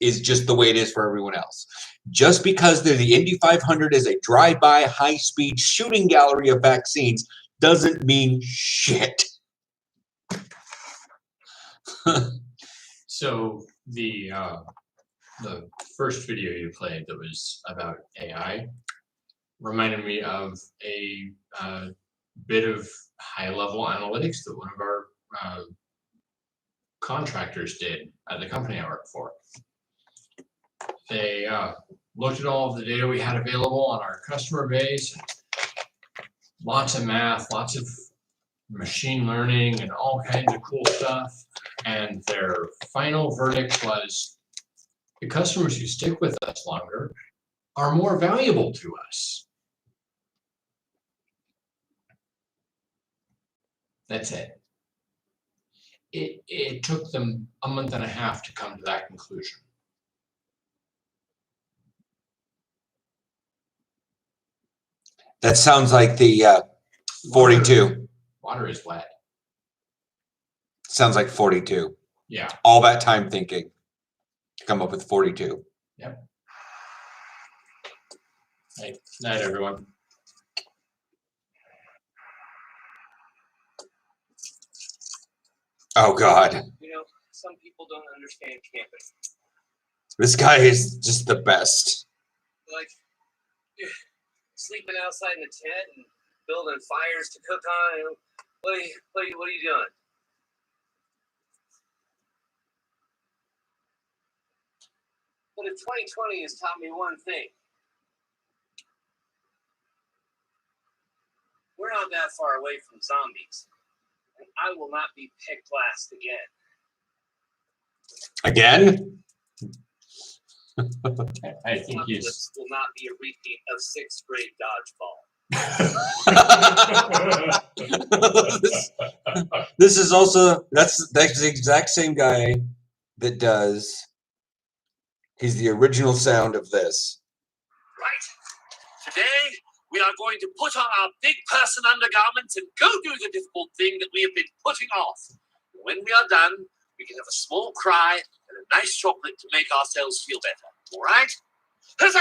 S1: is just the way it is for everyone else. Just because they're the Indy 500 is a drive-by, high-speed shooting gallery of vaccines doesn't mean shit.
S2: So the first video you played that was about AI reminded me of a bit of high-level analytics that one of our contractors did at the company I work for. They looked at all of the data we had available on our customer base, and lots of math, lots of machine learning, and all kinds of cool stuff. And their final verdict was, the customers who stick with us longer are more valuable to us. That's it. It took them a month and a half to come to that conclusion.
S1: That sounds like the 42.
S2: Water is wet.
S1: Sounds like 42.
S2: Yeah.
S1: All that time thinking to come up with 42.
S2: Yep. Hey, night, everyone.
S1: Oh, God.
S6: You know, some people don't understand camping.
S1: This guy is just the best.
S6: Like, you're sleeping outside in the tent and building fires to cook on. And what are you doing? But if 2020 has taught me one thing, we're not that far away from zombies. And I will not be picked last again.
S1: Again?
S2: I think he's.
S6: This will not be a repeat of 6th grade dodgeball.
S1: This is also, that's the exact same guy that does, he's the original sound of this.
S6: Right. Today, we are going to put on our big person undergarments and go do the difficult thing that we have been putting off. When we are done, we can have a small cry and a nice chocolate to make ourselves feel better. All right? Huzzah!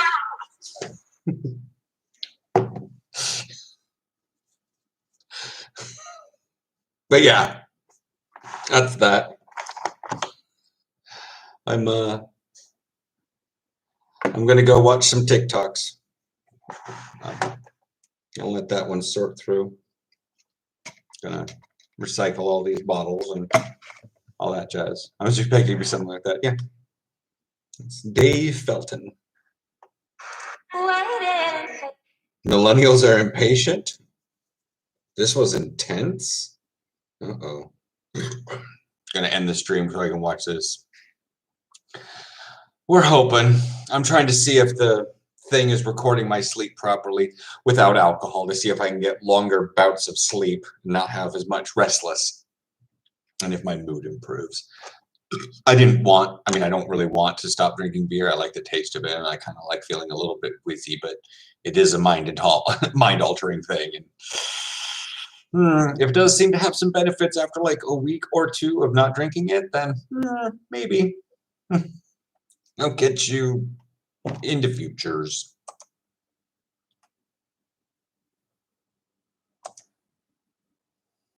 S1: But yeah, that's that. I'm gonna go watch some TikToks. I'll let that one sort through. Gonna recycle all these bottles and all that jazz. I was expecting to be something like that. Yeah. It's Dave Felton. Millennials are impatient. This was intense. Uh-oh. Gonna end the stream so I can watch this. We're hoping. I'm trying to see if the thing is recording my sleep properly without alcohol to see if I can get longer bouts of sleep and not have as much restless, and if my mood improves. I don't really want to stop drinking beer. I like the taste of it, and I kind of like feeling a little bit wheezy, but it is a mind-altering thing. And if it does seem to have some benefits after like a week or two of not drinking it, then maybe. I'll get you into futures.